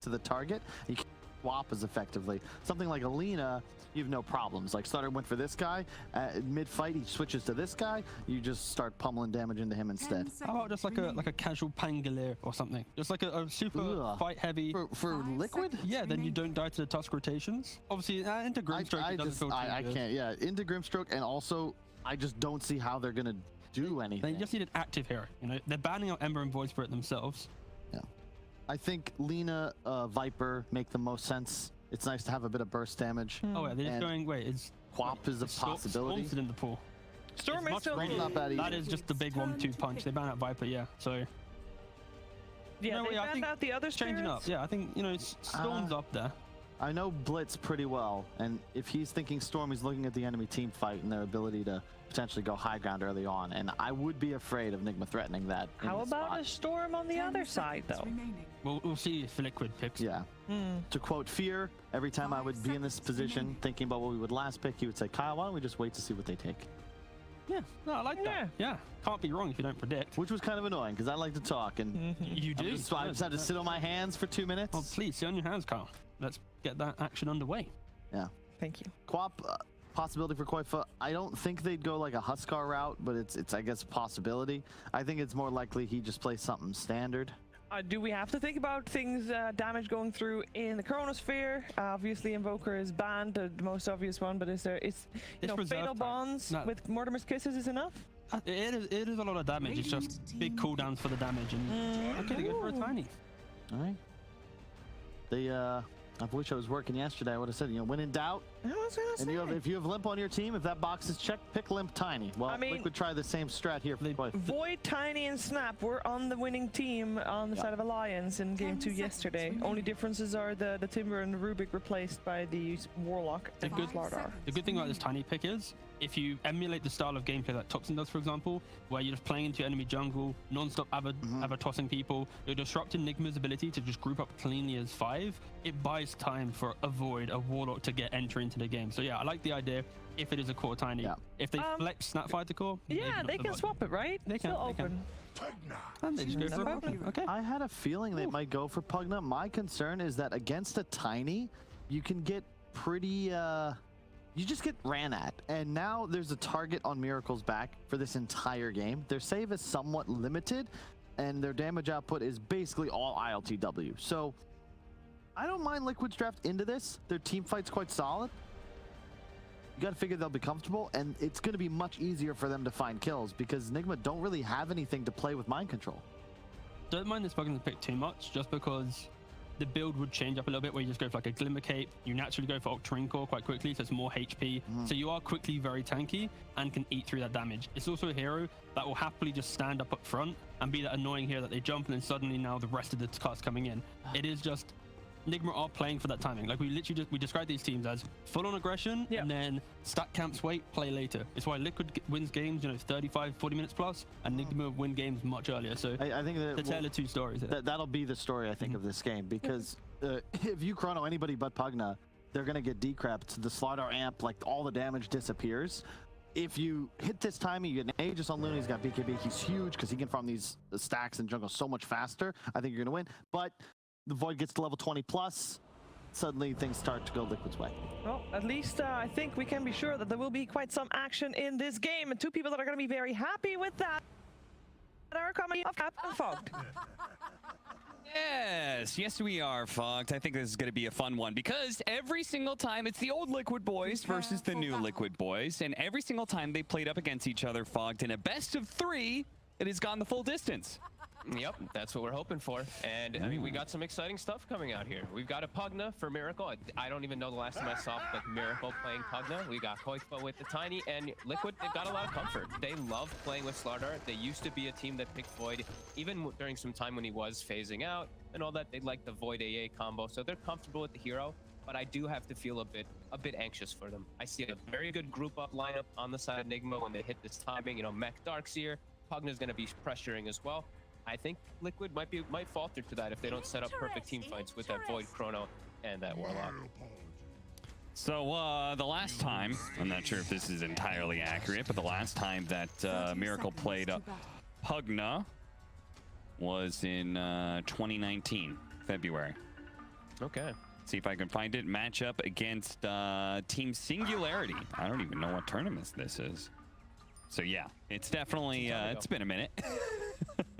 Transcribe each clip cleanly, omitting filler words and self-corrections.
to the target. You can swap as effectively. Something like Alina, you have no problems. Like Starter went for this guy, mid-fight he switches to this guy, you just start pummeling damage into him instead. How about just like a casual Pangolier or something? Just like a super fight heavy. For Liquid? Yeah, then you don't die to the tusk rotations. Obviously, into Grimstroke it doesn't feel too I good. can't, yeah, into Grimstroke, and also I just don't see how they're gonna do anything. They just need an active hero. You know, they're banning out Ember and Void Spirit themselves. Yeah, I think Lina, Viper make the most sense. It's nice to have a bit of burst damage. Oh yeah, they're just going. Wait, is Quap is a possibility. Storm's in the pool. Storm is still not bad either. That is just the big 1-2 punch. They ban out Viper, yeah. So yeah, they banned out the other changing up. Yeah, I think Storm's up there. I know Blitz pretty well, and if he's thinking Storm, he's looking at the enemy team fight and their ability to potentially go high ground early on, and I would be afraid of Nigma threatening that. How about a Storm on the other side, though? We'll see if Liquid picks. Yeah. To quote Fear, every time I would be in this position thinking about what we would last pick, he would say, Kyle, why don't we just wait to see what they take? Yeah, no, I like that. Yeah, can't be wrong if you don't predict. Which was kind of annoying, because I like to talk, and you do. So I just had to sit on my hands for 2 minutes. Oh, please, sit on your hands, Kyle. Let's get that action underway. Yeah. Thank you. Quap, possibility for Koifa. I don't think they'd go like a Huskar route, but it's I guess a possibility. I think it's more likely he just plays something standard. Do we have to think about things, damage going through in the Chronosphere? Obviously, Invoker is banned, the most obvious one, but is Fatal Bonds with Mortimer's Kisses is enough? It is a lot of damage. It's just big cooldowns for the damage, and okay, they go for a tiny. All right. I wish I was working yesterday. I would have said, when in doubt, and if you have Limp on your team, if that box is checked, pick Limp Tiny. Well, I mean, Liquid try the same strat here. Void, Tiny, and Snap were on the winning team on the side of Alliance in Game 2 yesterday. Only differences are the Timber and the Rubik replaced by the Warlock and Slardar. The good thing about this Tiny pick is, if you emulate the style of gameplay that Toxin does, for example, where you're just playing into your enemy jungle, non-stop Ava tossing people, you're disrupting Nigma's ability to just group up cleanly as 5, it buys time for a Void, a Warlock to get entry into the game. So yeah, I like the idea if it is a core Tiny. Yeah. If they flex Snapfire to core, yeah, they can swap it, right? They can. Still open. And they just go for Pugna. Okay. I had a feeling they might go for Pugna. My concern is that against a Tiny, you can get pretty... you just get ran at, and now there's a target on Miracle's back for this entire game. Their save is somewhat limited, and their damage output is basically all ILTW. So I don't mind Liquid's draft into this. Their team fight's quite solid. You gotta figure they'll be comfortable, and it's gonna be much easier for them to find kills because Nigma don't really have anything to play with mind control. Don't mind this Pugna pick too much, just because the build would change up a little bit, where you just go for like a Glimmer Cape. You naturally go for Octarine Core quite quickly, so it's more HP. So you are quickly very tanky and can eat through that damage. It's also a hero that will happily just stand up front and be that annoying hero that they jump and then suddenly now the rest of the cast coming in. It is just Nigma are playing for that timing. Like we literally we describe these teams as full on aggression and then stack camps, wait, play later. It's why Liquid wins games, 35, 40 minutes plus, and Nigma win games much earlier. So I think that the tale of two stories. That'll be the story, I think, of this game, because if you chrono anybody but Pugna, they're gonna get decrept. The Slardar amp, like all the damage disappears. If you hit this timing, you get an Aegis on Luna. He's got BKB. He's huge because he can farm these stacks in jungle so much faster. I think you're gonna win, but the Void gets to level 20 plus, suddenly things start to go Liquid's way. Well, at least I think we can be sure that there will be quite some action in this game, and two people that are going to be very happy with that are coming off Cap and Fogged. Yes, we are, Fogged. I think this is going to be a fun one because every single time it's the old Liquid boys versus the new Liquid boys, and every single time they played up against each other, Fogged, in a best of 3, it has gone the full distance. Yep, that's what we're hoping for. And I mean, we got some exciting stuff coming out here. We've got a Pugna for Miracle. I don't even know the last time I saw like Miracle playing Pugna. We got Koifa with the Tiny, and Liquid, they've got a lot of comfort. They love playing with Slardar. They used to be a team that picked Void, even during some time when he was phasing out and all that. They like the Void AA combo, so they're comfortable with the hero. But I do have to feel a bit anxious for them. I see a very good group up lineup on the side of Nigma when they hit this timing. Mech Darkseer, Pugna's going to be pressuring as well. I think Liquid might falter to that if they don't set up perfect team fights with that Void Chrono and that Warlock. So the last time, I'm not sure if this is entirely accurate, but the last time that Miracle played Pugna was in 2019, February. Okay. See if I can find it. Match up against Team Singularity. I don't even know what tournament this is. So yeah, it's definitely it's been a minute.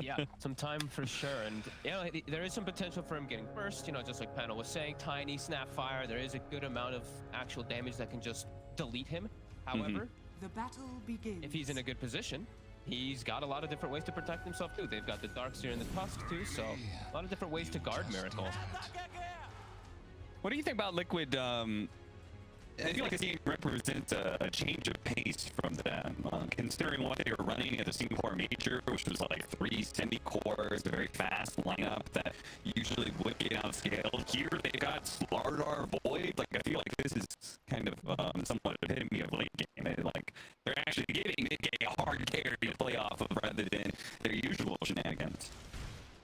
Yeah, some time for sure. And yeah, there is some potential for him getting burst. You know, just like Panel was saying, tiny snapfire. There is a good amount of actual damage that can just delete him. However, the battle begins. If he's in a good position, he's got a lot of different ways to protect himself too. They've got the Darkseer and the Tusk too, so a lot of different ways to guard Miracle. What do you think about Liquid? I feel like this game represents a change of pace from them, considering what they were running at the Singapore Major, which was like 3 semi-cores, a very fast lineup that usually would get outscaled. Here they got Slardar Void. Like, I feel like this is kind of somewhat epitome of late game. Like, they're actually giving MiGA a hard carry to play off of rather than their usual shenanigans.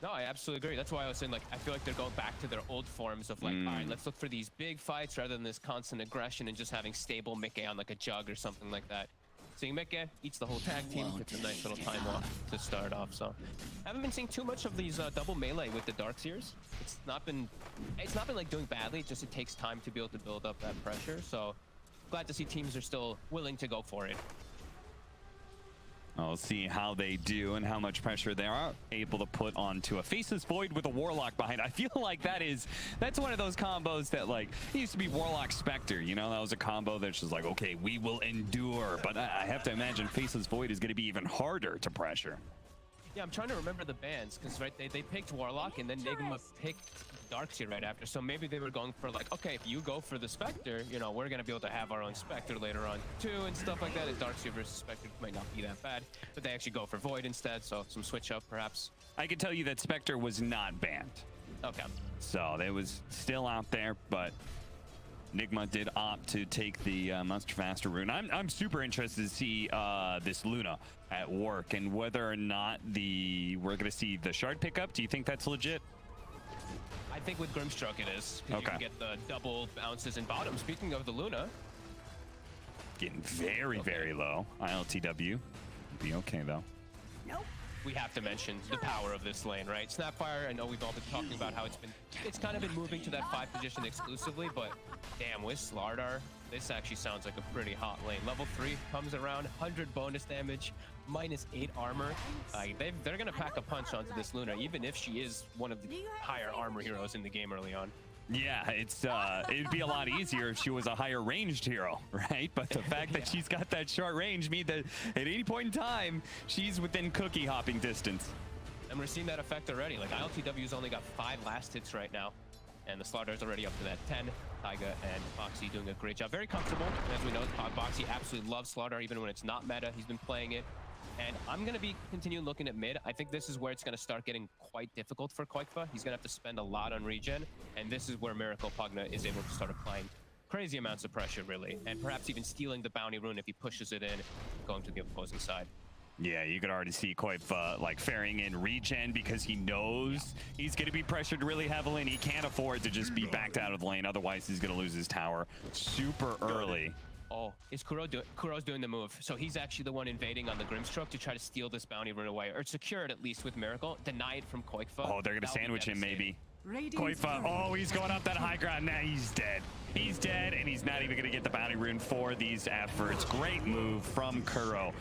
No, I absolutely agree. That's why I was saying, like, I feel like they're going back to their old forms of, like, all right, let's look for these big fights rather than this constant aggression and just having stable MiGA on, like, a jug or something like that. Seeing MiGA eats the whole tag team. It's a nice little time off to start off, so. Haven't been seeing too much of these double melee with the Darkseers. It's not been, like, doing badly. It's just it takes time to be able to build up that pressure, so glad to see teams are still willing to go for it. We'll see how they do and how much pressure they are able to put onto a Faceless Void with a Warlock behind. I feel like that's one of those combos that, like, it used to be Warlock Spectre, you know, that was a combo that's just like, okay, we will endure. But I have to imagine Faceless Void is going to be even harder to pressure. Yeah, I'm trying to remember the bans, because right, they picked Warlock and then Nigma picked Darkseer right after. So maybe they were going for like, okay, if you go for the Spectre, you know, we're going to be able to have our own Spectre later on too and stuff like that. And Darkseer versus Spectre might not be that bad, but they actually go for Void instead, so some switch up perhaps. I can tell you that Spectre was not banned. Okay. So it was still out there, but Nigma did opt to take the Muster Faster rune. I'm super interested to see this Luna at work and whether or not we're going to see the shard pickup. Do you think that's legit? I think with Grimstroke it is. Okay. You can get the double bounces in bottom. Speaking of the Luna. Getting very, very low. ILTW. Be okay though. Nope. We have to mention the power of this lane, right? Snapfire, I know we've all been talking about how it's kind of been moving to that 5 position exclusively, but damn, with Slardar, this actually sounds like a pretty hot lane. Level 3 comes around, 100 bonus damage, -8 armor. They're gonna pack a punch onto this Luna, even if she is one of the higher armor heroes in the game early on. Yeah, it'd be a lot easier if she was a higher ranged hero, right? But the fact that she's got that short range means that at any point in time, she's within cookie hopping distance. And we're seeing that effect already. Like, ILTW's only got 5 last hits right now, and the Slardar's already up to that 10. Taiga and Boxy doing a great job. Very comfortable. As we know, Boxy absolutely loves Slardar, even when it's not meta. He's been playing it. And I'm going to be continuing looking at mid. I think this is where it's going to start getting quite difficult for Koikfa. He's going to have to spend a lot on regen. And this is where Miracle Pugna is able to start applying crazy amounts of pressure, really. And perhaps even stealing the bounty rune if he pushes it in, going to the opposing side. Yeah, you could already see Koikfa like ferrying in regen because he knows he's going to be pressured really heavily and he can't afford to just be backed out of the lane. Otherwise, he's going to lose his tower super early. Oh, is Kuro's doing the move. So he's actually the one invading on the Grimstroke to try to steal this bounty rune away, or secure it at least with Miracle. Deny it from Koikfa. Oh, they're going to sandwich him maybe. Koikfa, oh, he's going up that high ground. Now he's dead. He's dead, and he's not even going to get the bounty rune for these efforts. Great move from Kuro.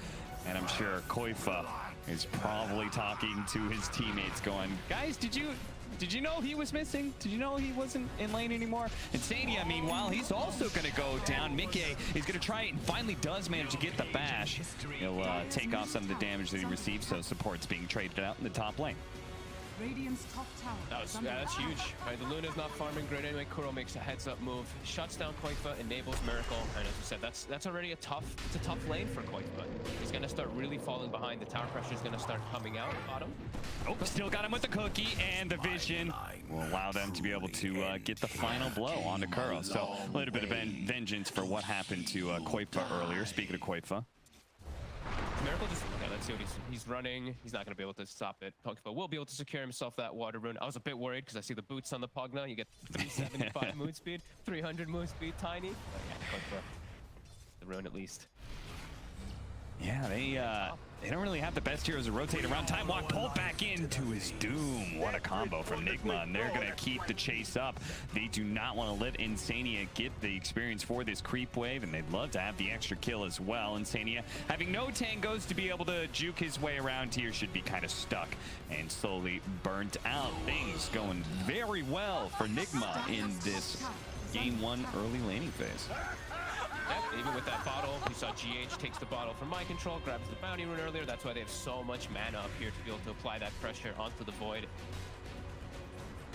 And I'm sure Koikfa is probably talking to his teammates going, guys, did you know he was missing? Did you know he wasn't in lane anymore? And Sania, meanwhile, he's also going to go down. MiGA is going to try it and finally does manage to get the bash. He'll take off some of the damage that he received, so support's being traded out in the top lane. That's huge. Right, the Luna's not farming great anyway. Kuro makes a heads-up move, shuts down Koikfa, enables Miracle, and as you said, that's already a tough lane for Koikfa. He's gonna start really falling behind. The tower pressure is gonna start coming out bottom. Oh, still got him with the cookie, and the vision will allow them to be able to get the final blow onto Kuro. So a little bit of vengeance for what happened to Koikfa earlier. Speaking of Koikfa. Miracle just, okay, let's see what he's running. He's not going to be able to stop it. Koikfa will be able to secure himself that water rune. I was a bit worried because I see the boots on the Pugna. You get 375 move speed, 300 move speed, tiny. But yeah, Koikfa, the rune at least. Yeah, They don't really have the best heroes to rotate around. Time Walk pulled back into his doom. What a combo from Nigma, and they're going to keep the chase up. They do not want to let Insania get the experience for this creep wave, and they'd love to have the extra kill as well. Insania, having no tangos to be able to juke his way around here, should be kind of stuck and slowly burnt out. Things going very well for Nigma in this game 1 early laning phase. Yep, even with that bottle, we saw GH takes the bottle from my control, grabs the bounty rune earlier. That's why they have so much mana up here to be able to apply that pressure onto the void.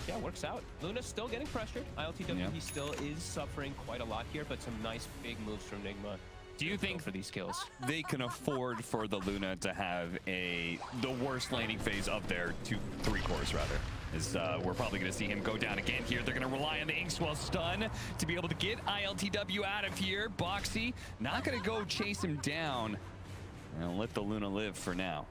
Yeah, works out. Luna's still getting pressured. ILTW, he still is suffering quite a lot here, but some nice big moves from Nigma. Do you think for these kills they can afford for the Luna to have the worst laning phase of their 2-3 cores rather? As we're probably going to see him go down again here. They're going to rely on the Inkswell stun to be able to get ILTW out of here. Boxy not going to go chase him down and let the Luna live for now.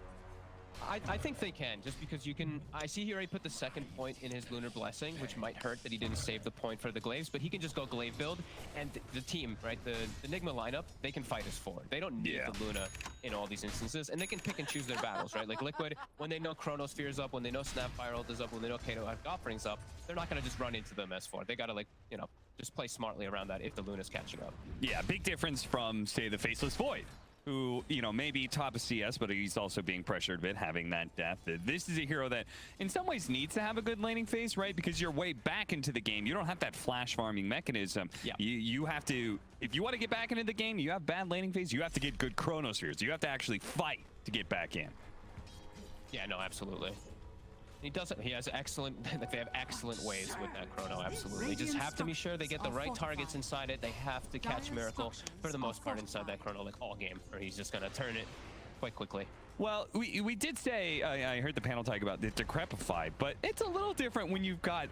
I think they can, just because you can. I see here he put the second point in his Lunar Blessing, which might hurt that he didn't save the point for the Glaives, but he can just go Glaive build, and the team, right, the Nigma lineup, they can fight as 4. They don't need the Luna in all these instances, and they can pick and choose their battles, right? Like Liquid, when they know Chronosphere is up, when they know Snapfire ult is up, when they know Kato Offering's up, they're not going to just run into them as 4. They got to, like, you know, just play smartly around that if the Luna's catching up. Yeah, big difference from, say, the Faceless Void, who, you know, maybe top of CS, but he's also being pressured a bit, having that depth. This is a hero that, in some ways, needs to have a good laning phase, right? Because you're way back into the game. You don't have that flash farming mechanism. Yeah. You have to, if you want to get back into the game, you have bad laning phase, you have to get good Chronospheres. You have to actually fight to get back in. Yeah, no, absolutely. He doesn't. He has excellent. They have excellent ways with that Chrono. Absolutely. Just have to be sure they get the right targets inside it. They have to catch Miracle for the most part inside that Chrono, like all game, or he's just gonna turn it quite quickly. Well, we did say I heard the panel talk about the Decrepify, but it's a little different when you've got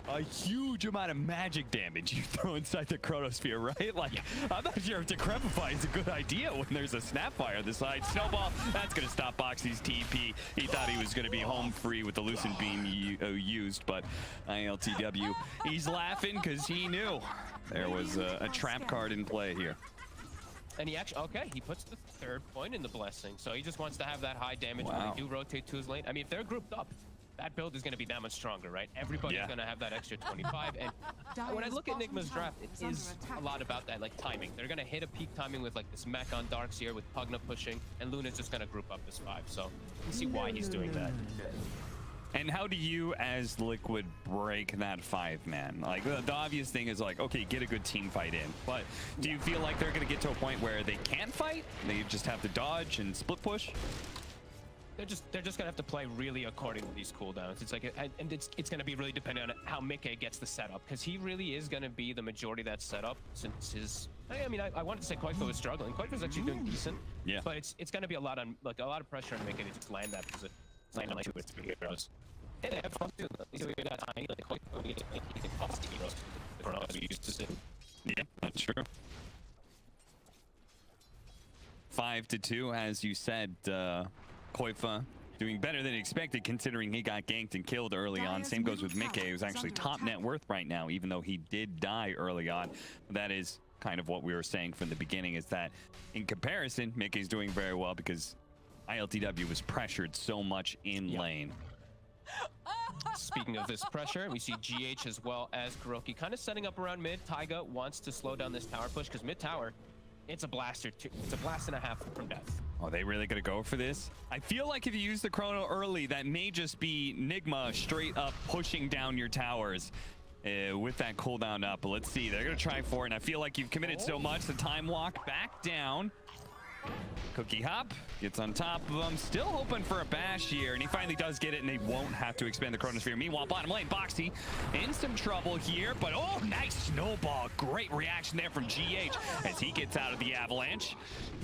a huge amount of magic damage you throw inside the Chronosphere, right? Like, I'm not sure if Decrepify is a good idea when there's a Snapfire on the side. Snowball, that's going to stop Boxy's TP. He thought he was going to be home free with the Lucent Beam used, but ILTW, he's laughing because he knew there was a trap card in play here. And he actually, okay, he puts the 3rd point in the Blessing, so he just wants to have that high damage when they do rotate to his lane. I mean, if they're grouped up, that build is going to be that much stronger, right? Everybody's going to have that extra 25. And when I look at Nigma's draft, it is a lot about that, like, timing. They're going to hit a peak timing with, like, this mech on Darks here with Pugna pushing, and Luna's just going to group up as 5. So you can see why he's doing that. And how do you, as Liquid, break that 5-man? Like, the obvious thing is, like, okay, get a good team fight in. But do you feel like they're going to get to a point where they can't fight? They just have to dodge and split push? They're just gonna have to play really according to these cooldowns. It's like, and it's gonna be really dependent on how Mickey gets the setup, because he really is gonna be the majority of that setup. Since his, I mean, I wanted to say Koifa was struggling. Koifa's actually doing decent. Yeah. But it's gonna be a lot on, like, a lot of pressure on Mickey to just land that, because it's land on like 2 or 3 heroes. And they have fun too. These are that tiny, like Koifa, he can cost heroes. The Chrono as we used to see. Yeah, that's true. 5-2, as you said. Koifa doing better than expected considering he got ganked and killed early on. Same goes with Mickey, who's actually top net worth right now, even though he did die early on. That is kind of what we were saying from the beginning, is that in comparison, Mickey's doing very well because ILTW was pressured so much in lane. Speaking of this pressure, we see GH as well as Gorgc kind of setting up around mid. Taiga wants to slow down this tower push because mid tower, it's a blast and a half from death. Are they really going to go for this? I feel like if you use the Chrono early, that may just be Nigma straight up pushing down your towers with that cooldown up. But let's see. They're going to try for it. And I feel like you've committed so much. The time walk back down. Cookie Hop gets on top of him, still hoping for a bash here, and he finally does get it, and they won't have to expand the Chronosphere. Meanwhile, bottom lane, Boxy in some trouble here, but oh, nice snowball. Great reaction there from GH as he gets out of the avalanche,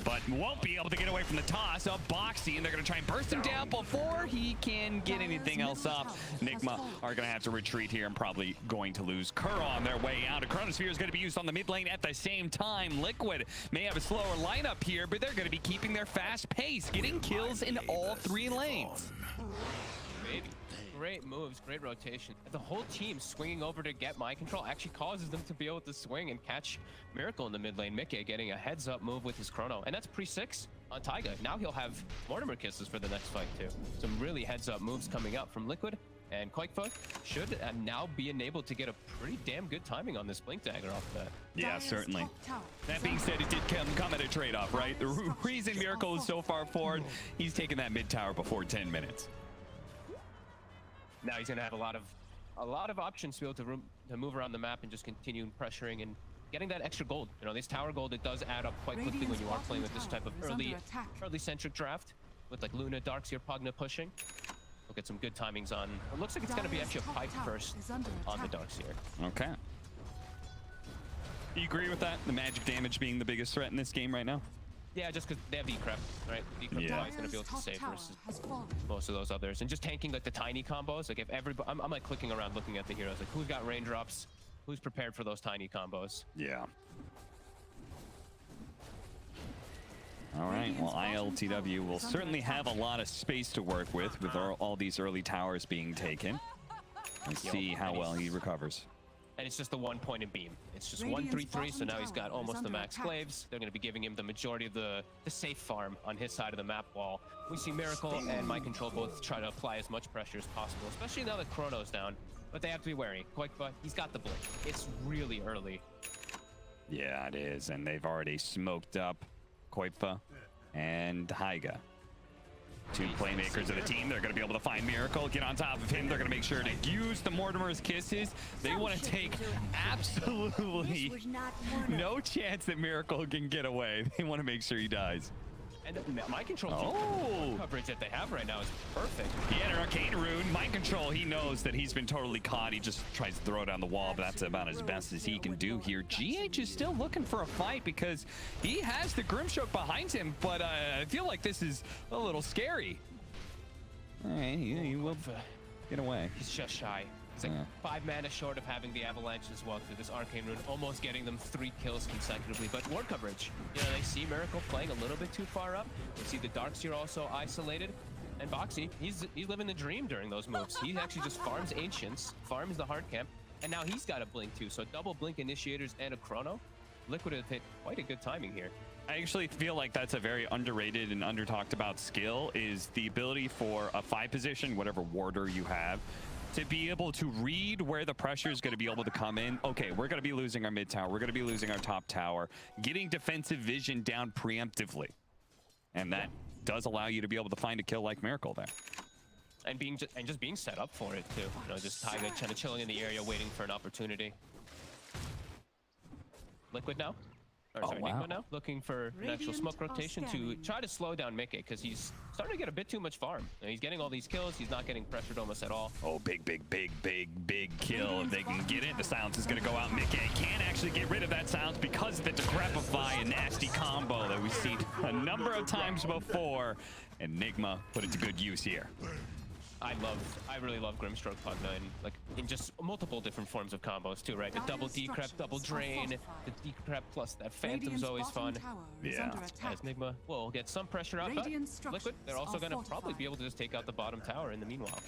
but won't be able to get away from the toss of Boxy, and they're going to try and burst him down before he can get anything else up. Nigma are going to have to retreat here and probably going to lose Kerr on their way out. A Chronosphere is going to be used on the mid lane at the same time. Liquid may have a slower lineup here, but they're going to be keeping their fast pace, getting kills in all 3 lanes. Baby. Great moves, great rotation. The whole team swinging over to get my control actually causes them to be able to swing and catch Miracle in the mid lane. Mickey getting a heads up move with his Chrono, and that's pre-6. on Taiga. Now he'll have Mortimer kisses for the next fight too. Some really heads-up moves coming up from Liquid, and Koikfa should now be enabled to get a pretty damn good timing on this Blink Dagger off that. Yeah, certainly. That being said, it did come at a trade-off, right? The reason Miracle is so far forward, he's taking that mid tower before 10 minutes. Now he's gonna have a lot of options to be able to move around the map and just continue pressuring and getting that extra gold. You know, this tower gold, it does add up quite quickly when you are playing with this type of early centric draft with like Luna, Darkseer, Pugna pushing. We'll get some good timings on. It looks like it's gonna be actually a pipe first on the Darkseer. Okay. You agree with that? The magic damage being the biggest threat in this game right now? Yeah, just because they have Decrep, right? Decrep is always going to be able to save versus most of those others. And just tanking like the tiny combos. Like if everybody, I'm like clicking around looking at the heroes. Like who's got raindrops? Who's prepared for those tiny combos? Yeah. All right, well, ILTW will certainly have a lot of space to work with all these early towers being taken. Let's see how well he recovers. And it's just the 1 point in beam. It's just 1-3-3, so now he's got almost the max claves. They're going to be giving him the majority of the safe farm on his side of the map wall. We see Miracle and Mind Control both try to apply as much pressure as possible, especially now that Chrono's down. But they have to be wary. Koikfa, he's got the blink. It's really early. Yeah, it is, and they've already smoked up Koikfa and Haiga. Two playmakers of the team. They're going to be able to find Miracle, get on top of him. They're going to make sure to use the Mortimer's kisses. They want to take absolutely no chance that Miracle can get away. They want to make sure he dies. And Mind Control coverage that they have right now is perfect. He had an Arcane Rune. Mind Control, he knows that he's been totally caught. He just tries to throw it down the wall, but that's about as best as he can do here. GH is still looking for a fight because he has the Grimstroke behind him, but I feel like this is a little scary. All right, he will get away. He's just shy. He's like 5 mana short of having the Avalanche as well through this Arcane Rune, almost getting them 3 kills consecutively. But ward coverage, you know, they see Miracle playing a little bit too far up. They see the Darkseer also isolated. And Boxy, he's living the dream during those moves. He actually just farms Ancients, farms the hard camp, and now he's got a blink too. So double blink initiators and a chrono. Liquid have hit quite a good timing here. I actually feel like that's a very underrated and under talked about skill, is the ability for a 5 position, whatever warder you have, to be able to read where the pressure is going to be able to come in. Okay, we're going to be losing our mid tower. We're going to be losing our top tower. Getting defensive vision down preemptively. And that does allow you to be able to find a kill like Miracle there. And just being set up for it too. You know, just Taiga kind of chilling in the area, waiting for an opportunity. Liquid now. Or sorry, Nigma now, looking for an actual smoke rotation to try to slow down Mickey, because he's starting to get a bit too much farm. And he's getting all these kills, he's not getting pressured almost at all. Oh, big kill. If they can get it, the silence is going to go out. Mickey can't actually get rid of that silence because of the Decrepify, a nasty combo that we've seen a number of times before. And Nigma put it to good use here. I really love Grimstroke Pugna in just multiple different forms of combos too, right? The double decrep, double drain, the decrep plus that Phantom's always fun. Yeah. As Nigma will get some pressure out, but Liquid, they're also going to probably be able to just take out the bottom tower in the meanwhile.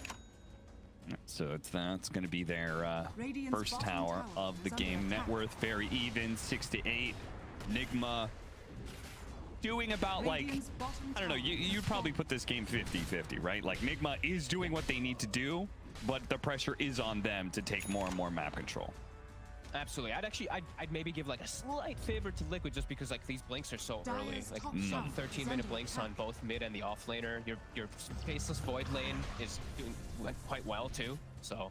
So that's going to be their first tower of the game. Net worth very even, 6 to 8. Nigma doing about, like, I don't know, you'd probably put this game 50-50, right? Like, Nigma is doing what they need to do, but the pressure is on them to take more and more map control. Absolutely. I'd maybe give like a slight favor to Liquid just because like these blinks are so early. Like some 13-minute blinks on both mid and the off laner. Your Faceless Void lane is doing quite well too. So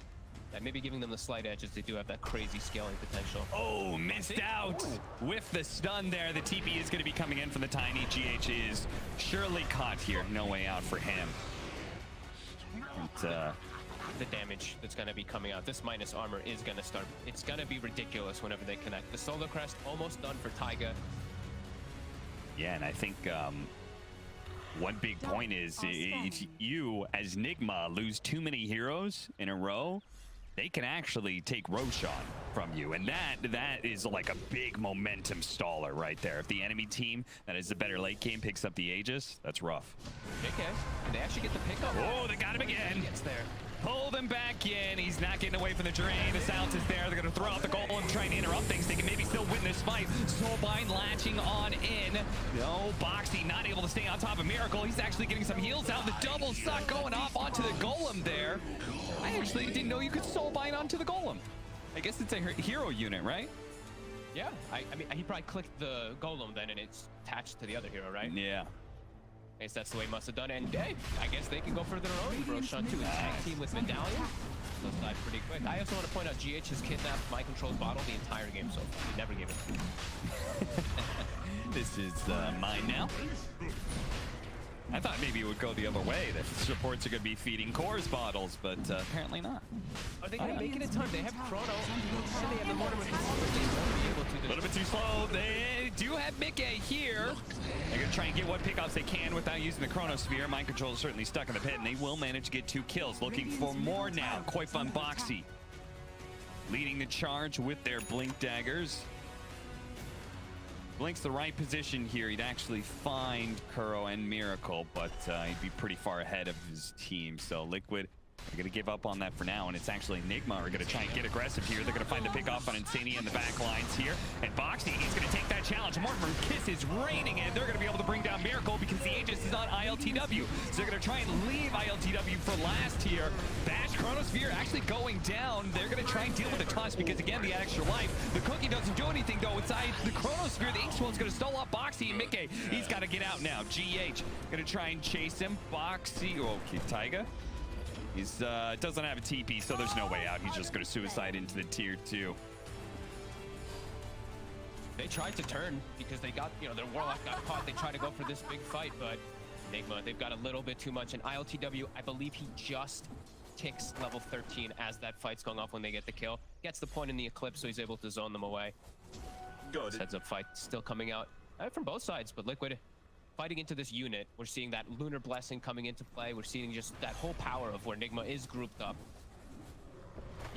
maybe giving them the slight edge as they do have that crazy scaling potential. Oh, missed out with the stun there. The TP is going to be coming in from the Tiny. GH is surely caught here. No way out for him. But, the damage that's going to be coming out, this minus armor is going to start. It's going to be ridiculous whenever they connect. The Solar Crest almost done for Taiga. Yeah, and I think one big point is if you, as Nigma, lose too many heroes in a row, they can actually take Roshan from you, and that is like a big momentum staller right there. If the enemy team that is the better late game picks up the Aegis, that's rough. Okay, and they actually get the pickup. Oh, they got him again. Gets there. pull them back in. He's not getting away from the drain. The silence is there. They're going to throw out the goal and try and interrupt things. They can maybe still win this fight. Soulbind latching on in. No, Boxy not able to stay on top of Miracle. He's actually getting some heals out. The double suck going off onto the golem there. I actually didn't know you could Soulbind onto the golem. I guess it's a hero unit, right? Yeah, I mean, he probably clicked the golem then, and it's attached to the other hero, right? Yeah. I guess that's the way he must have done it. And hey, I guess they can go for their own Roshan too. A tag team with Medallion. Those died pretty quick. I also want to point out GH has kidnapped My Control's bottle the entire game so far. He never gave it to me. This is mine now. I thought maybe it would go the other way, that supports are going to be feeding Core's bottles, but apparently not. Are they going to make it in time? They have Chrono, and they have the Mortimer. They won't be able to. A little bit too slow. They do have Mickey here. They're going to try and get what pickoffs they can without using the Chronosphere. Mind Control is certainly stuck in the pit, and they will manage to get 2 kills. Looking for more now. Koifun Boxy leading the charge with their Blink Daggers. Blink's the right position here. He'd actually find Kuro and Miracle, but he'd be pretty far ahead of his team. So Liquid are going to give up on that for now, and it's actually Enigma are going to try and get aggressive here. They're going to find the pick off on Insania in the back lines here. And Boxy, he's going to take that challenge. Mortimer Kiss is raining, and they're going to be able to bring down Miracle because the Aegis is on ILTW. So they're going to try and leave ILTW for last here. Bash Chronosphere actually going down. They're going to try and deal with the toss because, again, the extra life. The Cookie doesn't do anything, though. Inside the Chronosphere, the Inkswell's going to stall up Boxy and Mickey. He's got to get out now. GH going to try and chase him. Boxy, okay, Taiga. He's doesn't have a TP, so there's no way out. He's just going to suicide into the tier 2. They tried to turn because they got, their Warlock got caught. They tried to go for this big fight, but Enigma, they've got a little bit too much. And ILTW, I believe he just ticks level 13 as that fight's going off when they get the kill. Gets the point in the Eclipse, so he's able to zone them away. Good. Heads up fight still coming out from both sides, but Liquid fighting into this unit. We're seeing that Lunar Blessing coming into play. We're seeing just that whole power of where Enigma is grouped up.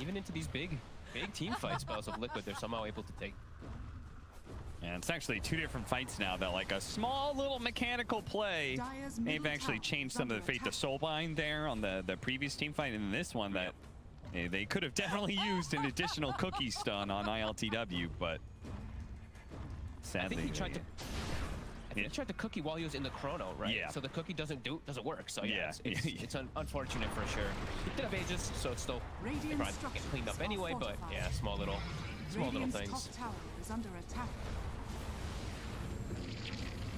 Even into these big team fight spells of Liquid, they're somehow able to take. And it's actually 2 different fights now that like a small little mechanical play. They've actually changed some of the fate. The Soulbind there on the previous team fight, and in this one that they could have definitely used an additional cookie stun on ILTW, but sadly. I think he tried to cookie while he was in the Chrono, right? Yeah. So the cookie doesn't work. So yeah, it's unfortunate for sure. He did have Aegis, so it's still probably get cleaned up anyway. But yeah, small little things. Top tower is under attack.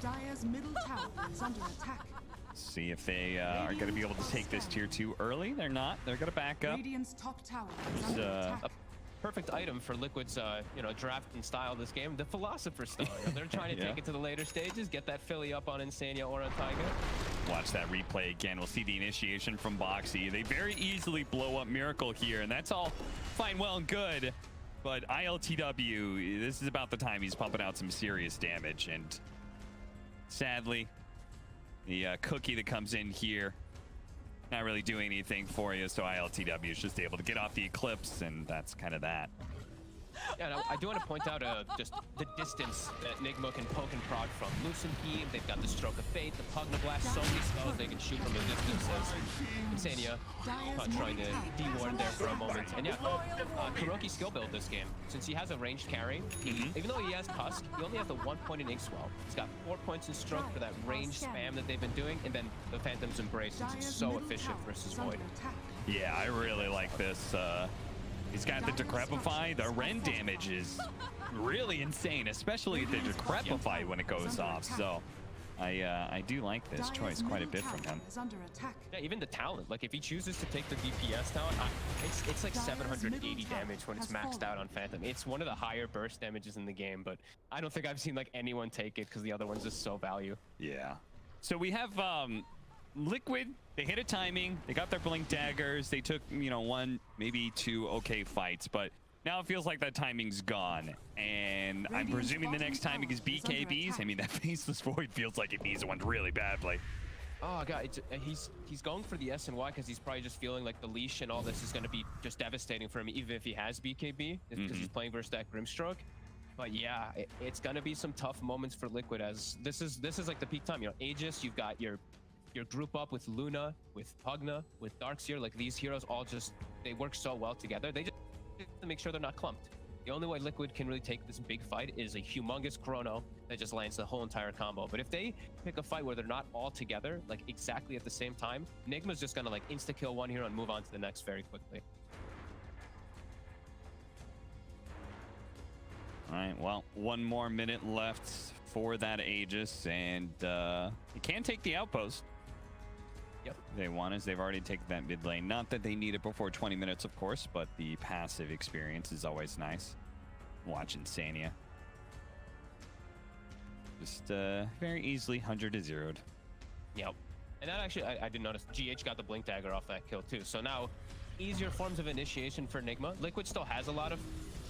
Dire's middle tower is under attack. See if they are going to be able to take this tier 2 early. They're not. They're going to back up. Radiant's top tower is under attack. Perfect item for Liquid's draft and style this game, the Philosopher style. They're trying to take it to the later stages, get that Philly up on Insania or on Taiga. Watch that replay again. We'll see the initiation from Boxy. They very easily blow up Miracle here, and that's all fine, well, and good. But ILTW, this is about the time he's pumping out some serious damage, and sadly, the cookie that comes in here not really doing anything for you, so ILTW is just able to get off the Eclipse, and that's kind of that. Yeah, no, I do want to point out just the distance that Enigma can poke and prod from. Loosen Heave, they've got the Stroke of Fate, the Pugna Blast, so many spells they can shoot from a distance. Insania trying to de-ward there for a moment. And yeah, Kuroki skill build this game. Since he has a ranged carry, even though he has Tusk, he only has the 1 point in Inkswell. He's got 4 points in Stroke for that range spam that they've been doing, and then the Phantom's Embrace, since it's so efficient versus Void. Yeah, I really like this. He's got the Decrepify. The Ren damage is really insane, especially the Decrepify when it goes off. So I do like this choice quite a bit from him. Yeah, even the talent. Like if he chooses to take the DPS talent, it's like 780 damage when it's maxed out on Phantom. It's one of the higher burst damages in the game, but I don't think I've seen like anyone take it because the other one's just so value. Yeah. So we have Liquid. They hit a timing. They got their Blink Daggers. They took, 1, maybe 2 okay fights, but now it feels like that timing's gone. And I'm presuming the next timing is BKBs. I mean, that Faceless Void feels like it needs one really badly. Oh god, he's going for the SNY because he's probably just feeling like the leash and all this is going to be just devastating for him, even if he has BKB, because he's playing versus that Grimstroke. But yeah, it's going to be some tough moments for Liquid, as this is like the peak time. Aegis, you've got your your group up with Luna, with Pugna, with Darkseer, like these heroes all just, they work so well together. They just have to make sure they're not clumped. The only way Liquid can really take this big fight is a humongous chrono that just lands the whole entire combo. But if they pick a fight where they're not all together, like exactly at the same time, Nigma's just gonna like insta-kill one hero and move on to the next very quickly. All right, well, 1 more minute left for that Aegis, and it can take the outpost. Yep. They want is they've already taken that mid lane. Not that they need it before 20 minutes, of course, but the passive experience is always nice. Watching Sania. Just very easily 100 to 0'd. Yep. And that actually, I didn't notice, GH got the Blink Dagger off that kill too. So now, easier forms of initiation for Nigma. Liquid still has a lot of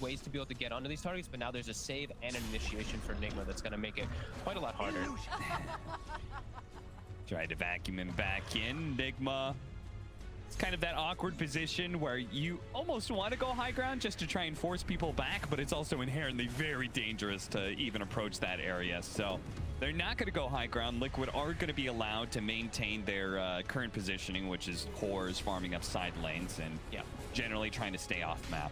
ways to be able to get onto these targets, but now there's a save and an initiation for Nigma that's going to make it quite a lot harder. Tried to vacuum him back in. Nigma, it's kind of that awkward position where you almost want to go high ground just to try and force people back, but it's also inherently very dangerous to even approach that area. So they're not going to go high ground. Liquid are going to be allowed to maintain their current positioning, which is cores farming up side lanes and generally trying to stay off map.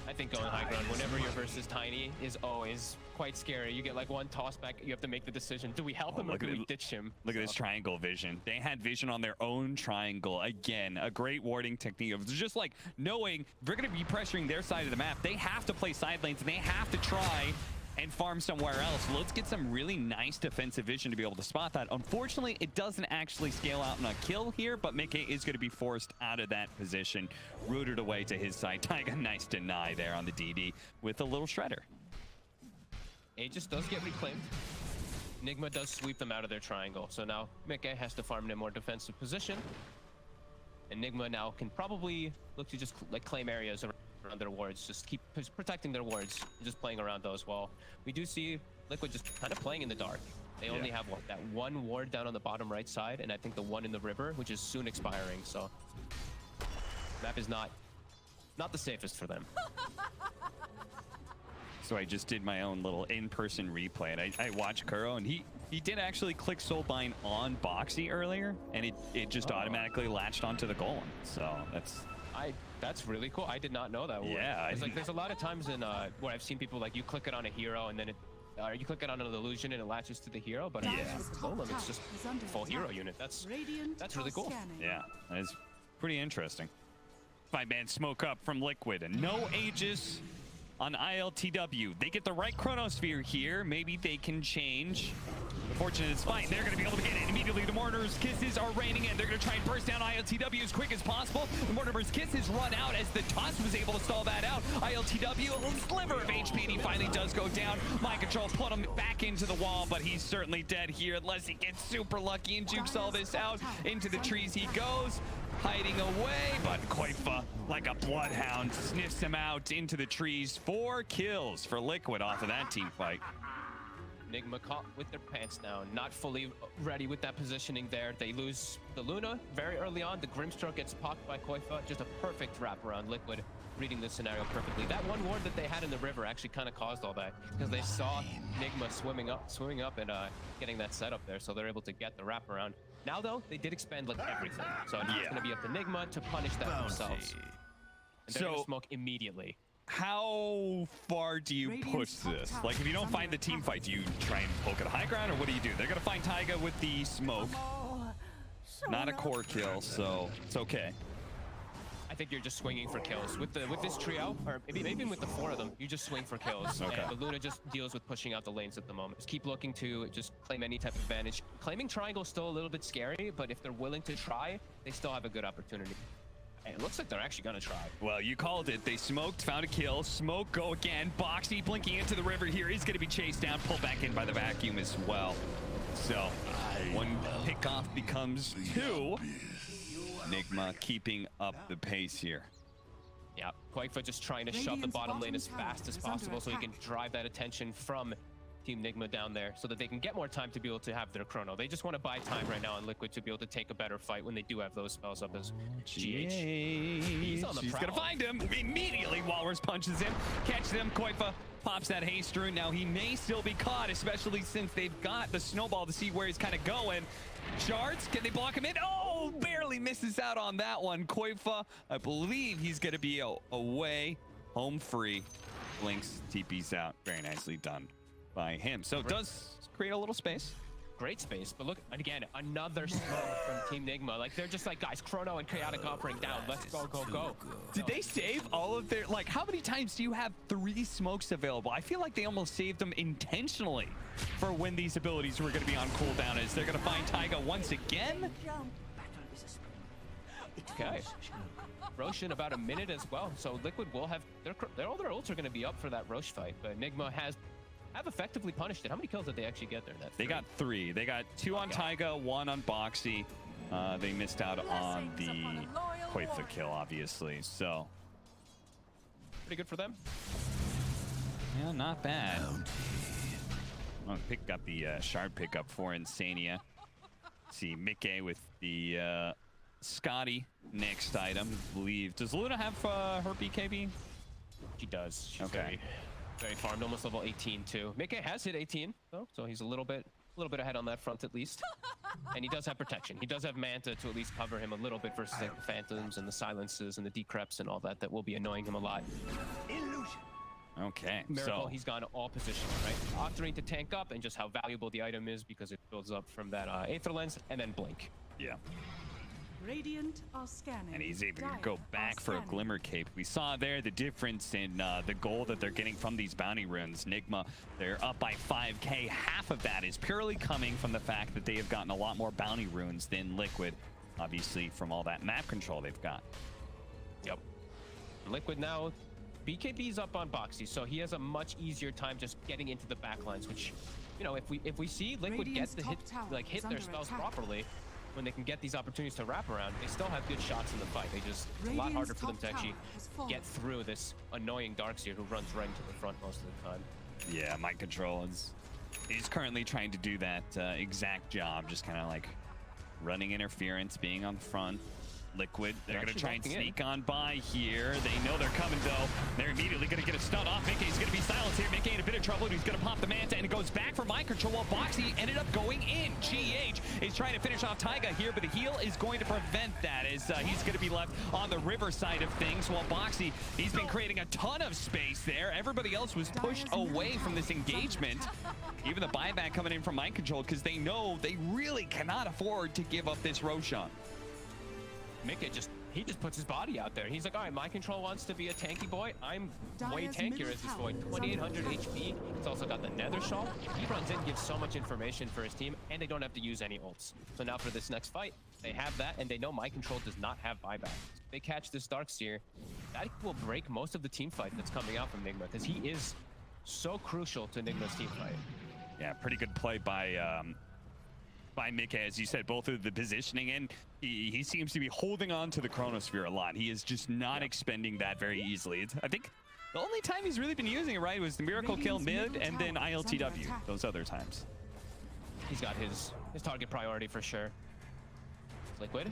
I think going high ground whenever you're versus Tiny is always quite scary. You get like one toss back, you have to make the decision. Do we help him or do we ditch him? Look at this triangle vision. They had vision on their own triangle. Again, a great warding technique of just like knowing if they're going to be pressuring their side of the map, they have to play side lanes and they have to try and farm somewhere else. Let's get some really nice defensive vision to be able to spot that. Unfortunately, it doesn't actually scale out on a kill here, but Mickey is going to be forced out of that position, rooted away to his side. Taiga, nice deny there on the DD with a little shredder. Aegis does get reclaimed. Nigma does sweep them out of their triangle. So now Mickey has to farm in a more defensive position. And Nigma now can probably look to just like claim areas around their wards, just keep protecting their wards, just playing around those. While we do see Liquid just kind of playing in the dark. They only have what, that one ward down on the bottom right side, and I think the one in the river, which is soon expiring. So map is not the safest for them. So I just did my own little in-person replay, and I watched Kuro, and he did actually click Soulbind on Boxy earlier, and it just automatically latched onto the golem. So that's really cool. I did not know that. Yeah, it's like there's a lot of times in where I've seen people like you click it on a hero and then you click it on an illusion and it latches to the hero, but golem, it's just full hero unit. That's really cool. Yeah, that is pretty interesting. 5-man smoke up from Liquid and no Aegis on ILTW. They get the right chronosphere here. Maybe they can change. Unfortunately, it's fine. They're going to be able to get it immediately. The Mortimer's Kisses are raining in. They're going to try and burst down ILTW as quick as possible. The Mortimer's Kisses run out as the Tusk was able to stall that out. ILTW, a little sliver of HP, and he finally does go down. Mind Control put him back into the wall, but he's certainly dead here unless he gets super lucky and jukes all this out. Into the trees he goes, hiding away, but Koifa, like a bloodhound, sniffs him out into the trees. 4 kills for Liquid off of that team fight. Nigma caught with their pants down, not fully ready with that positioning there. They lose the Luna very early on. The Grimstroke gets popped by Koifa. Just a perfect wraparound. Liquid reading this scenario perfectly. That one ward that they had in the river actually kind of caused all that because they saw Nigma swimming up and getting that setup there, so they're able to get the wraparound. Now though, they did expend like everything, so now it's going to be up to Nigma to punish that themselves. And they're going to smoke immediately. How far do you push this? Like, if you don't find the team fight, do you try and poke at high ground, or what do you do? They're gonna find Taiga with the smoke. Not a core kill, so it's okay. I think you're just swinging for kills with this trio, or maybe even with the 4 of them. You just swing for kills. Okay. And the Luna just deals with pushing out the lanes at the moment. Just keep looking to just claim any type of advantage. Claiming triangle is still a little bit scary, but if they're willing to try, they still have a good opportunity. It looks like they're actually gonna try. Well, you called it. They smoked, found a kill. Smoke, go again. Boxy blinking into the river here. He's gonna be chased down, pulled back in by the vacuum as well. So, 1 pickoff becomes 2. Nigma keeping up the pace here. Yeah, Koifa just trying to shove the bottom lane as fast as possible so he can drive that attention from Team Nigma down there so that they can get more time to be able to have their chrono. They just want to buy time right now on Liquid to be able to take a better fight when they do have those spells up as GH. He's on the prowl. Gonna find him immediately. Walrus punches him, catches him. Koifa Pops that haste rune. Now he may still be caught, especially since they've got the snowball to see where he's kind of going. Shards, can they block him in? Oh, barely misses out on that one. Koifa, I believe he's going to be away, home free. Blinks, TP's out. Very nicely done by him. So it does create a little space. Great space, but look, again, another smoke from Team Nigma. Like, they're just like, guys, Chrono and Chaotic offering down. Let's go, go, go. Did they save all of their, like, how many times do you have 3 smokes available? I feel like they almost saved them intentionally for when these abilities were going to be on cooldown, as they're going to find Taiga once again. Okay. Roche in about a minute as well, so Liquid will have, all their ults are going to be up for that Roche fight, but Nigma have effectively punished it. How many kills did they actually get there? They got 3. They got 2 on Taiga, 1 on Boxy. They missed out on the Koifa kill, obviously. So pretty good for them. Yeah, not bad. Oh, got the shard pickup for Insania. See Mickey with the Scotty next item. I believe. Does Luna have her BKB? She does. She's okay. Very farmed, almost level 18 too. Mickey has hit 18 though, so he's a little bit ahead on that front at least. And he does have protection. He does have Manta to at least cover him a little bit versus like the Phantoms and the Silences and the Decreps and all that will be annoying him a lot. Illusion. Okay, Miracle, he's gone all positions, right? Octarine to tank up, and just how valuable the item is because it builds up from that Aether Lens and then Blink. Yeah. Radiant are scanning. And he's able to go back for a Glimmer Cape. We saw there the difference in the gold that they're getting from these bounty runes. Nigma, they're up by 5k. Half of that is purely coming from the fact that they have gotten a lot more bounty runes than Liquid, obviously from all that map control they've got. Yep. Liquid now, BKB's up on Boxy, so he has a much easier time just getting into the backlines, which, you know, if we see Liquid get the hit their spells properly, when they can get these opportunities to wrap around, they still have good shots in the fight. It's a lot harder for them to actually get through this annoying Darkseer who runs right into the front most of the time. Yeah, mind control is currently trying to do that exact job, just kind of like running interference, being on the front. Liquid, they're going to try and sneak on by here. They know they're coming, though. They're immediately going to get a stun off. Mickey's going to be silenced here. Mickey in a bit of trouble. He's going to pop the Manta, and it goes back for mind control while Boxy ended up going in. GH is trying to finish off Taiga here, but the heal is going to prevent that, as he's going to be left on the river side of things, while Boxy, he's been creating a ton of space there. Everybody else was pushed away from this engagement. Even the buyback coming in from mind control, because they know they really cannot afford to give up this Roshan. Mickey he just puts his body out there. He's like, all right, my control wants to be a tanky boy. I'm way tankier as this boy. 2,800 HP. He's also got the Nether Shawl. He runs in, gives so much information for his team, and they don't have to use any ults. So now for this next fight, they have that, and they know my control does not have buyback. They catch this Darkseer. That will break most of the team fight that's coming out from Nigma, because he is so crucial to Nigma's team fight. Yeah, pretty good play by Mickey, as you said, both of the positioning, and he seems to be holding on to the Chronosphere a lot. He is just not expending that very easily. I think the only time he's really been using it right was the Miracle kill mid and then ILTW, those other times. He's got his target priority for sure. Liquid.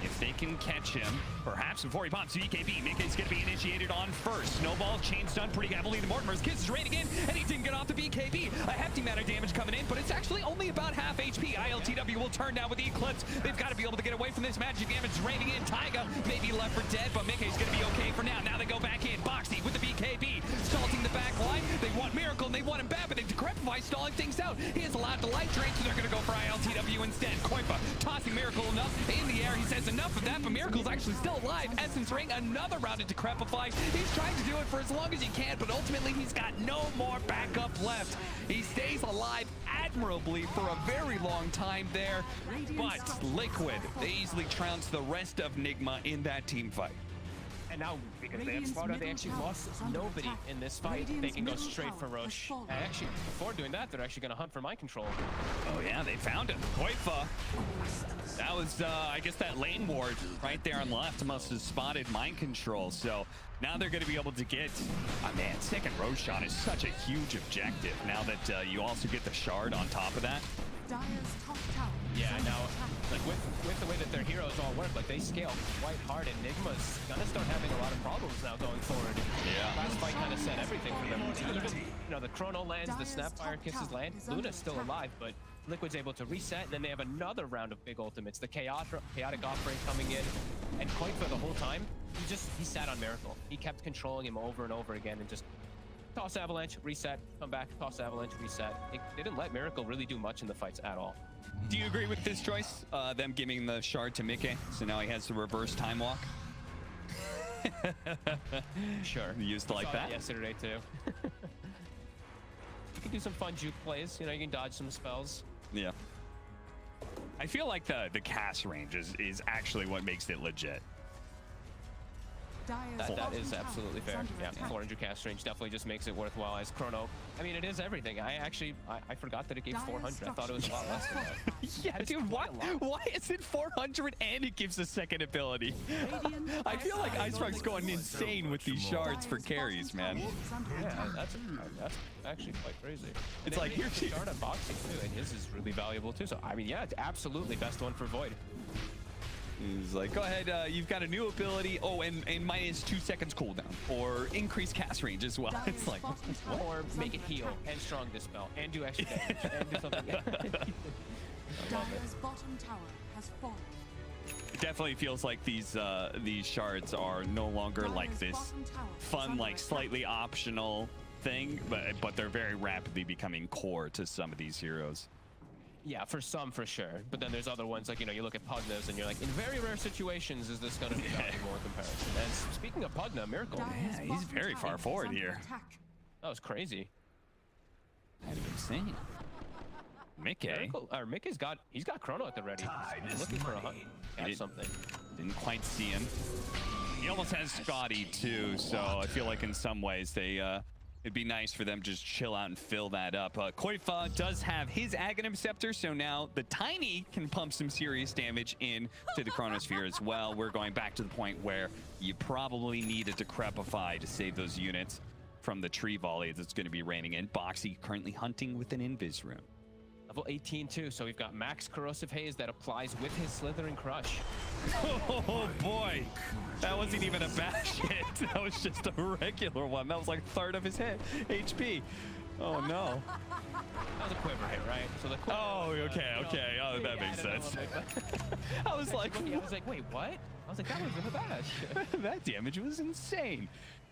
If they can catch him, perhaps before he pops BKB, Mickey's going to be initiated on first. Snowball, chain stun pretty heavily. The Mortimer's Kiss is raining in, and he didn't get off the BKB. A hefty amount of damage coming in, but it's actually only about half HP. ILTW will turn down with the Eclipse. They've got to be able to get away from this magic damage raining in. Taiga may be left for dead, but Mickey's going to be okay for now. Now they go back in. Boxy with the BKB, salting the back line. They want Miracle, and they want him back, but they decrepify, stalling things out. He is allowed to light drain, so they're going to go for ILTW instead. Koifa tossing Miracle enough in the air. He says enough of that, but Miracle's actually still alive. Essence Ring, another round of Decrepify. He's trying to do it for as long as he can, but ultimately he's got no more backup left. He stays alive admirably for a very long time there, but Liquid, they easily trounce the rest of Nigma in that team fight. And now, because they have Sparta, they actually lost nobody in this fight. They can go straight for Roche. And actually, before doing that, they're actually going to hunt for mind control. Oh yeah, they found him. Koifa. That was, I guess that lane ward right there on the left must have spotted mind control. So now they're going to be able to get, man, second Roshan is such a huge objective. Now that you also get the shard on top of that. Dire's top tower. Yeah, now, like with the way that their heroes all work, like they scale quite hard, and Nigma's gonna start having a lot of problems now going forward. Yeah. Last fight kind of set everything for them. Even, you know, the Chrono lands, the Snapfire kisses land. Luna's still alive, but Liquid's able to reset, and then they have another round of big ultimates. The chaotic offering coming in, and Koifa the whole time, he sat on Miracle. He kept controlling him over and over again, and just toss Avalanche, reset, come back, toss Avalanche, reset. It didn't let Miracle really do much in the fights at all. Do you agree with this choice? Them giving the shard to Mikke, so now he has the reverse time walk? Sure. You used to like that? Yesterday too. You can do some fun juke plays. You know, you can dodge some spells. Yeah. I feel like the cast range is actually what makes it legit. That is absolutely fair. Yeah, 400 cast range definitely just makes it worthwhile as Chrono. I mean, it is everything. I forgot that it gave 400. I thought it was a lot less than that. Yeah, dude, why is it 400 and it gives a second ability? I feel like Icerock's going insane with these shards for carries, man. Yeah, that's actually quite crazy. It's like, here's the shard unboxing too, and his is really valuable too. So, I mean, yeah, it's absolutely best one for Void. He's like, go ahead, you've got a new ability. Oh, and minus 2 seconds cooldown. Or increase cast range as well. It's like, what? Or make it heal, and strong dispel, and do extra damage, and do something. Dire's bottom tower has fallen. It definitely feels like these shards are no longer like this fun, like slightly optional thing, but they're very rapidly becoming core to some of these heroes. Yeah, for some, for sure. But then there's other ones, like, you know, you look at Pugna's and you're like, in very rare situations, is this going to be valuable in comparison? And speaking of Pugna, Miracle. Yeah, he's very far forward here. That was crazy. Kind of insane. Mikke. Mikke's got Chrono at the ready. He's looking for a hunt. Catch something. Didn't quite see him. He almost has Scotty too, so I feel like in some ways they it'd be nice for them to just chill out and fill that up. Koifa does have his Aghanim Scepter, so now the Tiny can pump some serious damage in to the Chronosphere as well. We're going back to the point where you probably need a Decrepify to save those units from the tree volley that's going to be raining in. Boxy currently hunting with an Invis Rune. Level 18 too, so we've got Max Corrosive Haze that applies with his Slithering Crush. Oh boy, that wasn't even a bash hit. That was just a regular one. That was like third of his hit HP. Oh no. That was a quiver hit, right? So the quiver, okay. Oh, that makes sense. I was like, wait, what? I was like, that wasn't a bash. That damage was insane.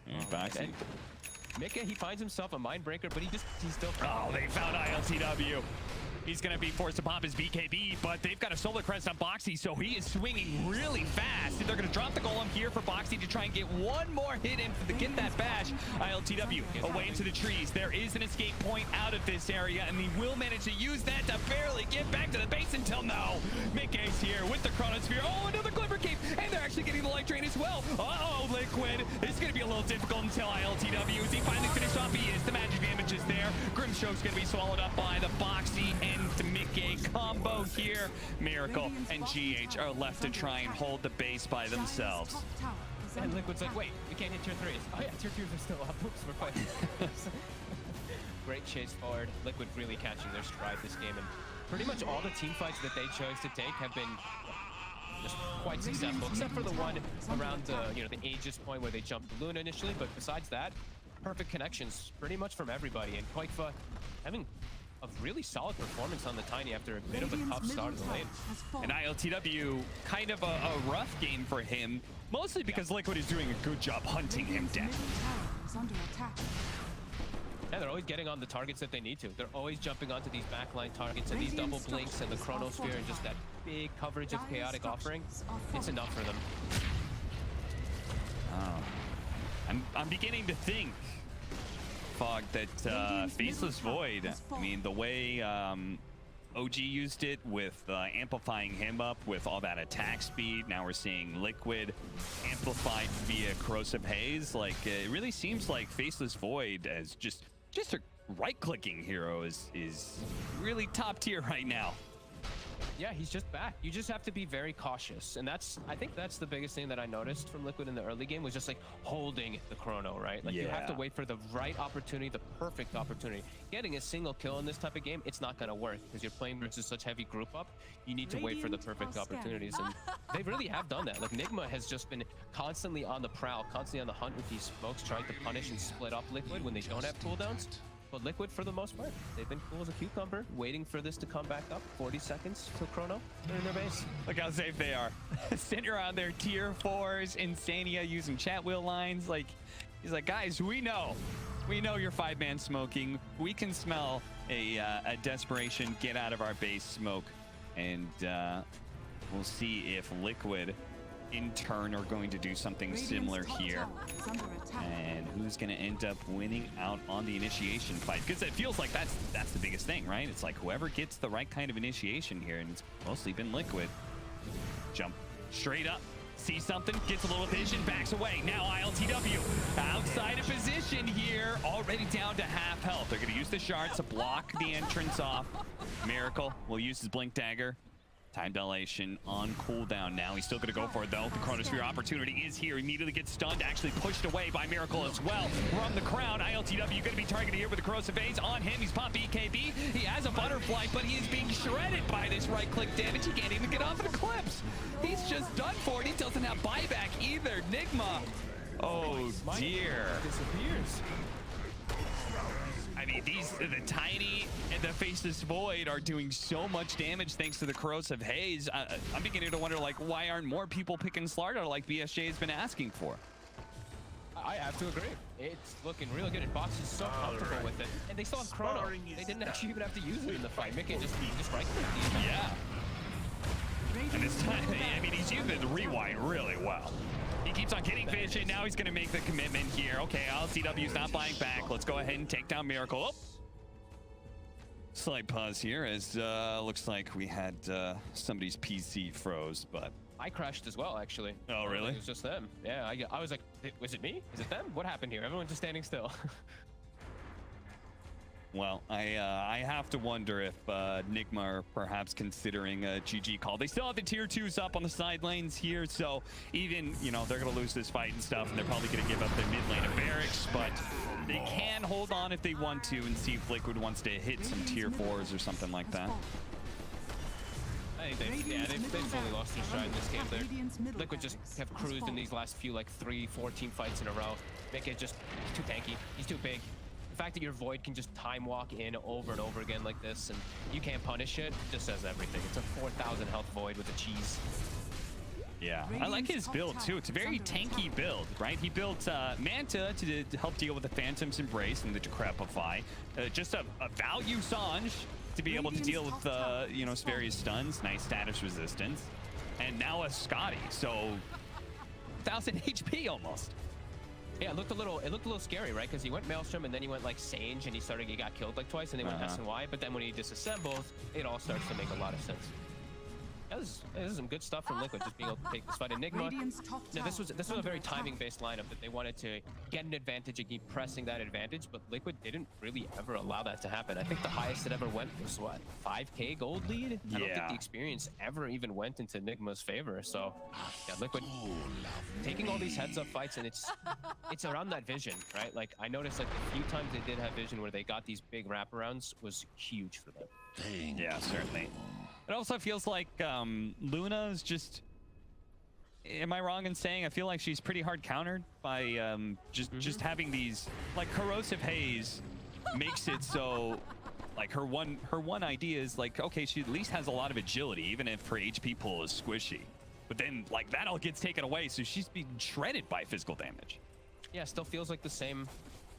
And Mikke, he finds himself a Mindbreaker, but he's still. Oh, they found ILTW. He's going to be forced to pop his BKB, but they've got a Solar Crest on Boxy, so he is swinging really fast. They're going to drop the Golem here for Boxy to try and get one more hit in to get that bash. ILTW away into the trees. There is an escape point out of this area, and he will manage to use that to barely get back to the base until no. Mikke's here with the Chronosphere. Oh, another Glimmer Cape, and they're actually getting the Light Drain as well. Uh-oh, Liquid. This is going to be a little difficult until ILTW. As he finally finished off, he is. The magic damage is there. Grimstroke's going to be swallowed up by the Boxy and Mikke combo here. Miracle and GH are left to try and hold the base by themselves. And Liquid's like, wait, we can't hit tier 3s. Oh yeah, tier 2s are still up. Oops, we're fighting. Great chase forward. Liquid really catching their stride this game, and pretty much all the team fights that they chose to take have been just quite successful, except for the one around the the Aegis point where they jumped the Luna initially. But besides that, perfect connections pretty much from everybody. And Koifa having a really solid performance on the Tiny after a bit of a tough start of the lane. And ILTW, kind of a rough game for him, mostly because Liquid is doing a good job hunting him down. Yeah, they're always getting on the targets that they need to. They're always jumping onto these backline targets, and these double blinks and the Chronosphere and just that big coverage of chaotic offering. It's enough for them. Oh. I'm beginning to think, Fog, that Faceless Void, I mean, the way OG used it with amplifying him up with all that attack speed, now we're seeing Liquid amplified via Corrosive Haze. Like, it really seems like Faceless Void as just a right-clicking hero is really top tier right now. Yeah, he's just back. You just have to be very cautious. And I think that's the biggest thing that I noticed from Liquid in the early game was just like holding the chrono, right? Like you have to wait for the right opportunity, the perfect opportunity. Getting a single kill in this type of game, it's not going to work because you're playing versus such heavy group up. You need to wait for the perfect opportunities. And they really have done that. Like Nigma has just been constantly on the prowl, constantly on the hunt with these smokes, trying to punish and split up Liquid when they don't have cooldowns. But Liquid, for the most part, they've been cool as a cucumber, waiting for this to come back up. 40 seconds till chrono. They're in their base. Look how safe they are. Sitting around their tier 4s, Insania using chat wheel lines. Like, he's like, guys, we know you're 5-man smoking. We can smell a desperation get out of our base smoke. And we'll see if Liquid in turn are going to do something similar here, and who's going to end up winning out on the initiation fight, because it feels like that's the biggest thing, right? It's like whoever gets the right kind of initiation here, and it's mostly been Liquid. Jump straight up, see something, gets a little vision, backs away. Now ILTW outside of position here, already down to half health. They're going to use the shards to block the entrance off. Miracle will use his blink dagger. Time dilation on cooldown now. He's still going to go for it, though. The Chronosphere opportunity is here. Immediately gets stunned, actually pushed away by Miracle as well. Run the crown. ILTW going to be targeted here with the corrosive phase on him. He's popped BKB. He has a butterfly, but he is being shredded by this right-click damage. He can't even get off of the clips. He's just done for it. He doesn't have buyback either. Nigma. Oh, dear. Disappears. I mean, the Tiny and the Faceless Void are doing so much damage thanks to the corrosive haze. I'm beginning to wonder, like, why aren't more people picking Slardar like BSJ has been asking for? I have to agree. It's looking real good. And Box is so comfortable with it. And they still have chrono. They didn't actually even have to use it in the fight. Mickey just right clicked. Yeah. And this time, I mean, he's using the rewind really well. He keeps on getting vision. Now he's going to make the commitment here. Okay, LCW's not buying back. Let's go ahead and take down Miracle. Oh. Slight pause here as looks like we had somebody's PC froze, but I crashed as well, actually. Oh, really? It was just them. Yeah, I was like, was it me? Is it them? What happened here? Everyone's just standing still. Well, I have to wonder if Nigma are perhaps considering a GG call. They still have the tier 2s up on the side lanes here, so even, you know, they're going to lose this fight and stuff, and they're probably going to give up their mid lane of Barracks, but they can hold on if they want to and see if Liquid wants to hit some tier 4s or something like that. I think they've fully lost their stride in this game. Liquid just have cruised in these last few, like 3-4 team fights in a row. Make it just too tanky. He's too big. The fact that your Void can just time walk in over and over again like this and you can't punish it just says everything. It's a 4,000 health Void with a cheese. Yeah, I like his build too. It's a very tanky build, right? He built Manta to help deal with the Phantom's Embrace and the Decrepify. Just a value Sange to be able to deal with you know, various stuns, nice status resistance, and now a Scotty. So 1,000 HP almost. Yeah, it looked a little scary, right? Because he went Maelstrom and then he went like Sage and he got killed like twice and they went S&Y. But then when he disassembles, it all starts to make a lot of sense. This is some good stuff from Liquid, just being able to take this fight. Enigma. Now this was a very timing-based lineup that they wanted to get an advantage and keep pressing that advantage, but Liquid didn't really ever allow that to happen. I think the highest it ever went was what, 5K gold lead? I don't think the experience ever even went into Enigma's favor. So yeah, Liquid taking all these heads-up fights, and it's around that vision, right? Like I noticed like the few times they did have vision where they got these big wraparounds was huge for them. Yeah, certainly. It also feels like Luna's just, am I wrong in saying, I feel like she's pretty hard countered by just having these, like corrosive haze makes it so, like her one idea is like, okay, she at least has a lot of agility, even if her HP pool is squishy. But then like that all gets taken away, so she's being shredded by physical damage. Yeah, still feels like the same,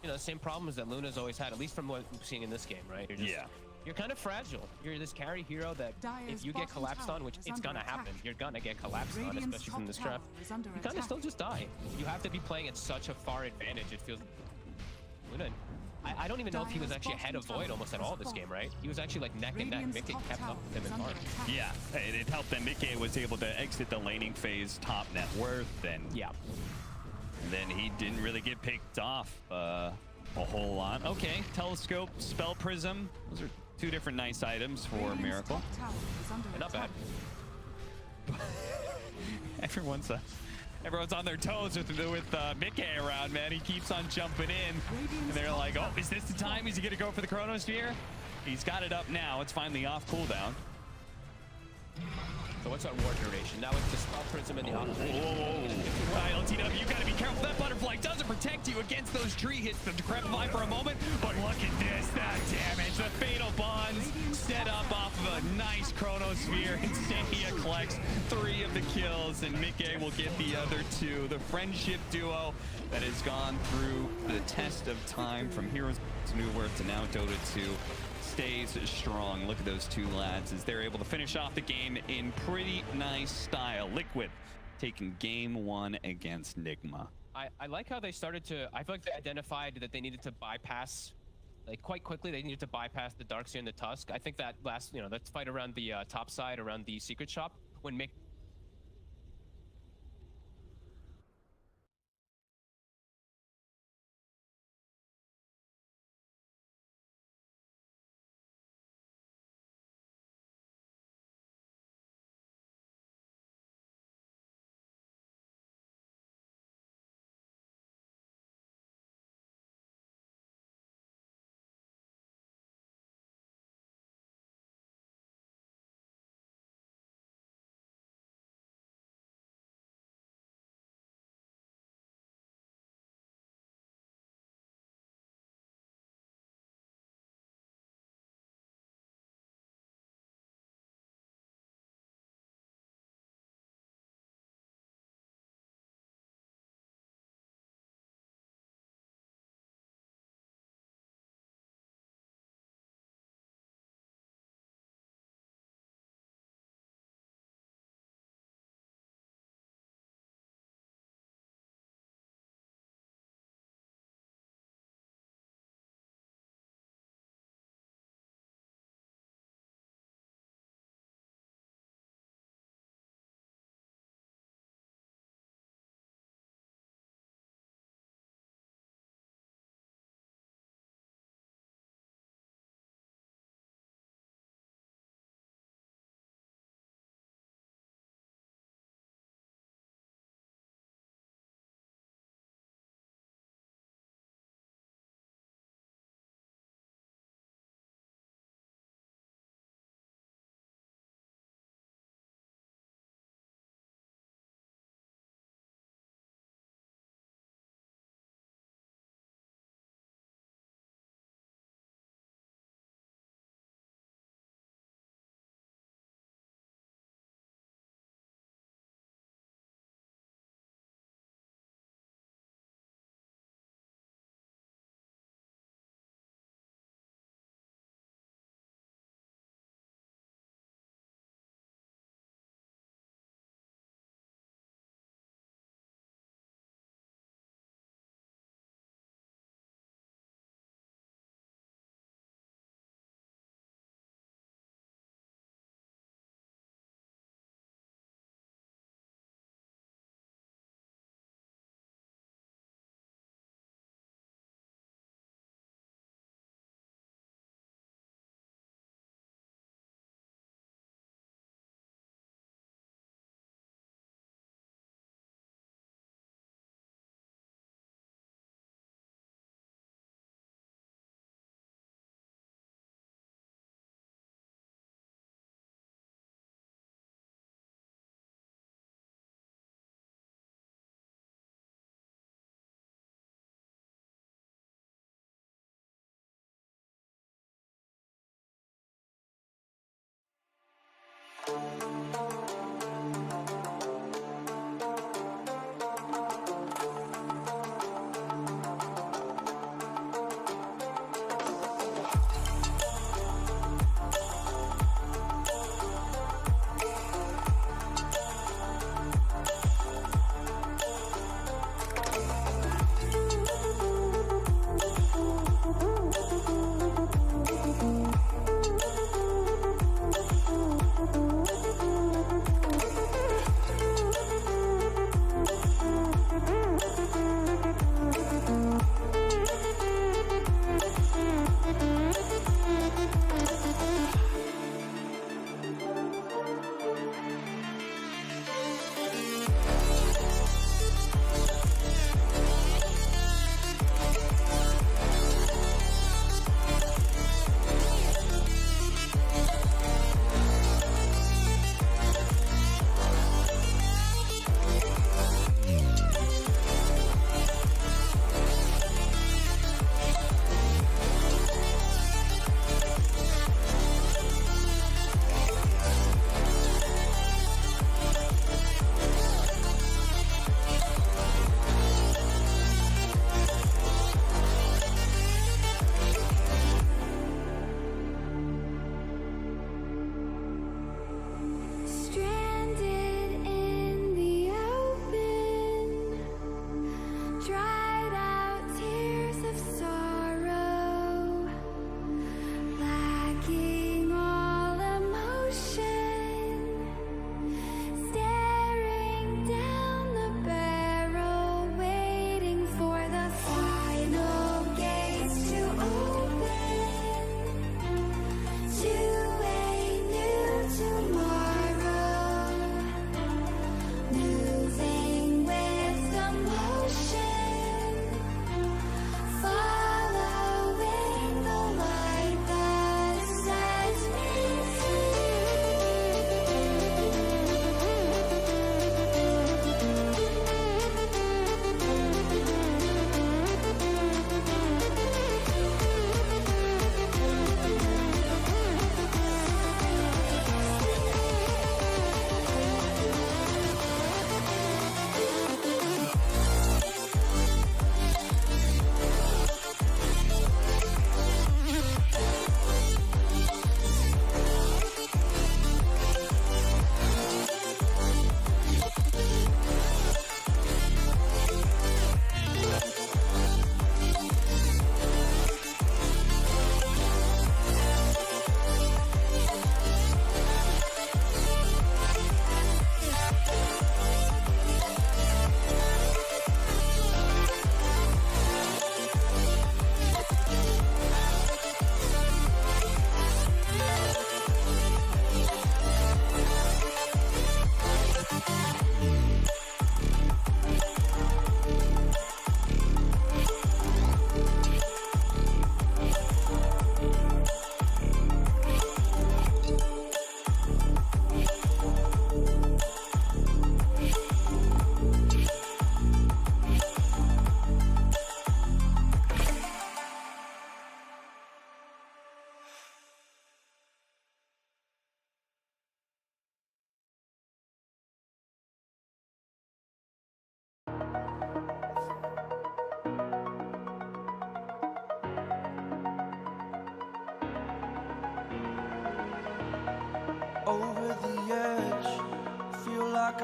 you know, the same problems that Luna's always had, at least from what we're seeing in this game, right? You're kind of fragile. You're this carry hero that if you get collapsed on, which it's gonna happen, you're gonna get collapsed on, especially from this draft, you kind of still just die. You have to be playing at such a far advantage. It feels... Luna, I don't even know if he was actually ahead of Void almost at all this game, right? He was actually like neck and neck. Mickey kept up with him in farm. Yeah, it helped that Mickey was able to exit the laning phase top net worth, and then he didn't really get picked off a whole lot. Okay, Telescope, Spell Prism. Those are 2 different nice items for Miracle. Radiant's top tower is under Not bad. attack. Everyone's on their toes with Mickey around, man. He keeps on jumping in. And they're like, oh, is this the time? Is he going to go for the Chronosphere? He's got it up now. It's finally off cooldown. So what's our ward duration? Now it's the Spell Prism and the Octane. Whoa. Right, LTW, you gotta be careful. That butterfly doesn't protect you against those tree hits. The Decrepify for a moment, but look at this, that damage. The Fatal Bonds set up off of a nice Chronosphere. Insania collects 3 of the kills, and Mickey will get the other 2. The friendship duo that has gone through the test of time from Heroes to New World to now Dota 2 stays strong. Look at those 2 lads as they're able to finish off the game in pretty nice style. Liquid taking game 1 against Nigma. I like how they started to, I feel like they identified that they needed to bypass, like quite quickly, they needed to bypass the Darkseer and the Tusk. I think that last, that fight around the top side, around the secret shop, when Mick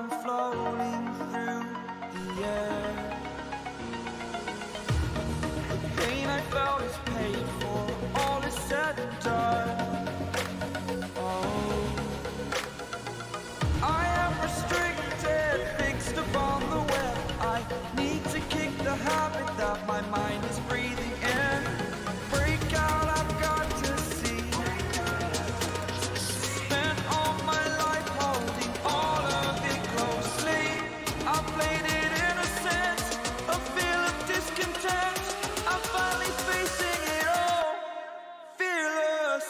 I'm floating through the air. The pain I felt is paid for, all is said and done. Oh, I am restricted, fixed upon the web. I need to kick the habit that my mind is breathing in. Break out, I've got to see. Spent all my life holding all of it closely. I played it innocent, a feel of discontent. I'm finally facing it all, fearless.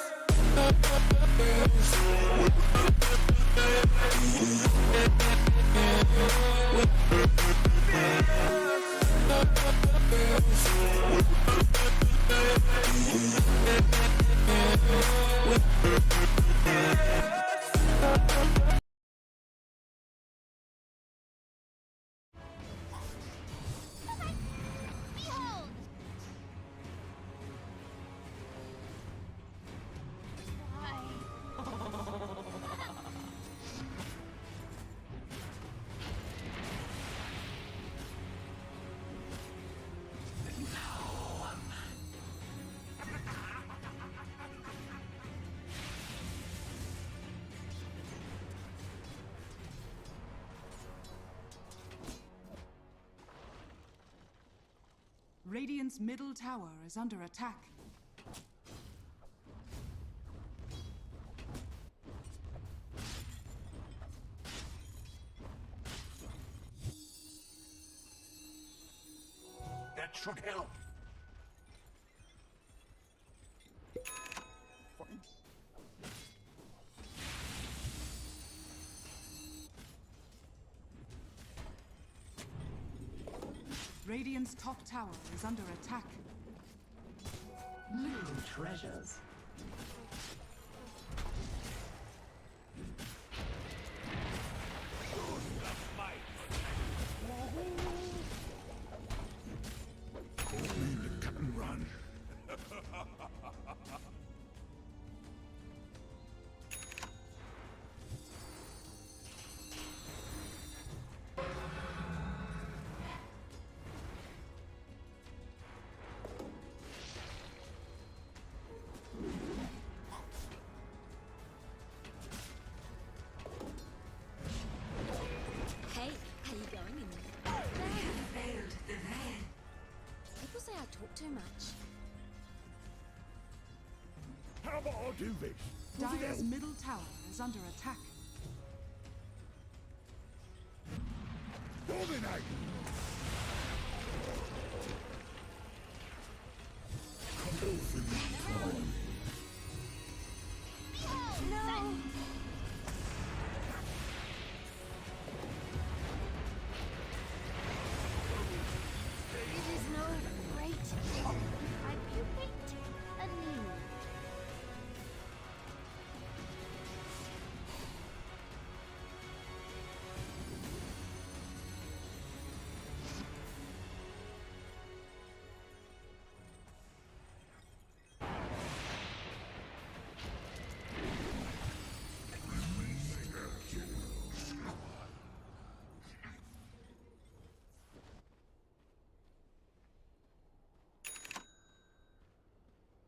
Radiant's middle tower is under attack. That should help. Radiant's top tower is under attack. Little treasures. Cut and run. Hey, how you going in there? People say I talk too much. How about I do this? Dire's middle tower is under attack. Dominate! No! It is no great deal. I pupate anew.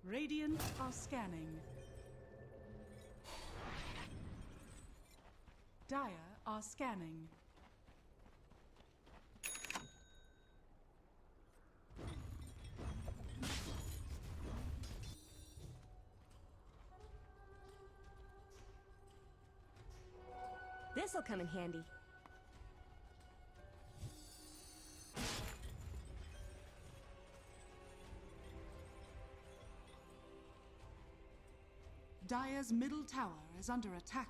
Radiant are scanning. Dire are scanning. This'll come in handy. Dire's middle tower is under attack.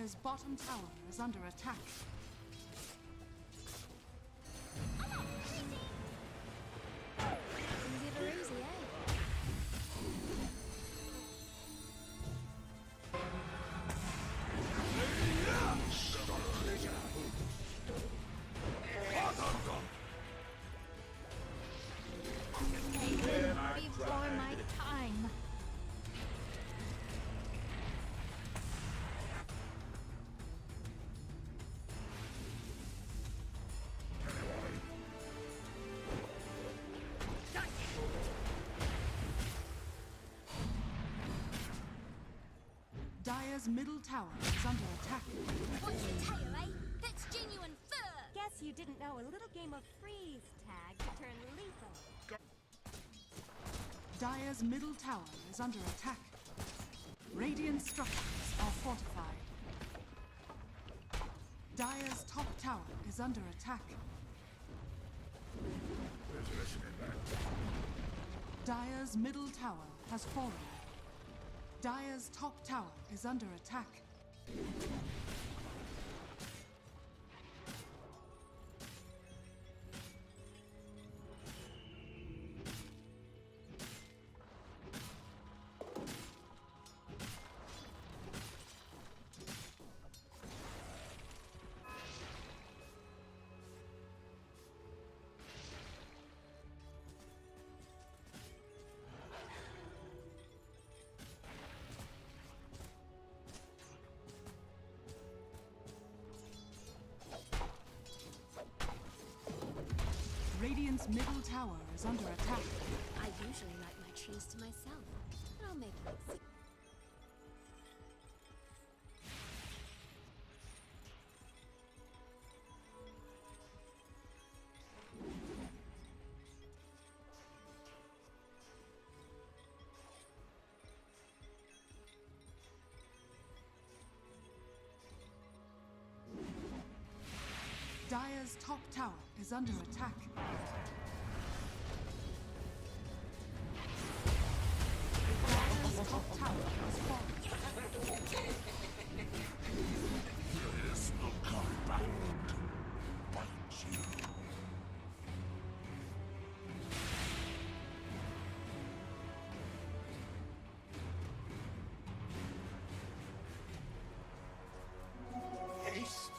Dire's bottom tower is under attack. Never easy, eh? Before my time. Dire's middle tower is under attack. What's your tail, eh? That's genuine fur! Guess you didn't know a little game of freeze tag could turn lethal. Dire's middle tower is under attack. Radiant structures are fortified. Dire's top tower is under attack. Dire's middle tower has fallen. Dire's top tower is under attack. Radiant's middle tower is under attack. I usually like my trees to myself, but I'll make it. Dire's top tower is under attack. Dire's top tower has fallen. This will come back to bite you. Haste.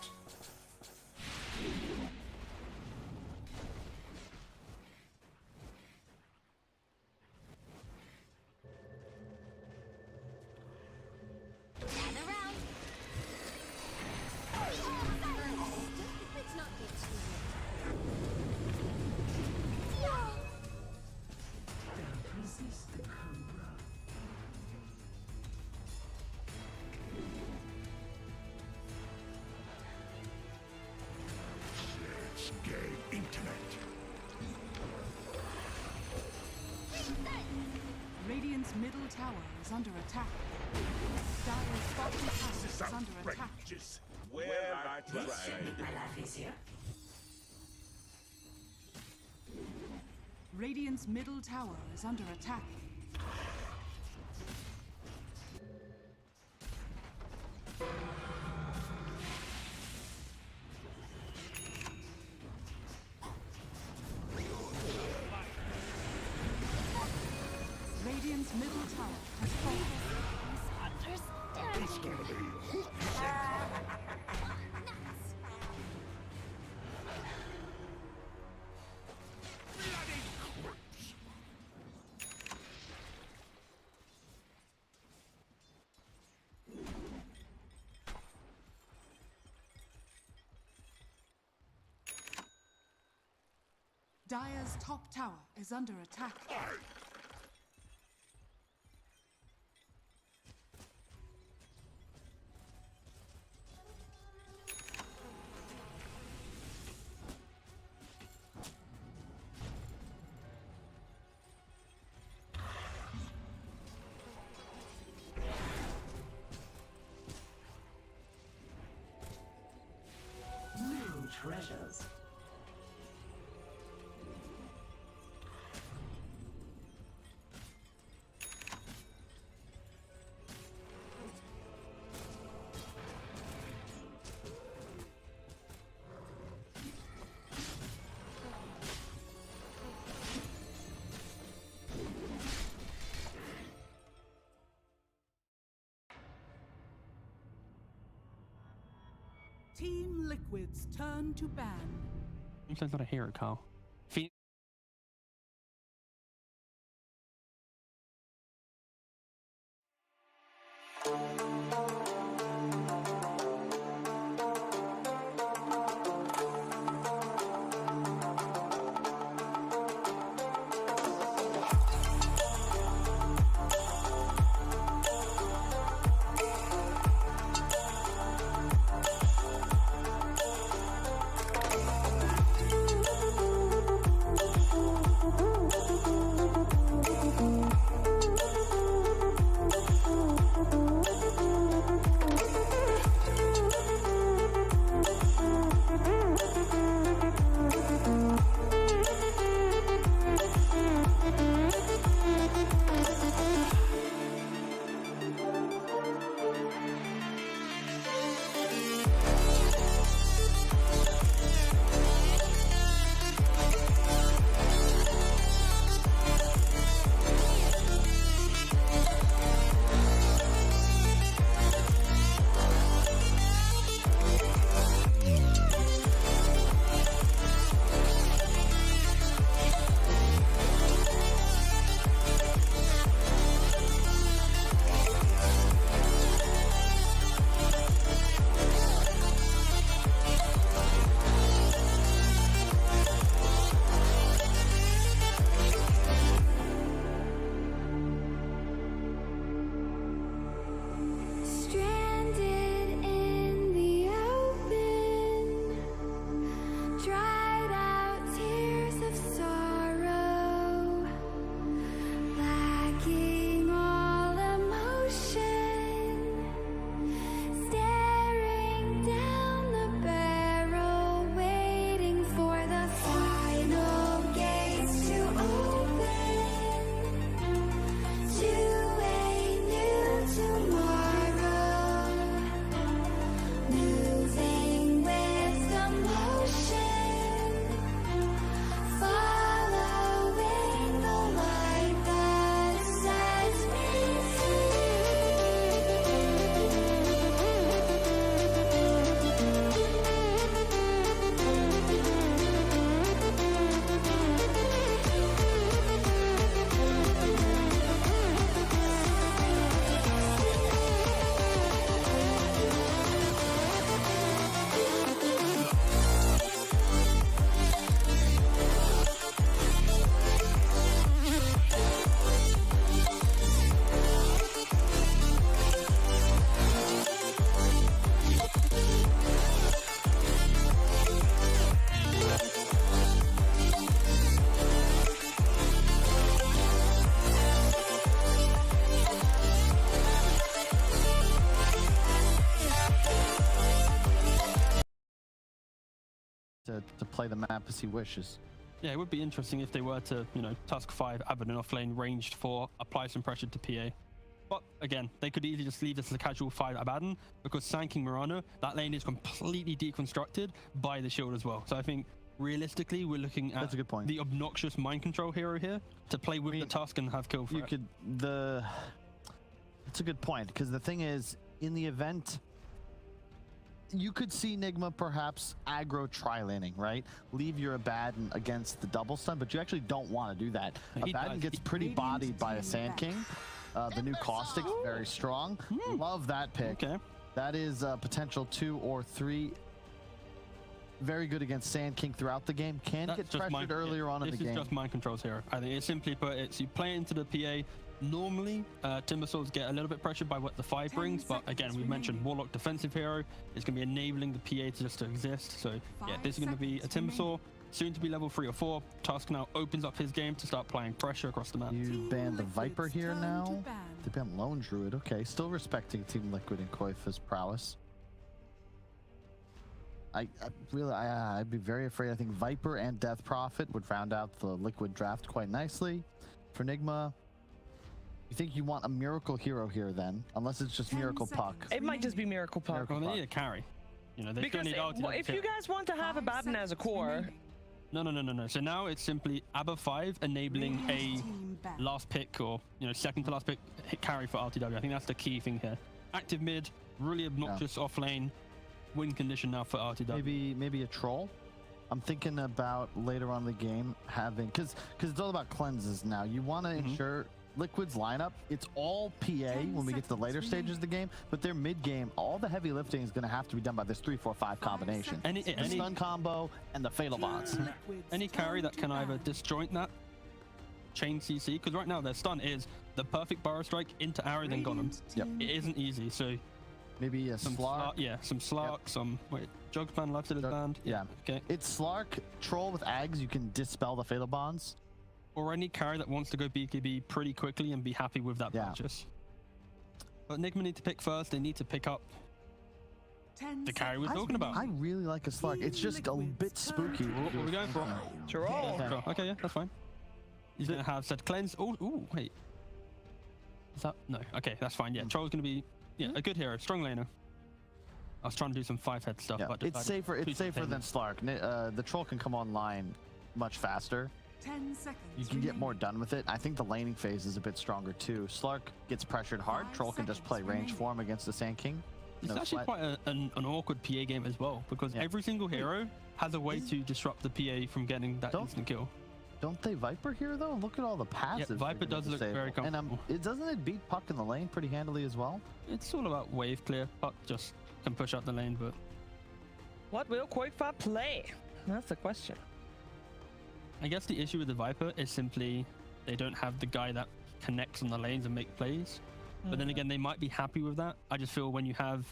Gather round. Let's not get too Resist the cobra. Let's gain internet. Radiant's middle tower is under attack. Dire's bottom tower is under attack. Outrageous. Well, I tried. My life is here. Radiant's middle tower is under attack. Radiant's middle tower has fallen. It's gonna be bloody corpse. Dire's top tower is under attack. New treasures. Team Liquid's turn to ban. I'm not a hero, Carl. To play the map as he wishes. Yeah, it would be interesting if they were to, Tusk 5, Abaddon off lane, ranged 4, apply some pressure to PA. But again, they could easily just leave this as a casual 5 Abaddon, because Sanking Murano, that lane is completely deconstructed by the shield as well. So I think realistically, we're looking at That's a good point. the obnoxious mind control hero here to play with the Tusk and have kill threat. It's a good point, because the thing is, in the event, you could see Nigma perhaps aggro tri-laning, right? Leave your Abaddon against the double stun, but you actually don't want to do that. Abaddon gets pretty bodied by a Sand King. The new Caustic, very strong. Love that pick. Okay. That is a potential 2 or 3. Very good against Sand King throughout the game. Can get pressured earlier on in the game. This is just mind controls here. I think it's simply put, it's you play into the PA. Normally, Timber Swords get a little bit pressured by what the 5 brings, but again, we mentioned Warlock defensive hero. It's going to be enabling the PA to just to exist. So yeah, this is going to be a Timber Sword, soon to be level 3 or 4. Tusk now opens up his game to start applying pressure across the map. You banned the Viper here now. They banned Lone Druid. Okay, still respecting Team Liquid and Koifa's prowess. I'd be very afraid. I think Viper and Death Prophet would round out the Liquid draft quite nicely. For Nigma, you think you want a Miracle hero here then? Unless it's just Miracle Puck. It might just be Miracle Puck. Well, they need a carry. They because need if you guys want to have Abaddon as a core... No. So now it's simply Abba 5 enabling a last pick or, second to last pick hit carry for RTW. I think that's the key thing here. Active mid, really obnoxious off lane. win condition now for RTW. Maybe a troll. I'm thinking about later on in the game having, because it's all about cleanses now. You want to ensure Liquid's lineup, it's all PA when we get to the later stages of the game, but their mid game, all the heavy lifting is going to have to be done by this 3-4-5 combination. Any stun combo and the fatal bonds. Any carry that can either disjoint that chain CC, because right now their stun is the perfect Burrow Strike into Arrow, then got him. Yep. It isn't easy, so maybe a Slark. Some Slark, some Jug's banned, Lifesteal is banned. Yeah. Okay. It's Slark, Troll with Ags, you can dispel the fatal bonds. Or any carry that wants to go BKB pretty quickly and be happy with that purchase. But Enigma need to pick first. They need to pick up the carry we're talking about. I really like a Slark. It's just a bit spooky. What are we going for? Troll. Okay, yeah, that's fine. He's going to have set cleanse. Ooh, wait. Is that? No. Okay, that's fine. Yeah, Troll's going to be a good hero. Strong laner. I was trying to do some 5-head stuff, but it's safer. It's safer than Slark. The Troll can come online much faster. 10 seconds. You can get more done with it. I think the laning phase is a bit stronger too. Slark gets pressured hard. Troll can just play range for him against the Sand King. It's actually quite an awkward PA game as well, because every single hero has a way to disrupt the PA from getting that instant kill. Don't they Viper here though? Look at all the passives. Yeah, Viper does look very comfortable. And doesn't it beat Puck in the lane pretty handily as well? It's all about wave clear. Puck just can push out the lane, but what will Quakefa play? That's the question. I guess the issue with the Viper is simply they don't have the guy that connects on the lanes and make plays. But then again, they might be happy with that. I just feel when you have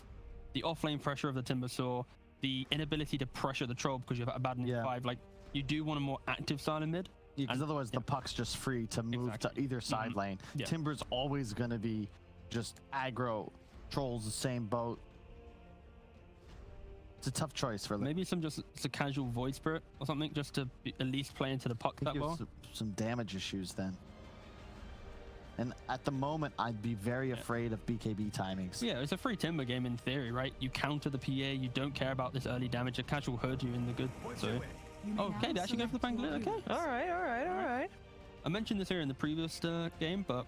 the off-lane pressure of the Timbersaw, the inability to pressure the Troll because you have a bad 5, like you do want a more active side in mid. Yeah, because otherwise the Puck's just free to move to either side lane. Yeah. Timber's always going to be just aggro. Troll's the same boat. It's a tough choice for maybe some casual Void Spirit or something, just to at least play into the Puck that well. Some damage issues then. And at the moment, I'd be very afraid of BKB timings. Yeah, it's a free Timber game in theory, right? You counter the PA, you don't care about this early damage. A casual herd you in the good. So, okay, they actually go for the Pangolin. Okay. All right. I mentioned this here in the previous game, but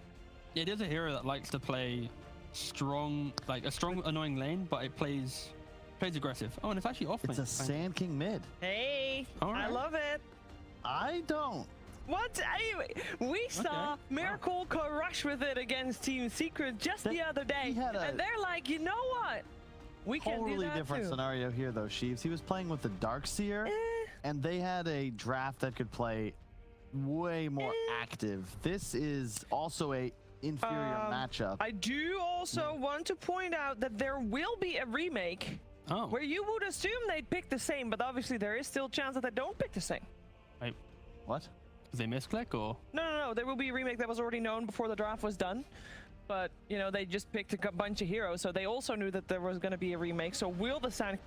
it is a hero that likes to play strong, like a strong, annoying lane, but it plays aggressive. Oh, and it's actually off lane. It's a Sand King mid. Hey, I love it. I don't. What? We saw Miracle crush with it against Team Secret just the other day, and they're like, you know what? We can do that totally different too. scenario here, though, Sheaves. He was playing with the Darkseer, and they had a draft that could play way more active. This is also a inferior matchup. I do also want to point out that there will be a remake where you would assume they'd pick the same, but obviously there is still a chance that they don't pick the same. Wait, what? Did they misclick or? No. There will be a remake that was already known before the draft was done. But, you know, they just picked a bunch of heroes, so they also knew that there was going to be a remake. So will the Sand...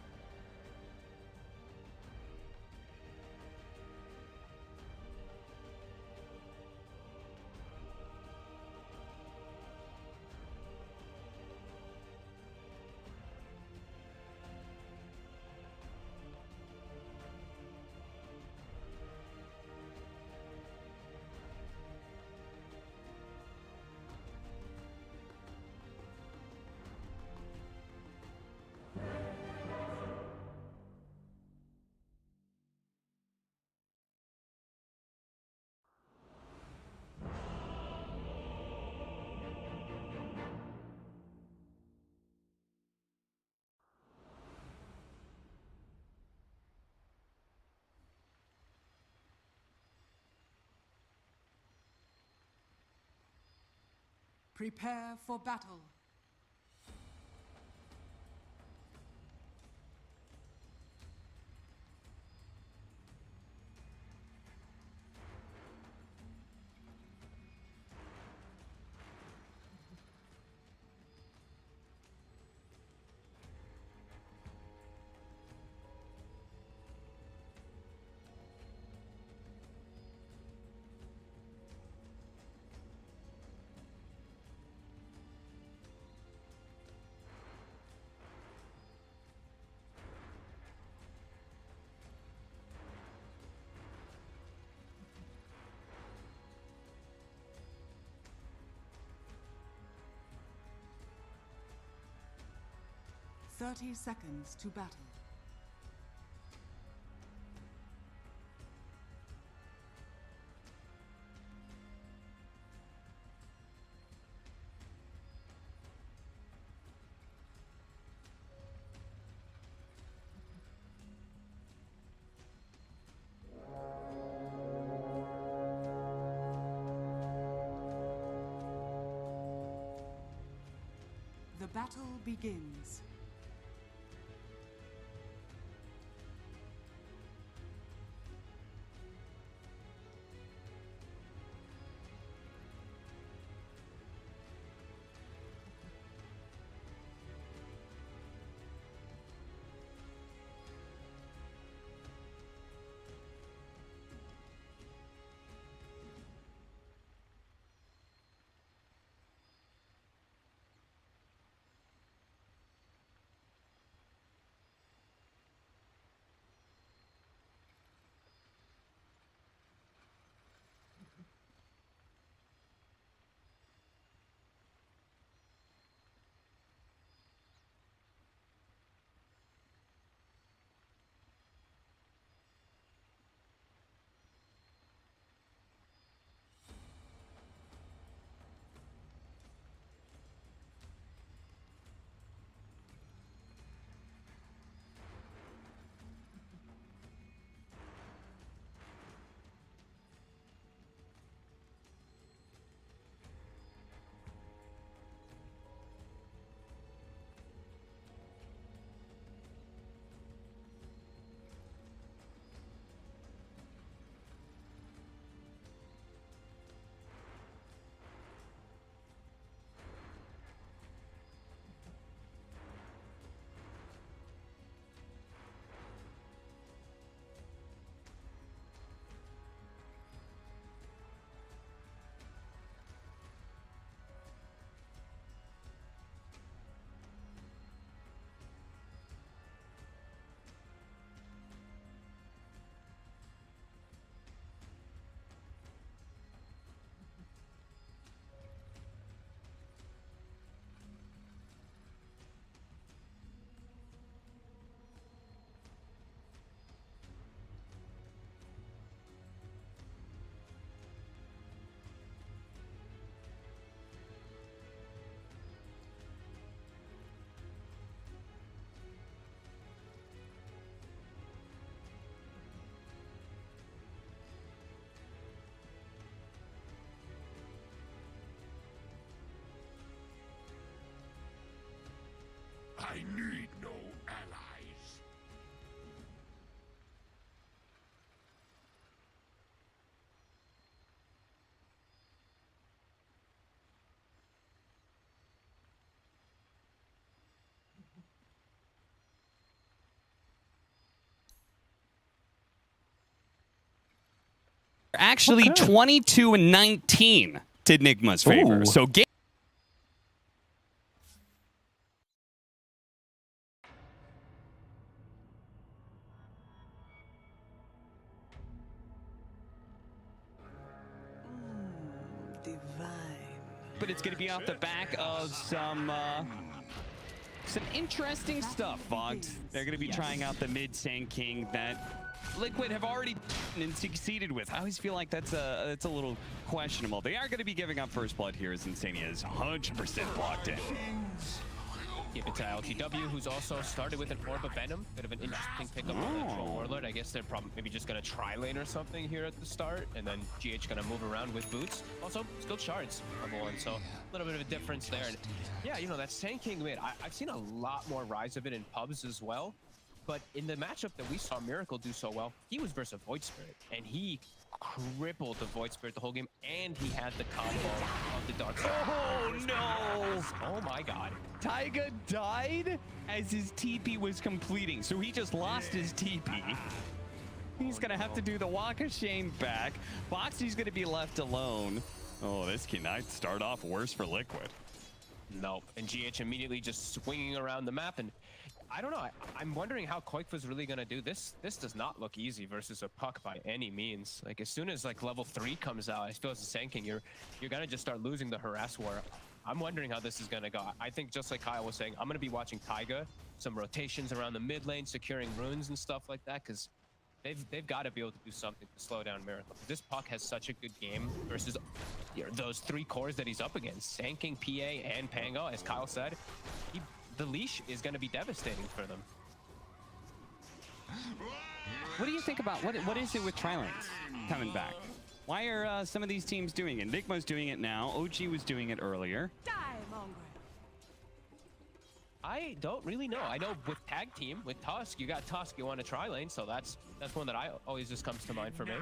Prepare for battle. 30 seconds to battle. The battle begins. I need no allies. Actually, 22-19 to Nigma's favor. Ooh. So game. But it's going to be off the back of some interesting stuff, Vogt. They're going to be trying out the mid Sand King that Liquid have already and succeeded with. I always feel like that's a little questionable. They are going to be giving up first blood here as Insania is 100% blocked in. Give it to LTW, who's also started with an Orb of Venom. Bit of an interesting pickup on that Troll Warlord. I guess they're probably maybe just going to tri-lane or something here at the start, and then GH going to move around with boots. Also, skilled shards level 1, so a little bit of a difference there. And yeah, you know, that Sand King mid, I've seen a lot more rise of it in pubs as well. But in the matchup that we saw Miracle do so well, he was versus Void Spirit, and he crippled the Void Spirit the whole game, and he had the combo of the Dark Side. Oh no! Oh my god. Taiga died as his TP was completing, so he just lost his TP. He's gonna have to do the Walk of Shame back. Foxy's gonna be left alone. Oh, this cannot start off worse for Liquid. Nope, and GH immediately just swinging around the map, and I don't know, I'm wondering how Koikfa's really gonna do this. This does not look easy versus a puck by any means. Like, as soon as like level 3 comes out, I feel as a Sand King, you're gonna just start losing the harass war. I'm wondering how this is gonna go. I think just like Kyle was saying, I'm gonna be watching Taiga some rotations around the mid lane, securing runes and stuff like that, because they've got to be able to do something to slow down Miracle. This Puck has such a good game versus those 3 cores that he's up against. Sanking, PA, and Pango, as Kyle said. The leash is going to be devastating for them. What do you think about, what is it with Tri-Lanes coming back? Why are some of these teams doing it? Enigma's doing it now. OG was doing it earlier. Die, mongrel. I don't really know. I know with tag team, with Tusk, you got Tusk, you want a tri-lane, so that's one that I always just comes to mind for me.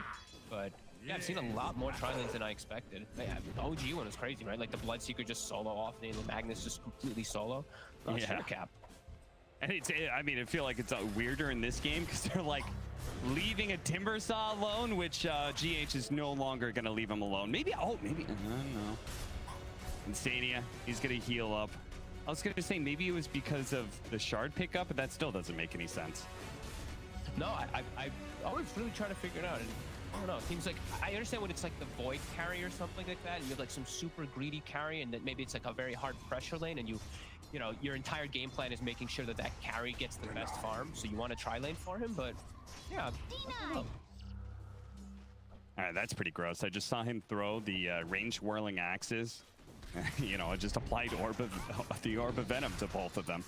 But yeah, I've seen a lot more tri-lanes than I expected. Yeah, OG one was crazy, right? Like the Bloodseeker just solo off, and the Magnus just completely solo. Not sure cap. And I mean, I feel like it's weirder in this game because they're like leaving a Timbersaw alone, which GH is no longer going to leave him alone. Maybe, I don't know. Insania, he's going to heal up. I was going to say maybe it was because of the shard pickup, but that still doesn't make any sense. No, I always really try to figure it out. And I don't know, it seems like, I understand when it's like the Void carry or something like that, and you have like some super greedy carry, and that maybe it's like a very hard pressure lane, and you know, your entire game plan is making sure that carry gets the best farm, so you want to tri-lane for him, but yeah. All right, that's pretty gross. I just saw him throw the range whirling axes. You know, I just applied the Orb of Venom to both of them.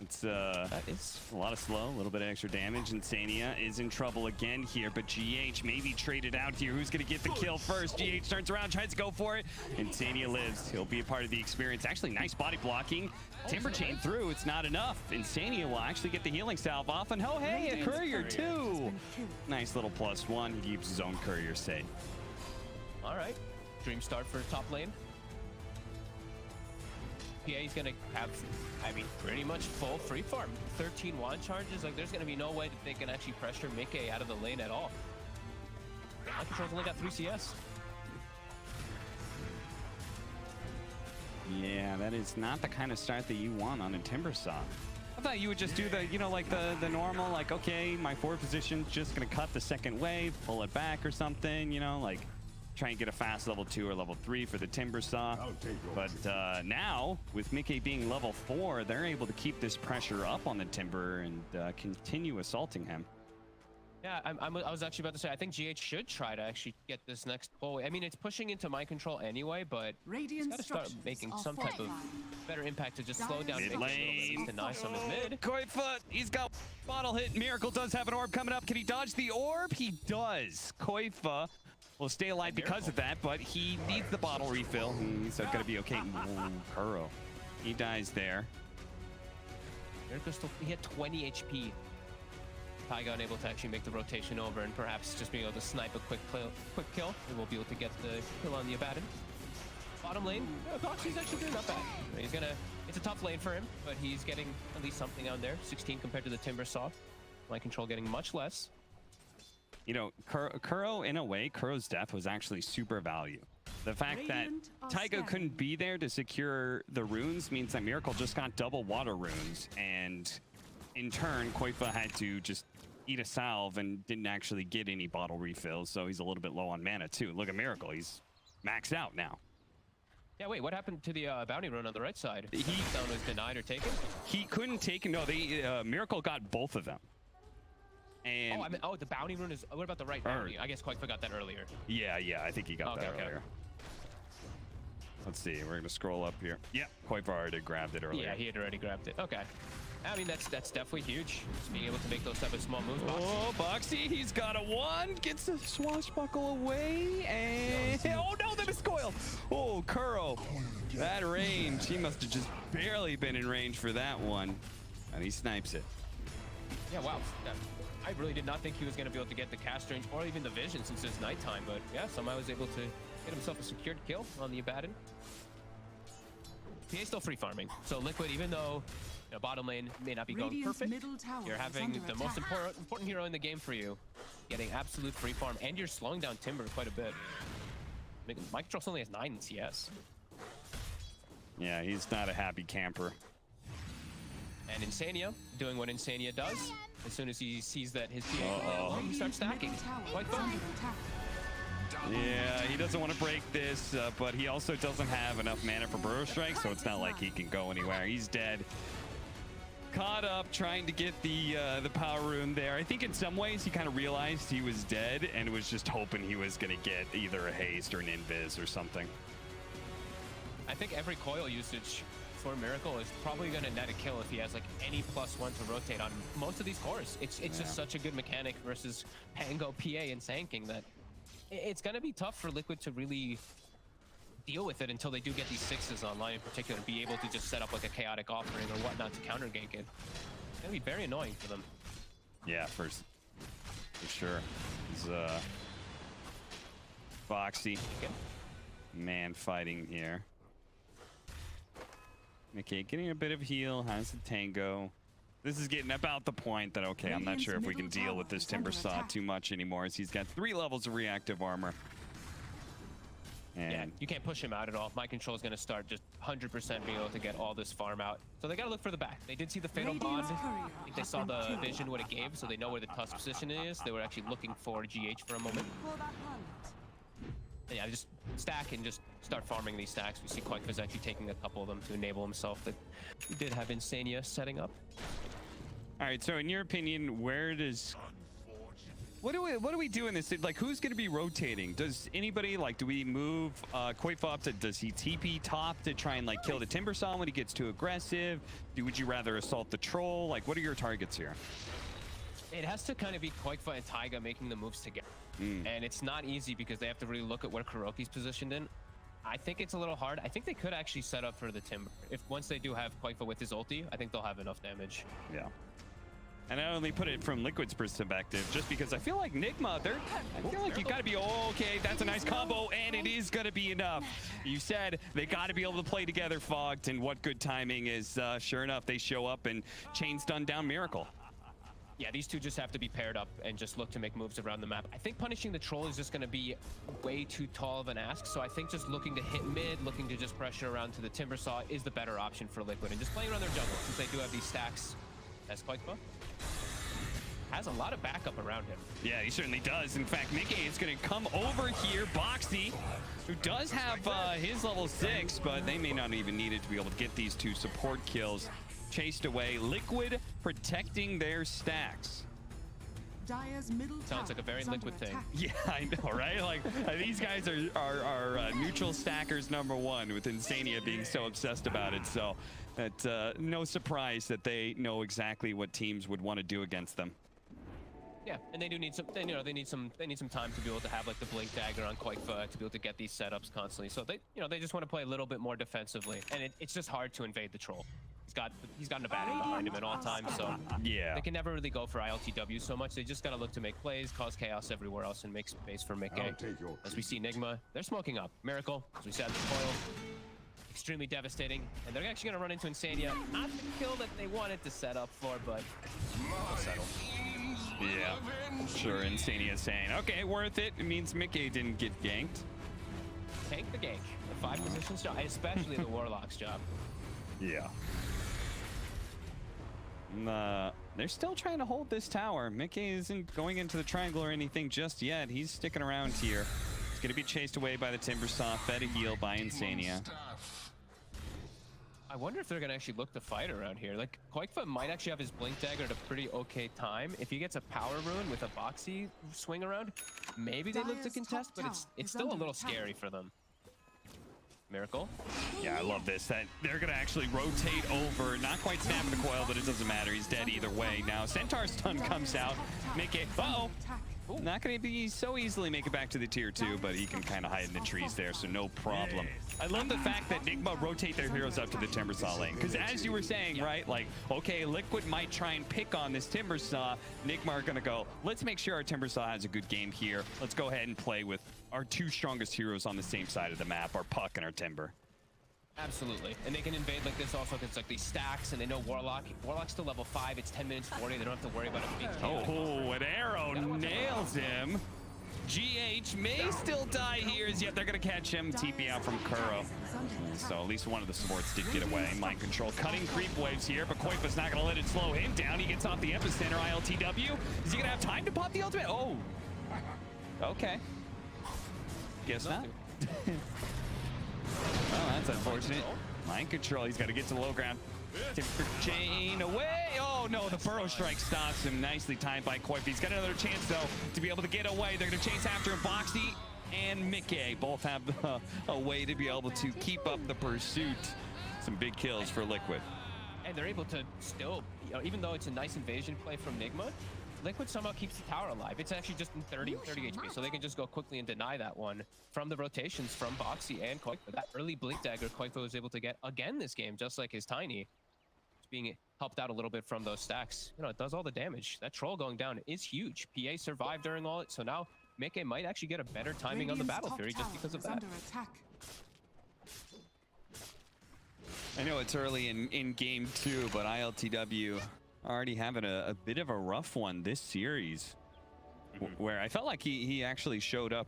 It's that is a lot of slow, a little bit of extra damage. Insania is in trouble again here, but GH maybe traded out here. Who's going to get the kill first? GH turns around, tries to go for it. Insania lives. He'll be a part of the experience. Actually, nice body blocking. Timber chain through. It's not enough. Insania will actually get the healing salve off. And oh, hey, a courier too. Nice little +1. He keeps his own courier safe. All right. Dream start for top lane. PA's gonna have, I mean, pretty much full free farm. 13 wand charges. Like, there's gonna be no way that they can actually pressure Mickey out of the lane at all. My control's only got 3 CS. Yeah, that is not the kind of start that you want on a Timbersaw. I thought you would just do the, you know, like the normal, like, okay, my forward position's just gonna cut the second wave, pull it back or something, you know, like try and get a fast level 2 or level 3 for the Timbersaw. But now, with Mickey being level 4, they're able to keep this pressure up on the Timber and continue assaulting him. Yeah, I was actually about to say, I think GH should try to actually get this next pull. I mean, it's pushing into my control anyway, but it's got to start making some type of better impact to just slow down mid lane. Deny some of mid. Koifa, he's got bottle hit. Miracle does have an orb coming up. Can he dodge the orb? He does. Koifa will stay alive because of that, but he needs the bottle refill. He's going to be okay. Kuro, he dies there. Miracle still, he had 20 HP. Taiga unable to actually make the rotation over, and perhaps just being able to snipe a quick kill, and we'll be able to get the kill on the Abaddon. Bottom lane, Gorgc's actually doing not bad. It's a tough lane for him, but he's getting at least something on there. 16 compared to the Timbersaw. My control getting much less. You know, Kuro, in a way, Kuro's death was actually super value. The fact that Taiga couldn't be there to secure the runes means that Miracle just got double water runes, and in turn, Koifa had to just eat a salve and didn't actually get any bottle refills, so he's a little bit low on mana too. Look at Miracle, he's maxed out now. Yeah, wait, what happened to the bounty rune on the right side? He down was denied or taken? He couldn't take, no, Miracle got both of them. And the bounty rune is, what about the right bounty? I guess Koifa got that earlier. Yeah, I think he got that earlier. Let's see, we're gonna scroll up here. Yeah, Koifa already grabbed it earlier. Yeah, he had already grabbed it. Okay. I mean, that's definitely huge. Just being able to make those type of small moves. Oh, Boxy, he's got a 1, gets the swashbuckle away, and oh no, the miscoil. Oh, Kuro, that range, he must have just barely been in range for that one, and he snipes it. Yeah, wow. I really did not think he was going to be able to get the cast range or even the vision since it's nighttime, but yeah, somehow was able to get himself a secured kill on the Abaddon. PA's still free farming, so Liquid, even though bottom lane may not be going perfect, you're having the most important hero in the game for you, getting absolute free farm, and you're slowing down Timber quite a bit. My control only has 9 in CS. Yeah, he's not a happy camper. And Insania doing what Insania does. As soon as he sees that his PA he starts stacking. Quite fun. Yeah, he doesn't want to break this, but he also doesn't have enough mana for Burrow Strike, so it's not like he can go anywhere. He's dead. caught up trying to get the power rune there. I think in some ways he kind of realized he was dead and was just hoping he was going to get either a haste or an invis or something. I think every coil usage for Miracle is probably going to net a kill if he has like any +1 to rotate on most of these cores. It's just such a good mechanic versus Pango, PA, and Sanking that it's going to be tough for Liquid to really deal with it until they do get these 6s online in particular and be able to just set up like a chaotic offering or whatnot to counter gank it. It's going to be very annoying for them. Yeah, for sure. It's Foxy. Man fighting here. Okay, getting a bit of heal. How's the tango? This is getting about the point that, okay, I'm not sure if we can deal with this Timbersaw too much anymore, as he's got 3 levels of reactive armor. And yeah, you can't push him out at all. My control is going to start just 100% being able to get all this farm out. So they got to look for the back. They did see the Fatal Bond. I think they saw the vision what it gave, so they know where the Tusk position is. They were actually looking for GH for a moment. Yeah, just stack and just start farming these stacks. We see Quake's actually taking a couple of them to enable himself. That he did have Insania setting up. All right, so in your opinion, where does... What do we do in this? Like, who's going to be rotating? Does anybody, like, do we move Quakefa up to, does he TP top to try and, like, kill the Timbersaw when he gets too aggressive? Would you rather assault the Troll? Like, what are your targets here? It has to kind of be Quakefa and Taiga making the moves together. And it's not easy because they have to really look at where Kuroki's positioned in. I think it's a little hard. I think they could actually set up for the Timber. If once they do have Quakefa with his ulti, I think they'll have enough damage. Yeah. And I only put it from Liquid's perspective, just because I feel like Nigma, I feel like you gotta be, okay, that's a nice combo, and it is gonna be enough. You said they gotta be able to play together, Fogged, and what good timing is, sure enough, they show up and chain stun down Miracle. Yeah, these two just have to be paired up and just look to make moves around the map. I think punishing the Troll is just going to be way too tall of an ask, so I think just looking to hit mid, looking to just pressure around to the Timbersaw is the better option for Liquid, and just playing around their jungle, since they do have these stacks as Quakefa has a lot of backup around him. Yeah, he certainly does. In fact, Mickey is going to come over here. Boxy, who does have his level 6, but they may not even need it to be able to get these 2 support kills. Chased away. Liquid protecting their stacks. Dire's middle sounds like a very Liquid thing. Yeah, I know, right? Like, these guys are neutral stackers #1, with Insania being so obsessed about it. So it's no surprise that they know exactly what teams would want to do against them. Yeah, and they do need some. They need some time to be able to have like the Blink Dagger on Quakefa to be able to get these setups constantly. So they just want to play a little bit more defensively, and it's just hard to invade the Troll. He's got a batting behind him at all times, so yeah, they can never really go for ILTW so much. They just gotta look to make plays, cause chaos everywhere else, and make space for Mickey. As we see Nigma, they're smoking up. Miracle, as we said, the coil, extremely devastating, and they're actually gonna run into Insania. Not the kill that they wanted to set up for, but they'll settle. Yeah, sure. Insania saying, okay, worth it. It means Mickey didn't get ganked. Tank the gank. The 5 positions job, especially the Warlock's job. Yeah. They're still trying to hold this tower. Mickey isn't going into the triangle or anything just yet. He's sticking around here. He's going to be chased away by the Timbersaw, fed a heal by Insania. I wonder if they're going to actually look to fight around here. Like, Quakefa might actually have his Blink Dagger at a pretty okay time. If he gets a Power Rune with a Boxy swing around, maybe they look to contest, but it's still a little scary for them. Miracle. Yeah, I love this. That they're going to actually rotate over. Not quite snapping the coil, but it doesn't matter. He's dead either way. Now, Centaur's stun comes out. Mickey, uh-oh. Not going to be so easily make it back to the tier 2, but he can kind of hide in the trees there, so no problem. I love the fact that Nigma rotate their heroes up to the Timbersaw lane, because as you were saying, right, like, okay, Liquid might try and pick on this Timbersaw. Nigma are going to go, let's make sure our Timbersaw has a good game here. Let's go ahead and play with our 2 strongest heroes on the same side of the map, our Puck and our Timber. Absolutely, and they can invade like this also because it's like these stacks, and they know Warlock's still level 5. It's 10 minutes 40. They don't have to worry about a big kill. Oh, an arrow nails him. GH may still die here, as yet they're going to catch him. TP out from Kuro. So at least one of the supports did get away. Mind control cutting creep waves here, but Quakefa's not going to let it slow him down. He gets off the epicenter. ILTW. Is he going to have time to pop the ultimate? Oh. Okay. Guess not. Oh, that's unfortunate. Mind control. He's got to get to the low ground. Different chain away. Oh no, the burrow strike stops him. Nicely timed by Koifa. He's got another chance though to be able to get away. They're going to chase after him. Boxy and Mickey both have a way to be able to keep up the pursuit. Some big kills for Liquid. And they're able to still, even though it's a nice invasion play from Nigma, Liquid somehow keeps the tower alive. It's actually just in 30 HP, so they can just go quickly and deny that one from the rotations from Boxy and Koifa. That early Blink Dagger Koifa was able to get again this game, just like his Tiny. It's being helped out a little bit from those stacks. It does all the damage. That troll going down is huge. PA survived during all it, so now Mickey might actually get a better timing on the Battle Fury just because of that. I know it's early in game 2, but ILTW already having a bit of a rough one this series, where I felt like he actually showed up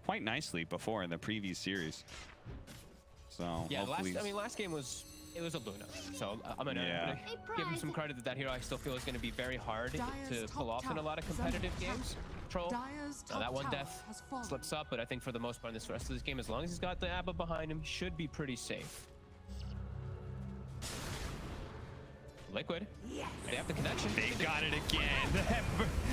quite nicely before in the previous series. So yeah, last game was a Luna, so I'm gonna give him some credit that hero I still feel is gonna be very hard to pull off in a lot of competitive games. Troll, that one death slips up, but I think for the most part in this rest of this game, as long as he's got the Abba behind him, he should be pretty safe. Liquid. Yes. They have the connection. They got it again.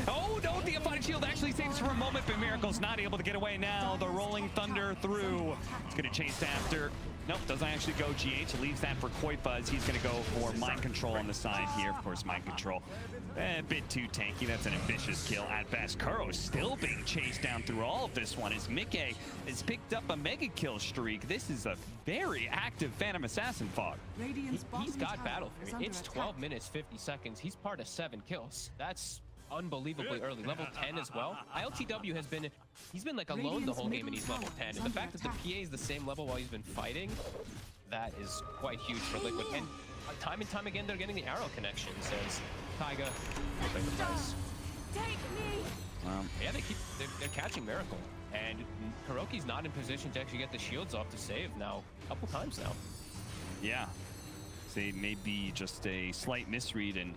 Oh no, the Embodied Shield actually saves for a moment, but Miracle's not able to get away now. The Rolling Thunder through. It's going to chase after. Nope, doesn't actually go GH. Leaves that for Koifa as he's going to go for Mind Control on the side here. Of course, Mind Control a bit too tanky. That's an ambitious kill at best. Kuro still being chased down through all of this one as Mickey has picked up a mega kill streak. This is a very active Phantom Assassin, Fog. He's got Battle Fury. It's 12 minutes, 50 seconds. He's part of 7 kills. That's unbelievably early. Level 10 as well. ILTW he's been like alone the whole game and he's level 10. And the fact that the PA is the same level while he's been fighting, that is quite huge for Liquid. And time and time again, they're getting the arrow connections as Taiga. Take me. Yeah, they're catching Miracle. And Kuroki's not in position to actually get the shields off to save now, a couple times now. Yeah. Say maybe just a slight misread and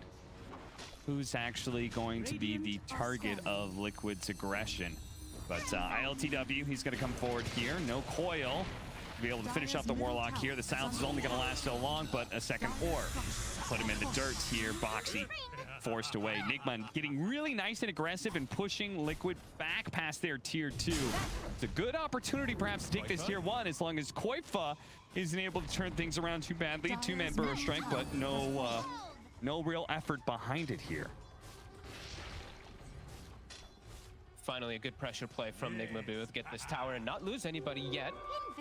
who's actually going to be the target of Liquid's aggression. But ILTW, he's going to come forward here. No coil to be able to finish up the Warlock here. The silence is only going to last so long, but a second orb. Put him in the dirt here. Boxy forced away. Nigma getting really nice and aggressive and pushing Liquid back past their tier 2. It's a good opportunity perhaps to take this tier 1 as long as Koifa isn't able to turn things around too badly. Two-man burrow strike, but no real effort behind it here. Finally, a good pressure play from Nigma Booth. Get this tower and not lose anybody yet.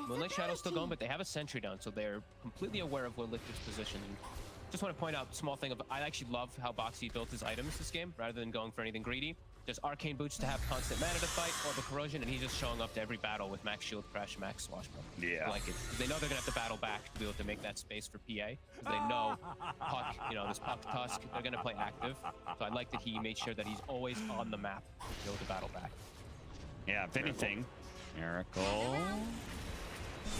Moonlight Shadow's still going, but they have a sentry down, so they're completely aware of where Liquid's position. Just want to point out a small thing I actually love how Boxy built his items this game, rather than going for anything greedy. Just Arcane Boots to have constant mana to fight, Orb of Corrosion, and he's just showing up to every battle with max shield, crash, max swashbuckler. Yeah. I like it. They know they're gonna have to battle back to be able to make that space for PA. Because they know Puck, this Puck Tusk, they're gonna play active. So I like that he made sure that he's always on the map to be able to battle back. Yeah, if anything, Miracle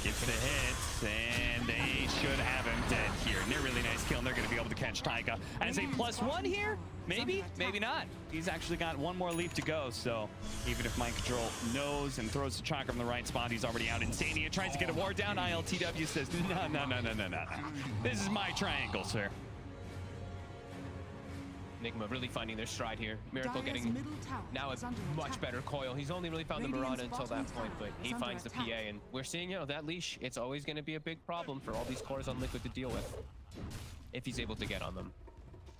gets the hits, and they should have him dead here. And they're really nice kill, and they're going to be able to catch Taiga as a +1 here. Maybe, maybe not. He's actually got one more leaf to go, so even if Mind Control knows and throws the chakra in the right spot, he's already out. Insania tries to get a ward down. ILTW says, no. This is my triangle, sir. Nigma really finding their stride here. Miracle getting now a much better coil. He's only really found the Mirana until that point, but he finds the PA, and we're seeing, that leash. It's always going to be a big problem for all these cores on Liquid to deal with if he's able to get on them.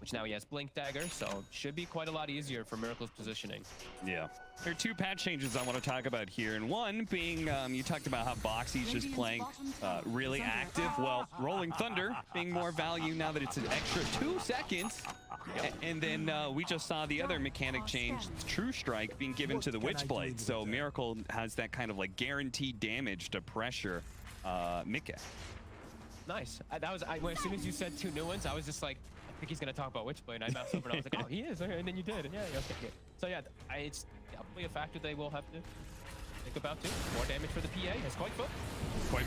Which now he has Blink Dagger, so should be quite a lot easier for Miracle's positioning. Yeah. There are 2 patch changes I want to talk about here, and one being, you talked about how Boxy's just playing really active. Well, Rolling Thunder being more value now that it's an extra 2 seconds. And then we just saw the other mechanic change, True Strike, being given to the Witchblade. So Miracle has that kind of like guaranteed damage to pressure Mickey. Nice. As soon as you said 2 new ones, I was just like, I think he's going to talk about Witchblade, and I moused over and I was like, oh, he is. Okay. And then you did. Yeah, okay, good. So yeah, it's probably a factor they will have to think about too. More damage for the PA as Koifa.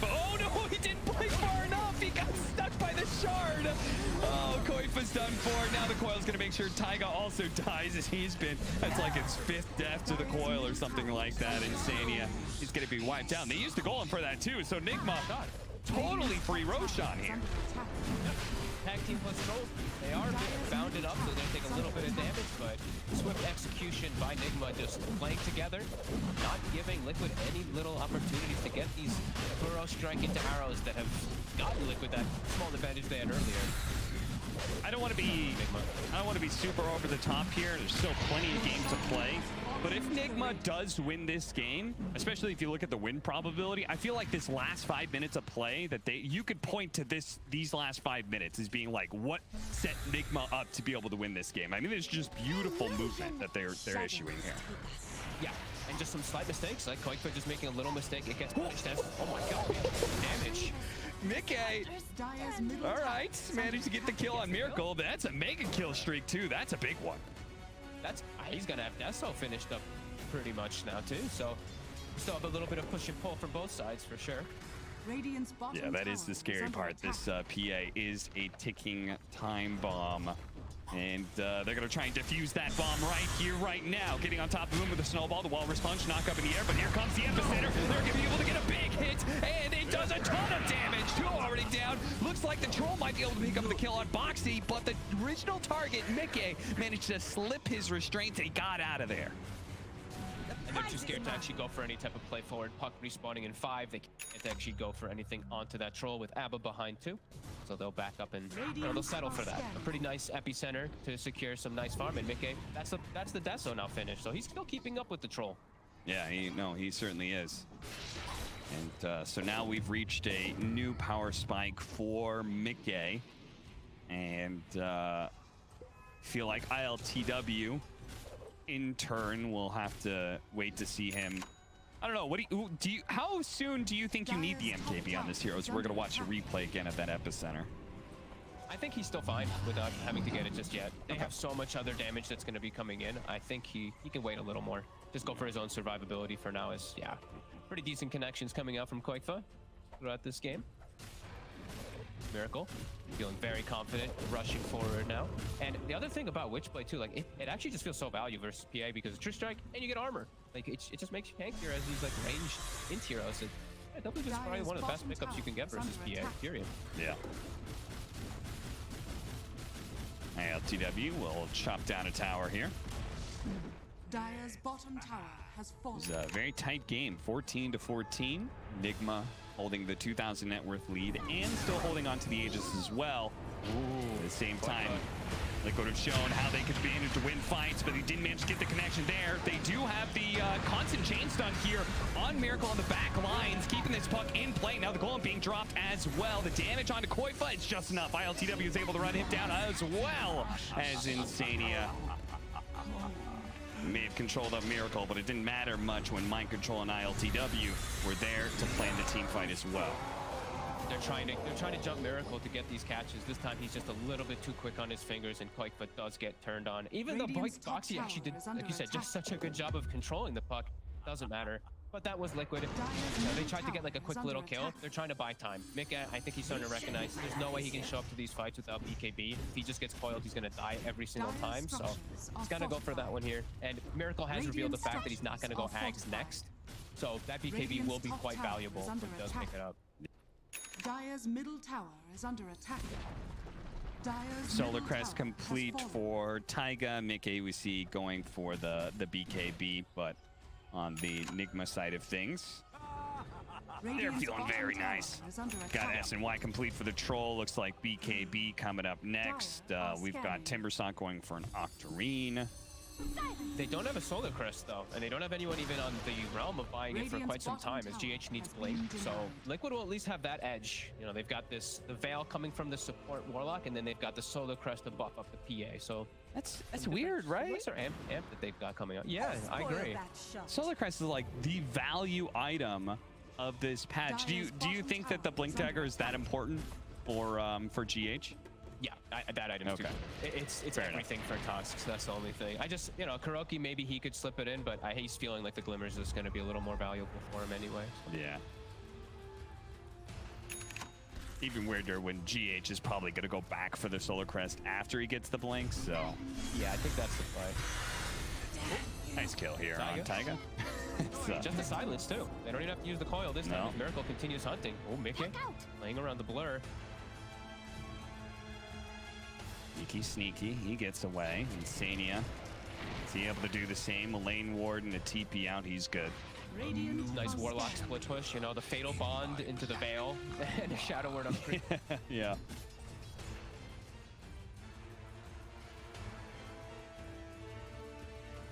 Oh no, he didn't play far enough. He got stuck by the shard. Oh, Koifa's done for. Now the coil's going to make sure Taiga also dies as that's like his 5th death to the coil or something like that. Insania, he's going to be wiped out. And they used the golem for that too. So Nigma totally free Roshan here. Tag team plus troll. They are bounded up, so they're gonna take a little bit of damage, but swift execution by Nigma, just playing together, not giving Liquid any little opportunities to get these burrow strike into arrows that have gotten Liquid that small advantage they had earlier. I don't want to be super over the top here. There's still plenty of games to play. But if Nigma does win this game, especially if you look at the win probability, I feel like this last 5 minutes of play that you could point to these last 5 minutes as being like what set Nigma up to be able to win this game. I mean, it's just beautiful movement that they're issuing here. Yeah, and just some slight mistakes, like Koikfa just making a little mistake, it gets punished as, oh my god, damage. Mickey, all right, managed to get the kill on Miracle. That's a mega kill streak too. That's a big one. He's gonna have Deso finished up pretty much now too, so still have a little bit of push and pull from both sides for sure. Yeah, that is the scary part. This PA is a ticking time bomb. And they're going to try and defuse that bomb right here, right now. Getting on top of him with a snowball. The wall response, knock up in the air, but here comes the epicenter. They're going to be able to get a big hit, and it does a ton of damage. Two already down. Looks like the troll might be able to pick up the kill on Boxy, but the original target, Mickey, managed to slip his restraints, and he got out of there. And they're too scared to actually go for any type of play forward. Puck respawning in 5. They can't actually go for anything onto that troll with Abba behind 2. So they'll back up and they'll settle for that. A pretty nice epicenter to secure some nice farm. And Mickey, that's the Deso now finished. So he's still keeping up with the troll. Yeah, he certainly is. And so now we've reached a new power spike for Mickey. And feel like ILTW in turn will have to wait to see him. I don't know. What do you? How soon do you think you need the MKB on this hero? So we're gonna watch a replay again at that epicenter. I think he's still fine without having to get it just yet. They have so much other damage that's gonna be coming in. I think he can wait a little more. Just go for his own survivability for now. Is pretty decent connections coming out from Koikfa throughout this game. Miracle feeling very confident, rushing forward now. And the other thing about Witchblade too, like it actually just feels so valuable versus PA because it's True Strike and you get armor. Like it just makes you tankier as these like ranged into heroes. Double is probably one of the best pickups you can get versus PA, period. Yeah. ILTW will chop down a tower here. Dire's bottom tower has fallen. It's a very tight game, 14-14. Nigma holding the 2,000 net worth lead and still holding on to the Aegis as well. At the same time, Liquid have shown how they could manage to win fights, but they didn't manage to get the connection there. They do have the constant chain stun here on Miracle on the back lines, keeping this puck in play. Now the golem being dropped as well. The damage onto Koikfa is just enough. ILTW is able to run him down as well as Insania. May have controlled up Miracle, but it didn't matter much when Mind Control and ILTW were there to plan the team fight as well. They're trying to jump Miracle to get these catches. This time he's just a little bit too quick on his fingers, and Koikfa does get turned on. Even though Boxy actually did, like you said, just such a good job of controlling the puck, doesn't matter. But that was Liquid. They tried to get like a quick little kill. They're trying to buy time. Mika, I think he's starting to recognize there's no way he can show up to these fights without BKB. If he just gets coiled, he's going to die every single time. So he's going to go for that one here. And Miracle has revealed the fact that he's not going to go Ags next. So that BKB will be quite valuable if he does pick it up. Dire's middle tower is under attack. Solar Crest complete for Taiga. Mickey we see going for the BKB, but on the Nigma side of things, they're feeling very nice. Got SNY complete for the troll. Looks like BKB coming up next. We've got Timbersaw going for an Octarine. They don't have a Solar Crest though, and they don't have anyone even on the realm of buying it for quite some time, as GH needs Blink. So Liquid will at least have that edge. You know, they've got the Veil coming from the support Warlock, and then they've got the Solar Crest to buff up the PA. So that's weird, right? What's their amp that they've got coming out? Yeah, I agree. Solar Crest is like the value item of this patch. Do you think that the Blink Dagger is that important for GH? Yeah, that item too. It's everything for Tusks. That's the only thing. I just, you know, Kuroki, maybe he could slip it in, but he's feeling like the Glimmers is going to be a little more valuable for him anyway. So. Yeah. Even weirder when GH is probably going to go back for the Solar Crest after he gets the Blink, so. Yeah, I think that's the play. Nice kill here on Taiga. Just a silence too. They don't even have to use the coil this time. No. Miracle continues hunting. Oh, Mickey playing around the blur. Sneaky. He gets away. Insania. Is he able to do the same? A lane ward and a TP out. He's good. Nice Warlock split push. You know, the Fatal Bond into the Veil and a Shadow Word up. Yeah.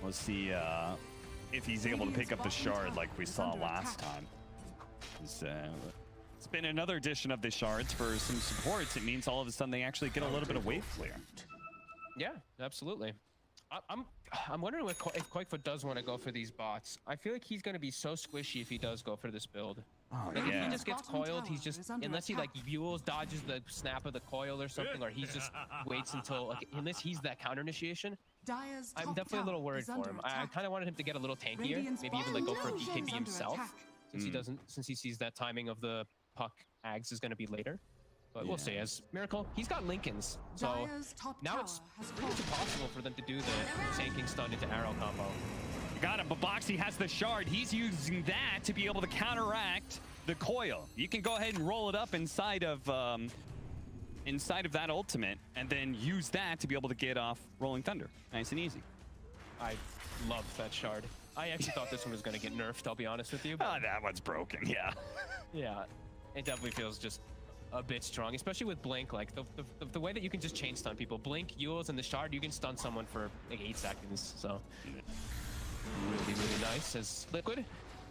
We'll see if he's able to pick up the shard like we saw last time. It's been another edition of the shards for some supports. It means all of a sudden they actually get a little bit of wave clear. Yeah, absolutely. I'm wondering if Koikfoot does want to go for these bots. I feel like he's going to be so squishy if he does go for this build. Oh, like yeah. if he just gets coiled, he's just, unless he like Buells dodges the snap of the coil or something, or he's just waits until, like, unless he's that counter initiation. I'm definitely a little worried for him. I kind of wanted him to get a little tankier, maybe even like go for a BKB himself, since he sees that timing of the puck Ags is going to be later. But we'll see. As Miracle, he's got Lincolns, so now it's pretty much impossible for them to do the tanking stun into arrow combo. Got him, but Boxy has the shard. He's using that to be able to counteract the coil. You can go ahead and roll it up inside of that ultimate, and then use that to be able to get off Rolling Thunder. Nice and easy. I love that shard. I actually thought this one was going to get nerfed, I'll be honest with you. Oh, that one's broken, yeah. Yeah, it definitely feels just a bit strong, especially with Blink. Like the way that you can just chain stun people. Blink, Yules, and the shard, you can stun someone for like 8 seconds. So really nice. As Liquid,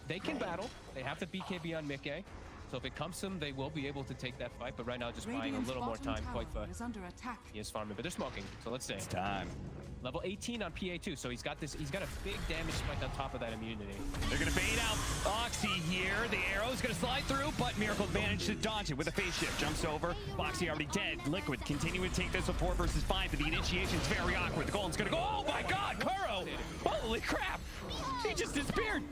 they can battle. They have the BKB on Mickey. So if it comes to them, they will be able to take that fight. But right now, just buying a little more time. He is farming, but they're smoking. So let's see. It's time. Level 18 on PA2, so he's got a big damage spike on top of that immunity. They're gonna bait out Boxy here. The arrow's gonna slide through, but Miracle managed to dodge it with a phase shift. Jumps over. Boxy already dead. Liquid continuing to take this with 4 versus 5, but the initiation's very awkward. The Golden's gonna go. Oh my God, Kuro! Holy crap! He just disappeared.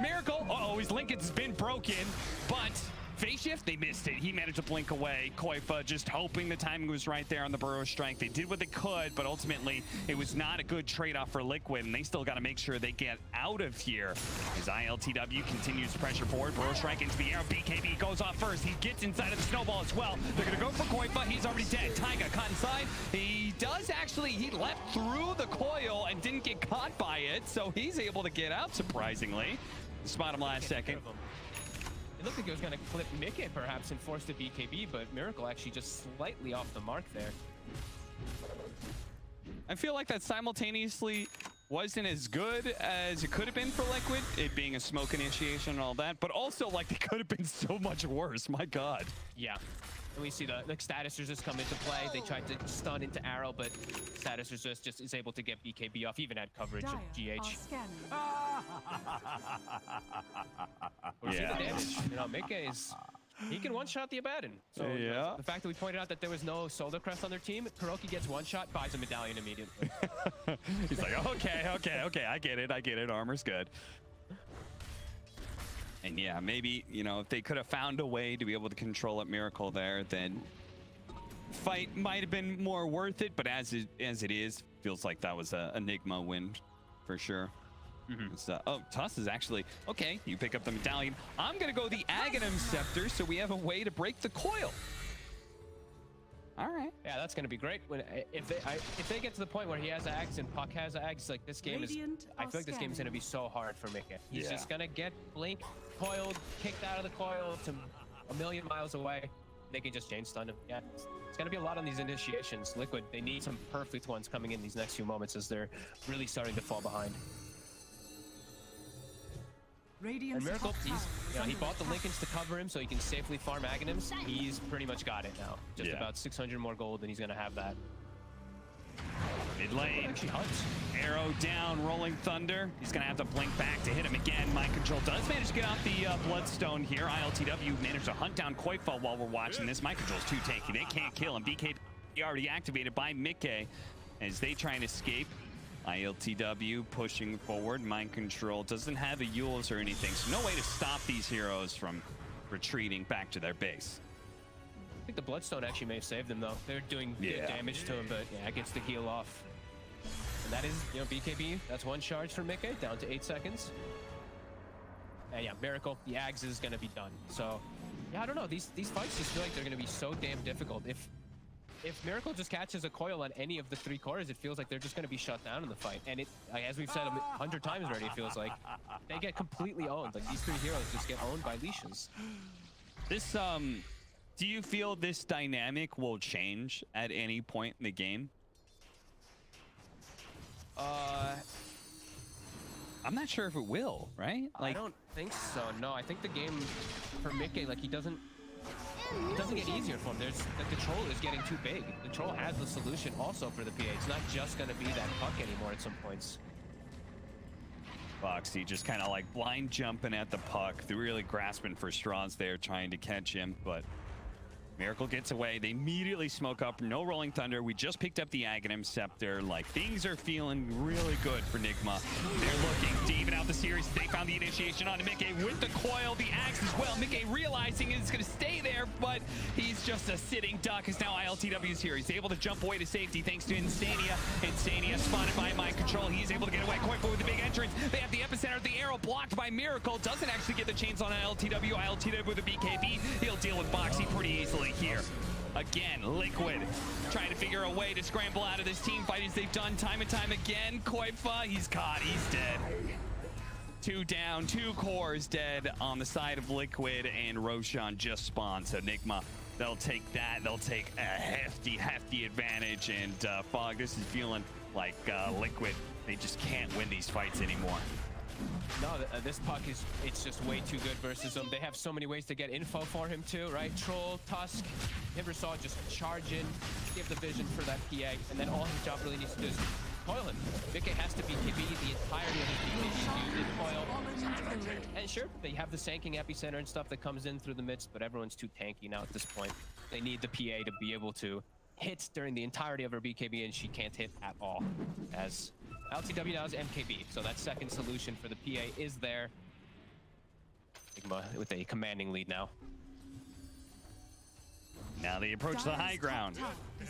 Miracle. Uh-oh, his Lincoln's been broken, but phase shift, they missed it. He managed to blink away. Koifa just hoping the timing was right there on the Burrow Strike. They did what they could, but ultimately it was not a good trade-off for Liquid, and they still got to make sure they get out of here. As ILTW continues to pressure forward, Burrow Strike into the arrow. BKB goes off first. He gets inside of the snowball as well. They're going to go for Koifa. He's already dead. Taiga caught inside. He does actually, he leapt through the coil and didn't get caught by it, so he's able to get out, surprisingly. Spot him last second. It looked like it was going to clip Mickey perhaps and force the BKB, but Miracle actually just slightly off the mark there. I feel like that simultaneously wasn't as good as it could have been for Liquid, it being a smoke initiation and all that, but also like it could have been so much worse. My God. Yeah. And we see the Statusers just come into play. They tried to stun into arrow, but Statusers just is able to get BKB off, even at coverage of GH. We're seeing the damage. You know, Mickey is, he can one-shot the Abaddon. So the fact that we pointed out that there was no Solar Crest on their team, Kuroki gets one-shot, buys a medallion immediately. He's like, okay, I get it. Armor's good. And yeah, maybe, you know, if they could have found a way to be able to control it Miracle there, then fight might have been more worth it. But as it is, feels like that was a Enigma win for sure. Oh, Tuss is actually, okay, you pick up the medallion. I'm going to go the Aghanim Scepter, so we have a way to break the coil. All right. Yeah, that's going to be great. If they get to the point where he has Ags and Puck has Ags, like this game is, I feel like this game is going to be so hard for Mickey. He's just going to get Blink, coiled, kicked out of the coil to a million miles away. They can just chain stun him. Yeah, it's going to be a lot on these initiations. Liquid, they need some perfect ones coming in these next few moments as they're really starting to fall behind. And Miracle, he bought the Lincolns to cover him so he can safely farm Aghanims. He's pretty much got it now. Just about 600 more gold and he's going to have that. Mid lane, arrow down, Rolling Thunder. He's going to have to blink back to hit him again. Mind Control does manage to get out the Bloodstone here. ILTW managed to hunt down Koifa while we're watching this. Mind Control's too tanky. They can't kill him. BKB already activated by Mickey as they try and escape. ILTW pushing forward. Mind Control doesn't have a Yules or anything, so no way to stop these heroes from retreating back to their base. I think the Bloodstone actually may have saved them, though. They're doing good damage to him, but yeah, it gets the heal off. And that is, BKB. That's one charge for Mickey, down to 8 seconds. And yeah, Miracle, the Ags is gonna be done. So yeah, I don't know. These fights just feel like they're gonna be so damn difficult. If Miracle just catches a coil on any of the 3 cores, it feels like they're just gonna be shut down in the fight. And as we've said 100 times already, it feels like they get completely owned. Like these 3 heroes just get owned by leashes. This do you feel this dynamic will change at any point in the game? I'm not sure if it will, right? Like, I don't think so. No, I think the game for Mickey, like it doesn't get easier for him. There's like the troll is getting too big. The troll has the solution also for the PA. It's not just gonna be that puck anymore at some points. Foxy just kind of like blind jumping at the puck. They're really grasping for straws there, trying to catch him, but Miracle gets away. They immediately smoke up. No Rolling Thunder. We just picked up the Aghanim Scepter. Like, things are feeling really good for Nigma. They're looking to even out the series. They found the initiation on Mickey with the coil, the axe as well. Mickey realizing it's going to stay there, but he's just a sitting duck. As now ILTW's here. He's able to jump away to safety thanks to Insania. Insania spotted by Mind Control. He's able to get away quite with the big entrance. They have the epicenter of the arrow blocked by Miracle. Doesn't actually get the chains on ILTW. ILTW with a BKB. He'll deal with Boxy pretty easily here. Again, Liquid trying to figure a way to scramble out of this team fight as they've done time and time again. Koifa, he's caught, he's dead. 2 down, 2 cores dead on the side of Liquid, and Roshan just spawned. So Nigma, they'll take that. They'll take a hefty advantage. And Fog, this is feeling like Liquid, they just can't win these fights anymore. No, this puck it's just way too good versus them. They have so many ways to get info for him too, right? Troll, Tusk, Timbersaw just charge in, give the vision for that PA, and then all his job really needs to do is coil him. Mickey has to BKB the entirety of his BKB used in coil. And sure, they have the sanking epicenter and stuff that comes in through the midst, but everyone's too tanky now at this point. They need the PA to be able to hit during the entirety of her BKB, and she can't hit at all. As LTW now is MKB, so that second solution for the PA is there. Nigma with a commanding lead now. Now they approach the high ground,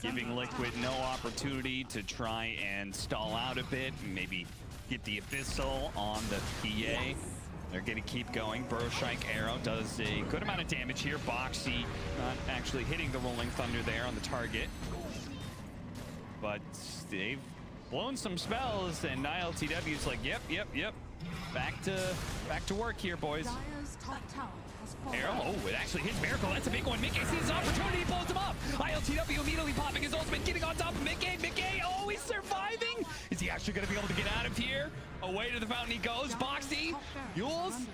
giving Liquid no opportunity to try and stall out a bit and maybe get the Abyssal on the PA. They're going to keep going. Burrow Strike Arrow does a good amount of damage here. Boxy not actually hitting the Rolling Thunder there on the target. But they've blown some spells, and ILTW's like, yep. Back to work here, boys. Arrow, oh, it actually hits Miracle. That's a big one. Mickey sees his opportunity, pulls him up. ILTW immediately popping his ultimate, getting on top of Mickey. Oh, he's surviving. Is he actually going to be able to get out of here? Away to the fountain he goes. Boxy, Yules,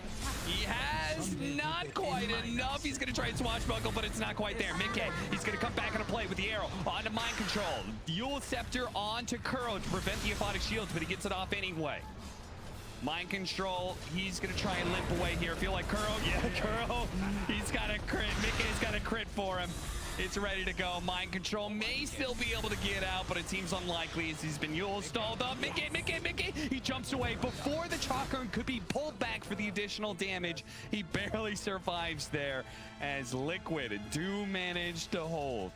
he has not quite enough. He's going to try and swashbuckle, but it's not quite there. Mickey, he's going to come back into play with the arrow. Onto Mind Control. Yules Scepter onto Kuro to prevent the aphotic shields, but he gets it off anyway. Mind Control, he's going to try and limp away here. Feel like Kuro? Yeah, Kuro. He's got a crit. Mickey's got a crit for him. It's ready to go. Mind Control may still be able to get out, but it seems unlikely as he's been Yule stalled up. Mickey! He jumps away before the Chalkern could be pulled back for the additional damage. He barely survives there as Liquid do manage to hold.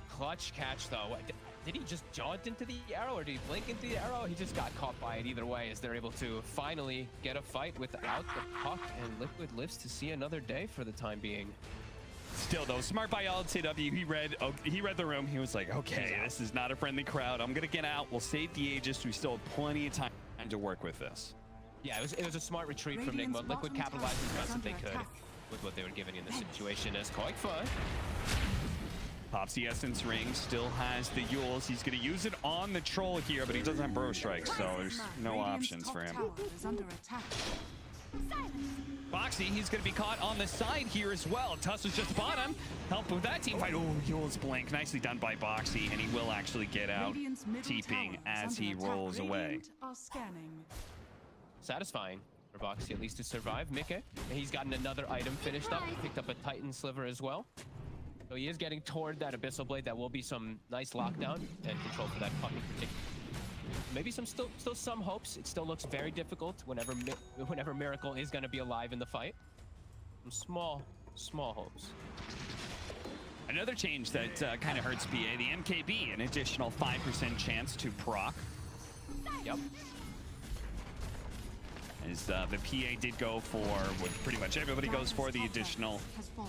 Clutch catch, though. Did he just jaunt into the arrow, or did he blink into the arrow? He just got caught by it either way, as they're able to finally get a fight without the puck, and Liquid lives to see another day for the time being. Still though, smart by LTW. He read the room. He was like, okay, this is not a friendly crowd. I'm gonna get out. We'll save the Aegis. We still have plenty of time to work with this. Yeah, it was a smart retreat from Nigma. Liquid capitalized as best that they could with what they were given in this situation as Koikfa pops the Essence Ring, still has the Yules. He's going to use it on the Troll here, but he doesn't have Burrow Strike, so there's no options for him. Boxy, he's going to be caught on the side here as well. Tuss was just bottom. Help with that team fight. Oh, Yules blink. Nicely done by Boxy, and he will actually get out, TPing as he rolls away. Satisfying for Boxy, at least to survive. Mickey, he's gotten another item finished up. Picked up a Titan Sliver as well. So he is getting toward that Abyssal Blade. That will be some nice lockdown and control for that puck in particular. Maybe still some hopes. It still looks very difficult whenever Miracle is going to be alive in the fight. Some small hopes. Another change that kind of hurts PA, the MKB, an additional 5% chance to proc. Yep. As the PA did go for what pretty much everybody goes for, the additional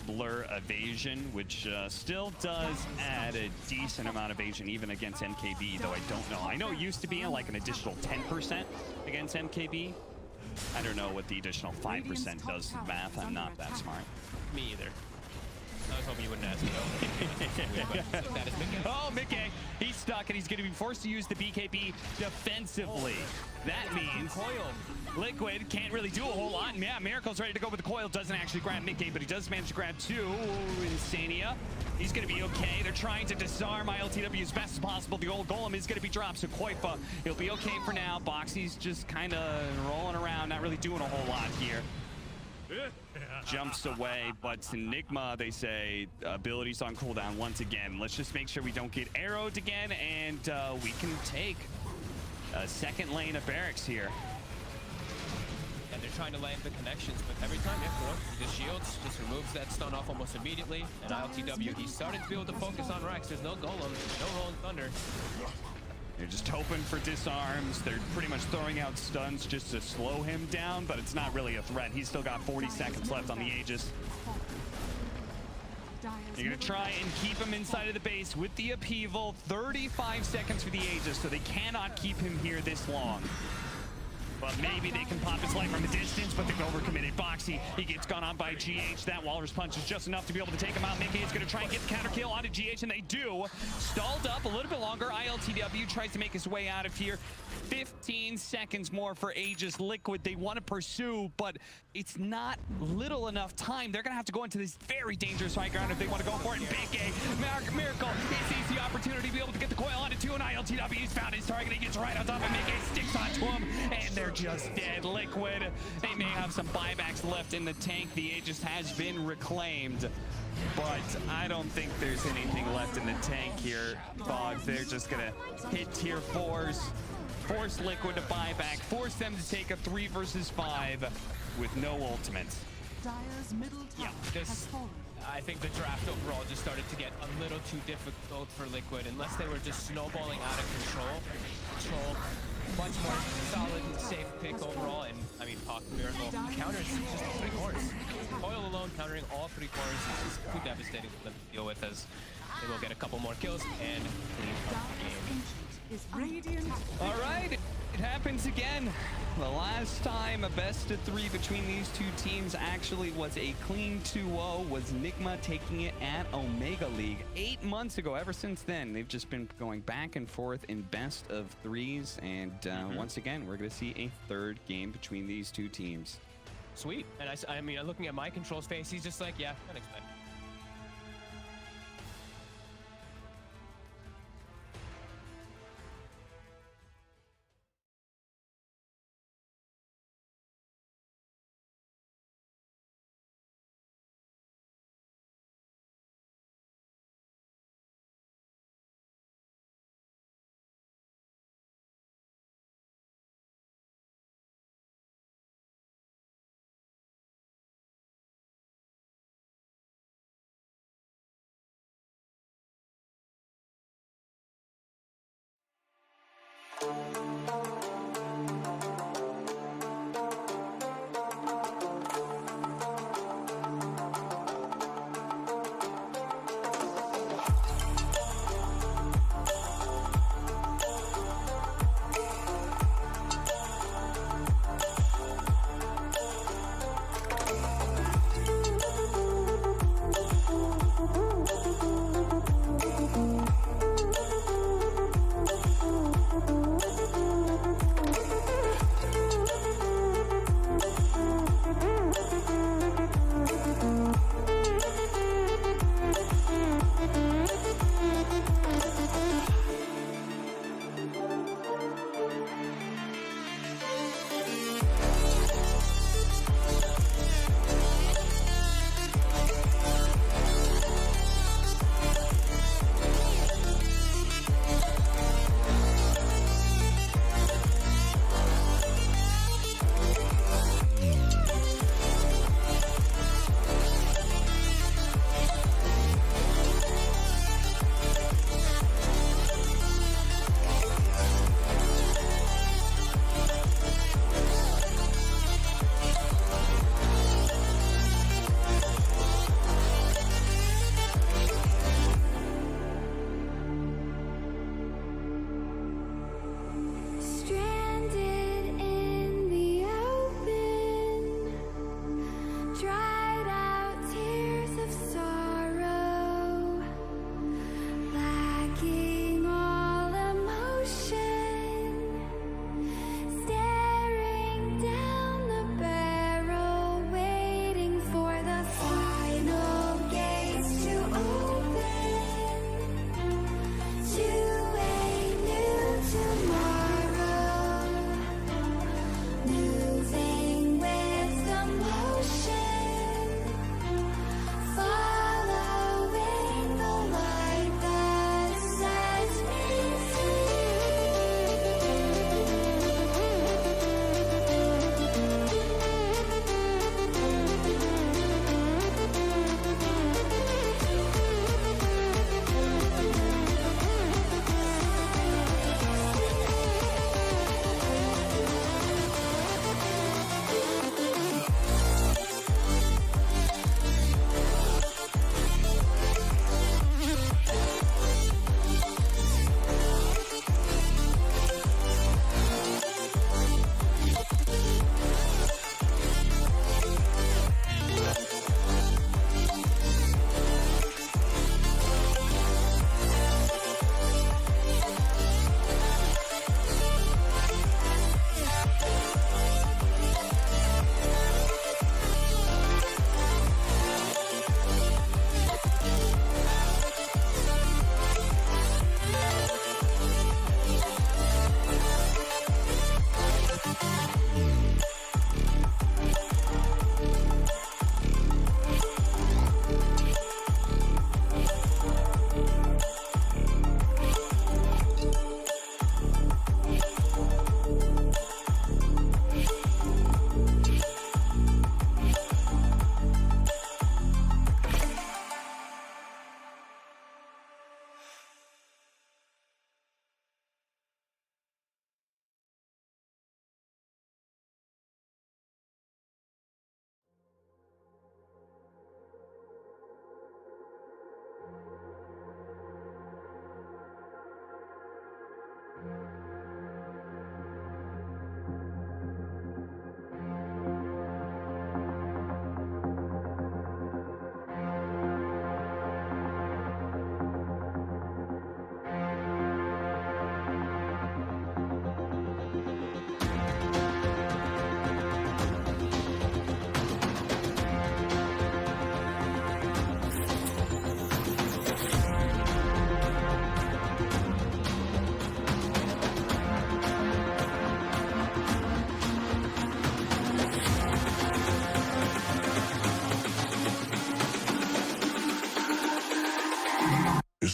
blur evasion, which still does add a decent amount of evasion even against MKB, though I don't know. I know it used to be like an additional 10% against MKB. I don't know what the additional 5% does to the math. I'm not that smart. Me either. I was hoping you wouldn't ask me. That is Mickey. Oh, Mickey. He's stuck, and he's going to be forced to use the BKB defensively. That means Liquid can't really do a whole lot. And yeah, Miracle's ready to go with the coil. Doesn't actually grab Mickey, but he does manage to grab two. Insania. He's going to be okay. They're trying to disarm ILTW as best as possible. The old golem is going to be dropped, so Koifa, he'll be okay for now. Boxy's just kind of rolling around, not really doing a whole lot here. Jumps away, but Enigma, they say, abilities on cooldown once again. Let's just make sure we don't get arrowed again, and we can take a second lane of barracks here. And they're trying to land the connections, but every time, the shields just removes that stun off almost immediately. And ILTW, he's starting to be able to focus on Rex. There's no golem, no rolling thunder. They're just hoping for disarms. They're pretty much throwing out stuns just to slow him down, but it's not really a threat. He's still got 40 seconds left on the Aegis. You're going to try and keep him inside of the base with the upheaval. 35 seconds for the Aegis, so they cannot keep him here this long. But maybe they can pop his life from a distance, but they've overcommitted. Boxy, he gets gone on by GH. That Walrus Punch is just enough to be able to take him out. Mickey is going to try and get the counter kill onto GH, and they do. Stalled up a little bit longer. ILTW tries to make his way out of here. 15 seconds more for Aegis. Liquid, they want to pursue, but it's not little enough time. They're going to have to go into this very dangerous high ground if they want to go for it. And Big A, Miracle, he sees the opportunity to be able to get the coil onto two, and ILTW, he's found his target. He gets right on top of Mickey, sticks onto him, and they're just dead. Liquid, they may have some buybacks left in the tank. The Aegis has been reclaimed, but I don't think there's anything left in the tank here, Fog. They're just going to hit tier 4s. Force Liquid to buy back, force them to take a 3 versus 5 with no ultimates. Dire's middle tower has fallen. I think the draft overall just started to get a little too difficult for Liquid, unless they were just snowballing out of control. Much more solid and safe pick overall, and I mean, Miracle counters just 3 cores. Coil alone countering all 3 cores is just too devastating for them to deal with, as they will get a couple more kills and clean up the game. All right, it happens again. The last time a best of 3 between these two teams actually was a clean 2-0 was Nigma taking it at Omega League 8 months ago. Ever since then, they've just been going back and forth in best of 3s, and once again, we're going to see a 3rd game between these two teams. Sweet. And I mean, looking at my control's face, he's just like, yeah, unexpected.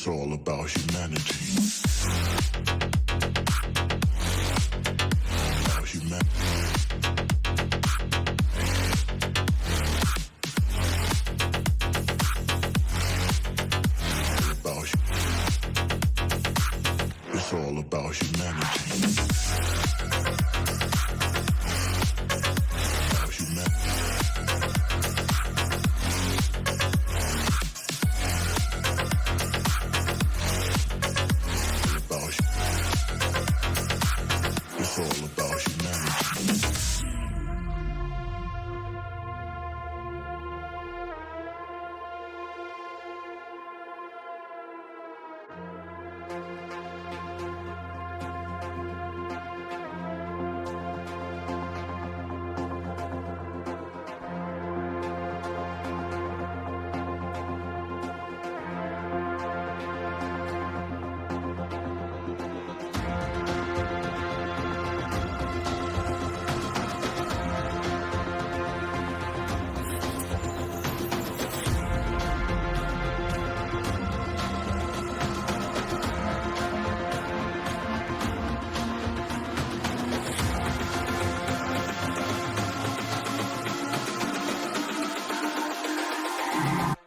It's all about humanity. About humanity. It's all about humanity. About humanity. It's all about humanity.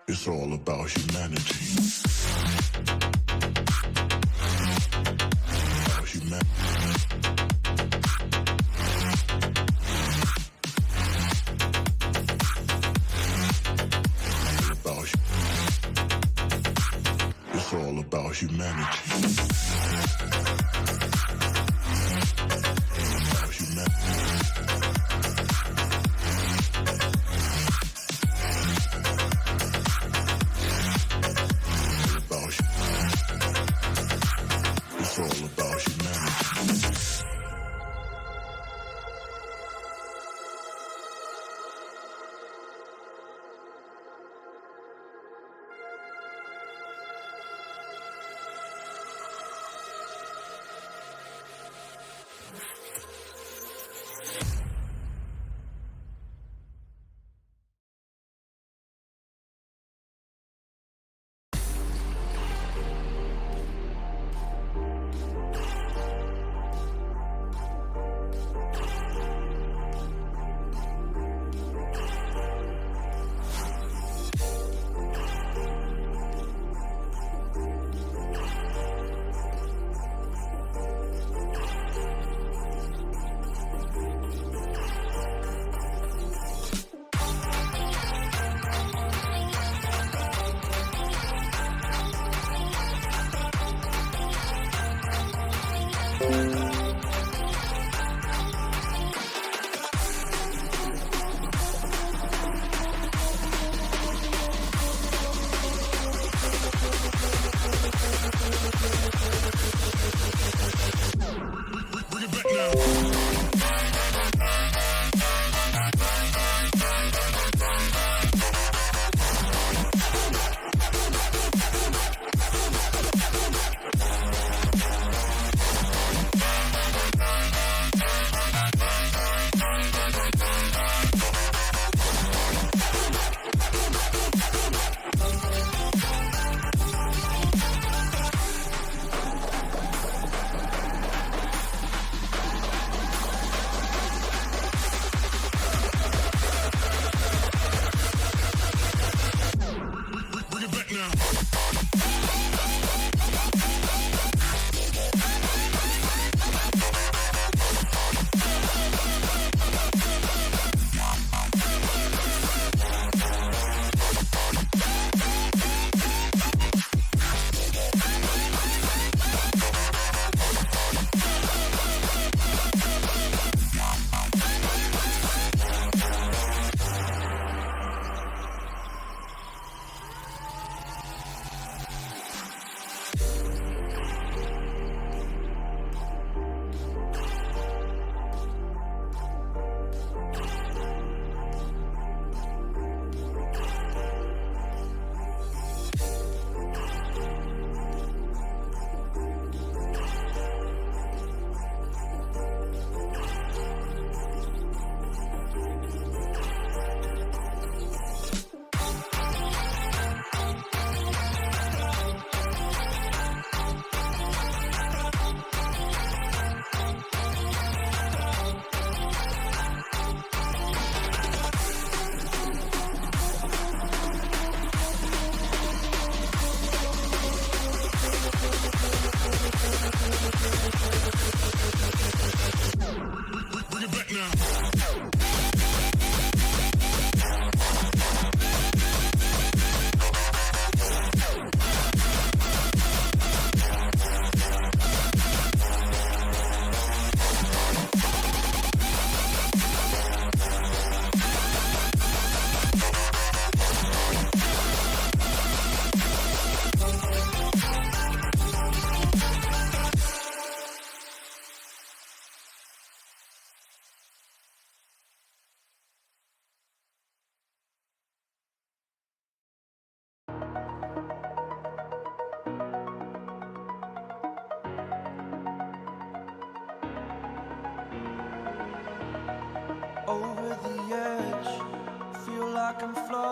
It's all about humanity. About humanity. It's all about humanity. About humanity. It's all about humanity. Bring it back now.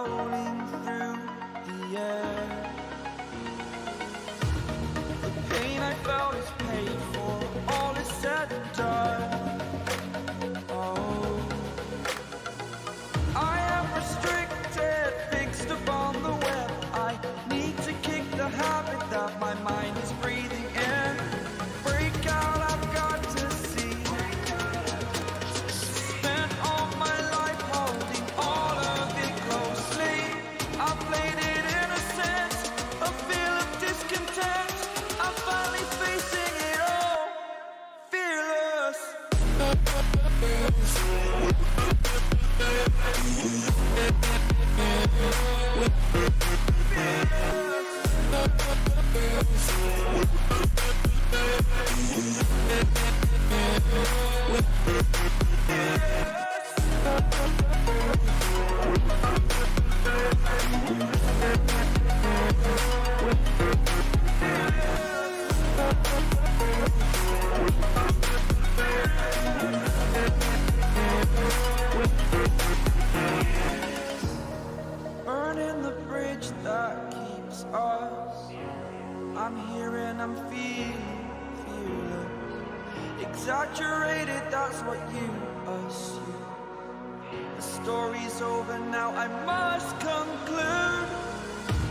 floating through the air. The pain I felt is paid for, all is said and done. Oh, I am restricted, fixed upon the web. I need to kick the habit that my mind is breathing in. Break out, I've got to see. Spent all my life holding all of it closely. I played it innocent, a feel of discontent. I'm finally facing it all, fearless. Burning the bridge that keeps us. I'm here and I'm feeling fearless. Exaggerated, that's what you assume. The story's over now, I must conclude.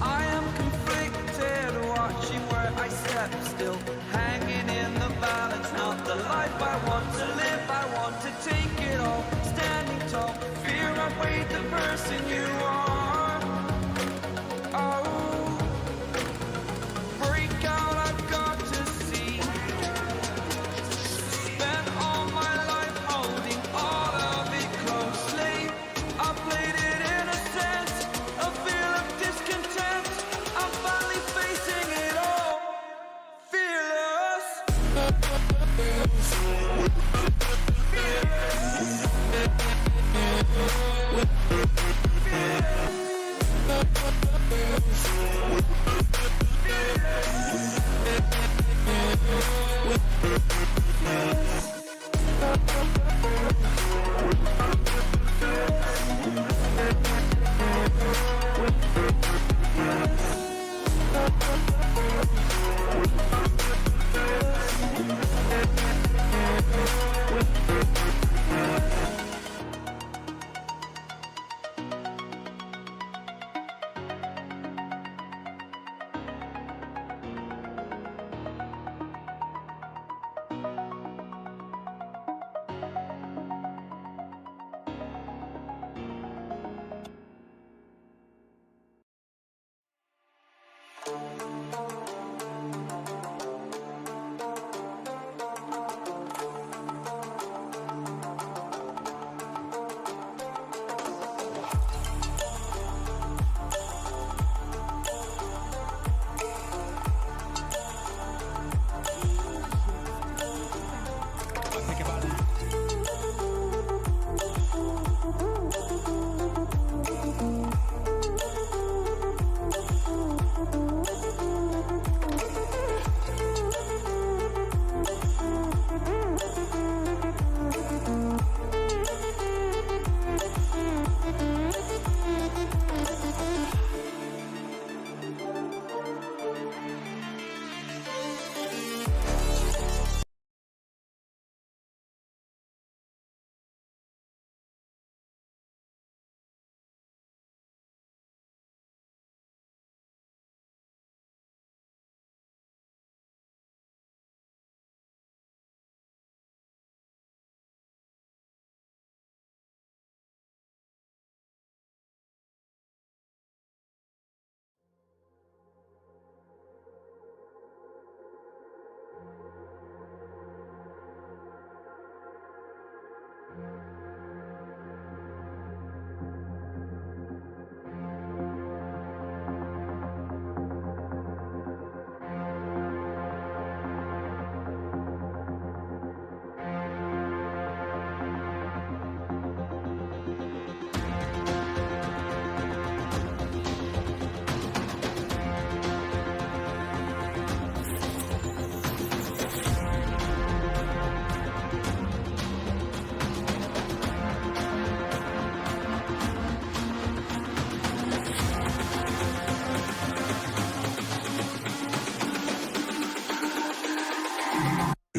I am conflicted, watching where I step still, hanging in the balance. Not the life I want to live, I want to take it all. Standing tall, fear outweighed the person you are. Oh, break out, I've got to see. Spent all my life holding all of it closely. I played it innocent, a feel of discontent.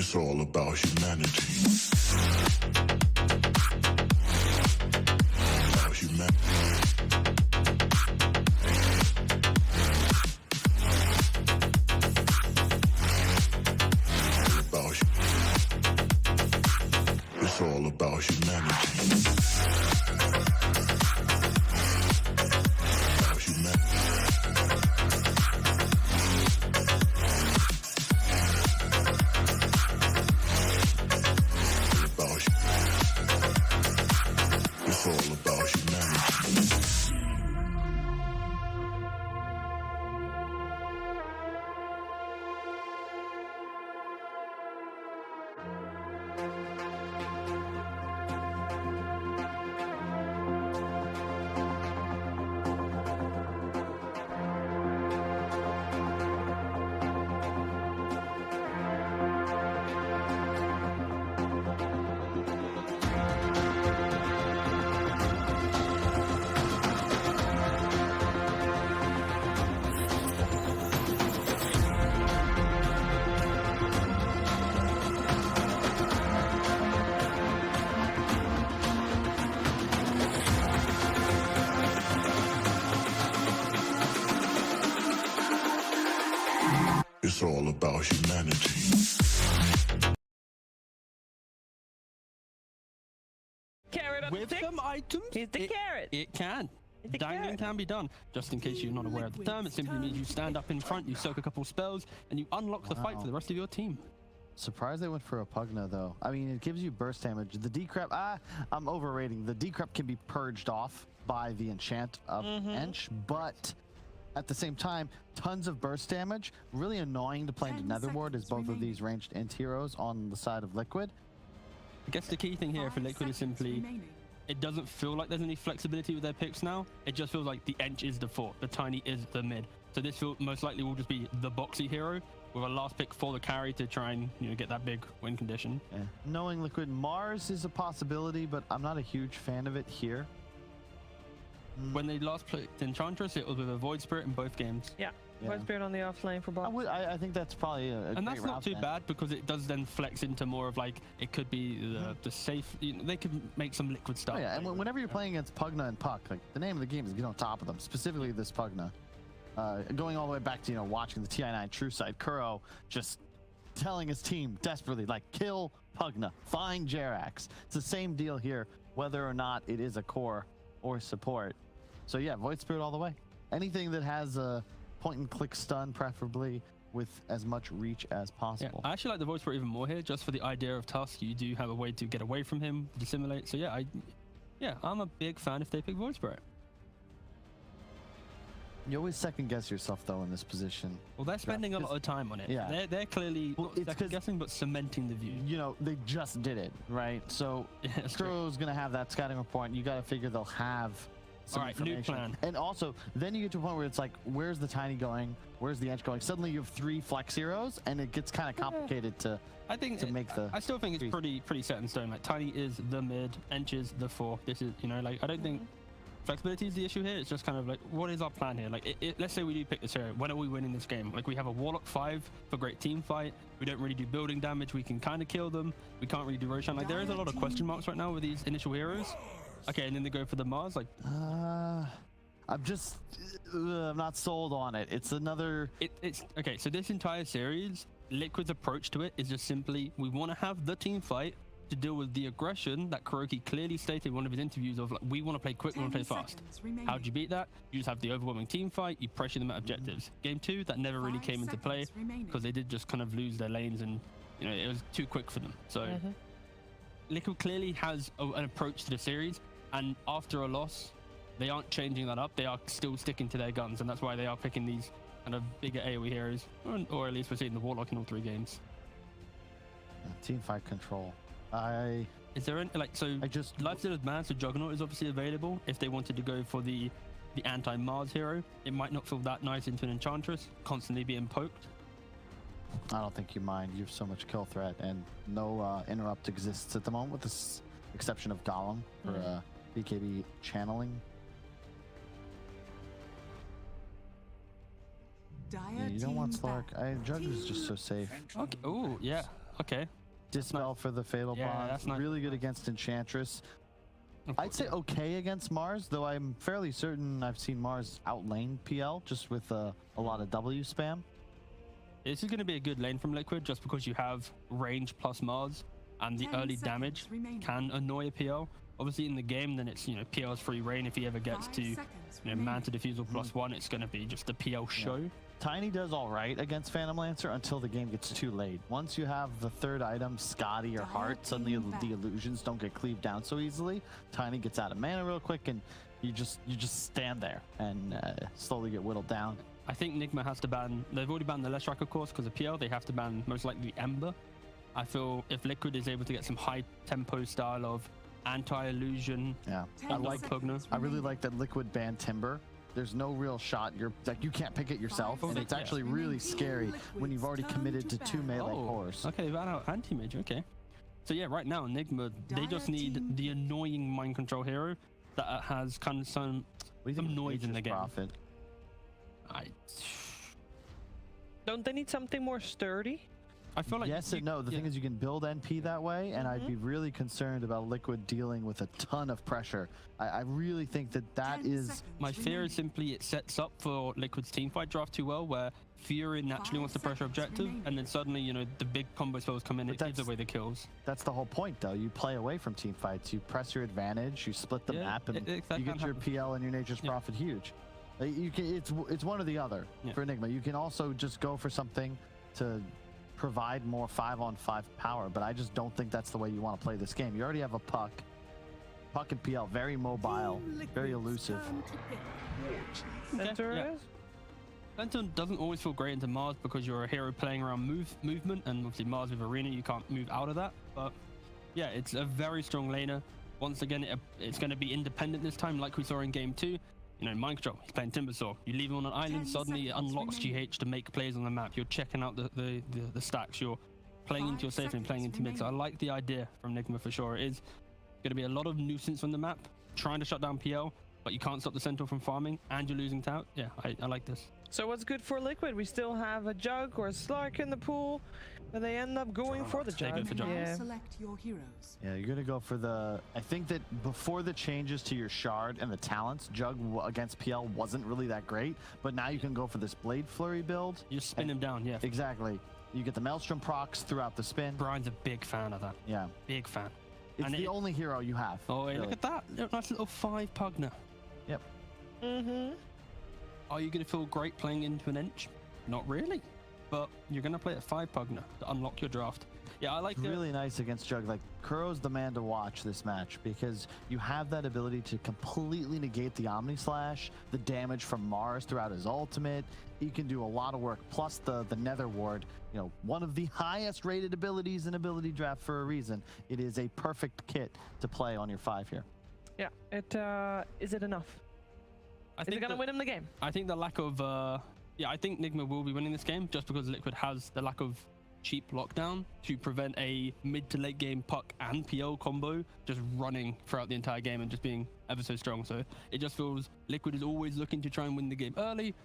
It's all about humanity. About humanity. It's all about humanity. About humanity. It's all about humanity. It's all about humanity. Carrot on With stick. some items, Here's the carrot. it can. It's the Dangling carrot. can be done. Just in case you're not aware of the term, it simply means you stand up in front, you soak a couple spells, and you unlock the fight for the rest of your team. Surprised they went for a Pugna though. I mean, it gives you burst damage. The decrep, I'm overrating. The decrep can be purged off by the enchant of Ench, but at the same time, tons of burst damage. Really annoying to play into 10 Netherward as seconds both of remaining. these ranged int heroes on the side of Liquid. I guess the key thing here for 5 Liquid is seconds simply, remaining. it doesn't feel like there's any flexibility with their picks now. It just feels like the Ench is the fort, the Tiny is the mid. So this most likely will just be the boxy hero with a last pick for the carry to try and get that big win condition. Yeah. Knowing Liquid, Mars is a possibility, but I'm not a huge fan of it here. When they last played Enchantress, it was with a Void Spirit in both games. Yeah. Yeah. Void Spirit on the offlane for bot. I think that's probably a And great that's not route too then. bad because it does then flex into more of like, it could be the safe, they could make some Liquid stuff. Oh, yeah, and whenever you're playing against Pugna and Puck, like the name of the game is get on top of them, specifically this Pugna. Going all the way back to watching the TI9 True Side, Kuro just telling his team desperately like kill Pugna, find Jerax. It's the same deal here, whether or not it is a core or support. So yeah, Void Spirit all the way. Anything that has a point and click stun, preferably with as much reach as Yeah, possible. I actually like the Void Spirit even more here, just for the idea of Tusk. You do have a way to get away from him, dissimulate. So yeah, I'm a big fan if they pick Void Spirit. You always second guess yourself though in this position. Well, they're spending a lot of time on it. Yeah. They're clearly Well, not it's 'cause- second guessing, but cementing the view. They just did it, right? So Yeah, that's true. Kuro's gonna have that scouting report. You gotta figure they'll have some All right, new information. plan. And also, then you get to a point where it's like, where's the Tiny going? Where's the Ench going? Suddenly you have 3 flex heroes, and it gets kind of complicated to I think make the. I still think it's pretty set in stone. Like Tiny is the mid, Ench is the 4. This is like I don't think flexibility is the issue here. It's just kind of like, what is our plan here? Like let's say we do pick this hero. When are we winning this game? Like we have a Warlock 5 for great team fight. We don't really do building damage. We can kind of kill them. We can't really do Roshan. Like there is a lot of question marks right now with these initial heroes. Okay, and then they go for the Mars. Like I'm not sold on it. It's another. it's okay. So this entire series, Liquid's approach to it is just simply, we want to have the team fight to deal with the aggression that Kuroki clearly stated in one of his interviews of like, we want to play quick, we want to play fast. How do you beat that? You just have the overwhelming team fight, you pressure them at objectives. Game 2, that never really 5 came into play seconds remaining. because they did just kind of lose their lanes and it was too quick for them. So Liquid clearly has an approach to the series, and after a loss, they aren't changing that up. They are still sticking to their guns, and that's why they are picking these kind of bigger AoE heroes, or at least we're seeing the Warlock in all 3 games. Team fight control. Is there any Lifestealer's Man, so Juggernaut is obviously available if they wanted to go for the anti-Mars hero. It might not feel that nice into an Enchantress, constantly being poked. I don't think you mind. You have so much kill threat, and no interrupt exists at the moment, with the exception of Golem for BKB channeling. Dire Yeah, you don't want team Slark. back. Jug is just so safe. Okay. Oh, yeah. Okay. Dispel for the Fatal Yeah, Bond. that's nice. Really good against Enchantress. I'd say okay against Mars, though I'm fairly certain I've seen Mars outlane PL just with a lot of W spam. This is going to be a good lane from Liquid just because you have range plus Mars, and the 10 early seconds damage remaining. can annoy a PL. Obviously in the game, then it's, you know, PL's free reign. If he ever gets 5 to, you seconds know, remaining. Manta Diffusal +1, it's going to be just a PL show. Tiny does all right against Phantom Lancer until the game gets too late. Once you have the third item, Scotty or Heart, suddenly the illusions don't get cleaved down so easily. Tiny gets out of mana real quick, and you just stand there and slowly get whittled down. I think Nigma has to ban. They've already banned the Leshrac, of course, because of PL. They have to ban most likely Ember. I feel if Liquid is able to get some high tempo style of anti-illusion, Yeah, 10 I like. seconds I really remaining. like that Liquid banned Timber. There's no real shot. You're like you can't pick it yourself, and it's actually really scary when you've already committed to 2 melee cores. okay, they ban out anti-mage. Okay, so yeah, right now Enigma, they just need the annoying mind control hero that has kind of some What do you think of noise in the Nature's game. Prophet? Don't they need something more sturdy? I feel like Yes and no. The thing is, you can build NP that way, and I'd be really concerned about Liquid dealing with a ton of pressure. I really think that 10 is. seconds my fear remaining. is simply it sets up for Liquid's teamfight draft too well, where Fury naturally 5 wants to pressure seconds objective, remaining. and then suddenly, you know, the big combo spells come in, But it gives that's- away the kills. That's the whole point, though. You play away from team fights. You press your advantage. You split the Yeah, map, and that you get can your happen. PL and your Nature's Yeah. Prophet huge. You can. It's one or the other Yeah. for Enigma. You can also just go for something to provide more 5-on-5 power, but I just don't think that's the way you want to play this game. You already have a Puck and PL, very mobile, very elusive. Center yeah. is? Phantom doesn't always feel great into Mars because you're a hero playing around movement, and obviously Mars with Arena, you can't move out of that. But yeah, it's a very strong laner. Once again, it's going to be independent this time, like we saw in Game 2. You know, mind control, he's playing Timbersaw. You leave him on an island, 10 suddenly it seconds unlocks remaining. GH to make plays on the map. You're checking out the stacks. You're playing into your 5 safe and playing seconds into mid. So I remaining. like the idea from Nigma for sure. It is going to be a lot of nuisance on the map, trying to shut down PL, but you can't stop the Centaur from farming, and you're losing tout. Yeah, I like this. So what's good for Liquid? We still have a Jug or a Slark in the pool, but they end up going for the They go Jug. for Jug. Now Yeah. select your heroes. Yeah, you're gonna go for the. I think that before the changes to your shard and the talents, Jug against PL wasn't really that great, but now you can go for this Blade Flurry build. You just spin him down, yeah. Exactly. You get the Maelstrom procs throughout the spin. Brian's a big fan of that. Yeah, Big fan. it's And the it- only hero you have. Oh, hey, really. look at that. Nice little 5 Pugner. Yep. Mm-hmm. Are you going to feel great playing into an inch? Not really. But you're going to play at 5 Pugner to unlock your draft. Yeah, I like It's the... really nice against Jug. Like, Kuro's the man to watch this match because you have that ability to completely negate the Omni Slash, the damage from Mars throughout his ultimate. He can do a lot of work. Plus the Nether Ward, you know, one of the highest rated abilities in ability draft for a reason. It is a perfect kit to play on your 5 here. Yeah. Is it enough? I Is it think gonna that- win him the game? I think the lack of... yeah, I think Nigma will be winning this game just because Liquid has the lack of cheap lockdown to prevent a mid to late game Puck and PL combo just running throughout the entire game and just being ever so strong. So it just feels Liquid is always looking to try and win the game early.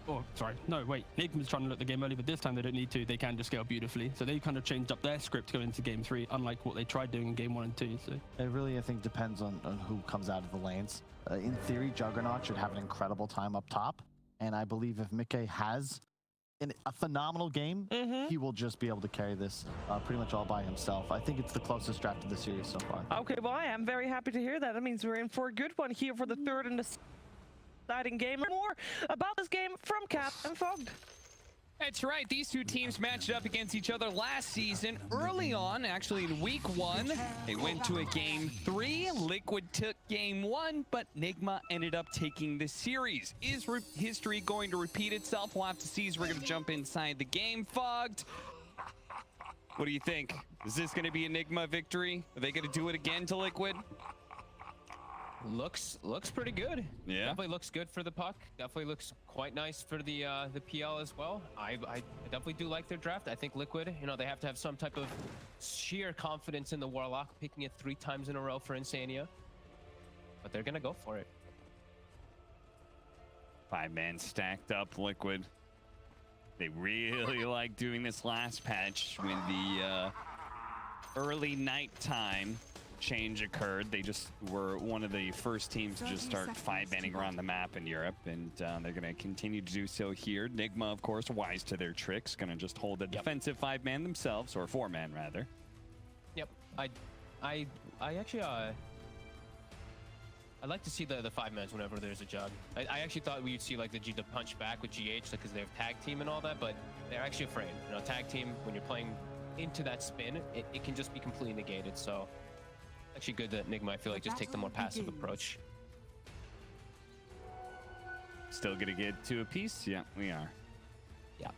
Oh, sorry. No, wait. Nigma's trying to look the game early, but this time they don't need to. They can just scale beautifully. So they kind of changed up their script going into Game 3, unlike what they tried doing in Game 1 and 2. So It really, I think, depends on who comes out of the lanes. In theory, Juggernaut should have an incredible time up top. And I believe if Mickey has a phenomenal game, he will just be able to carry this pretty much all by himself. I think it's the closest draft of the series so far. Okay, well, I am very happy to hear that. That means we're in for a good one here for the third and deciding game. More about this game from Cap and Fogged. That's right. These two teams matched up against each other last season. Early on, actually in week 1, they went to a game 3. Liquid took game 1, but Nigma ended up taking the series. Is history going to repeat itself? We'll have to see as we're going to jump inside the game. Fogged, what do you think? Is this going to be a Nigma victory? Are they going to do it again to Liquid? Looks pretty good. Yeah. Definitely looks good for the Puck. Definitely looks quite nice for the PL as well. I definitely do like their draft. I think Liquid, you know, they have to have some type of sheer confidence in the Warlock, picking it 3 times in a row for Insania. But they're gonna go for it. 5-man stacked up Liquid. They really like doing this last patch when the early nighttime change occurred. They just were one of the first teams to just start 5-manning around the map in Europe, and they're going to continue to do so here. Nigma, of course, wise to their tricks, going to just hold a defensive 5-man themselves, or 4-man rather. Yep. I actually I like to see the 5-mans whenever there's a jug. I actually thought we'd see like the punch back with GH because they have tag team and all that, but they're actually afraid. You know, tag team, when you're playing into that spin, it can just be completely negated. So actually good that Nigma, I feel like, just take the more passive approach. Still gonna get 2 apiece? Yeah, we are. Yeah.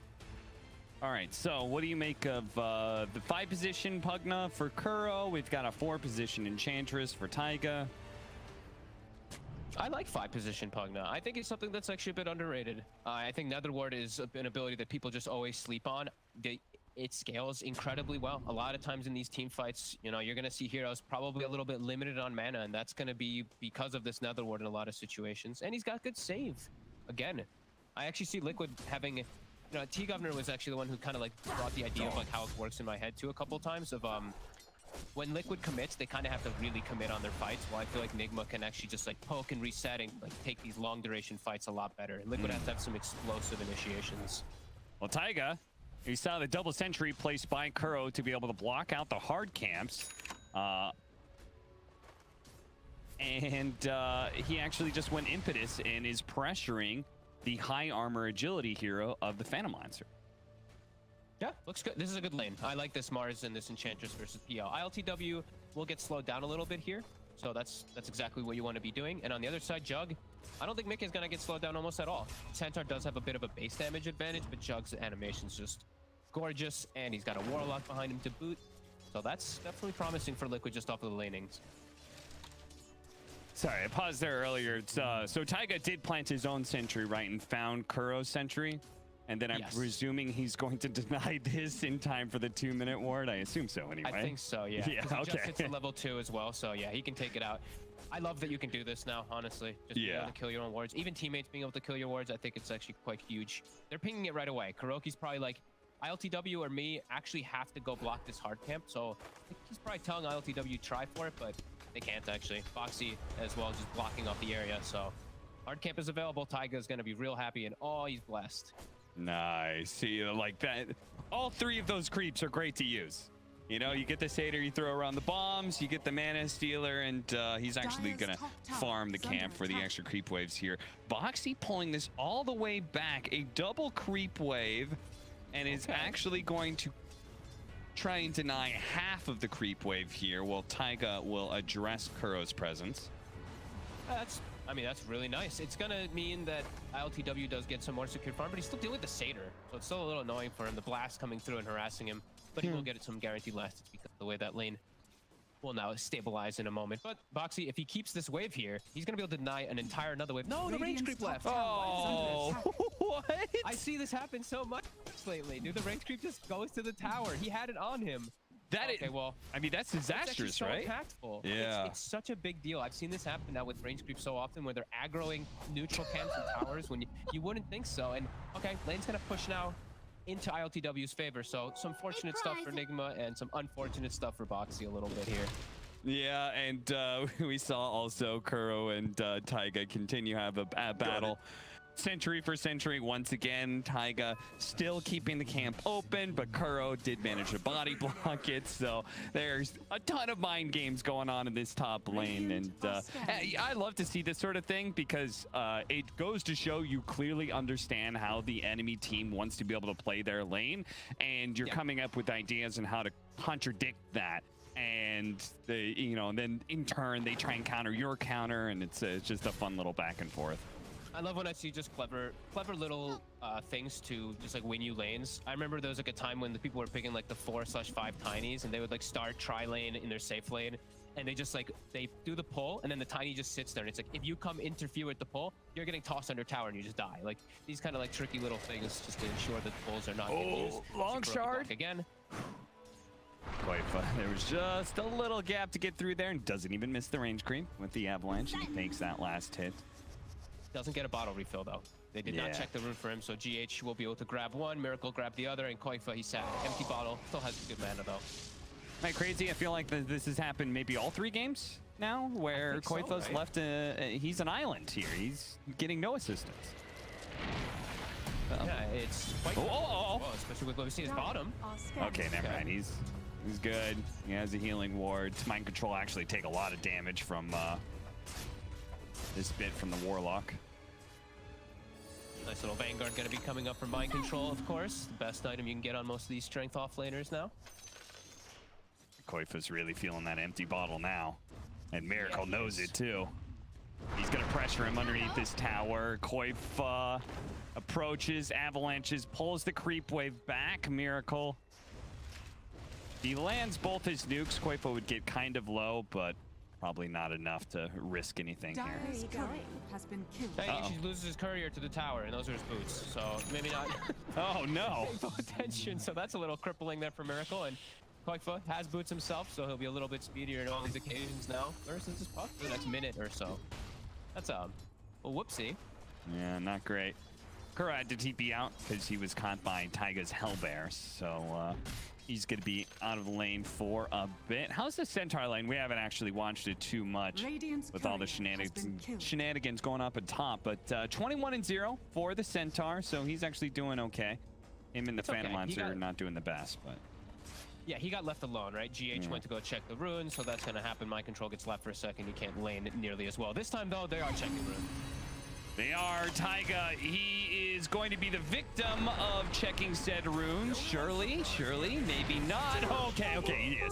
All right, so what do you make of the 5-position Pugna for Kuro? We've got a 4-position Enchantress for Taiga. I like 5-position Pugna. I think it's something that's actually a bit underrated. I think Netherward is an ability that people just always sleep on. It scales incredibly well. A lot of times in these team fights, you know, you're going to see heroes probably a little bit limited on mana, and that's going to be because of this Netherward in a lot of situations. And he's got good save. Again, I actually see Liquid having, you know, T-Governor was actually the one who kind of like brought the idea of like how it works in my head too a couple times of when Liquid commits, they kind of have to really commit on their fights. While I feel like Nigma can actually just like poke and reset and like take these long duration fights a lot better. And Liquid has to have some explosive initiations. Well, Taiga, you saw the double sentry placed by Kuro to be able to block out the hard camps. And he actually just went impetus and is pressuring the high armor agility hero of the Phantom Lancer. Yeah, looks good. This is a good lane. I like this Mars and this Enchantress versus PL. ILTW will get slowed down a little bit here. So that's exactly what you want to be doing. And on the other side, Jug, I don't think Mick is going to get slowed down almost at all. Centaur does have a bit of a base damage advantage, but Jug's animation's just gorgeous, and he's got a Warlock behind him to boot. So that's definitely promising for Liquid just off of the lanings. Sorry, I paused there earlier. So Taiga did plant his own sentry, right, and found Kuro's sentry. And then I'm presuming he's going to deny this in time for the 2-minute ward. I assume so, anyway. I think so, yeah. Yeah, okay. Okay. Just hits the level 2 as well, so yeah, he can take it out. I love that you can do this now, honestly. Just being able to kill your own wards. Even teammates being able to kill your wards, I think it's actually quite huge. They're pinging it right away. Kuroki's probably like, ILTW or me actually have to go block this hard camp, so he's probably telling ILTW try for it, but they can't actually. Foxy as well, just blocking off the area, so hard camp is available. Taiga is going to be real happy, and oh, he's blessed. Nice. See, like that. All 3 of those creeps are great to use. You know, you get the Satyr, you throw around the bombs, you get the Mana Stealer, and he's actually going to farm the camp for the extra creep waves here. Boxy pulling this all the way back, a double creep wave, and is actually going to try and deny half of the creep wave here, while Taiga will address Kuro's presence. I mean, that's really nice. It's going to mean that ILTW does get some more secure farm, but he's still dealing with the Satyr, so it's still a little annoying for him. The blast coming through and harassing him, but he will get some guaranteed last because of the way that lane will now stabilize in a moment. But Boxy, if he keeps this wave here, he's going to be able to deny an entire another wave. No, the range creep left. Oh, what? I see this happen so much lately. Dude, the range creep just goes to the tower. He had it on him. Well, I mean, that's disastrous, so right? Impactful. Yeah. It's such a big deal. I've seen this happen now with range creep so often where they're aggroing neutral camps and towers when you wouldn't think so. And okay, lane's going to push now into ILTW's favor. So some fortunate stuff for Nigma and some unfortunate stuff for Boxy a little bit here. Yeah, and we saw also Kuro and Taiga continue to have a battle. Sentry for sentry once again. Taiga still keeping the camp open, but Kuro did manage to body block it. So there's a ton of mind games going on in this top lane, and I love to see this sort of thing because it goes to show you clearly understand how the enemy team wants to be able to play their lane, and you're coming up with ideas on how to contradict that. And they, you know, and then in turn they try and counter your counter, and it's just a fun little back and forth. I love when I see just clever little things to just like win you lanes. I remember there was like a time when the people were picking like the 4/5 tinies, and they would like start tri lane in their safe lane, and they just like they do the pull, and then the tiny just sits there, and it's like if you come interfere with the pull, you're getting tossed under tower and you just die. Like these kind of like tricky little things just to ensure that the pulls are not getting used. Long shard again. Quite fun. There was just a little gap to get through there, and doesn't even miss the range creep with the avalanche. He takes that last hit. Doesn't get a bottle refill though. They did not check the rune for him, so GH will be able to grab one, Miracle grab the other, and Koifa, he sat empty bottle. Still has good mana though. I crazy? I feel like this has happened maybe all 3 games now, where Koifa's left. He's an island here. He's getting no assistance. Yeah, it's quite well, especially with what we see his bottom. Okay, never mind. He's good. He has a healing ward. Mind control actually take a lot of damage from this bit from the Warlock. Nice little Vanguard gonna be coming up for mind control, of course. The best item you can get on most of these strength offlaners now. Koifa's really feeling that empty bottle now. And Miracle knows it too. He's gonna pressure him underneath this tower. Koifa approaches, avalanches, pulls the creep wave back. Miracle. He lands both his nukes. Koifa would get kind of low, but probably not enough to risk anything here. Dire's courier has been killed. He loses his courier to the tower, and those are his boots. So maybe not. Oh no! Pay attention. So that's a little crippling there for Miracle, and Koifa has boots himself, so he'll be a little bit speedier in all these occasions now. Versus his puck for the next minute or so. That's a whoopsie. Yeah, not great. Kura had to TP out because he was caught by Taiga's Hellbear, so he's going to be out of the lane for a bit. How's the Centaur lane? We haven't actually watched it too much with all the shenanigans going up at top, but 21-0 for the Centaur, so he's actually doing okay. Him and the Phantom Lancer are not doing the best, but... Yeah, he got left alone, right? GH went to go check the runes, so that's going to happen. Mind control gets left for a second. He can't lane nearly as well. This time, though, they are checking runes. They are. Taiga, he is going to be the victim of checking said runes. Surely, maybe not. Okay,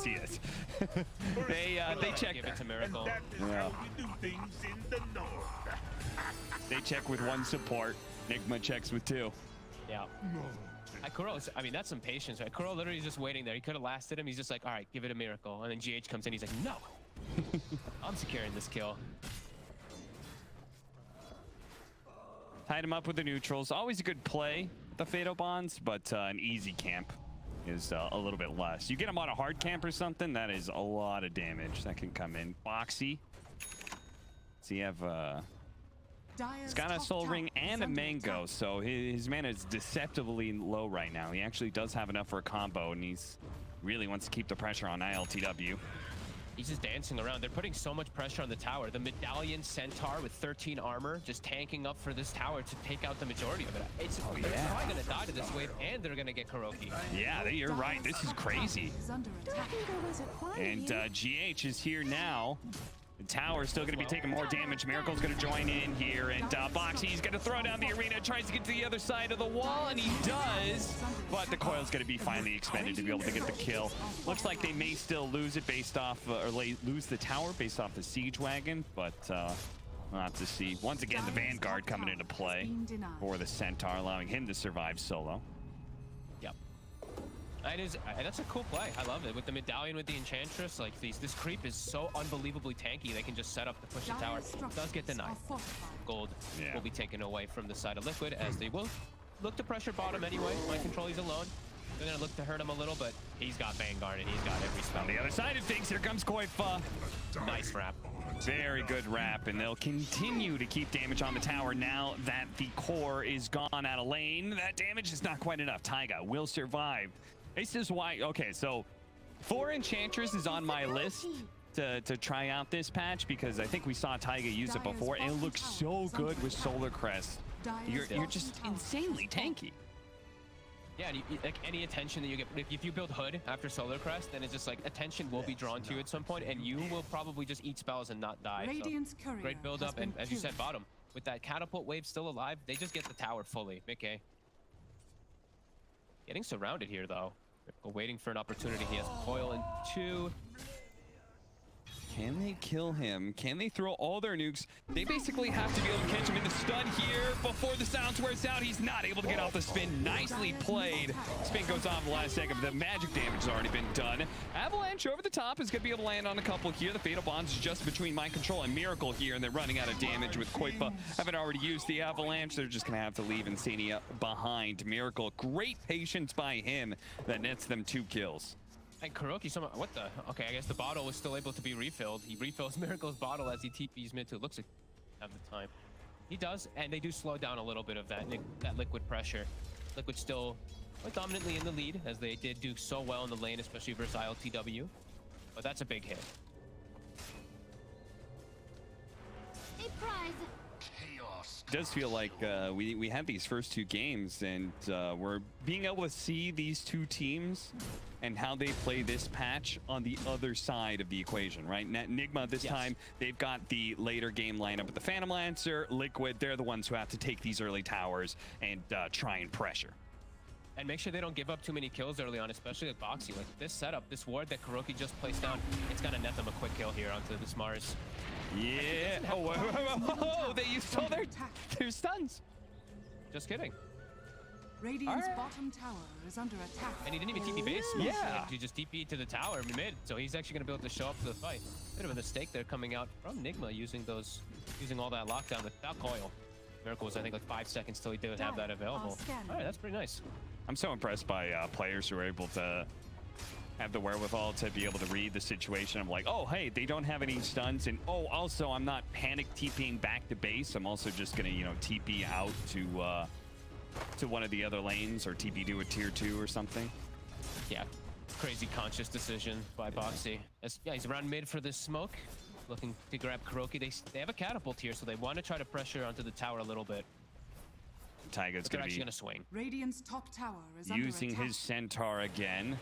he is. They check. Give it to Miracle. Yeah. They check with 1 support. Nigma checks with 2. Yeah. Kuro, I mean, that's some patience, right? Kuro literally is just waiting there. He could have lasted him. He's just like, all right, give it a Miracle. And then GH comes in. He's like, no. I'm securing this kill. Tied him up with the neutrals. Always a good play, the Fatal Bonds, but an easy camp is a little bit less. You get him on a hard camp or something, that is a lot of damage that can come in. Boxy. So you have he's got a Soul Ring and a Mango, so his mana is deceptively low right now. He actually does have enough for a combo, and he's really wants to keep the pressure on ILTW. He's just dancing around. They're putting so much pressure on the tower. The Medallion Centaur with 13 armor just tanking up for this tower to take out the majority of it. They're probably going to die to this wave, and they're going to get Kuroki. Yeah, you're right. This is crazy. And GH is here now. The tower is still going to be taking more damage. Miracle's going to join in here, and Boxy's going to throw down the arena, tries to get to the other side of the wall, and he does, but the coil's going to be finally expended to be able to get the kill. Looks like they may still lose it based off, or lose the tower based off the siege wagon, but we'll have to see. Once again, the Vanguard coming into play for the Centaur, allowing him to survive solo. Yep. That's a cool play. I love it. With the Medallion, with the Enchantress, like this creep is so unbelievably tanky. They can just set up to push the tower. It does get denied. Gold will be taken away from the side of Liquid, as they will look to pressure bottom anyway. Mind control, he's alone. They're going to look to hurt him a little, but he's got Vanguard and he's got every spell. On the other side of things, here comes Koifa. Nice wrap. Very good wrap, and they'll continue to keep damage on the tower now that the core is gone out of lane. That damage is not quite enough. Taiga will survive. This is why, okay, so 4 Enchantress is on my list to try out this patch, because I think we saw Taiga use it before, and it looks so good with Solar Crest. You're just insanely tanky. Yeah, and like any attention that you get, if you build Hood after Solar Crest, then it's just like attention will be drawn to you at some point, and you will probably just eat spells and not die. So, great build up, and as you said, bottom with that catapult wave still alive, they just get the tower fully. Mickey getting surrounded here though. Waiting for an opportunity. He has coil in 2. Can they kill him? Can they throw all their nukes? They basically have to be able to catch him in the stun here before the silence wears out. He's not able to get off the spin. Nicely played. Spin goes off the last second, but the magic damage has already been done. Avalanche over the top is going to be able to land on a couple here. The Fatal Bonds is just between Mind Control and Miracle here, and they're running out of damage with Koifa. Haven't already used the Avalanche. They're just going to have to leave Insania behind. Miracle, great patience by him that nets them 2 kills. And Kuroki, what the? Okay, I guess the bottle was still able to be refilled. He refills Miracle's bottle as he TPs mid to. Looks like have the time. He does, and they do slow down a little bit of that liquid pressure. Liquid still quite dominantly in the lead, as they did do so well in the lane, especially versus ILTW. But that's a big hit. A prize. Chaos. It does feel like we had these first 2 games, and we're being able to see these 2 teams and how they play this patch on the other side of the equation, right? Nigma this time, they've got the later game lineup with the Phantom Lancer, Liquid. They're the ones who have to take these early towers and try and pressure. And make sure they don't give up too many kills early on, especially with Boxy. Like this setup, this ward that Gorgc just placed down, it's gonna net them a quick kill here onto this Mars. Yeah. Oh, they used all their stuns. Just kidding. Radiant's bottom tower is under attack. And he didn't even TP base. Yeah. He just TP'd to the tower mid. So he's actually going to be able to show up to the fight. Bit of a mistake there coming out from Nigma using all that lockdown without coil. Miracle was, I think, like 5 seconds till he did have that available. All right, that's pretty nice. I'm so impressed by players who are able to have the wherewithal to be able to read the situation. I'm like, oh, hey, they don't have any stuns. And oh, also, I'm not panic TPing back to base. I'm also just going to, you know, TP out to one of the other lanes or TP to a tier 2 or something. Yeah, crazy conscious decision by Boxy. Yeah, he's around mid for this smoke, looking to grab Gorgc. They have a catapult here, so they want to try to pressure onto the tower a little bit. Taiga's going to swing. Radiant's top tower is under using attack. his centaur again.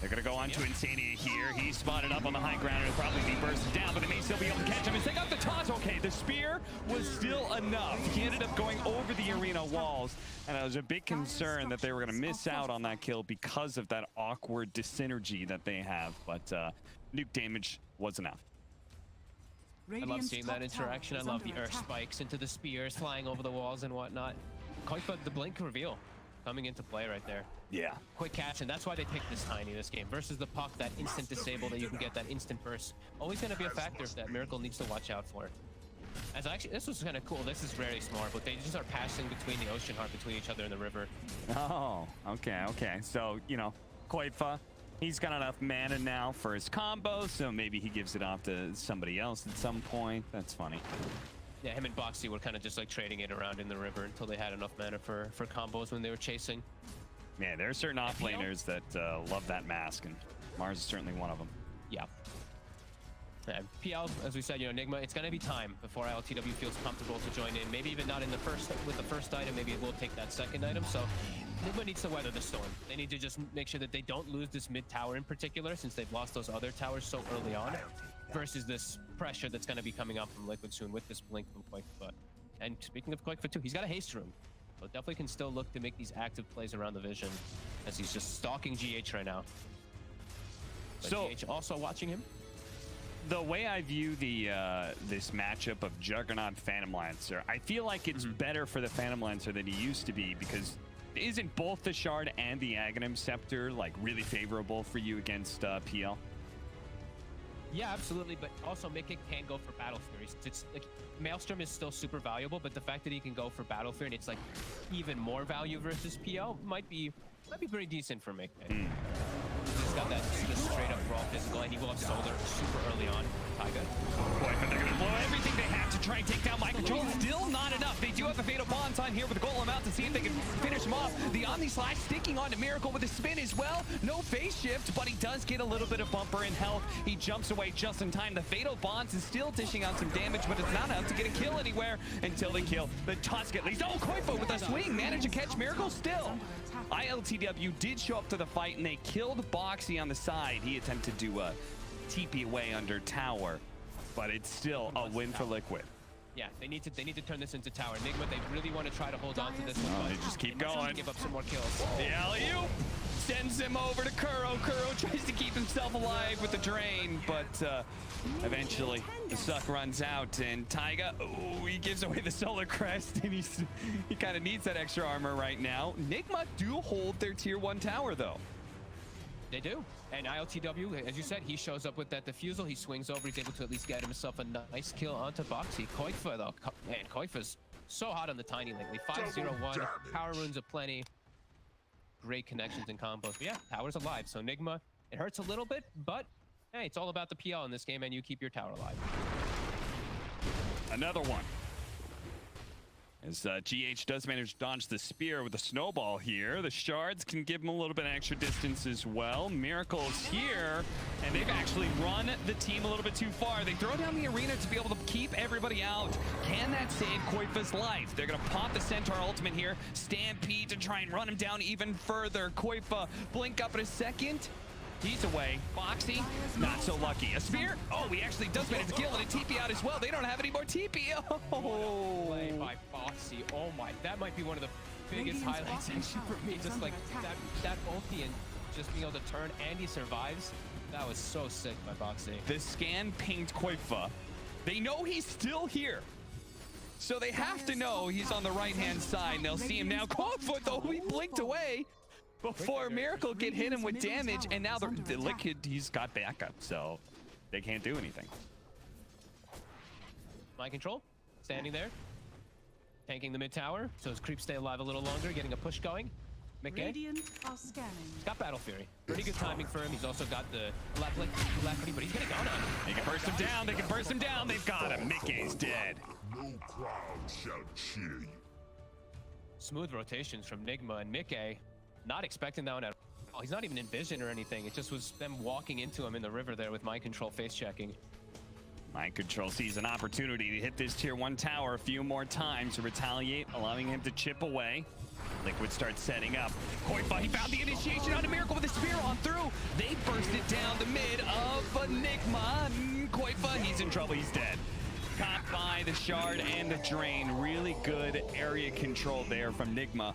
They're going to go on to Insania here. He's spotted up on the high ground and will probably be bursted down, but they may still be able to catch him as they got the toss. Okay, the spear was still enough. He ended up going over the arena walls, and it was a big concern that they were going to miss out on that kill because of that awkward dyssynergy that they have, but nuke damage was enough. I love seeing that interaction. I love the earth spikes into the spears flying over the walls and whatnot. Quite the blink reveal coming into play right there. Yeah. Quick catch, and that's why they picked this Tiny this game versus the Puck, that instant disable that you can get, that instant burst. Always going to be a factor that Miracle needs to watch out for. As actually, this was kind of cool. This is very smart, but they just are passing between the ocean heart between each other in the river. Oh, okay. So, you know, Koifa, he's got enough mana now for his combo, so maybe he gives it off to somebody else at some point. That's funny. Yeah, him and Boxy were kind of just like trading it around in the river until they had enough mana for combos when they were chasing. Man, there are certain offlaners that love that mask, and Mars is certainly one of them. Yeah. PL, as we said, you know, Nigma, it's going to be time before ILTW feels comfortable to join in. Maybe even not in the with the first item. Maybe it will take that second item. So Nigma needs to weather the storm. They need to just make sure that they don't lose this mid tower in particular, since they've lost those other towers so early on, versus this pressure that's going to be coming up from Liquid soon with this blink from Koifa. And speaking of Koifa too, he's got a haste room. So definitely can still look to make these active plays around the vision, as he's just stalking GH right now. But so GH also watching him. The way I view the this matchup of Juggernaut Phantom Lancer, I feel like it's better for the Phantom Lancer than he used to be, because isn't both the Shard and the Aghanim Scepter like really favorable for you against PL? Yeah, absolutely, but also Mickey can go for Battle Fury. It's like Maelstrom is still super valuable, but the fact that he can go for Battle Fury and it's like even more value versus PL might be pretty decent for Mickey. He's got that just straight up raw physical, and he will have Solar super early on. Taiga. Boy, but they're going to blow everything they have to try and take down Mind Control. Still not enough. They do have the Fatal Bonds on here with the Golem out to see if they can finish him off. The Omni Slash sticking onto Miracle with a spin as well. No phase shift, but he does get a little bit of bumper in health. He jumps away just in time. The Fatal Bonds is still dishing out some damage, but it's not enough to get a kill anywhere until they kill the Tusk at least. Oh, Koifa with a swing managed to catch Miracle still. ILTW did show up to the fight, and they killed Boxy on the side. He attempted to TP away under tower, but it's still a win for Liquid. Yeah, they need to turn this into tower. Nigma, they really want to try to hold on to this one. They just keep going. Give up some more kills. The alley-oop sends him over to Kuro. Kuro tries to keep himself alive with the drain, but eventually the suck runs out, and Taiga, he gives away the Solar Crest, and he kind of needs that extra armor right now. Nigma do hold their tier 1 tower, though. They do. And ILTW, as you said, he shows up with that defusal. He swings over. He's able to at least get himself a nice kill onto Boxy. Koifa, though. Man, Koifa's so hot on the Tiny lately. 5-0-1. Power runes aplenty. Great connections and combos. But yeah, tower's alive. So Nigma, it hurts a little bit, but hey, it's all about the PL in this game, and you keep your tower alive. Another one. As GH does manage to dodge the spear with the snowball here. The shards can give him a little bit of extra distance as well. Miracle's here, and they've actually run the team a little bit too far. They throw down the arena to be able to keep everybody out. Can that save Koifa's life? They're going to pop the Centaur ultimate here. Stampede to try and run him down even further. Koifa blink up in a second. He's away. Boxy, not so lucky. A spear? Oh, he actually does manage to kill and a TP out as well. They don't have any more TP. Oh, Play by Boxy. Oh my, that might be one of the biggest highlights actually for me. Just like that ulti and just being able to turn, and he survives. That was so sick by Boxy. The scan pinged Koifa. They know he's still here. So they have to know he's on the right-hand side. They'll see him now. Koifa, though, he blinked away before Miracle could hit him with damage, and now the Liquid, he's got backup, so they can't do anything. Mind control, standing there, tanking the mid tower, so his creeps stay alive a little longer, getting a push going. McKay, Radiant are scanning. he's got Battle Fury. Pretty good timing for him. He's also got the left, but he's gonna go on. They can burst him down, they can burst him down. They've got him. McKay's dead. No crowd shall cheer you. Smooth rotations from Nigma and Mickey. Not expecting that one at all. He's not even in vision or anything. It just was them walking into him in the river there with mind control face checking. Mind Control sees an opportunity to hit this tier 1 tower a few more times to retaliate, allowing him to chip away. Liquid starts setting up. Koifa, he found the initiation on a Miracle with a spear on through. They burst it down the mid of Enigma. Koifa, he's in trouble, he's dead. Caught by the shard and the drain. Really good area control there from Nigma.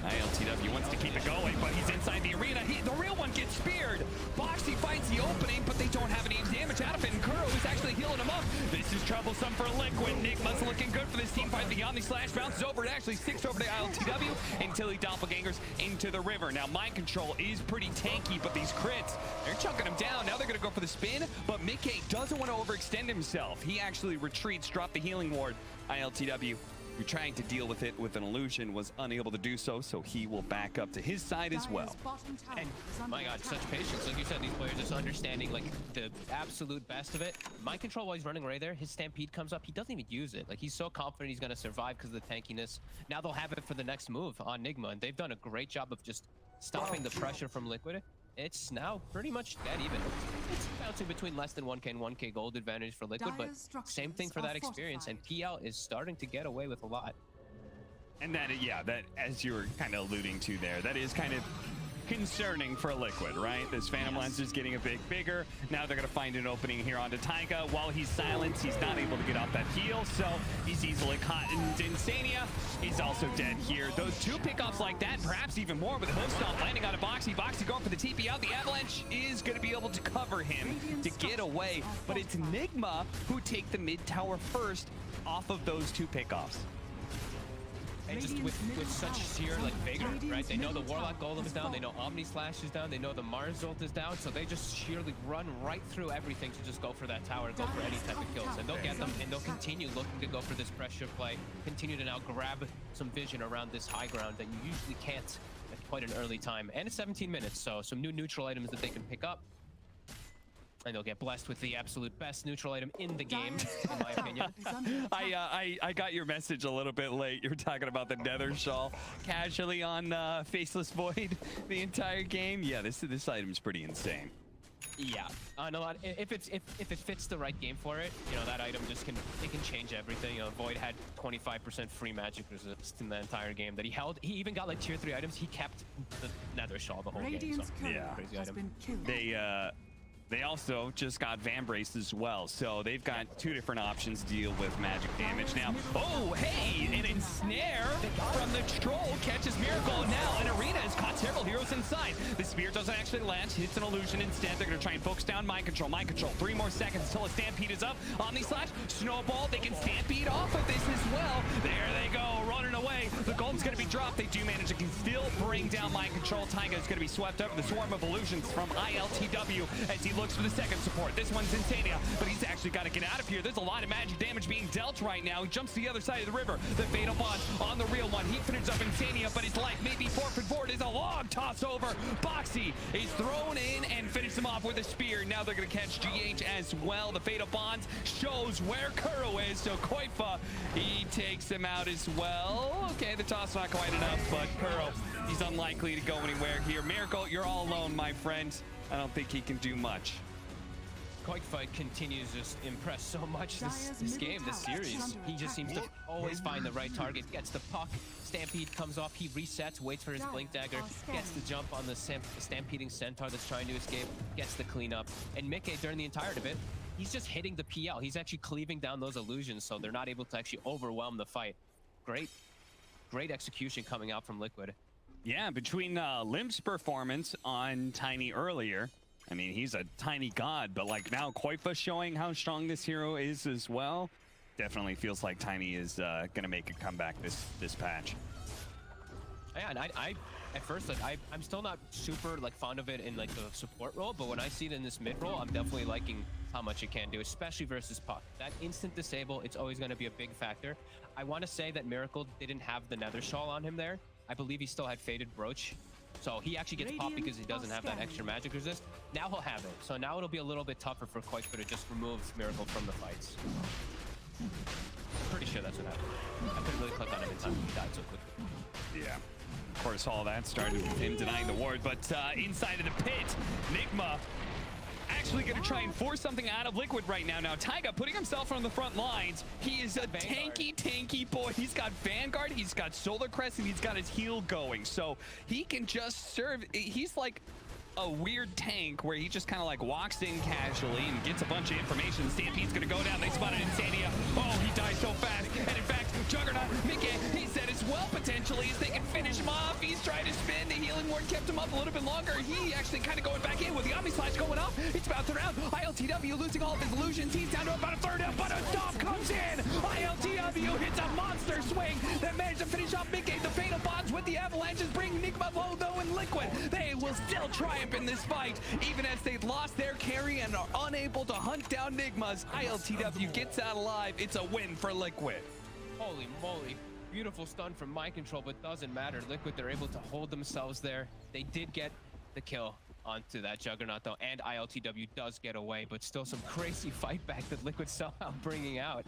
ILTW wants to keep it going, but he's inside the arena. The real one gets speared. Boxy finds the opening, but they don't have any damage out of it. And Kuro is actually healing him up. This is troublesome for Liquid. Nigma's looking good for this team fight. The Omni Slash bounces over. It actually sticks over to ILTW until he doppelgangers into the river. Now, Mind Control is pretty tanky, but these crits, they're chunking him down. Now they're going to go for the spin, but Mickey doesn't want to overextend himself. He actually retreats, dropped the healing ward. ILTW, who trying to deal with it with an illusion, was unable to do so, so he will back up to his side as well. And my god, such patience. Like you said, these players just understanding like the absolute best of it. Mind control while he's running right there, his stampede comes up, he doesn't even use it. Like, he's so confident he's gonna survive because of the tankiness. Now they'll have it for the next move on Nigma, and they've done a great job of just stopping the pressure from Liquid. It's now pretty much dead even. It's bouncing between less than 1k and 1k gold advantage for Liquid, but same thing for that experience, and PL is starting to get away with a lot. And that, yeah, that, as you were kind of alluding to there, that is kind of concerning for Liquid, right? This Phantom Lancer's getting a bit bigger. Now they're going to find an opening here onto Taiga. While he's silenced, he's not able to get off that heal, so he's easily caught in Insania. He's also dead here. Those two pickoffs like that, perhaps even more, with a hoof stomp landing on a Boxy. Boxy going for the TP out. The Avalanche is going to be able to cover him to get away, but it's Nigma who take the mid tower first off of those two pickoffs. And just with such sheer like vigor, right? They know the Warlock Golem is down, they know Omni Slash is down, they know the Mars ult is down, so they just sheerly run right through everything to just go for that tower, go for any type of kills, and they'll get them, and they'll continue looking to go for this pressure play, continue to now grab some vision around this high ground that you usually can't at quite an early time. And it's 17 minutes, so some new neutral items that they can pick up. And they'll get blessed with the absolute best neutral item in the game, in my opinion. I got your message a little bit late. You were talking about the Nether Shawl casually on Faceless Void the entire game. Yeah, this item's pretty insane. Yeah, and a lot. If it fits the right game for it, you know, that item just can change everything. You know, Void had 25% free magic resist in the entire game that he held. He even got like tier 3 items. He kept the Nether Shawl the whole game. So, yeah, crazy item. They also just got Vambrace as well, so they've got two different options to deal with magic damage now. Oh, hey, an ensnare from the troll catches Miracle. Now an arena has caught several heroes inside. The spear doesn't actually land, hits an illusion instead. They're going to try and focus down Mind Control. Mind Control, 3 more seconds until a stampede is up. Omni Slash, Snowball, they can stampede off of this as well. There they go, running away. The golem's going to be dropped. They do manage to still bring down Mind Control. Taiga is going to be swept up. The swarm of illusions from ILTW as he looks for the second support. This one's Insania, but he's actually got to get out of here. There's a lot of magic damage being dealt right now. He jumps to the other side of the river. The Fatal Bond on the real one. He finishes up Insania, but his life may be forfeit for it. It's a long toss toss over. Boxy is thrown in and finishes him off with a spear. Now they're going to catch GH as well. The Fatal Bonds shows where Kuro is. So Koifa, he takes him out as well. Okay, the toss not quite enough, but Kuro, he's unlikely to go anywhere here. Miracle, you're all alone, my friend. I don't think he can do much. Koifa continues to just impress so much this game, this series. He just seems to always find the right target, gets the puck, Stampede comes off, he resets, waits for his Blink Dagger, gets the jump on the Stampeding Centaur that's trying to escape, gets the cleanup. And Mickey, during the entirety of it, he's just hitting the PL. He's actually cleaving down those illusions, so they're not able to actually overwhelm the fight. Great execution coming out from Liquid. Yeah, between Limp's performance on Tiny earlier, I mean, he's a tiny god, but like now Koifa showing how strong this hero is as well. Definitely feels like Tiny is gonna make a comeback this patch. Yeah, and I at first, like, I'm still not super like fond of it in like the support role, but when I see it in this mid role, I'm definitely liking how much it can do, especially versus Puck. That instant disable, it's always going to be a big factor. I want to say that Miracle didn't have the Nether Shawl on him there. I believe he still had Faded Brooch. So he actually gets popped because he doesn't have that extra magic resist. Now he'll have it. So now it'll be a little bit tougher for Koifa to just remove Miracle from the fights. I'm pretty sure that's what happened. I couldn't really click on him in time. He died so quickly. Yeah. Of course, all that started with him denying the ward, but inside of the pit, Nigma actually going to try and force something out of Liquid right now. Now, Taiga putting himself on the front lines. He is a tanky boy. He's got Vanguard, he's got Solar Crest, and he's got his heal going. So he can just serve. He's like a weird tank where he just kind of like walks in casually and gets a bunch of information. Stampede's going to go down. They spotted Insania. Oh, he dies so fast. And in fact, Juggernaut, Mickey, he said as well potentially as they can finish him off. He's trying to spin. The healing ward kept him up a little bit longer. He actually kind of going back in with the Omni Slash going off. It's about to round. ILTW losing all of his illusions. He's down to about a third up, but a stop comes in. ILTW hits a monster swing that managed to finish off Mickey. The Fatal Bonds with the Avalanches bring Nigma low though in Liquid. They will still triumph in this fight, even as they've lost their carry and are unable to hunt down Nigmas. ILTW gets out alive. It's a win for Liquid. Holy moly. Beautiful stun from Mind Control, but doesn't matter. Liquid, they're able to hold themselves there. They did get the kill onto that Juggernaut though, and ILTW does get away, but still some crazy fight back that Liquid somehow bringing out.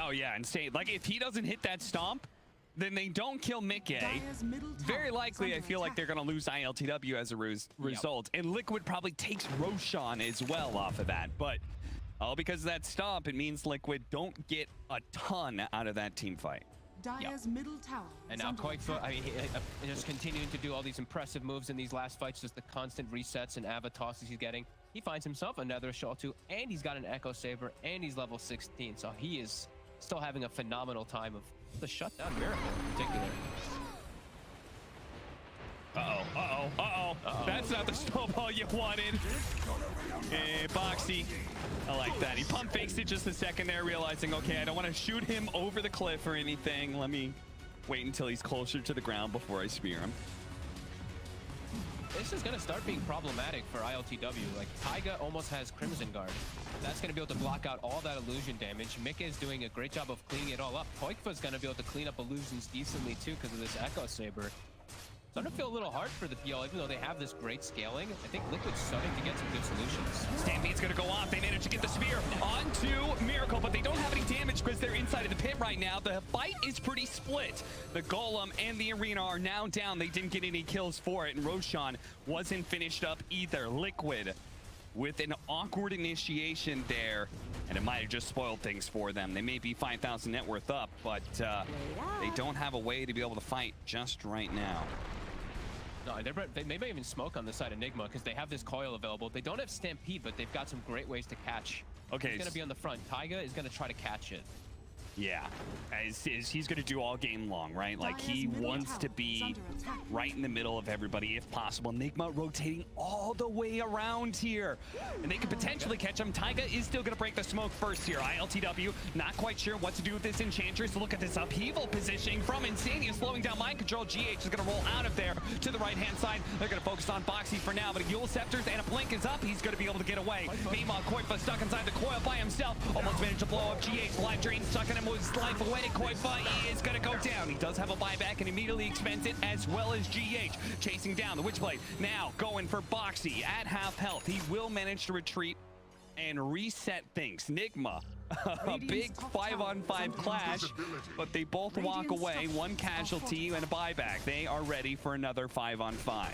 Oh yeah, insane. Like if he doesn't hit that stomp, then they don't kill Mickey. Very likely, I feel like they're going to lose ILTW as a result. And Liquid probably takes Roshan as well off of that. But all because of that stomp, it means Liquid don't get a ton out of that team fight. Dire's middle tower. And now Koifa, I mean, just continuing to do all these impressive moves in these last fights, just the constant resets and Ava tosses he's getting. He finds himself another Shawl too, and he's got an Echo Saber, and he's level 16. So he is still having a phenomenal time of the shutdown Miracle in particular. That's not the snowball you wanted. Hey, Boxy. I like that. He pump fakes it just a second there, realizing, okay, I don't want to shoot him over the cliff or anything. Let me wait until he's closer to the ground before I spear him. This is going to start being problematic for ILTW. Like, Taiga almost has Crimson Guard. That's going to be able to block out all that illusion damage. Mika is doing a great job of cleaning it all up. Koifa is going to be able to clean up illusions decently too because of this Echo Saber. Starting to feel a little hard for the PL, even though they have this great scaling. I think Liquid's starting to get some good solutions. Stampede's going to go off. They managed to get the spear onto Miracle, but they don't have any damage because they're inside of the pit right now. The fight is pretty split. The Golem and the Arena are now down. They didn't get any kills for it, and Roshan wasn't finished up either. Liquid with an awkward initiation there, and it might have just spoiled things for them. They may be 5,000 net worth up, but they don't have a way to be able to fight just right now. No, they may even smoke on the side of Nigma because they have this coil available. They don't have Stampede, but they've got some great ways to catch. Okay, he's going to be on the front. Taiga is going to try to catch it. Yeah, he's going to do all game long, right? Like, he wants to be right in the middle of everybody if possible. Nigma rotating all the way around here. And they could potentially catch him. Taiga is still going to break the smoke first here. ILTW, not quite sure what to do with this Enchantress. Look at this upheaval positioning from Insania, slowing down Mind Control. GH is going to roll out of there to the right-hand side. They're going to focus on Boxy for now, but a Yule Scepters and a Blink is up. He's going to be able to get away. Meanwhile, Koifa stuck inside the coil by himself. Almost managed to blow up GH. Live Drain stuck in him almost life away. Koifa is going to go down. He does have a buyback and immediately expends it, as well as GH. Chasing down the Witchblade. Now going for Boxy at half health. He will manage to retreat and reset things. Nigma, a big 5-on-5 clash, but they both walk away. One casualty and a buyback. They are ready for another 5-on-5.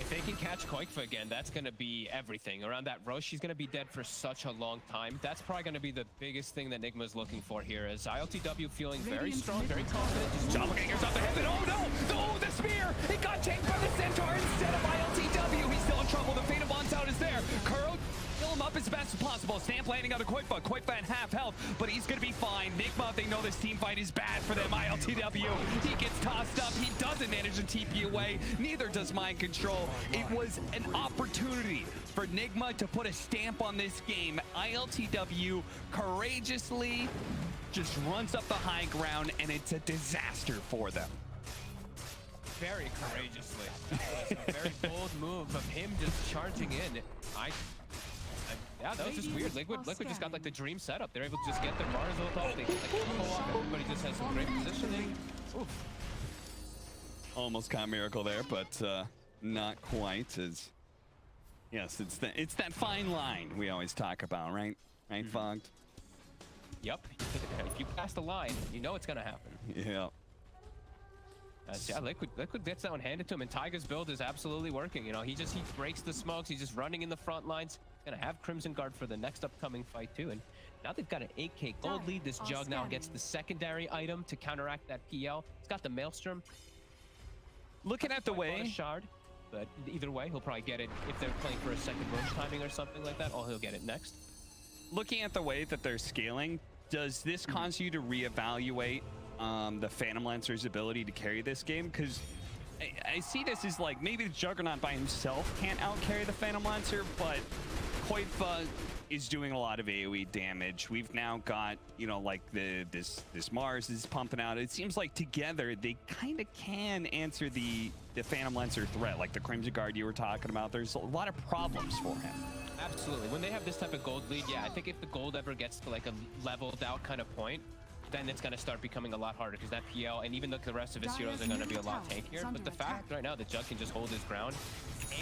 If they can catch Koifa again, that's going to be everything. Around that Roche, she's going to be dead for such a long time. That's probably going to be the biggest thing that Nigma's looking for here, as ILTW feeling very strong, very confident. Just Doppelganger yourself to heaven. Oh no! Oh, the spear! It got taken by the Centaur instead of ILTW. He's still in trouble. The Fate of Onsout is there. Kuro, fill him up as best as possible. Stamp landing on the Koifa. Koifa at half health, but he's going to be fine. Nigma, they know this team fight is bad for them. ILTW, he gets tossed up. He doesn't manage to TP away. Neither does Mind Control. It was an opportunity for Nigma to put a stamp on this game. ILTW courageously just runs up the high ground, and it's a disaster for them. very courageously. A very bold move of him just charging in. Yeah, that was just weird. Liquid just got like the dream setup. They're able to just get their Mars ult off. They like co-op. Everybody just has some great positioning. Oof. Almost caught Miracle there, but not quite. As yes, it's that fine line we always talk about, right? Right, Fogged? Yep. If you pass the line, you know it's gonna happen. Yeah. Yeah, Liquid gets that one handed to him, and Taiga's build is absolutely working. You know, he breaks the smokes. He's just running in the front lines. He's gonna have Crimson Guard for the next upcoming fight too. And now they've got an 8k gold lead. This Jug now gets the secondary item to counteract that PL. He's got the Maelstrom. Looking at the way, shard, but either way, he'll probably get it if they're playing for a second roach timing or something like that. Or he'll get it next. Looking at the way that they're scaling, does this cause you to reevaluate the Phantom Lancer's ability to carry this game? Because I see this as like maybe the Juggernaut by himself can't out-carry the Phantom Lancer, but Koifa is doing a lot of AoE damage. We've now got, you know, like this Mars is pumping out. It seems like together they kind of can answer the Phantom Lancer threat, like the Crimson Guard you were talking about. There's a lot of problems for him. Absolutely. When they have this type of gold lead, yeah, I think if the gold ever gets to like a leveled out kind of point, then it's going to start becoming a lot harder, because that PL and even the rest of his heroes are going to be a lot tankier. But the fact right now that Jug can just hold his ground,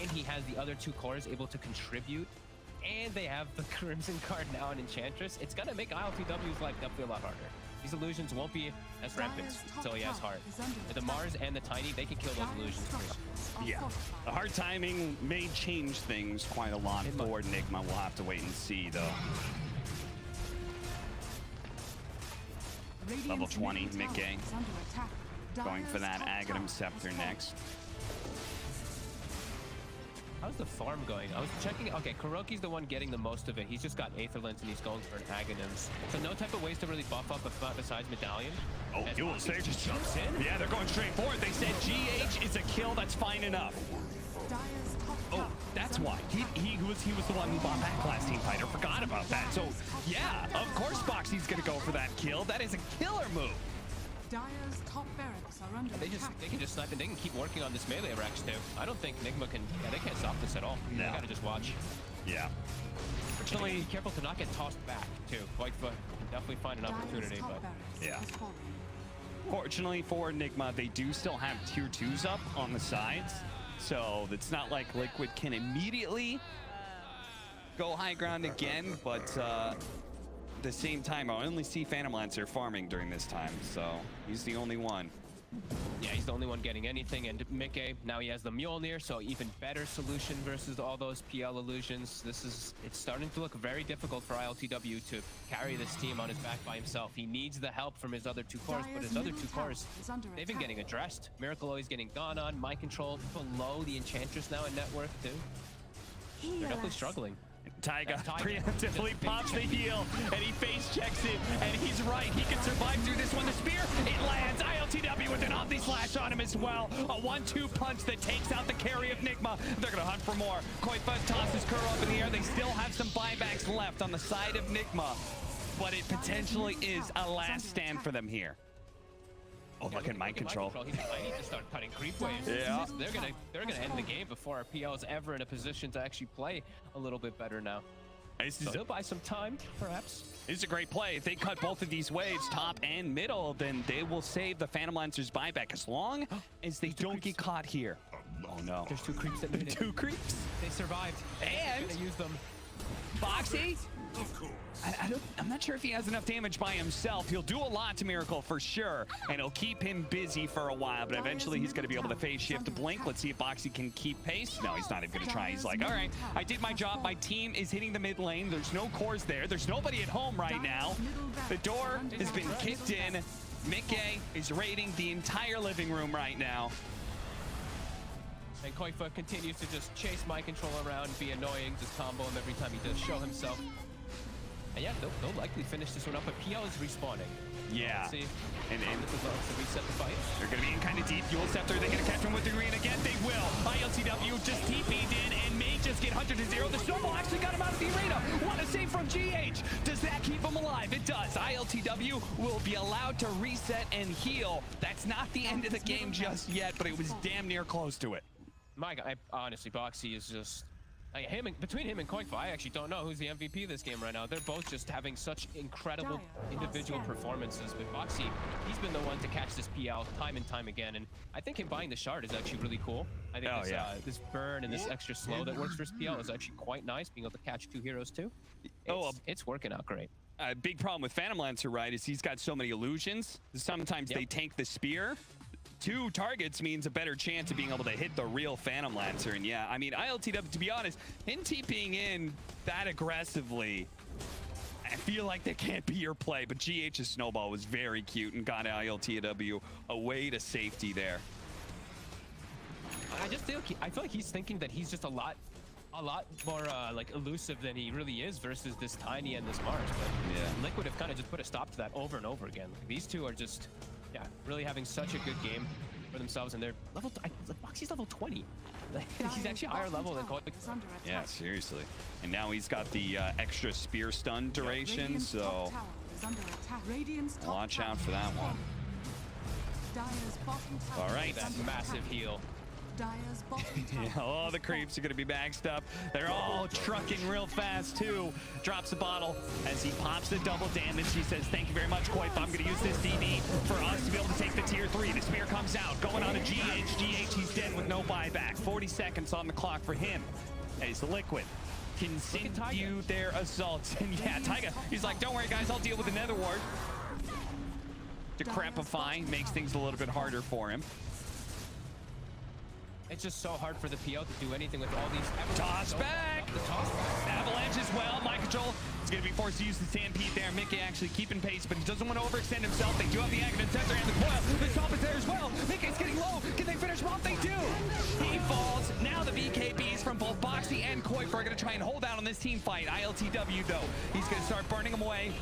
and he has the other two cores able to contribute, and they have the Crimson Card now on Enchantress, it's going to make ILTW's life definitely a lot harder. These illusions won't be as rampant until he has Heart. The Mars and the Tiny, they can kill those illusions too. Yeah. The hard timing may change things quite a lot for Nigma. We'll have to wait and see, though. Level 20, mid-game. Going for that Aghanim Scepter next. How's the farm going? I was checking. Okay, Kuroki's the one getting the most of it. He's just got Aetherlands and he's going for an Aghanims. So no type of ways to really buff up besides Medallion. Oh, Dual Sage just jumps in. Yeah, they're going straight forward. They said GH is a kill. That's fine enough. Oh, that's why. He was the one who bought that last team fighter. Forgot about that. So, yeah, of course Boxy's going to go for that kill. That is a killer move. Dire's top barracks are under They can just snipe and they can keep working on this melee Rex too. I don't think Nigma can. Yeah, they can't stop this at all. No. They gotta just watch. Yeah. Fortunately, be careful to not get tossed back too. Koifa can definitely find an opportunity, but yeah. Fortunately for Nigma, they do still have tier 2s up on the sides, so it's not like Liquid can immediately go high ground again, but at the same time, I only see Phantom Lancer farming during this time, so he's the only one. Yeah, he's the only one getting anything, and Mickey, now he has the Mjolnir, so even better solution versus all those PL illusions. It's starting to look very difficult for ILTW to carry this team on his back by himself. He needs the help from his other two cores, but his other two cores, they've been getting addressed. Miracle always getting gone on, Mind Control below the Enchantress now in net worth too. They're definitely struggling. Taiga preemptively pops the heal, and he face checks it, and he's right. He can survive through this one. The spear, it lands. ILTW with an Omni Slash on him as well. A 1-2 punch that takes out the carry of Nigma. They're going to hunt for more. Koifa tosses Kuro up in the air. They still have some buybacks left on the side of Nigma, but it potentially is a last stand for them here. Oh, look at Mind Control. I need to start cutting creep waves. Yeah. They're gonna end the game before our PL is ever in a position to actually play a little bit better now. Still buy some time, perhaps. This is a great play. If they cut both of these waves, top and middle, then they will save the Phantom Lancer's buyback as long as they don't get caught here. Oh no. There's 2 creeps that made it. 2 creeps. They survived. And gonna use them. Boxy, I'm not sure if he has enough damage by himself. He'll do a lot to Miracle for sure, and it'll keep him busy for a while, but eventually he's going to be able to phase shift to Blink. Let's see if Boxy can keep pace. No, he's not even going to try. He's like, all right, I did my job. My team is hitting the mid lane. There's no cores there. There's nobody at home right now. The door has been kicked in. Mickey is raiding the entire living room right now. And Koifa continues to just chase my control around, be annoying, just combo him every time he does show himself. And yeah, they'll likely finish this one up, but PL is respawning. Yeah. Let's see. And this is to reset the fight. They're going to be in kind of deep. Dual Scepter, they're going to catch him with the green again. They will. ILTW just TP'd in and may just get 100 to 0. The snowball actually got him out of the arena. What a save from GH. Does that keep him alive? It does. ILTW will be allowed to reset and heal. That's not the end of the game just yet, but it was damn near close to it. My God, honestly, Boxy is just between him and Koifa, I actually don't know who's the MVP this game right now. They're both just having such incredible individual performances. But Boxy, he's been the one to catch this PL time and time again, and I think him buying the shard is actually really cool. I think this burn and this extra slow that works for his PL is actually quite nice, being able to catch 2 heroes too. It's working out great. A big problem with Phantom Lancer, right, is he's got so many illusions. Sometimes they tank the spear. 2 targets means a better chance of being able to hit the real Phantom Lancer. And yeah, I mean, ILTW, to be honest, him TPing in that aggressively, I feel like that can't be your play. But GH's snowball was very cute and got ILTW away to safety there. I feel like he's thinking that he's just a lot more like elusive than he really is versus this Tiny and this Mars. But yeah, Liquid have kind of just put a stop to that over and over again. Like, these two are just really having such a good game for themselves, and they're level. Boxy's level 20. He's actually higher level than Koifa. Yeah, seriously. And now he's got the extra spear stun duration, so watch out for that one. All right, that massive heal. Oh, the creeps are going to be maxed up. They're all trucking real fast, too. Drops the bottle as he pops the double damage. He says, thank you very much, Koifa. I'm going to use this DD for us to be able to take the tier 3. The spear comes out, going on to GH. GH, he's dead with no buyback. 40 seconds on the clock for him. As the Liquid continue their assaults. And yeah, Taiga, he's like, don't worry, guys, I'll deal with the Nether Ward. Decrepify makes things a little bit harder for him. It's just so hard for the PO to do anything with all these. Toss back! Avalanche as well. My control is going to be forced to use the Stampede there. Mickey actually keeping pace, but he doesn't want to overextend himself. They do have the Aghanim Scepter and the coil. The top is there as well. Mickey's getting low. Can they finish him off? They do. He falls. Now the BKBs from both Boxy and Koifa are going to try and hold out on this team fight. ILTW, though, he's going to start burning away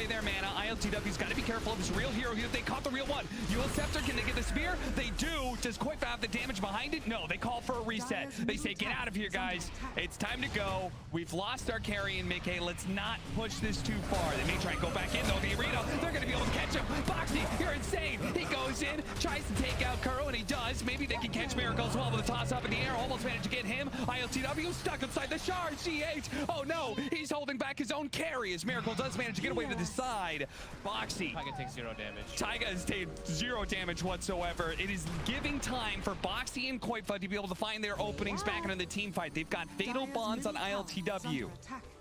their mana. ILTW's got to be careful of his real hero here. They caught the real one. Dual Scepter, can they get the spear? They do. Does Koifa have the damage behind it? No. They call for a reset. They say, get out of here, guys. It's time to go. We've lost our carry in Mickey. Let's not push this too far. They may try and go back in, though. The arena, they're going to be able to catch him. Boxy, you're insane. He goes in, tries to take out Kuro, and he does. Maybe they can catch Miracle as well with a toss up in the air. Almost managed to get him. ILTW stuck inside the shard. GH. Oh, no. He's holding back his own carry as Miracle does manage to get away to the side. Boxy. Taiga takes 0 damage. Taiga has taken 0 damage whatsoever. It is giving time for Boxy and Koifa to be able to find their openings back into the team fight. They've got Fatal Bonds on ILTW.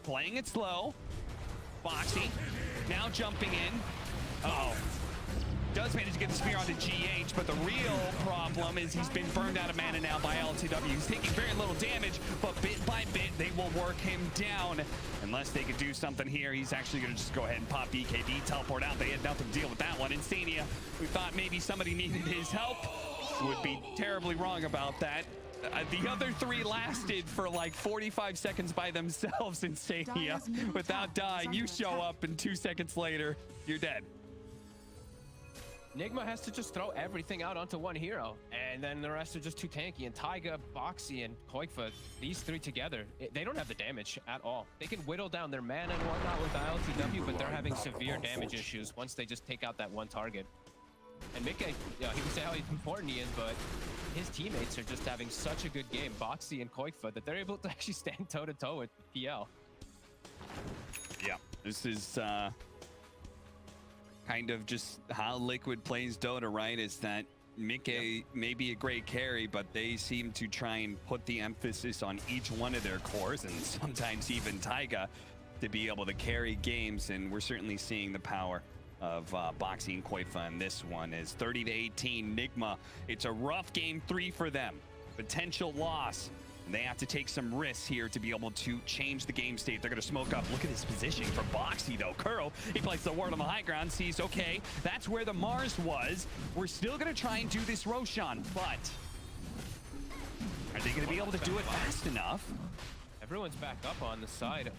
Playing it slow. Boxy now jumping in. Uh-oh. Does manage to get the spear onto GH, but the real problem is he's been burned out of mana now by ILTW. He's taking very little damage, but bit by bit, they will work him down. Unless they could do something here, he's actually going to just go ahead and pop BKB, teleport out. They had nothing to deal with that one. Insania, we thought maybe somebody needed his help. Would be terribly wrong about that. The other 3 lasted for like 45 seconds by themselves, Insania. Without dying, you show up and 2 seconds later, you're dead. Nigma has to just throw everything out onto one hero, and then the rest are just too tanky. And Taiga, Boxy, and Koifa, these 3 together, they don't have the damage at all. They can whittle down their mana and whatnot with ILTW, but they're having severe damage issues once they just take out that one target. And Mickey, he can say how important he is, but his teammates are just having such a good game, Boxy and Koifa, that they're able to actually stand toe-to-toe with PL. This is kind of just how Liquid plays Dota, right? Is that Mickey may be a great carry, but they seem to try and put the emphasis on each one of their cores, and sometimes even Taiga, to be able to carry games. And we're certainly seeing the power of Boxy and Koifa in this one. Is 30-18 Nigma. It's a rough game 3 for them. Potential loss. And they have to take some risks here to be able to change the game state. They're going to smoke up. Look at his positioning for Boxy, though. Kuro, he plays the ward on the high ground, sees, okay, that's where the Mars was. We're still going to try and do this Roshan, but are they going to be able to do it fast enough? Everyone's back up on the side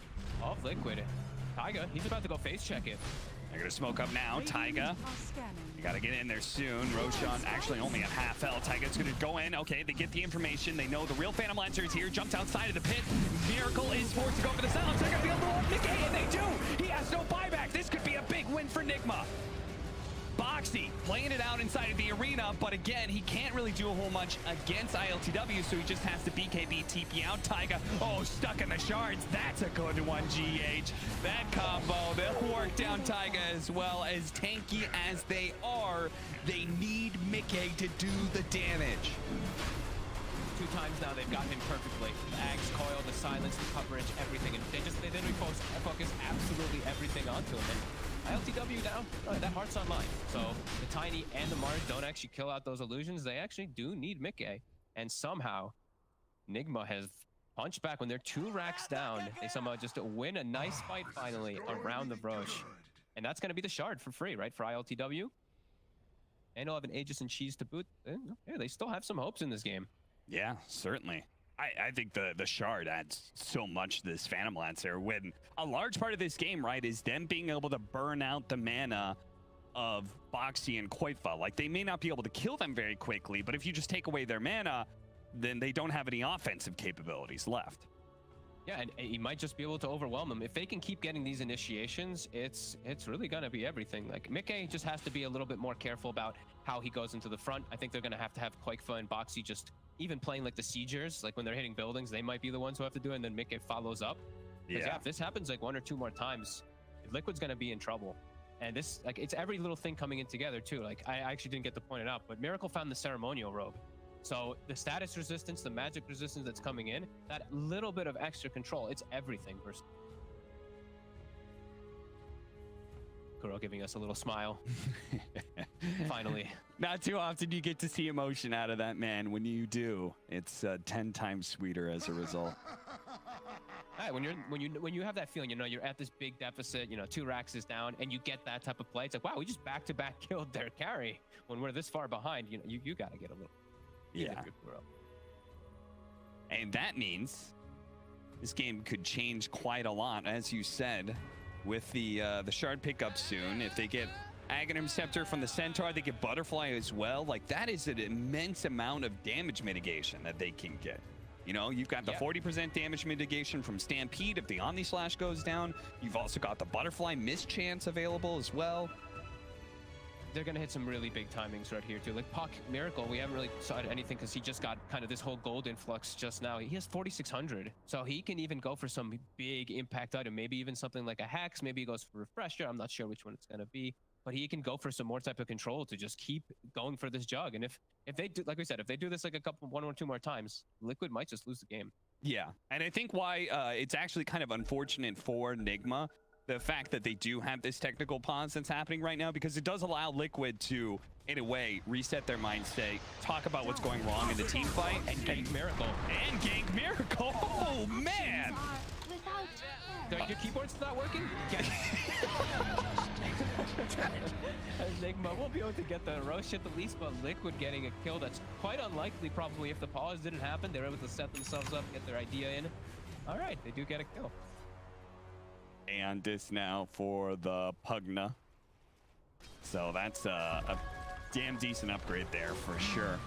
of Liquid. Taiga, he's about to go face check it. They're going to smoke up now. Taiga, you got to get in there soon. Roshan actually only at half health. Taiga's going to go in. Okay, they get the information. They know the real Phantom Lancer is here. Jumps outside of the pit. Miracle is forced to go for the silence. They're going to be able to hold Mickey, and they do. He has no buyback. This could be a big win for Nigma. Boxy playing it out inside of the arena, but again, he can't really do a whole much against ILTW, so he just has to BKB TP out. Taiga, oh, stuck in the shards. That's a good one, GH. That combo, they'll work down Taiga as well. As tanky as they are, they need Mickey to do the damage. 2 times now they've got him perfectly. The Axe, coil, the silence, the coverage, everything, and they then focus absolutely everything onto him. And ILTW now, that heart's online. So the Tiny and the Mars don't actually kill out those illusions. They actually do need Mickey. And somehow, Nigma has punched back when they're 2 racks down. They somehow just win a nice fight finally around the Brosh. And that's going to be the shard for free, right, for ILTW? And he'll have an Aegis and Cheese to boot. Yeah, they still have some hopes in this game. Yeah, certainly. I think the shard adds so much to this Phantom Lancer, when a large part of this game, right, is them being able to burn out the mana of Boxy and Koifa. Like, they may not be able to kill them very quickly, but if you just take away their mana, then they don't have any offensive capabilities left. Yeah, and he might just be able to overwhelm them. If they can keep getting these initiations, it's really going to be everything. Like, Mickey just has to be a little bit more careful about how he goes into the front. I think they're going to have Koifa and Boxy just even playing like the siegers, like when they're hitting buildings, they might be the ones who have to do it, and then Mickey follows up. Yeah, if this happens like 1 or 2 more times, Liquid's going to be in trouble. And this, like, it's every little thing coming in together too. Like, I actually didn't get to point it out, but Miracle found the ceremonial robe. So the status resistance, the magic resistance that's coming in, that little bit of extra control, it's everything. Versus Kuro giving us a little smile. Finally. Not too often you get to see emotion out of that man. When you do, it's 10 times sweeter as a result. Right, when you have that feeling, you know, you're at this big deficit, you know, 2 racks is down, and you get that type of play. It's like, wow, we just back-to-back killed their carry. When we're this far behind, you know, you got to get a little. Yeah. And that means this game could change quite a lot, as you said, with the shard pickup soon. If they get Aghanim Scepter from the Centaur, they get Butterfly as well. Like, that is an immense amount of damage mitigation that they can get. You know, you've got the 40% damage mitigation from Stampede if the Omni Slash goes down. You've also got the Butterfly Mischance available as well. They're going to hit some really big timings right here, too. Like, Puck, Miracle, we haven't really saw anything because he just got kind of this whole gold influx just now. He has 4,600, so he can even go for some big impact item. Maybe even something like a Hex. Maybe he goes for Refresher. I'm not sure which one it's going to be. But he can go for some more type of control to just keep going for this jug. And if they do, like we said, if they do this like 1 or 2 more times, Liquid might just lose the game. Yeah, and I think why it's actually kind of unfortunate for Nigma, the fact that they do have this technical pause that's happening right now, because it does allow Liquid to, in a way, reset their mindset, talk about what's going wrong in the team fight, and gank Miracle. And gank Miracle. Oh, man. Your keyboard's not working? Nigma won't be able to get the Roche at the least, but Liquid getting a kill that's quite unlikely probably. If the pause didn't happen, they're able to set themselves up, get their idea in. All right, they do get a kill. And this now for the Pugna. So that's a damn decent upgrade there for sure.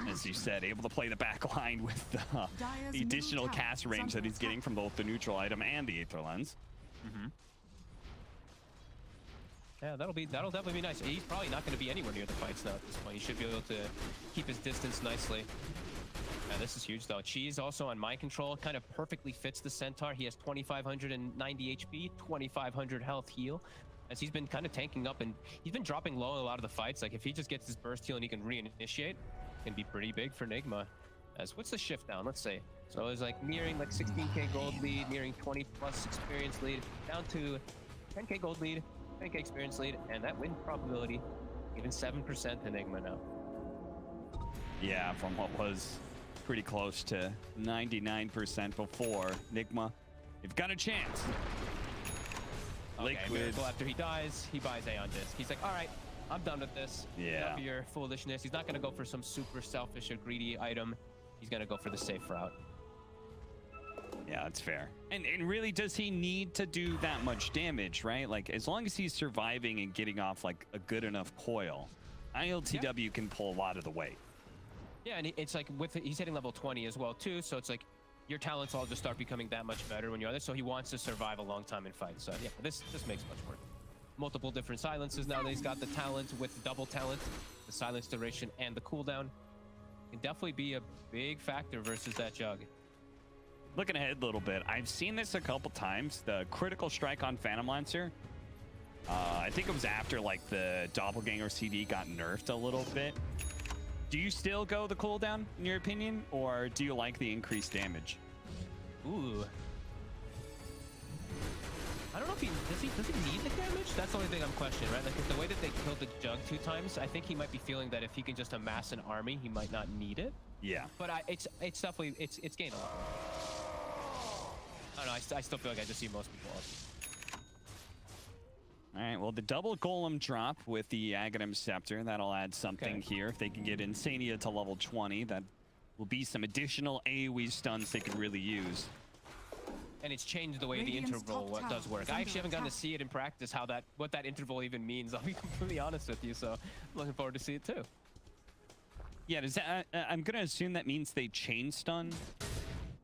As you said, able to play the back line with the additional cast range that he's getting from both the neutral item and the Aether Lens. Yeah, that'll definitely be nice. He's probably not going to be anywhere near the fights now at this point. He should be able to keep his distance nicely. This is huge though. Cheese also on mind control kind of perfectly fits the Centaur. He has 2,590 HP, 2,500 health heal. As he's been kind of tanking up and he's been dropping low in a lot of the fights. Like if he just gets his burst heal and he can reinitiate, it can be pretty big for Nigma. As what's the shift down? Let's say. So it's like nearing like 16k gold lead, nearing 20 plus experience lead, down to 10k gold lead, 10k experience lead, and that win probability even 7% to Nigma now. Yeah, from what was pretty close to 99% before. Nigma, you've got a chance. Okay, Miracle, after he dies, he buys Aeon Disc. He's like, all right, I'm done with this. Yeah. Enough of your foolishness. He's not going to go for some super selfish or greedy item. He's going to go for the safe route. Yeah, that's fair. And really, does he need to do that much damage, right? Like, as long as he's surviving and getting off, like, a good enough coil, ILTW can pull a lot of the weight. Yeah, and it's like, he's hitting level 20 as well, too, so it's like, your talents all just start becoming that much better when you're there, so he wants to survive a long time in fights. So, yeah, this makes much work. Multiple different silences now that he's got the talent with double talent, the silence duration, and the cooldown. Can definitely be a big factor versus that Jug. Looking ahead a little bit, I've seen this a couple times. The critical strike on Phantom Lancer. I think it was after like the Doppelganger CD got nerfed a little bit. Do you still go the cooldown in your opinion, or do you like the increased damage? Ooh. I don't know if does he need the damage? That's the only thing I'm questioning, right? Like if the way that they killed the Jug 2 times, I think he might be feeling that if he can just amass an army, he might not need it. Yeah. But it's definitely it's gained a lot. I don't know, I still feel like I just see most people off. All right, well, the double golem drop with the Aghanim Scepter, that'll add something here. If they can get Insania to level 20, that will be some additional AoE stuns they could really use. And it's changed the way the interval does work. I actually haven't gotten to see it in practice, what that interval even means. I'll be completely honest with you, so I'm looking forward to see it too. Yeah, does that, I'm gonna assume that means they chain stun.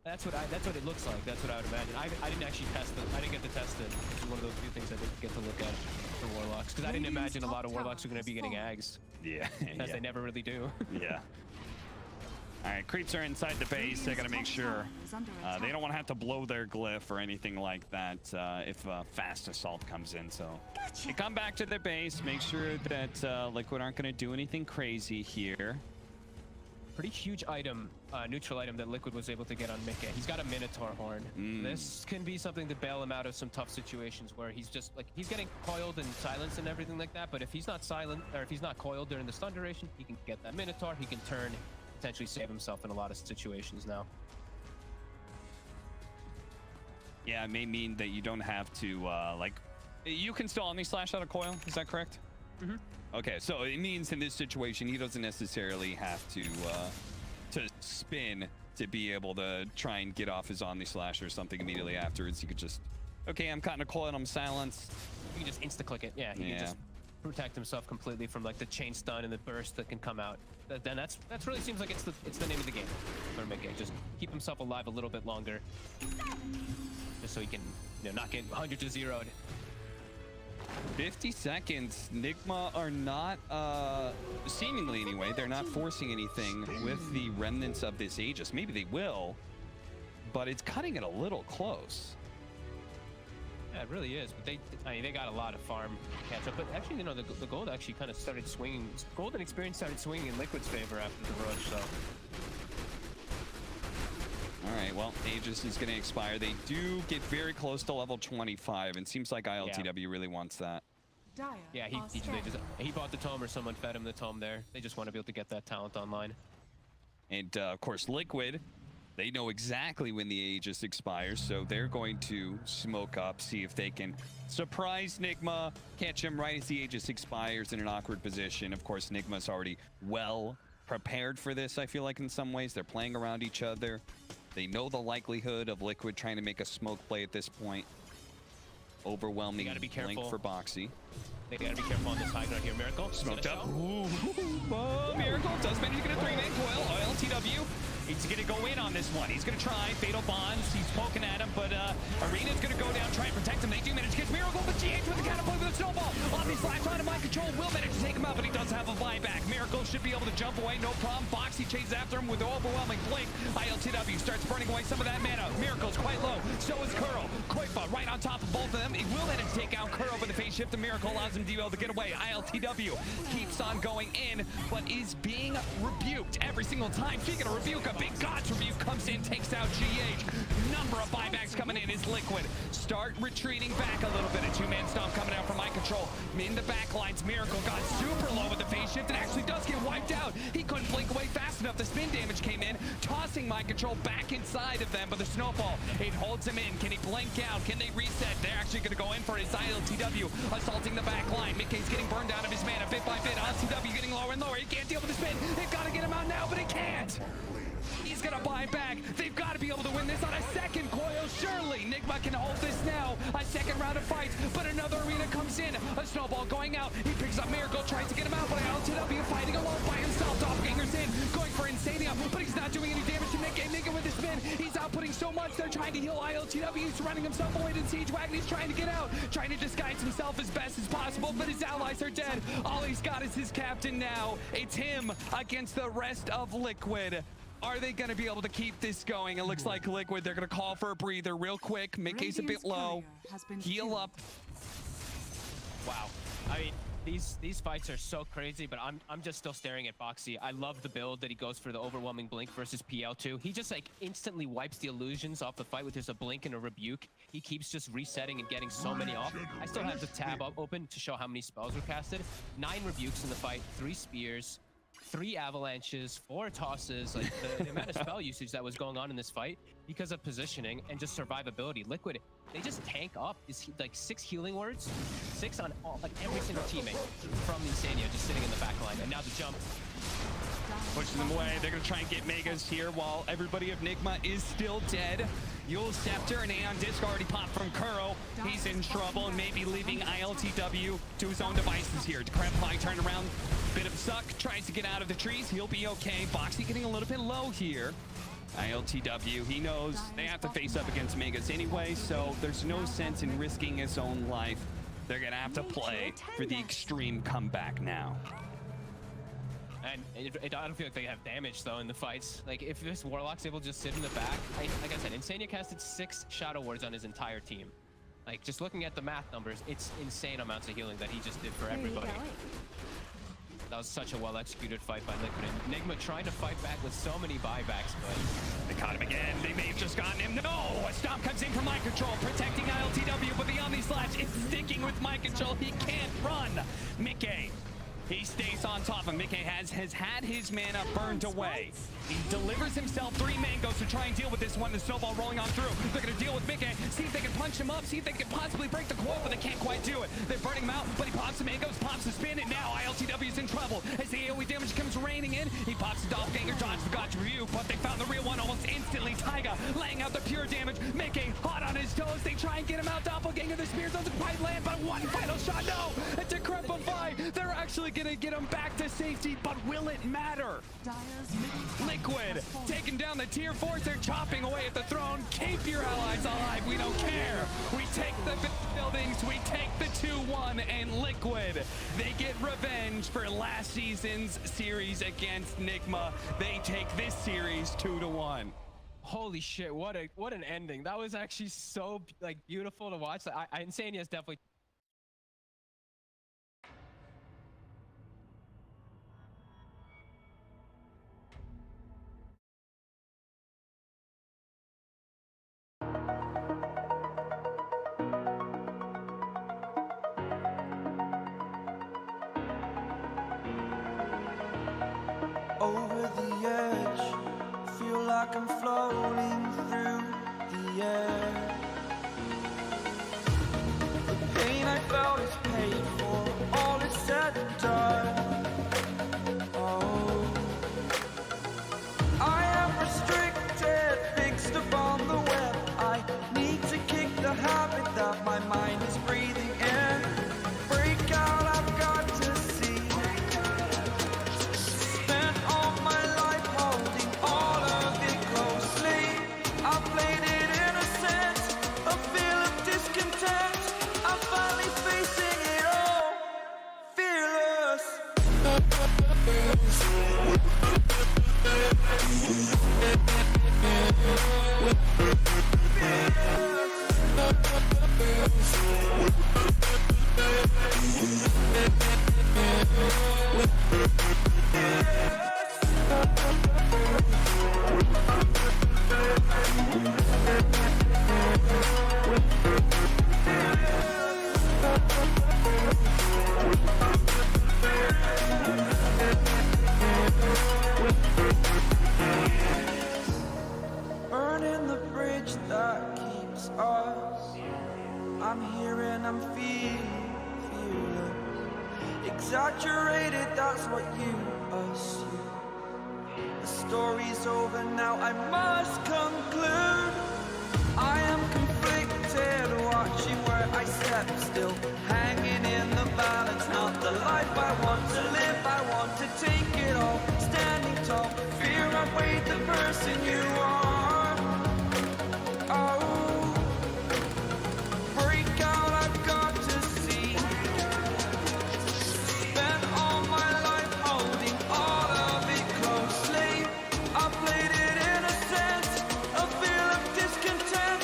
That's what it looks like. That's what I would imagine. I didn't actually test it. I didn't get to test it. It's one of those few things I didn't get to look at for Warlocks, because I didn't imagine a lot of Warlocks are going to be getting Ags. Yeah. As they never really do. Yeah. All right, creeps are inside the base. They got to make sure they don't want to have to blow their glyph or anything like that if fast assault comes in. So they come back to their base, make sure that Liquid aren't going to do anything crazy here. Pretty huge item, neutral item that Liquid was able to get on Mickey. He's got a Minotaur horn. This can be something to bail him out of some tough situations where he's just like, he's getting coiled and silenced and everything like that. But if he's not silent, or if he's not coiled during the stun duration, he can get that Minotaur. He can turn, potentially save himself in a lot of situations now. Yeah, it may mean that you don't have to, like, you can still Omni Slash out of coil. Is that correct? Mm-hmm. Okay, so it means in this situation he doesn't necessarily have to spin to be able to try and get off his Omni Slash or something immediately afterwards. He could just, okay, I'm caught in a coil and I'm silenced. You can just insta-click it. Yeah, he can just protect himself completely from like the chain stun and the burst that can come out. Then that's really seems like it's the name of the game for Mickey. Just keep himself alive a little bit longer, just so he can not get 100 to 0'd. 50 seconds. Nigma are not, seemingly anyway, they're not forcing anything with the remnants of this Aegis. Maybe they will, but it's cutting it a little close. Yeah, it really is. But they got a lot of farm catch up. But actually, the gold actually kind of started swinging. Gold and experience started swinging in Liquid's favor after the rush. So. All right, well, Aegis is going to expire. They do get very close to level 25, and seems like ILTW really wants that. Yeah, he bought the tome, or someone fed him the tome there. They just want to be able to get that talent online. And, of course, Liquid, they know exactly when the Aegis expires, so they're going to smoke up, see if they can surprise Nigma, catch him right as the Aegis expires in an awkward position. Of course, Nigma's already well prepared for this, I feel like, in some ways. They're playing around each other. They know the likelihood of Liquid trying to make a smoke play at this point. Overwhelming link for Boxy. They gotta be careful on this high ground here. Miracle smoked up. Ooh. Oh, Miracle does manage to get a 3-man coil. ILTW He's going to go in on this one. He's going to try Fatal Bonds. He's poking at him, but Arena's going to go down, try and protect him. They do manage to get Miracle, but GH with the counterplay with a snowball. On these flash on mind control will manage to take him out, but he does have a buyback. Miracle should be able to jump away, no problem. Boxy chases after him with the overwhelming blink. ILTW starts burning away some of that mana. Miracle's quite low. So is Curl. Koifa right on top of both of them. He will manage to take out Curl, but the phase shift of Miracle allows him to be able to get away. ILTW keeps on going in, but is being rebuked every single time. Speaking of rebuke, a big God's rebuke comes in, takes out GH. Number of buybacks coming in is Liquid. Start retreating back a little bit. A two-man stomp coming out from My Control. In the back lines, Miracle got super low with the phase shift and actually does get wiped out. He couldn't blink away fast enough. The spin damage came in, tossing My Control back inside of them, but the snowball, it holds him in. Can he blink out? Can they reset? They're actually going to go in for his ILTW, assaulting the back line. Mickey's getting burned out of his mana bit by bit. ILTW getting lower and lower. He can't deal with the spin. They've got to get him out now, but he can't. He's gonna buy back. They've got to be able to win this on a second coil. Surely Nigma can hold this now. A second round of fights, but another Arena comes in. A snowball going out. He picks up Miracle, tries to get him out, but ILTW fighting alone by himself. Doppelganger's in, going for Insania, but he's not doing any damage to Nick. Nick with the spin. He's outputting so much. They're trying to heal ILTW. He's running himself away to the Siege Wagon. He's trying to get out, trying to disguise himself as best as possible, but his allies are dead. All he's got is his captain now. It's him against the rest of Liquid. Are they going to be able to keep this going? It looks like Liquid, they're going to call for a breather real quick. Mickey's a bit low. Heal up. Wow. I mean, these fights are so crazy, but I'm just still staring at Boxy. I love the build that he goes for the overwhelming blink versus PL2. He just like instantly wipes the illusions off the fight with just a blink and a rebuke. He keeps just resetting and getting so many off. I still have the tab up open to show how many spells were casted. 9 rebukes in the fight, 3 spears, 3 avalanches, 4 tosses. Like the amount of spell usage that was going on in this fight because of positioning and just survivability. Liquid, they just tank up. Is like 6 healing words, 6 on all, like every single teammate from Insania just sitting in the back line. And now the jump. Pushing them away. They're going to try and get Megas here while everybody of Nigma is still dead. Yule Scepter and Aeon Disc already popped from Kuro. He's in trouble and maybe leaving ILTW to his own devices here. Decrepify turn around. Bit of suck. Tries to get out of the trees. He'll be okay. Boxy getting a little bit low here. ILTW, he knows they have to face up against Megas anyway, so there's no sense in risking his own life. They're going to have to play for the extreme comeback now. And I don't feel like they have damage though in the fights. Like if this Warlock's able to just sit in the back, like I said, Insania casted 6 Shadow Wards on his entire team. Like just looking at the math numbers, it's insane amounts of healing that he just did for everybody. That was such a well-executed fight by Liquid. And Nigma trying to fight back with so many buybacks, but they caught him again. They may have just gotten him. No! A stomp comes in from My Control, protecting ILTW, but the Omni Slash is sticking with My Control. He can't run. Mickey, he stays on top of him. Mickey has had his mana burned away. He delivers himself 3 mangoes to try and deal with this one. The snowball rolling on through. They're going to deal with Mickey. See if they can punch him up. See if they can possibly break the coil, but they can't quite do it. They're burning him out, but he pops the mangoes, pops the spin, and now ILTW's in trouble. As the AoE damage comes raining in, he pops the Doppelganger, dodge the God's Review, but they found the real one almost instantly. Taiga laying out the pure damage. Mickey hot on his toes. They try and get him out. Doppelganger, the spear doesn't quite land, but one final shot. No! A Decrepify. They're actually going to get him back to safety, but will it matter? Liquid taking down the tier 4s. They're chopping away at the throne. Keep your allies alive. We don't care. We take the buildings. We take the 2-1, and Liquid, they get revenge for last season's series against Nigma. They take this series 2-1. holy shit! What an ending. That was actually so like beautiful to watch. Insania is definitely. Over the edge, feel like I'm floating through the air. The pain I felt is paid for, all is said and done. Oh, I am restricted, fixed upon the web. I need to kick the habit that my mind is breathing in. Break out, I've got to see. Spent all my life holding all of exaggerated, that's what you assume. The story's over now, I must conclude. I am conflicted, watching where I step still, hanging in the balance, not the life I want to live. I want to take it all, standing tall, fear outweighed the person you are. Oh, break out, I've got to see. Spent all my life holding all of it closely. I played it innocent, a feel of discontent.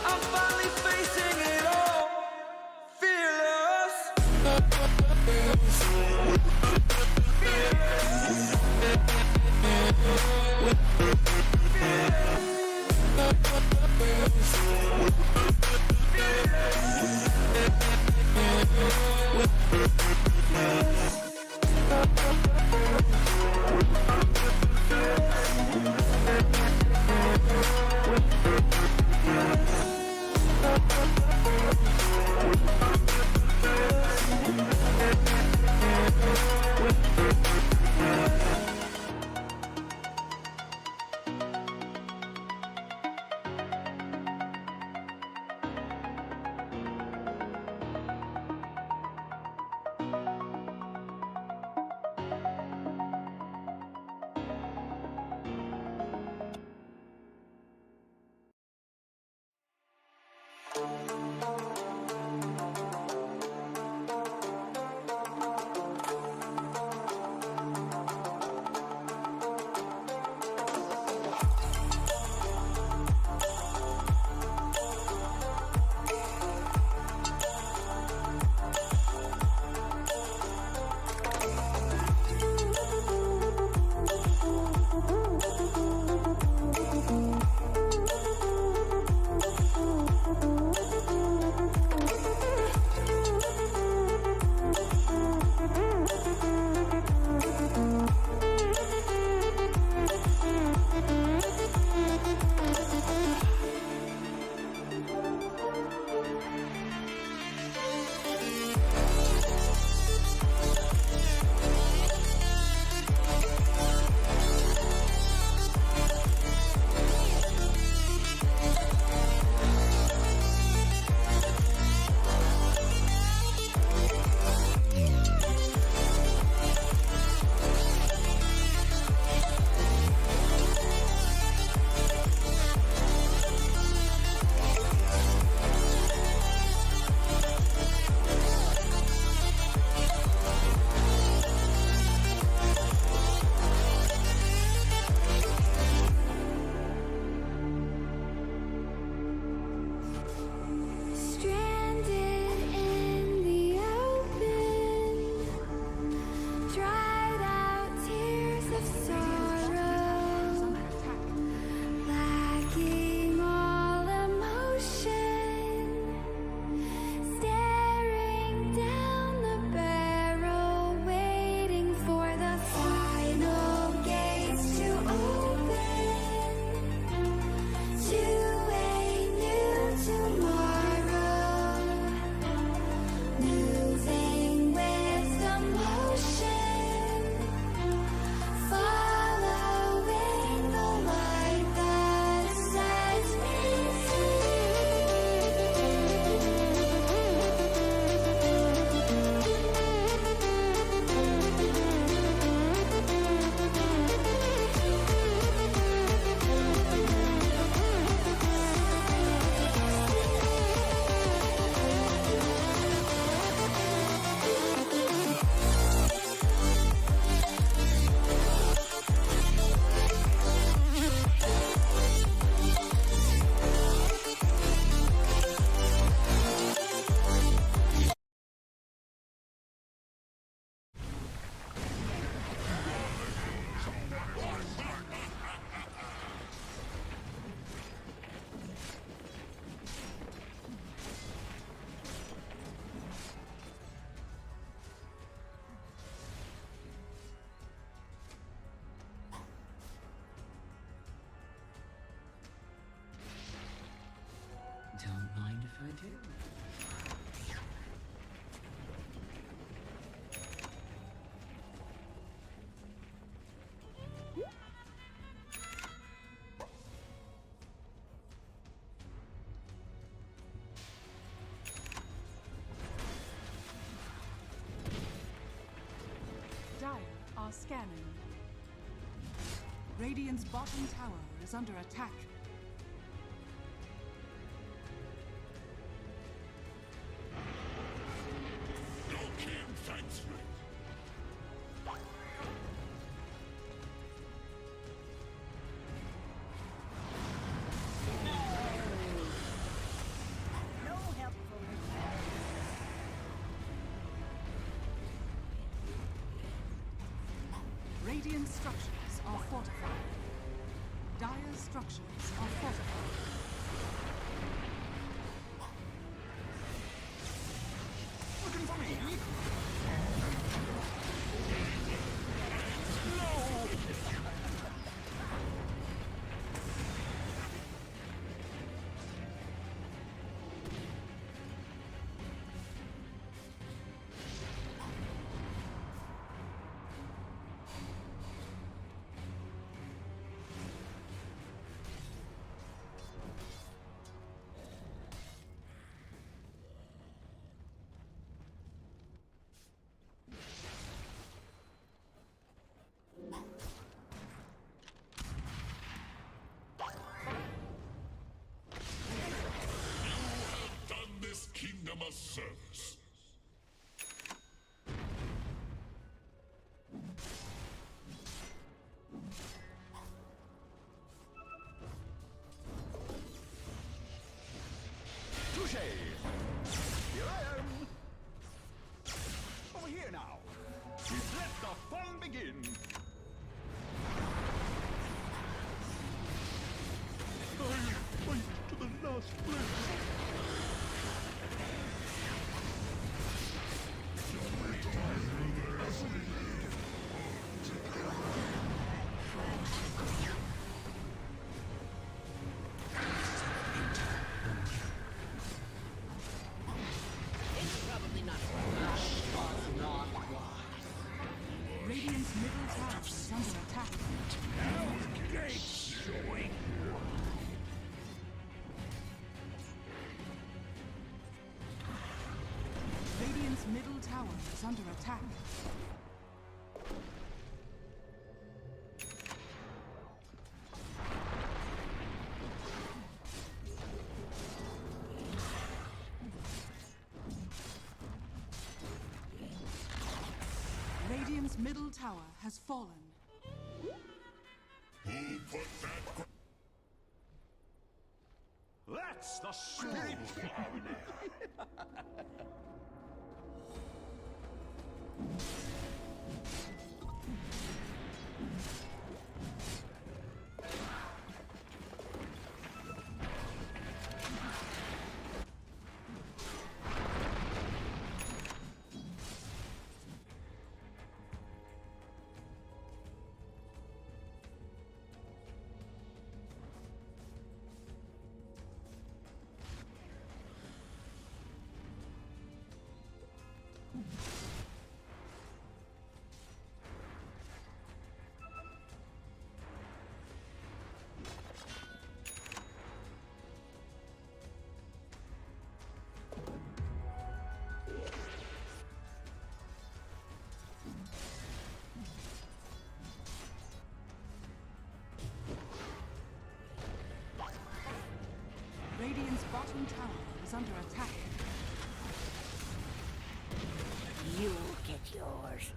I'm finally facing it all, fearless. Don't mind if I do. are scanning. Radiant's bottom tower is under attack. No king thanks me. No help for me. Radiant structures are fortified. Dire structures are fortified. Looking for me? Kingdom of service. Touche! Here I am! Over here now! Let the fun begin! I fight to the last breath! Radiant's middle tower is under attack. Radiant's middle tower is under attack. Radiant's middle tower has fallen. Who put that? That's the spirit! Radiant's bottom tower is under attack. You'll get yours.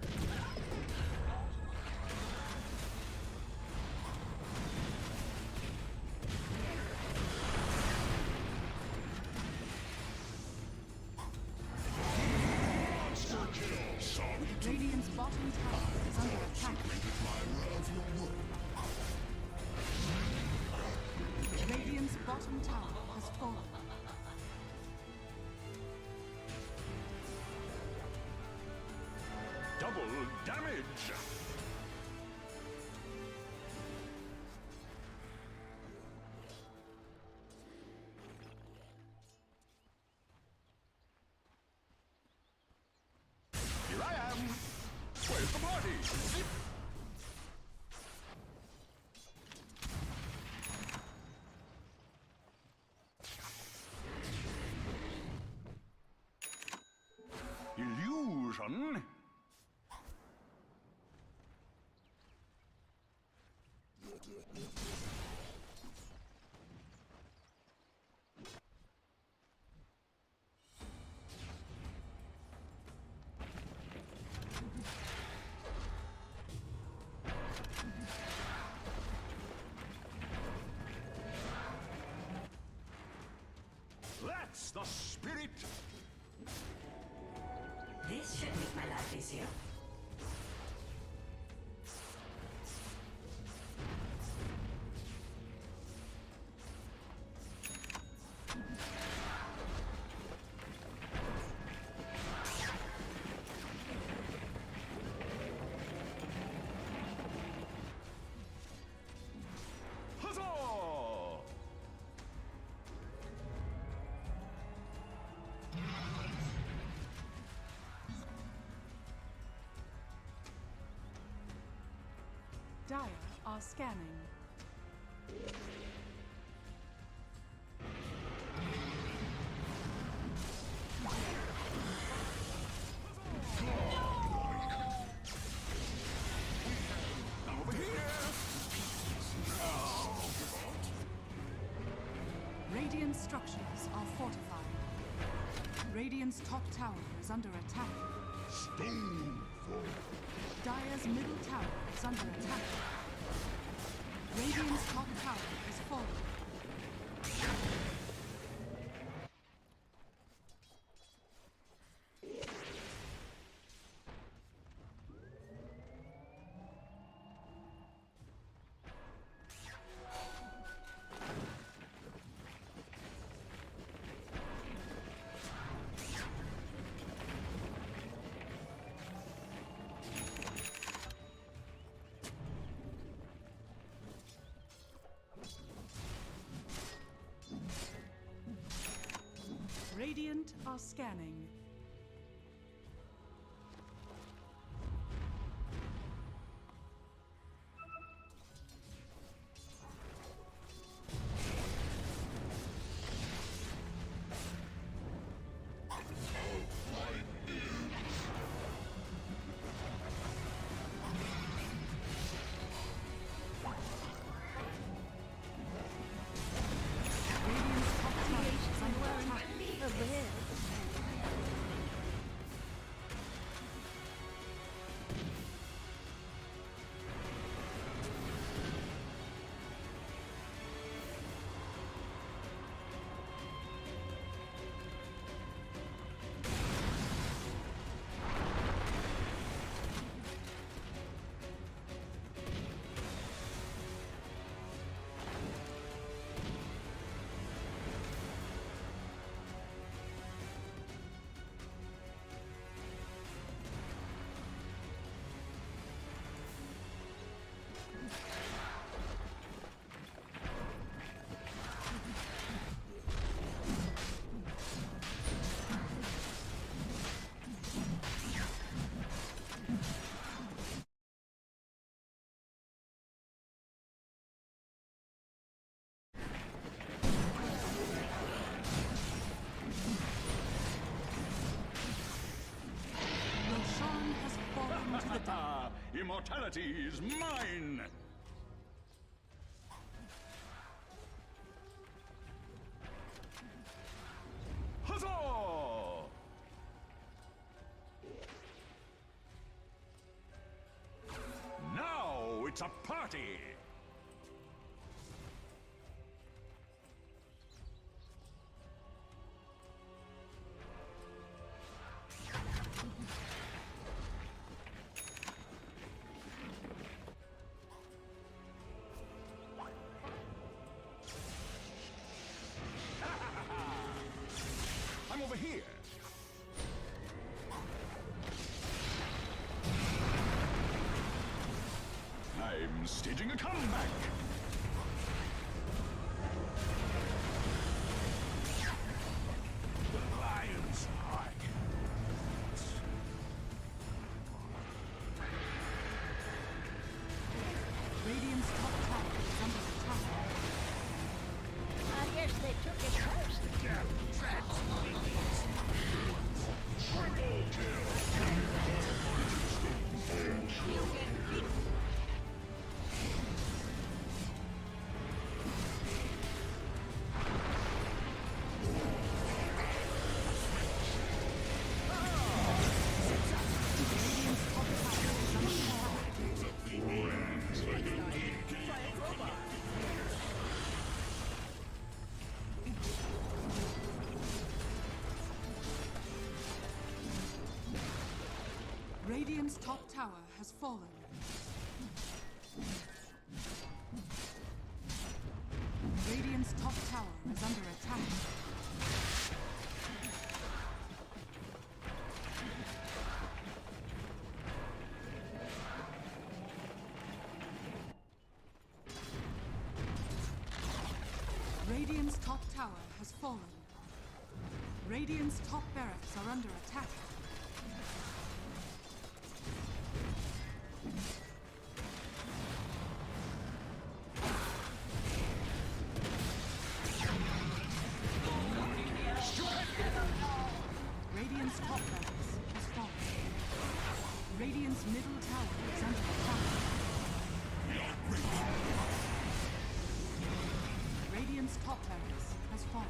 Radiant's bottom tower is under attack. Radiant's bottom tower has fallen. Double damage! Here I am! Where's the party? Illusion? the spirit. This should make my life easier. Dire are scanning. Over here. Radiant structures are fortified. Radiant's top tower is under attack. Stone fall. Dire's middle tower is under attack. Radiant's top tower is falling. Radiant are scanning. Immortality is mine! Huzzah! Now it's a party! I'm over here. I'm staging a comeback. The lion's heart. Radiant's top tower is under attack. I guess they took it first. Radiant's top tower has fallen. Radiant's top tower is under attack. Radiant's top tower has fallen. Radiant's top barracks are under attack. Radiant's top barracks has fallen. Radiant's middle tower is under attack. Radiant's top barracks has fallen.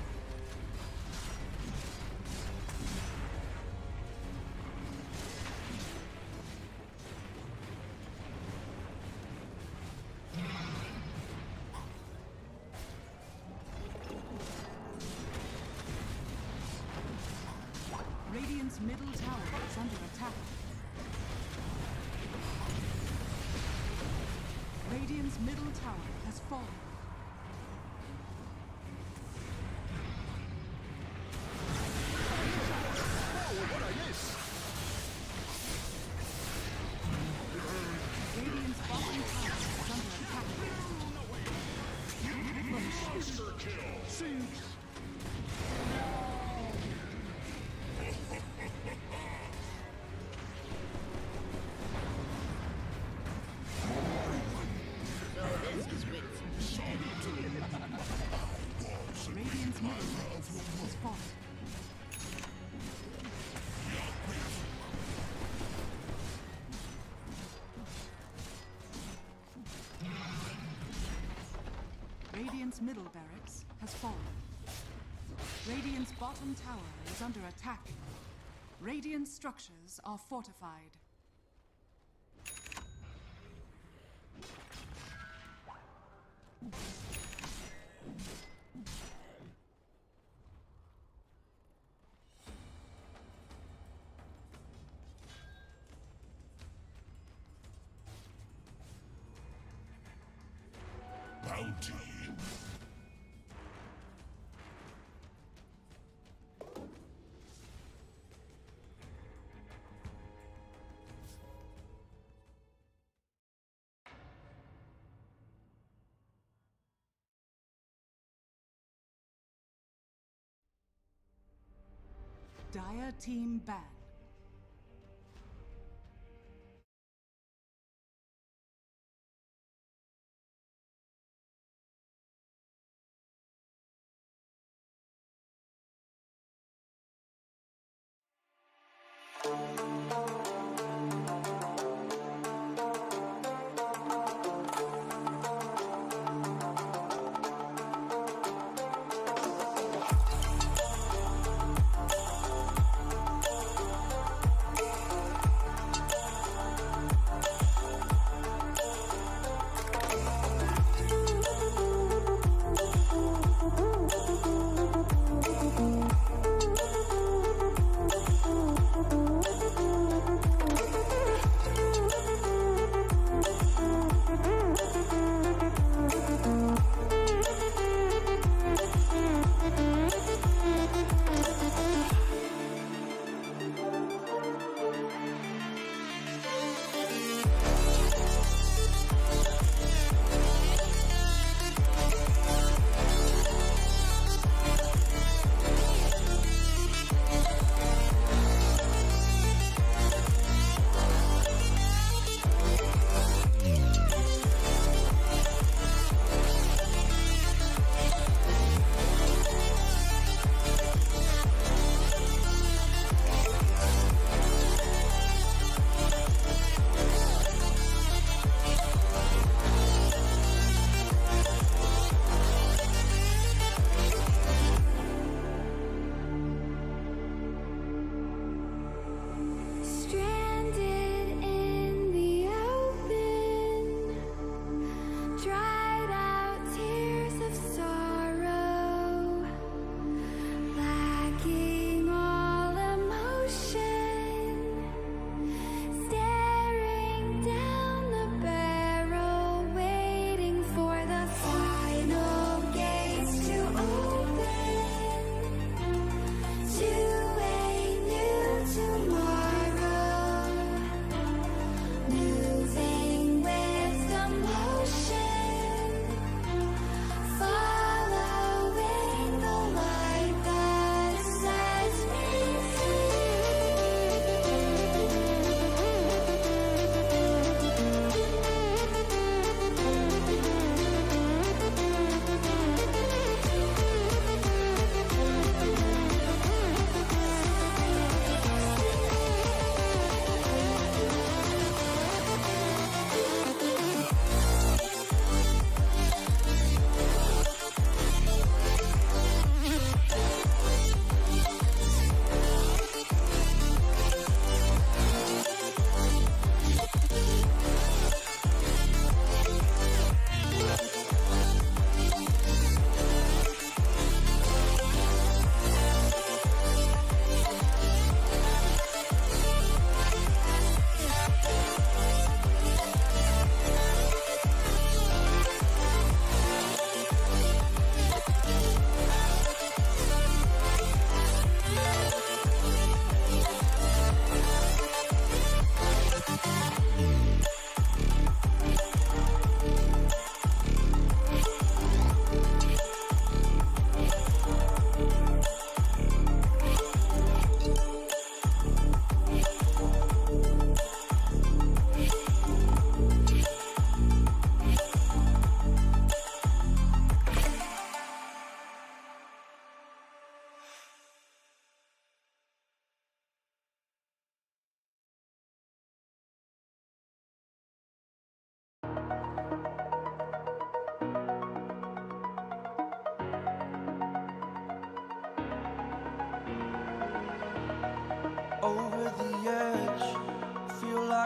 Radiant's middle tower is under attack. Radiant's middle tower has fallen. Radiant's bottom tower is under attack. Monster kill. Siege. Radiant's middle barracks has fallen. Radiant's middle barracks has fallen. Radiant's bottom tower is under attack. Radiant structures are fortified. Bounty. Dire team ban.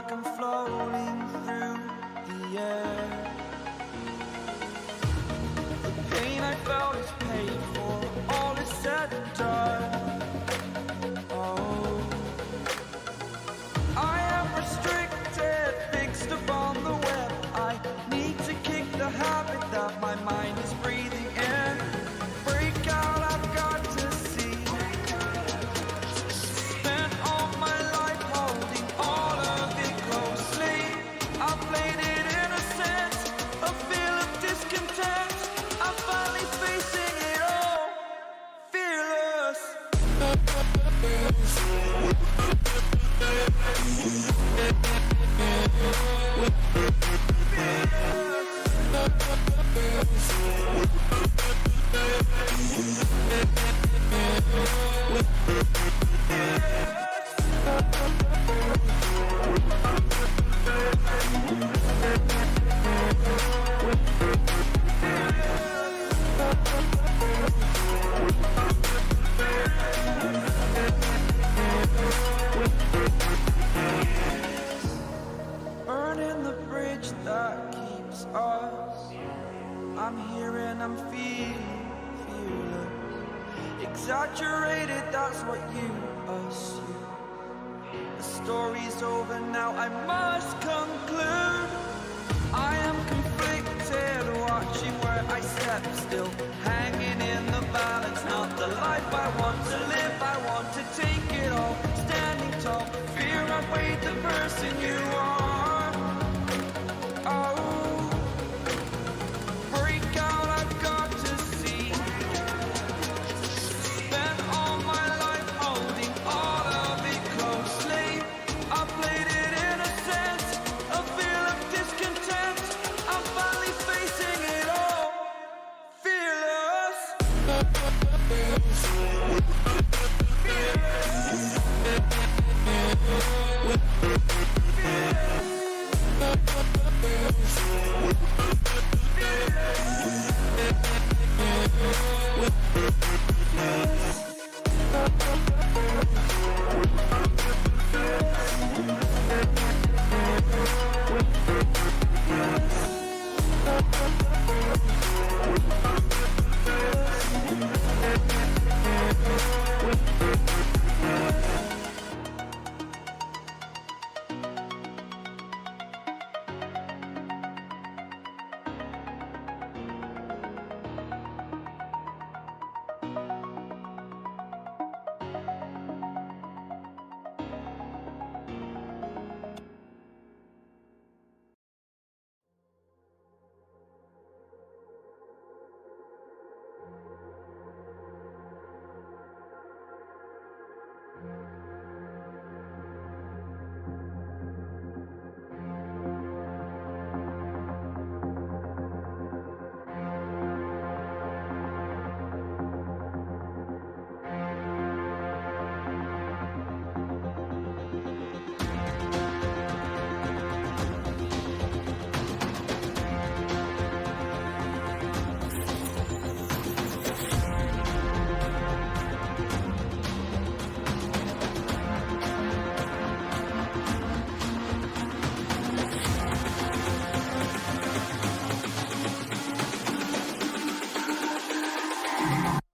like I'm floating through the air. The pain I felt is paid for, all is said and done. Oh, I am restricted, fixed upon the web. I need to kick the habit that my mind is breathing in. Break out, I've got to see. Spent all my life holding all of it closely. I played it innocent, a feel of discontent. I'm finally facing it all, fearless. Burning the bridge that keeps us. I'm here and I'm feeling fearless. Exaggerated, that's what you assume. The story's over now, I must conclude. I am conflicted, watching where I step still, hanging in the balance. Not the life I want to live, I want to take it all. Standing tall, fear outweighed the person you are. Oh, break out, I've got to see. Spent all my life holding all of it closely. I played it innocent, a feel of discontent. I'm finally facing it all, fearless.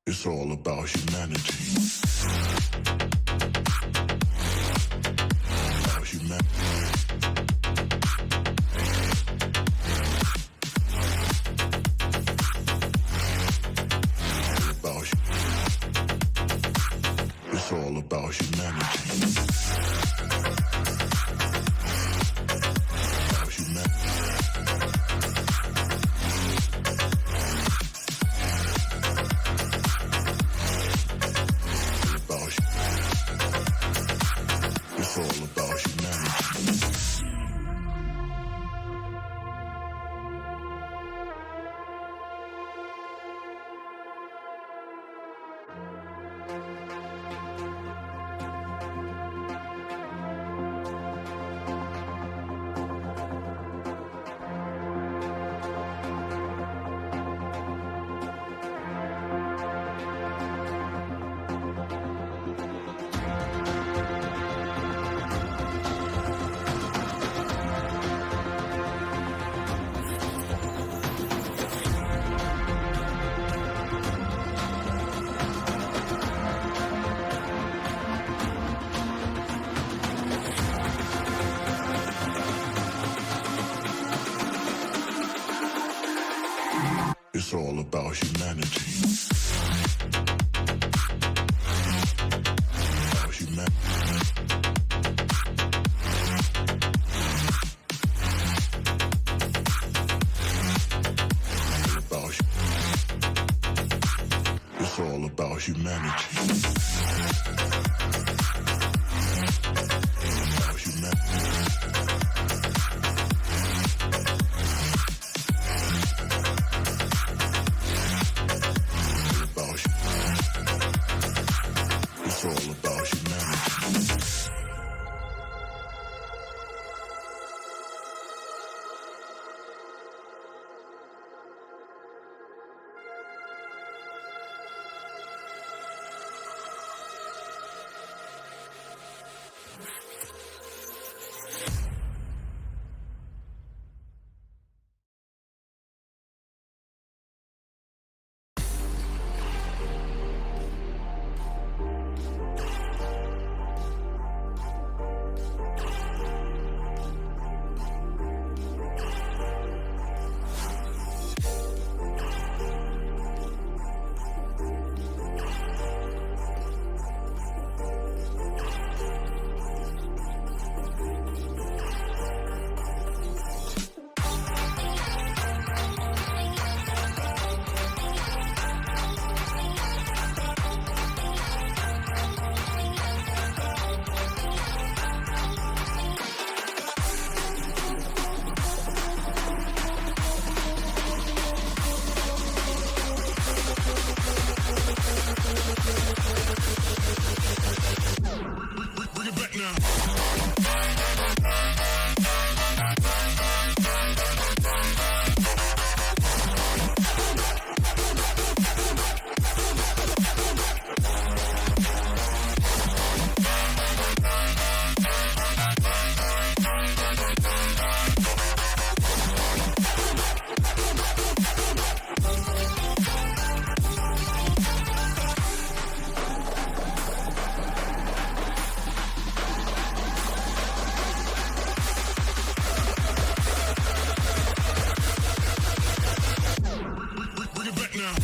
It's all about humanity. About humanity. It's all about humanity. About humanity. It's all about humanity. It's all about humanity. About humanity. It's all about humanity. Bring it back now. Bring it back now.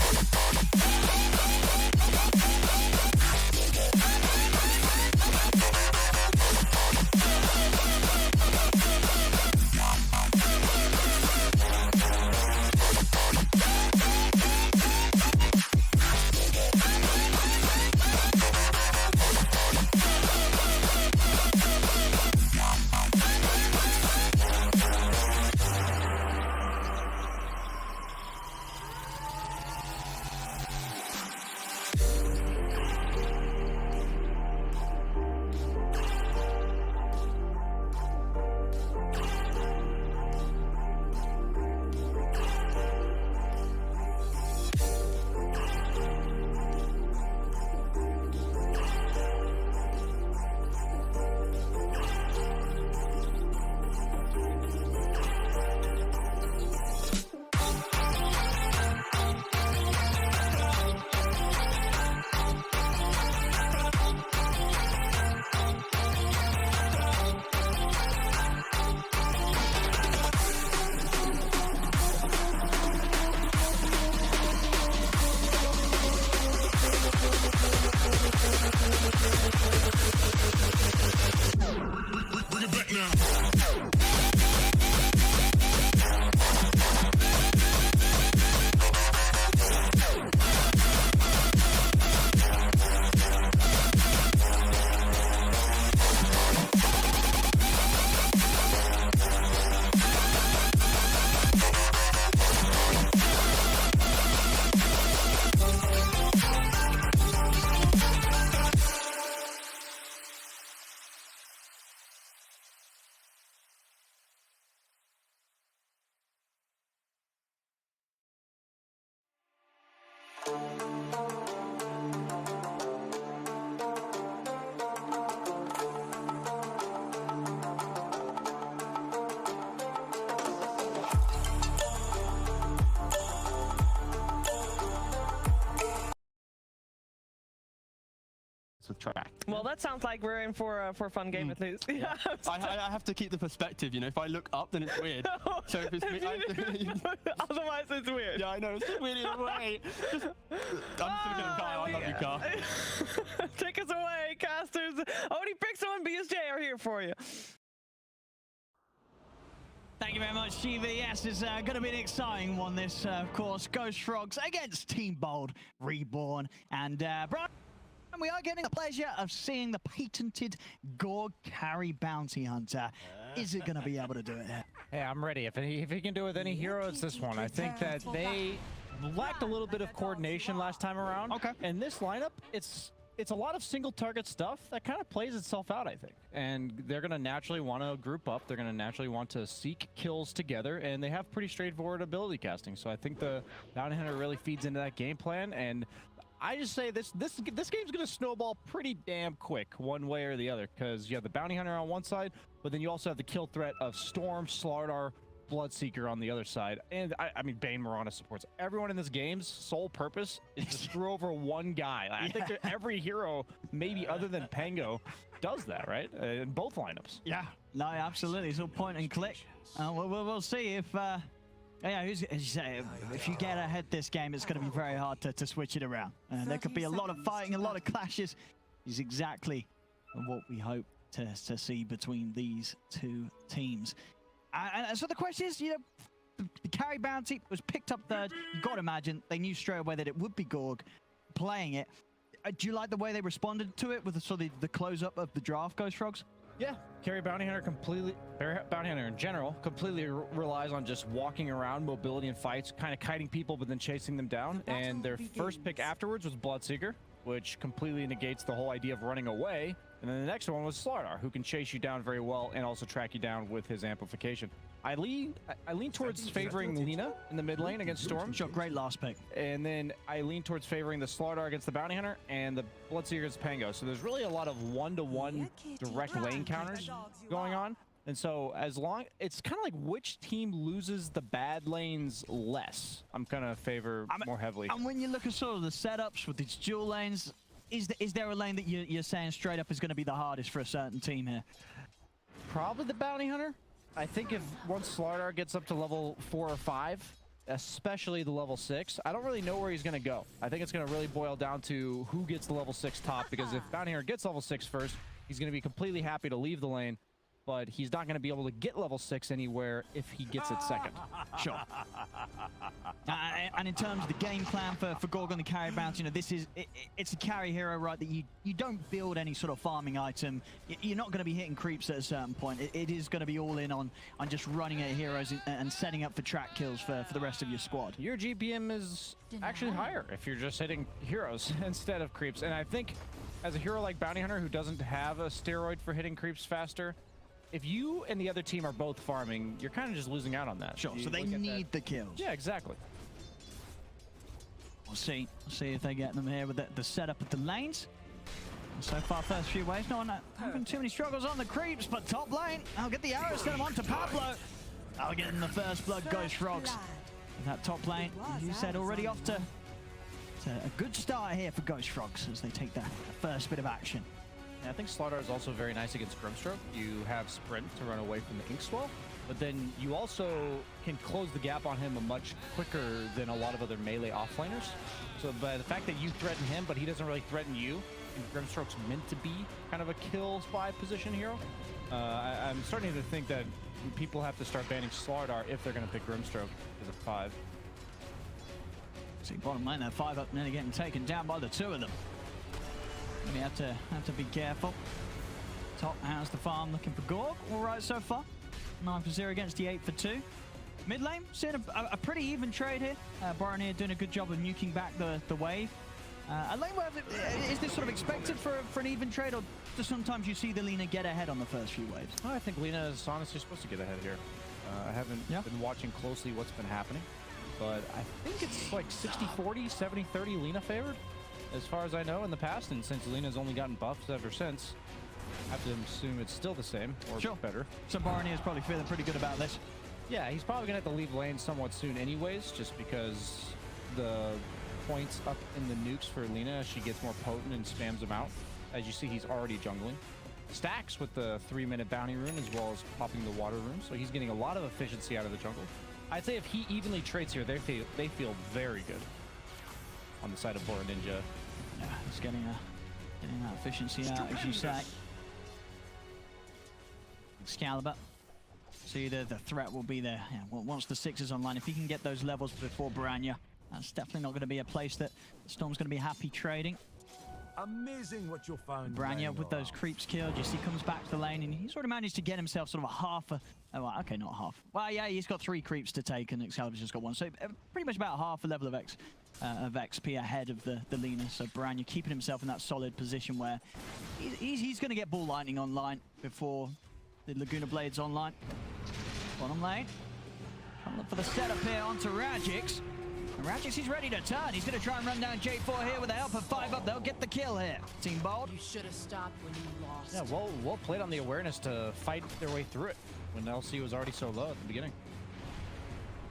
with track. Well, that sounds like we're in for a fun game at least. Yeah. I have to keep the perspective, you know. If I look up, then it's weird. So if it's me, otherwise it's weird. Yeah, I know. It's weird in a way. I'm just gonna Kyle. I love you, Kyle. Take us away, casters. Only Pixel and BSJ are here for you. Thank you very much, GV. Yes, it's going to be an exciting one, this, of course. Ghost Frogs against Team Bold, Reborn, and Brian. And we are getting the pleasure of seeing the patented Gorg carry bounty hunter. Is it going to be able to do it here? Hey, I'm ready. If he can do it with any hero, it's this one. I think that they lacked a little bit of coordination last time around. Okay. And this lineup, it's a lot of single target stuff that kind of plays itself out, I think. And they're going to naturally want to group up. They're going to naturally want to seek kills together, and they have pretty straightforward ability casting. So I think the Bounty Hunter really feeds into that game plan. And I just say this game's going to snowball pretty damn quick one way or the other, because you have the Bounty Hunter on one side, but then you also have the kill threat of Storm, Slardar, Bloodseeker on the other side. And I mean, Bane Mirana supports everyone in this game's sole purpose is to screw over one guy. I think that every hero, maybe other than Pango, does that, right? In both lineups. Yeah, no, absolutely. It's all point and click. We'll see if yeah, if you get ahead this game, it's going to be very hard to switch it around. There could be a lot of fighting, a lot of clashes. Is exactly what we hope to see between these two teams. And so the question is, you know, the carry bounty was picked up third. You got to imagine they knew straight away that it would be Gorg playing it. Do you like the way they responded to it with the sort of the close up of the draft, Ghost Frogs? Yeah, carry bounty hunter bounty hunter in general completely relies on just walking around, mobility and fights, kind of kiting people but then chasing them down. And their first pick afterwards was Bloodseeker, which completely negates the whole idea of running away. And then the next one was Slardar, who can chase you down very well and also track you down with his amplification. I lean towards favoring Lina in the mid lane against Storm. Sure, great last pick. And then I lean towards favoring the Slardar against the Bounty Hunter and the Bloodseeker against Pango. So there's really a lot of one-to-one direct lane counters going on. And so as long, it's kind of like which team loses the bad lanes less. I'm going to favor more heavily. And when you look at sort of the setups with these dual lanes, is there a lane that you're saying straight up is going to be the hardest for a certain team here? Probably the Bounty Hunter. I think if once Slardar gets up to level 4 or 5, especially the level 6, I don't really know where he's going to go. I think it's going to really boil down to who gets the level 6 top, because if Bounty Hunter gets level 6 first, he's going to be completely happy to leave the lane, but he's not going to be able to get level 6 anywhere if he gets it second. Sure. And in terms of the game plan for Gorg on the carry bounty, you know, it's a carry hero, right, that you don't build any sort of farming item. You're not going to be hitting creeps at a certain point. It is going to be all in on just running at heroes and setting up for track kills for the rest of your squad. Your GPM is actually higher if you're just hitting heroes instead of creeps. And I think as a hero like Bounty Hunter, who doesn't have a steroid for hitting creeps faster, if you and the other team are both farming, you're kind of just losing out on that. Sure, so they need the kills. Yeah, exactly. We'll see if they get them here with the setup of the lanes. And so far, first few waves, no one having too many struggles on the creeps, but top lane, I'll get the arrows, get them on to Pablo. I'll get in the first blood, Ghost Frogs. And that top lane, as you said, already off to a good start here for Ghost Frogs as they take the first bit of action. Yeah, I think Slardar is also very nice against Grimstroke. You have Sprint to run away from the Inkswell, but then you also can close the gap on him much quicker than a lot of other melee offlaners. So by the fact that you threaten him, but he doesn't really threaten you, and Grimstroke's meant to be kind of a kill spy position hero, I'm starting to think that people have to start banning Slardar if they're going to pick Grimstroke as a 5. See, bottom lane, that 5 up nearly getting taken down by the two of them. We have to be careful. Top, how's the farm looking for Gorg? All right so far. 9 for 0 against the 8 for 2. Mid lane, seeing a pretty even trade here. BoraNija doing a good job of nuking back the wave. A lane where, is this sort of expected for an even trade, or just sometimes you see the Lina get ahead on the first few waves? I think Lina is honestly supposed to get ahead here. I haven't been watching closely what's been happening, but I think it's like 60-40, 70-30 Lina favored, as far as I know in the past, and since Lina's only gotten buffs ever since, I have to assume it's still the same, or better. So BoraNija is probably feeling pretty good about this. Yeah, he's probably going to have to leave lane somewhat soon anyways, just because the points up in the nukes for Lina, she gets more potent and spams them out. As you see, he's already jungling. Stacks with the 3-minute bounty rune as well as popping the water rune, so he's getting a lot of efficiency out of the jungle. I'd say if he evenly trades here, they feel very good on the side of BoraNija. Yeah, he's getting that efficiency out, as you say. Xcalibur. See, the threat will be there. Yeah, once the 6 is online, if he can get those levels before BoraNija, that's definitely not going to be a place that Storm's going to be happy trading. Amazing what you'll find. BoraNija with those creeps killed, you see, comes back to the lane, and he's already managed to get himself sort of a half a... Oh, well, okay, not half. Well, yeah, he's got 3 creeps to take, and Xcalibur's just got 1. So pretty much about half a level of XP ahead of the Lina. So BoraNija keeping himself in that solid position where he's going to get Ball Lightning online before the Laguna Blade's online. Bottom lane. Trying to look for the setup here onto Rajjix. And Rajjix, he's ready to turn. He's going to try and run down J4 here with the help of 5 up. They'll get the kill here. Team Bold. You should have stopped when you lost. Yeah, well played on the awareness to fight their way through it when LC was already so low at the beginning.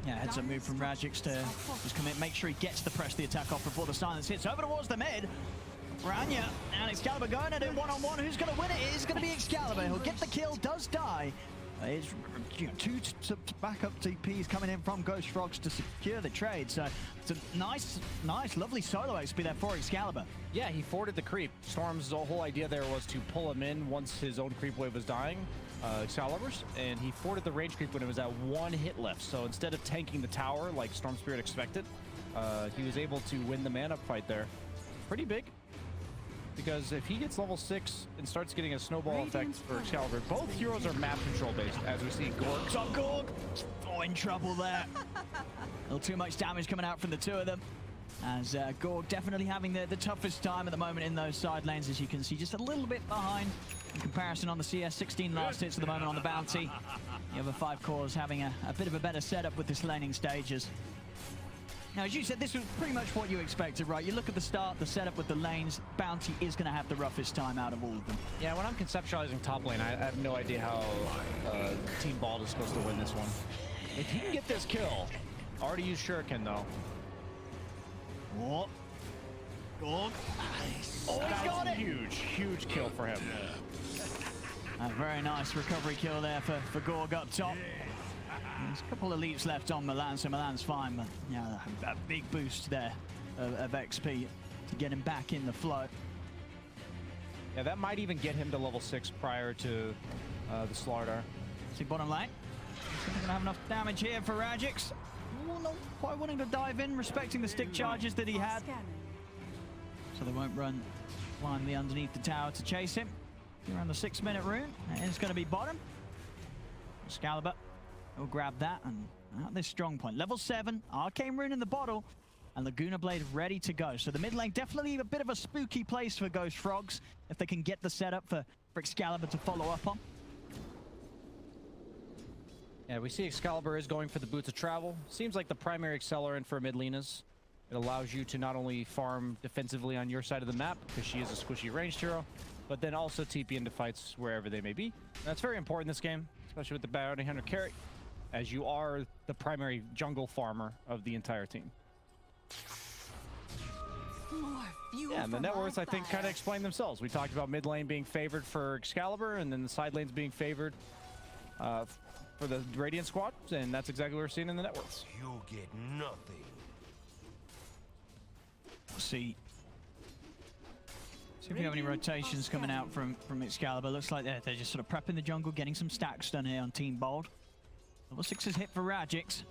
Yeah, heads up move from Rajjix to just commit, make sure he gets the press the attack off before the silence hits over towards the mid. BoraNija and Xcalibur going at it one-on-one. Who's going to win it? It is going to be Xcalibur. He'll get the kill, does die. It's 2 backup TPs coming in from Ghost Frogs to secure the trade. So it's a nice, lovely solo XP there for Xcalibur. Yeah, he forwarded the creep. Storm's whole idea there was to pull him in once his own creep wave was dying, Excalibur's, and he forwarded the range creep when it was at 1 hit left. So instead of tanking the tower like Storm Spirit expected, he was able to win the mana fight there. Pretty big. Because if he gets level 6 and starts getting a snowball effect for Xcalibur, both heroes are map control based, as we see Gorgc. Got Gorgc! Oh, in trouble there. A little too much damage coming out from the 2 of them. As Gorgc definitely having the toughest time at the moment in those side lanes, as you can see, just a little bit behind in comparison on the CS. 16 last hits at the moment on the bounty. The other 5 cores having a bit of a better setup with this laning stages. Now, as you said, this was pretty much what you expected, right? You look at the start, the setup with the lanes, Bounty is going to have the roughest time out of all of them. Yeah, when I'm conceptualizing top lane, I have no idea how Team Bald is supposed to win this one. If he can get this kill, already used Shuriken, though. Oh, Gorgc. Oh, he's got it! Huge kill for him. A very nice recovery kill there for Gorgc up top. There's a couple of leaps left on MiLAN, so MiLAN's fine, but yeah, a big boost there of XP to get him back in the flow. Yeah, that might even get him to level 6 prior to the Slardar. See bottom lane. He's going to have enough damage here for Rajjix. Not quite wanting to dive in, respecting the stick charges that he had. So they won't run blindly underneath the tower to chase him. Around the 6-minute rune, and it's going to be bottom. Xcalibur will grab that, and at this strong point. Level 7, Arcane Rune in the bottle, and Laguna Blade ready to go. So the mid lane definitely a bit of a spooky place for Ghost Frogs, if they can get the setup for Xcalibur to follow up on. Yeah, we see Xcalibur is going for the Boots of Travel. Seems like the primary accelerant for mid lanes. It allows you to not only farm defensively on your side of the map, because she is a squishy ranged hero, but then also TP into fights wherever they may be. And that's very important in this game, especially with the bounty hunter carry, as you are the primary jungle farmer of the entire team. Yeah, and the net worths, I think, kind of explain themselves. We talked about mid lane being favored for Xcalibur, and then the side lanes being favored for the Radiant squad, and that's exactly what we're seeing in the net worths. You'll get nothing. See if we have any rotations coming out from Xcalibur. Looks like they're just sort of prepping the jungle, getting some stacks done here on Team Bold. Level 6 is hit for Rajjix.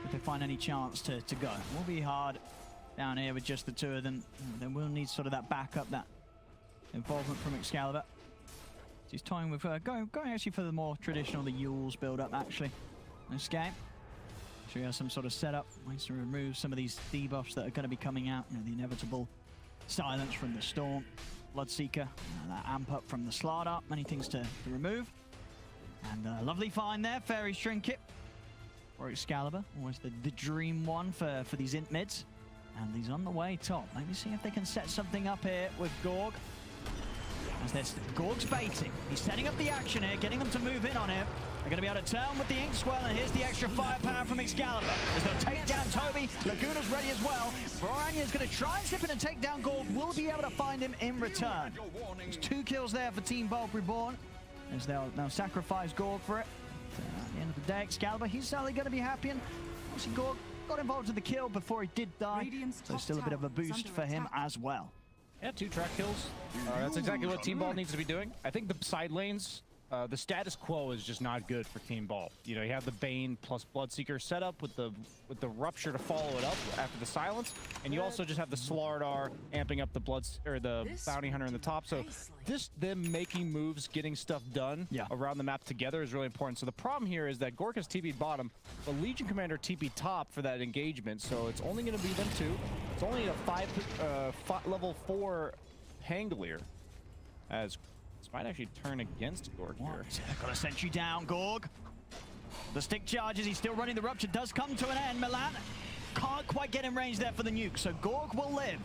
If they find any chance to go. It will be hard down here with just the 2 of them. They will need sort of that backup, that involvement from Xcalibur. He's toying with going actually for the more traditional, the Yules build up actually in this game. So he has some sort of setup, ways to remove some of these debuffs that are going to be coming out. You know, the inevitable silence from the Storm, Bloodseeker, that amp up from the Slardar, many things to remove. And a lovely find there, Fairy Trinket for Xcalibur, always the dream one for these int mids. And he's on the way top. Maybe see if they can set something up here with Gorgc. As Gorgc's baiting. He's setting up the action here, getting them to move in on him. They're going to be able to turn with the ink swell, and here's the extra firepower from Xcalibur. As they'll take down Tobi, Laguna's ready as well. BoraNija's going to try and slip in and take down Gorgc. Will be able to find him in return. There's 2 kills there for Team Bold Reborn, as they'll now sacrifice Gorgc for it. At the end of the day, Xcalibur, he's certainly going to be happy, and obviously Gorgc got involved in the kill before he did die, so still a bit of a boost for him as well. Yeah, 2 track kills. That's exactly what Team Ball needs to be doing. I think the side lanes, the status quo is just not good for Team Ball. You know, you have the Bane plus Bloodseeker set up with the Rupture to follow it up after the Silence, and you also just have the Slardar amping up the Bounty Hunter in the top. So them making moves, getting stuff done around the map together is really important. So the problem here is that Gorgc has TP'd bottom, but Legion Commander TP'd top for that engagement, so it's only going to be them 2. It's only a level 4 Hangler, as this might actually turn against Gorgc here. Got a sentry down, Gorgc. The stick charges, he's still running. The Rupture does come to an end. MiLAN can't quite get in range there for the nuke, so Gorgc will live.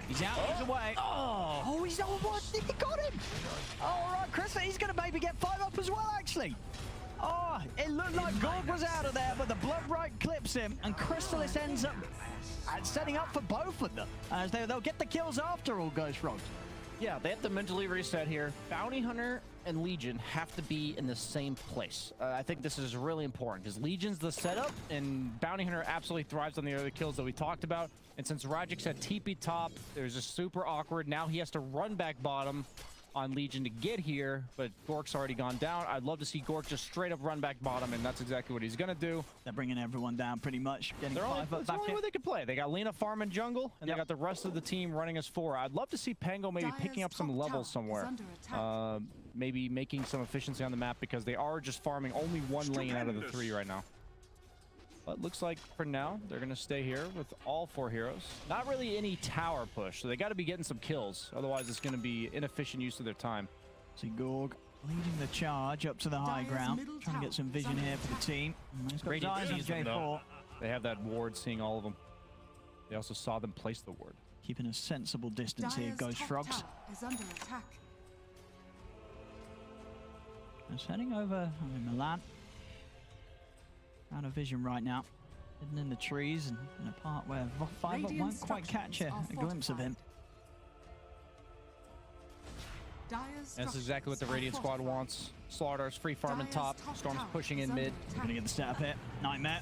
He's out, he's away. Oh, he's over. He got him. All right, Chris, he's going to maybe get 5 up as well, actually. Oh, it looked like Gorgc was out of there, but the Blood Right clips him, and Crystallis ends up setting up for both of them, as they'll get the kills after all goes wrong. Yeah, they have to mentally reset here. Bounty Hunter and Legion have to be in the same place. I think this is really important because Legion's the setup, and Bounty Hunter absolutely thrives on the other kills that we talked about. And since Rajjix had TP top, it was just super awkward. Now he has to run back bottom on Legion to get here, but Gorgc's already gone down. I'd love to see Gorgc just straight up run back bottom, and that's exactly what he's gonna do. They're bringing everyone down pretty much. Getting That's the only way they could play. They got Lena farm and jungle, and they got the rest of the team running as 4. I'd love to see Pango maybe picking up some levels somewhere. Maybe making some efficiency on the map, because they are just farming only 1 lane out of the 3 right now. But looks like for now, they're going to stay here with all 4 heroes. Not really any tower push, so they got to be getting some kills. Otherwise, it's going to be inefficient use of their time. See Gorgc leading the charge up to the high ground. Trying to get some vision here for the team. He's got his eyes on J4. They have that ward seeing all of them. They also saw them place the ward. Keeping a sensible distance here, Ghost Frogs. Just heading over MiLAN. Out of vision right now. Hidden in the trees and in a part where 5 up won't quite catch a glimpse of him. That's exactly what the Radiant squad wants. Slardar's free farming top. Storm's pushing in mid. Gonna get the setup here. Nightmare.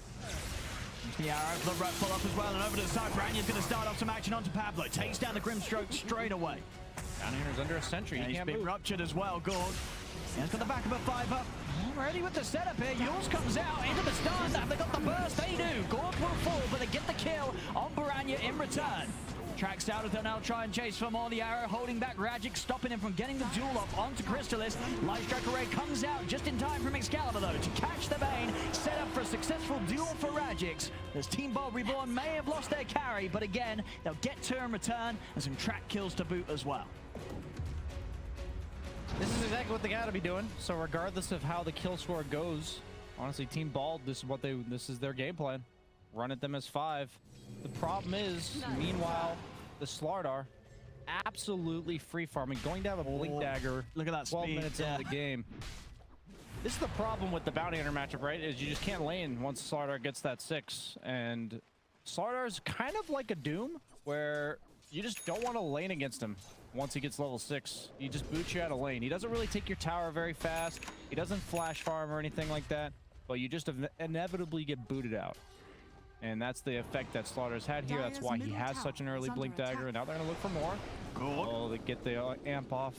The arrow, Blood Right pull up as well, and over to the side. BoraNija's gonna start off some action onto Pablo. Takes down the Grimstroke straight away. Down here's under a sentry. He's been ruptured as well, Gorgc. He's got the back of a 5 up. Ready with the setup here. Yours comes out into the stun. Have they got the burst? They do. Gorgc will fall, but they get the kill on BoraNija in return. Tracks out of there now, try and chase for more. The arrow holding back Rajjix, stopping him from getting the duel up onto Crystallis. Lightstrike Array comes out just in time from Xcalibur, though, to catch the Bane. Set up for a successful duel for Rajjix. As Team Bold Reborn may have lost their carry, but again, they'll get 2 in return and some track kills to boot as well. This is exactly what they gotta be doing. So regardless of how the kill score goes, honestly, Team Bald, this is their game plan. Run at them as 5. The problem is, meanwhile, the Slardar absolutely free farming, going down a blink dagger. Look at that 12 speed. minutes into the game. This is the problem with the Bounty Hunter matchup, right? Is you just can't lane once Slardar gets that 6. And Slardar's kind of like a Doom, where you just don't want to lane against him. Once he gets level 6, he just boots you out of lane. He doesn't really take your tower very fast. He doesn't flash farm or anything like that, but you just inevitably get booted out. And that's the effect that Slardar's had here. That's why he has such an early blink dagger, and now they're gonna look for more. Oh, they get the amp off.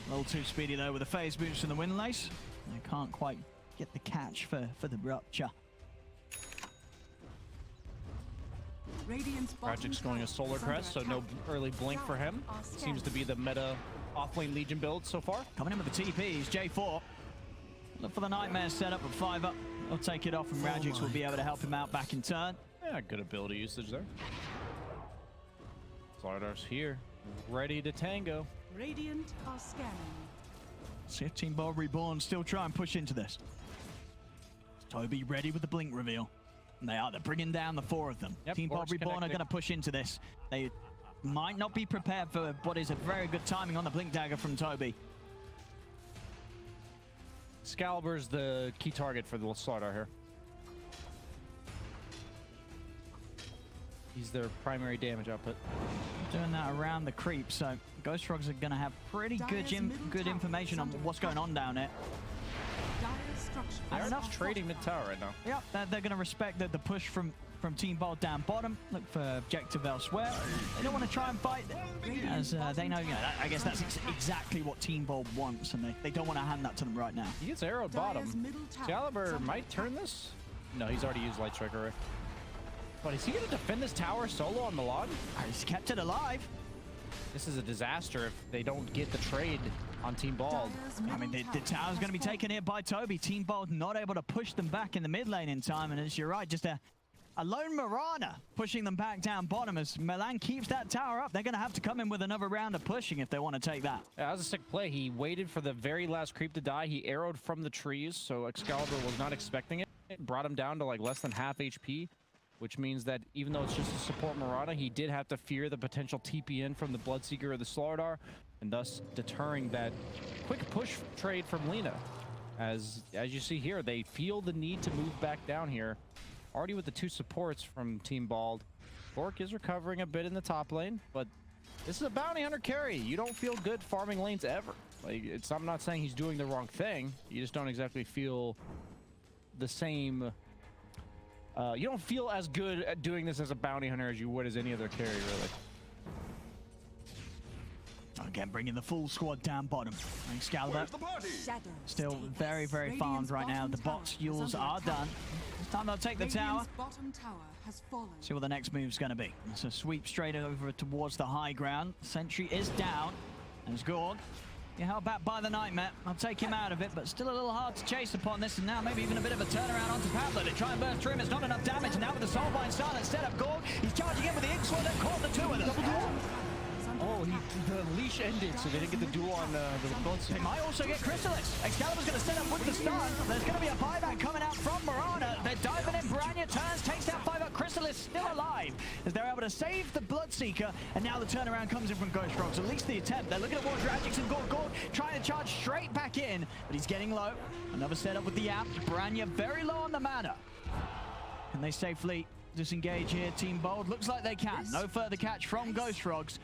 A little too speedy though with the phase boost and the wind lace. They can't quite get the catch for the Rupture. Rajjix going a Solar Crest, so no early blink for him. Seems to be the meta offlane Legion build so far. Coming in with the TPs, J4. Look for the Nightmare setup at 5 up. He'll take it off, and Rajjix will be able to help him out back in turn. Yeah, good ability usage there. Slardar's here, ready to tango. Radiant are scanning. See if Team Bold Reborn still try and push into this. Tobi ready with the blink reveal. And they're bringing down the 4 of them. Yep, Team Bold Reborn are going to push into this. They might not be prepared for what is a very good timing on the blink dagger from Tobi. Xcalibur's the key target for the Slardar here. He's their primary damage output. Doing that around the creep, so Ghost Frogs are going to have pretty good information on what's going on down there. They're enough trading mid-tower right now. Yep, they're going to respect the push from Team Bold down bottom. Look for objective elsewhere. They don't want to try and fight, as they know, I guess that's exactly what Team Bold wants, and they don't want to hand that to them right now. He gets arrowed bottom. Xcalibur might turn this. No, he's already used Light Strike already. But is he going to defend this tower solo on MiLAN? He's kept it alive. This is a disaster if they don't get the trade on Team Bald. I mean, the tower's going to be taken here by Tobi. Team Bald not able to push them back in the mid lane in time. And as you're right, just a lone Mirana pushing them back down bottom. As MiLAN keeps that tower up, they're going to have to come in with another round of pushing if they want to take that. Yeah, that was a sick play. He waited for the very last creep to die. He arrowed from the trees, so Xcalibur was not expecting it. It brought him down to like less than half HP. Which means that even though it's just a support Mirana, he did have to fear the potential TP in from the Bloodseeker or the Slardar, and thus deterring that quick push trade from Lina. As you see here, they feel the need to move back down here. Already with the 2 supports from Team Bald. Gorgc is recovering a bit in the top lane, but this is a bounty hunter carry. You don't feel good farming lanes ever. Like, I'm not saying he's doing the wrong thing. You just don't exactly feel the same... you don't feel as good at doing this as a bounty hunter as you would as any other carry, really. Again, bringing the full squad down bottom. Xcalibur still very, very farmed right now. The box fuels are done. It's time they'll take the tower. See what the next move's going to be. It's a sweep straight over towards the high ground. Sentry is down. And it's Gorgc. You're held back by the Nightmare. I'll take him out of it, but still a little hard to chase upon this. And now maybe even a bit of a turnaround onto Pablo to try and burst through him. It's not enough damage. And now with the Soulbind silence set up Gorgc. He's charging in with the Ink Sword and caught the 2 of them. Oh, the leash ended, so they didn't get the duel on the Bloodseeker. They might also get Crystallis. Excalibur's going to set up with the stun. There's going to be a buyback coming out from Mirana. They're diving in. BoraNija turns, takes down 5 up. Crystallis still alive as they're able to save the Bloodseeker. And now the turnaround comes in from Ghost Frogs. At least the attempt. They're looking at what Rajjix and Gorgc trying to charge straight back in, but he's getting low. Another setup with the app. BoraNija very low on the mana. Can they safely disengage here? Team Bold looks like they can. No further catch from Ghost Frogs.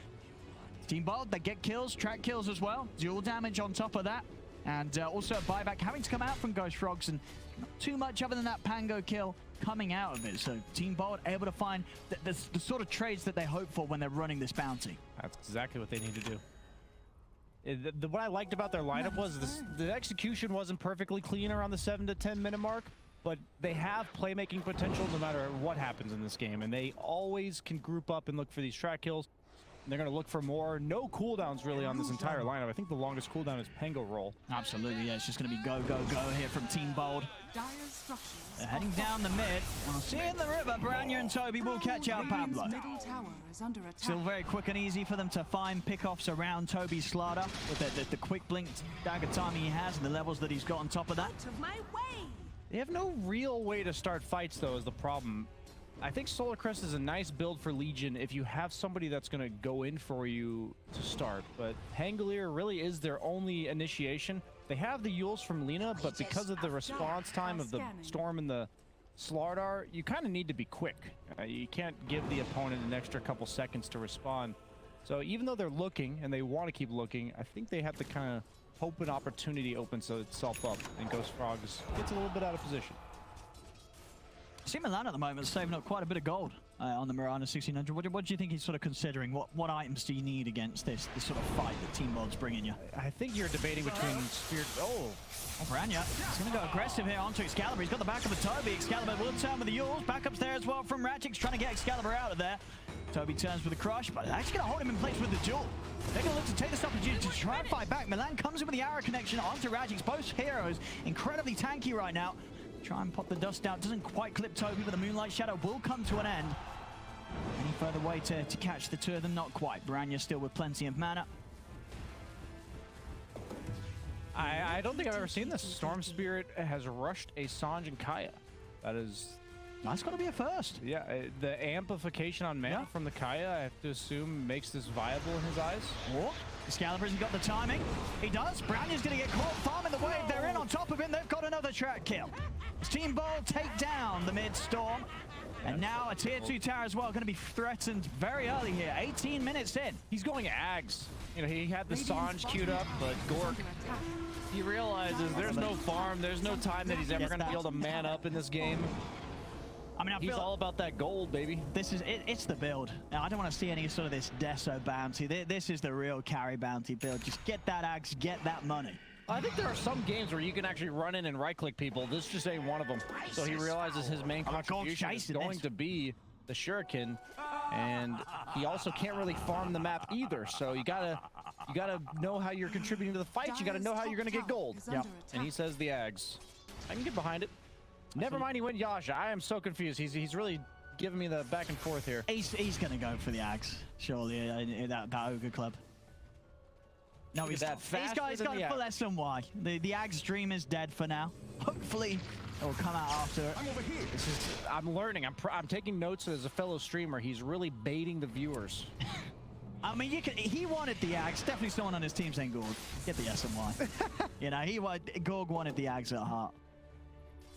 Team Bold, they get kills, track kills as well. Dual damage on top of that. And also a buyback having to come out from Ghost Frogs, and not too much other than that Pango kill coming out of it. So Team Bold able to find the sort of trades that they hope for when they're running this bounty. That's exactly what they need to do. What I liked about their lineup was the execution wasn't perfectly clean around the 7 to 10 minute mark, but they have playmaking potential no matter what happens in this game, and they always can group up and look for these track kills. They're going to look for more. No cooldowns really on this entire lineup. I think the longest cooldown is Pango roll. Absolutely, yeah. It's just going to be go, go, go here from Team Bold. They're heading down the mid. We'll see in the river. BoraNija and Tobi will catch out Pablo. Still very quick and easy for them to find pickoffs around Tobi's Slardar with the quick blink dagger timing he has and the levels that he's got on top of that. They have no real way to start fights, though, is the problem. I think Solar Crest is a nice build for Legion if you have somebody that's going to go in for you to start, but Hangalier really is their only initiation. They have the Yules from Lina, but because of the response time of the Storm and the Slardar, you kind of need to be quick. You can't give the opponent an extra couple seconds to respond. So even though they're looking, and they want to keep looking, I think they have to kind of hope an opportunity opens itself up, and Ghost Frogs gets a little bit out of position. See MiLAN at the moment saving up quite a bit of gold on the Mirana 1600. What do you think he's sort of considering? What items do you need against this sort of fight that Team Bold's bringing you? I think you're debating between Spirit... Oh, BoraNija. He's going to go aggressive here onto Xcalibur. He's got the back of the Tobi. Xcalibur will turn with the Yules. Backups there as well from Rajjix, trying to get Xcalibur out of there. Tobi turns with the crush, but actually going to hold him in place with the duel. They're going to look to take this opportunity to try and fight back. MiLAN comes in with the arrow connection onto Rajjix. Both heroes incredibly tanky right now. Try and pop the dust out. Doesn't quite clip Tobi, but the Moonlight Shadow will come to an end. Any further way to catch the 2 of them? Not quite. BoraNija still with plenty of mana. I don't think I've ever seen this. Storm Spirit has rushed a Sange and Kaya. That is That's got to be a first. Yeah, the amplification on mana from the Kaya, I have to assume, makes this viable in his eyes. Oh, Xcalibur hasn't got the timing. He does. BoraNija's going to get caught farming the wave. They're in on top of him. They've got another track kill. Team Bold take down the mid-storm. And now a tier 2 tower as well, going to be threatened very early here. 18 minutes in. He's going Ags. You know, he had the Sanj queued up, but Gorgc, he realizes there's no farm, there's no time that he's ever going to be able to man up in this game. I mean, he's all about that gold, baby. This is it's the build. Now, I don't want to see any sort of this Deso bounty. This is the real carry bounty build. Just get that Axe, get that money. I think there are some games where you can actually run in and right-click people. This just ain't one of them. So he realizes his main contribution is going to be the Shuriken, and he also can't really farm the map either. So you gotta know how you're contributing to the fight. You gotta know how you're gonna get gold. Yep. And he says the Ags. I can get behind it. Never mind, he went Yasha. I am so confused. He's really giving me the back and forth here. He's gonna go for the Ags, surely, in that Ogre club. No, he's got full SMY. The Ags dream is dead for now. Hopefully, it will come out after it. I'm learning. I'm taking notes as a fellow streamer. He's really baiting the viewers. I mean, he wanted the Ags. Definitely someone on his team saying Gorg. Get the SMY. You know, Gorg wanted the Ags at heart.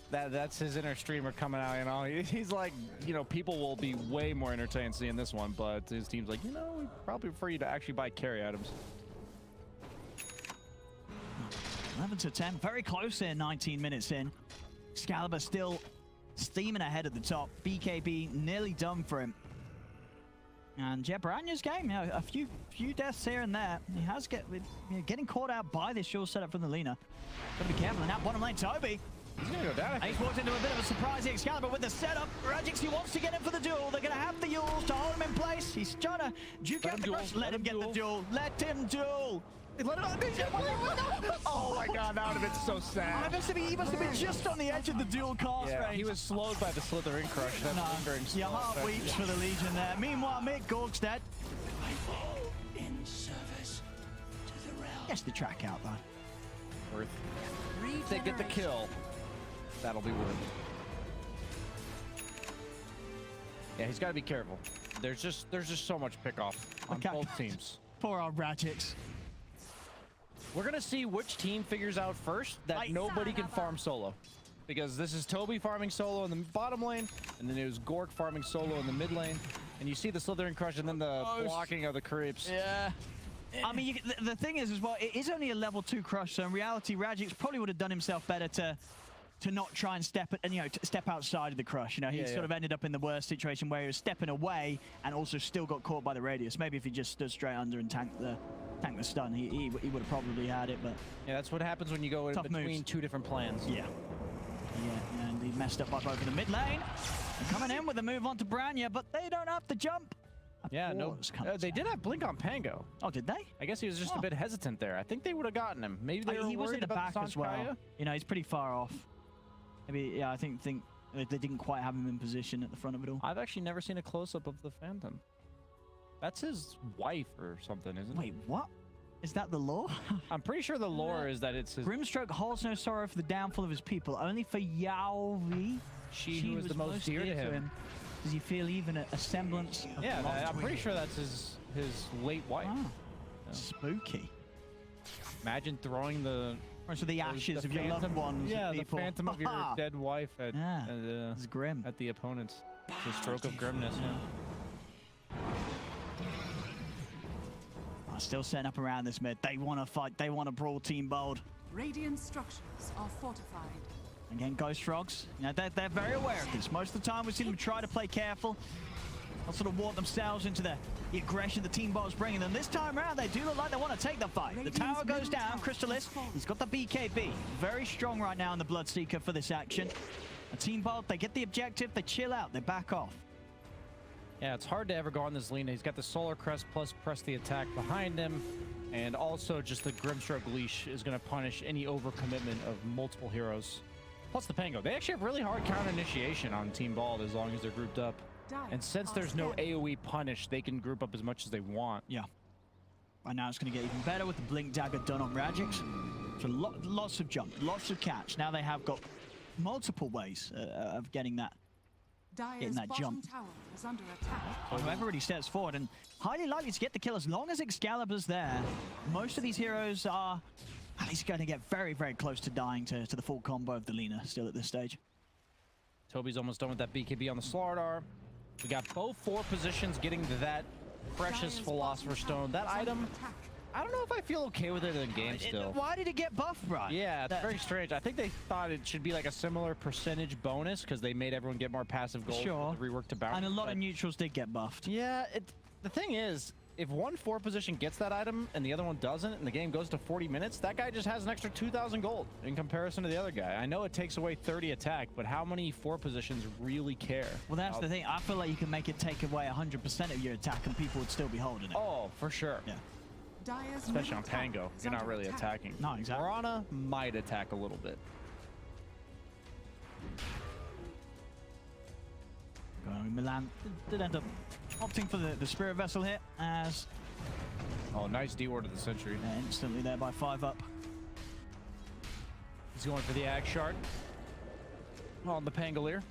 That's his inner streamer coming out, you know. He's like, you know, people will be way more entertained seeing this one, but his team's like, you know, we probably prefer you to actually buy carry items. 11 to 10, very close in, 19 minutes in. Xcalibur still steaming ahead at the top. BKB nearly done for him. And yeah, BoraNija's game, you know, a few deaths here and there. He has getting caught out by this short setup from the Lina. Gotta be careful in that bottom lane. Tobi. He's gonna go down. He's walked into a bit of a surprise here. Xcalibur with the setup. Rajjix, he wants to get in for the duel. They're gonna have the Yules to hold him in place. He's trying to duke out the crush. Let him get the duel. Let him duel. Oh my god, that would have been so sad. He must have been just on the edge of the dual cast range. He was slowed by the Slithering Crush. Your heart weeps for the Legion there. Meanwhile, Gorgc's dead. In service to the realm. Gets the track out though. Worth. They get the kill. That'll be worth it. Yeah, he's got to be careful. There's just so much pick off on both teams. Poor old Rajjix. We're gonna see which team figures out first that nobody can farm solo, because this is Tobi farming solo in the bottom lane, and then it was Gorgc farming solo in the mid lane, and you see the Slithering Crush and then the blocking of the creeps. Yeah. I mean, the thing is as well, it is only a level 2 crush, so in reality, Rajjix probably would have done himself better to not try and step outside of the crush. You know, he sort of ended up in the worst situation where he was stepping away and also still got caught by the radius. Maybe if he just stood straight under and tanked the stun, he would have probably had it. But yeah, that's what happens when you go in between two different plans. Yeah, and he messed up over the mid lane. And coming in with a move onto BoraNija, but they don't have to jump. Yeah, no, they did have Blink on Pango. Oh, did they? I guess he was just a bit hesitant there. I think they would have gotten him. Maybe they were he was in the back as well. Kaya. You know, he's pretty far off. Maybe, yeah, I think they didn't quite have him in position at the front of it all. I've actually never seen a close-up of the Phantom. That's his wife or something, isn't it? Wait, what? Is that the lore? I'm pretty sure the lore is that it's his... Grimstroke holds no sorrow for the downfall of his people, only for Yaovi. She who was the most dear to him. Does he feel even a semblance of I'm pretty sure that's his late wife. Wow. Spooky. Imagine throwing the ashes of your loved ones. Yeah, the phantom of your dead wife at it's grim. At the opponents. It's a stroke of grimness. Yeah. Still setting up around this mid. They want to fight. They want to brawl Team Bold. Radiant structures are fortified. Again, Ghost Frogs. You know, they're very aware of this. Most of the time, we see them try to play careful. They'll sort of warp themselves into the aggression the Team Bold's bringing them. This time around, they do look like they want to take the fight. The tower goes down. Crystallis, he's got the BKB. Very strong right now in the Bloodseeker for this action. A Team Bold, they get the objective, they chill out, they back off. Yeah, it's hard to ever go on this Lina. He's got the Solar Crest plus press the attack behind him. And also just the Grimstroke leash is going to punish any overcommitment of multiple heroes. Plus the Pango. They actually have really hard counter initiation on Team Bald as long as they're grouped up. And since there's no AoE punish, they can group up as much as they want. Yeah. Right now it's going to get even better with the Blink Dagger done on Rajjix. So lots of jump, lots of catch. Now they have got multiple ways of getting that getting that jump. Tower is under attack. Whoever really steps forward, and highly likely to get the kill as long as Xcalibur's there. Most of these heroes are at least going to get very, very close to dying to the full combo of the Lina still at this stage. Tobi's almost done with that BKB on the Slardar. We got both 4 positions getting to that precious Philosopher's Stone. That item, I don't know if I feel okay with it in game still. Why did it get buffed, Brian? Yeah, it's very strange. I think they thought it should be like a similar percentage bonus because they made everyone get more passive gold. Sure. To rework to bounce. And a lot of neutrals did get buffed. Yeah, the thing is, if one 4 position gets that item and the other one doesn't, and the game goes to 40 minutes, that guy just has an extra 2,000 gold in comparison to the other guy. I know it takes away 30 attack, but how many 4 positions really care? Well, that's the thing. I feel like you can make it take away 100% of your attack and people would still be holding it. Oh, for sure. Yeah. Especially on Pango, you're not really attacking. No, exactly. Morana might attack a little bit. MiLAN did end up opting for the Spirit Vessel here as... Oh, nice D-ward to the Sentry. Instantly there by 5 up. He's going for the Ag Shard on the Pangolier.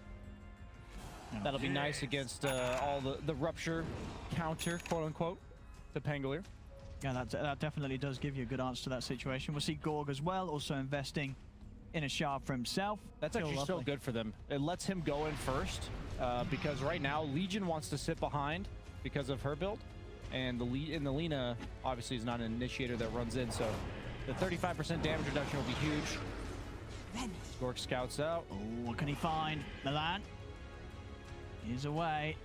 That'll be nice against all the Rupture counter, quote-unquote, the Pangolier. Yeah, that definitely does give you a good answer to that situation. We'll see Gorg as well, also investing in a shard for himself. That's actually so good for them. It lets him go in first because right now Legion wants to sit behind because of her build, and the Lina obviously is not an initiator that runs in, so the 35% damage reduction will be huge. Gorgc scouts out. Oh, what can he find? MiLAN. He's away.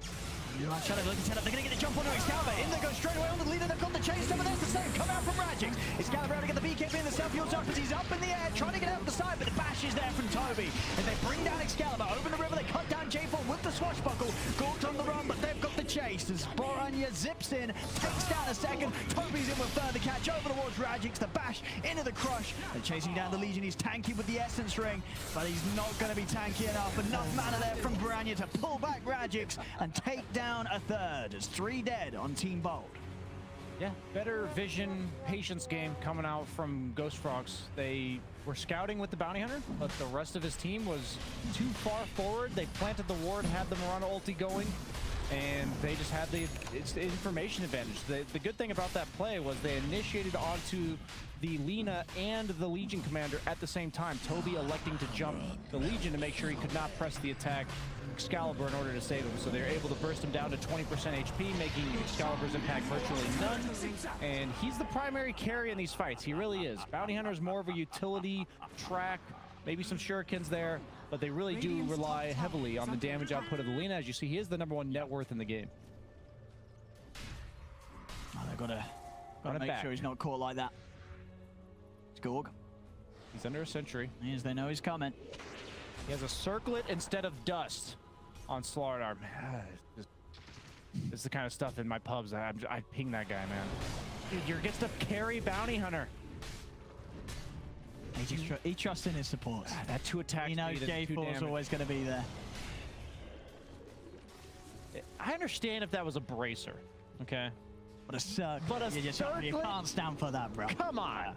Shadow looking set up. They're going to get a jump onto Xcalibur. In they go straight away on the leader. They've got the chase. Some of that's the same. Come out from Rajjix. Xcalibur able to get the BKB in the self-heals up as he's up in the air, trying to get out the side, but the bash is there from Tobi. And they bring down Xcalibur. Over the river, they cut down J4 with the swashbuckle. Gorgc on the run, but they've got the chase as BoraNija zips in, takes down a second. Tobi's in with further catch over towards Rajjix. The bash into the crush. They're chasing down the Legion. He's tanky with the Essence Ring, but he's not going to be tanky enough. Enough mana there from BoraNija to pull back Rajjix and take down a third. It's 3 dead on Team Bold. Yeah, better vision, patience game coming out from Ghost Frogs. They were scouting with the Bounty Hunter, but the rest of his team was too far forward. They planted the ward, had the Morana ulti going, and they just had the information advantage. The good thing about that play was they initiated onto the Lina and the Legion commander at the same time. Tobi electing to jump the Legion to make sure he could not press the attack Xcalibur in order to save him. So they're able to burst him down to 20% HP, making Excalibur's impact virtually none. And he's the primary carry in these fights. He really is. Bounty Hunter is more of a utility track, maybe some shurikens there, but they really do rely heavily on the damage output of the Lina. As you see, he is the #1 net worth in the game. Oh, they've got to make sure he's not caught like that. It's Gorg. He's under a sentry. As they know he's coming. He has a circlet instead of dust on Slardar. This is the kind of stuff in my pubs I ping that guy, man. Dude, you're against a carry bounty hunter. He trusts in his support. That 2 attacks. He knows J4 is always going to be there. I understand if that was a bracer, okay? But a circlet. You can't stand for that, bro. Come on.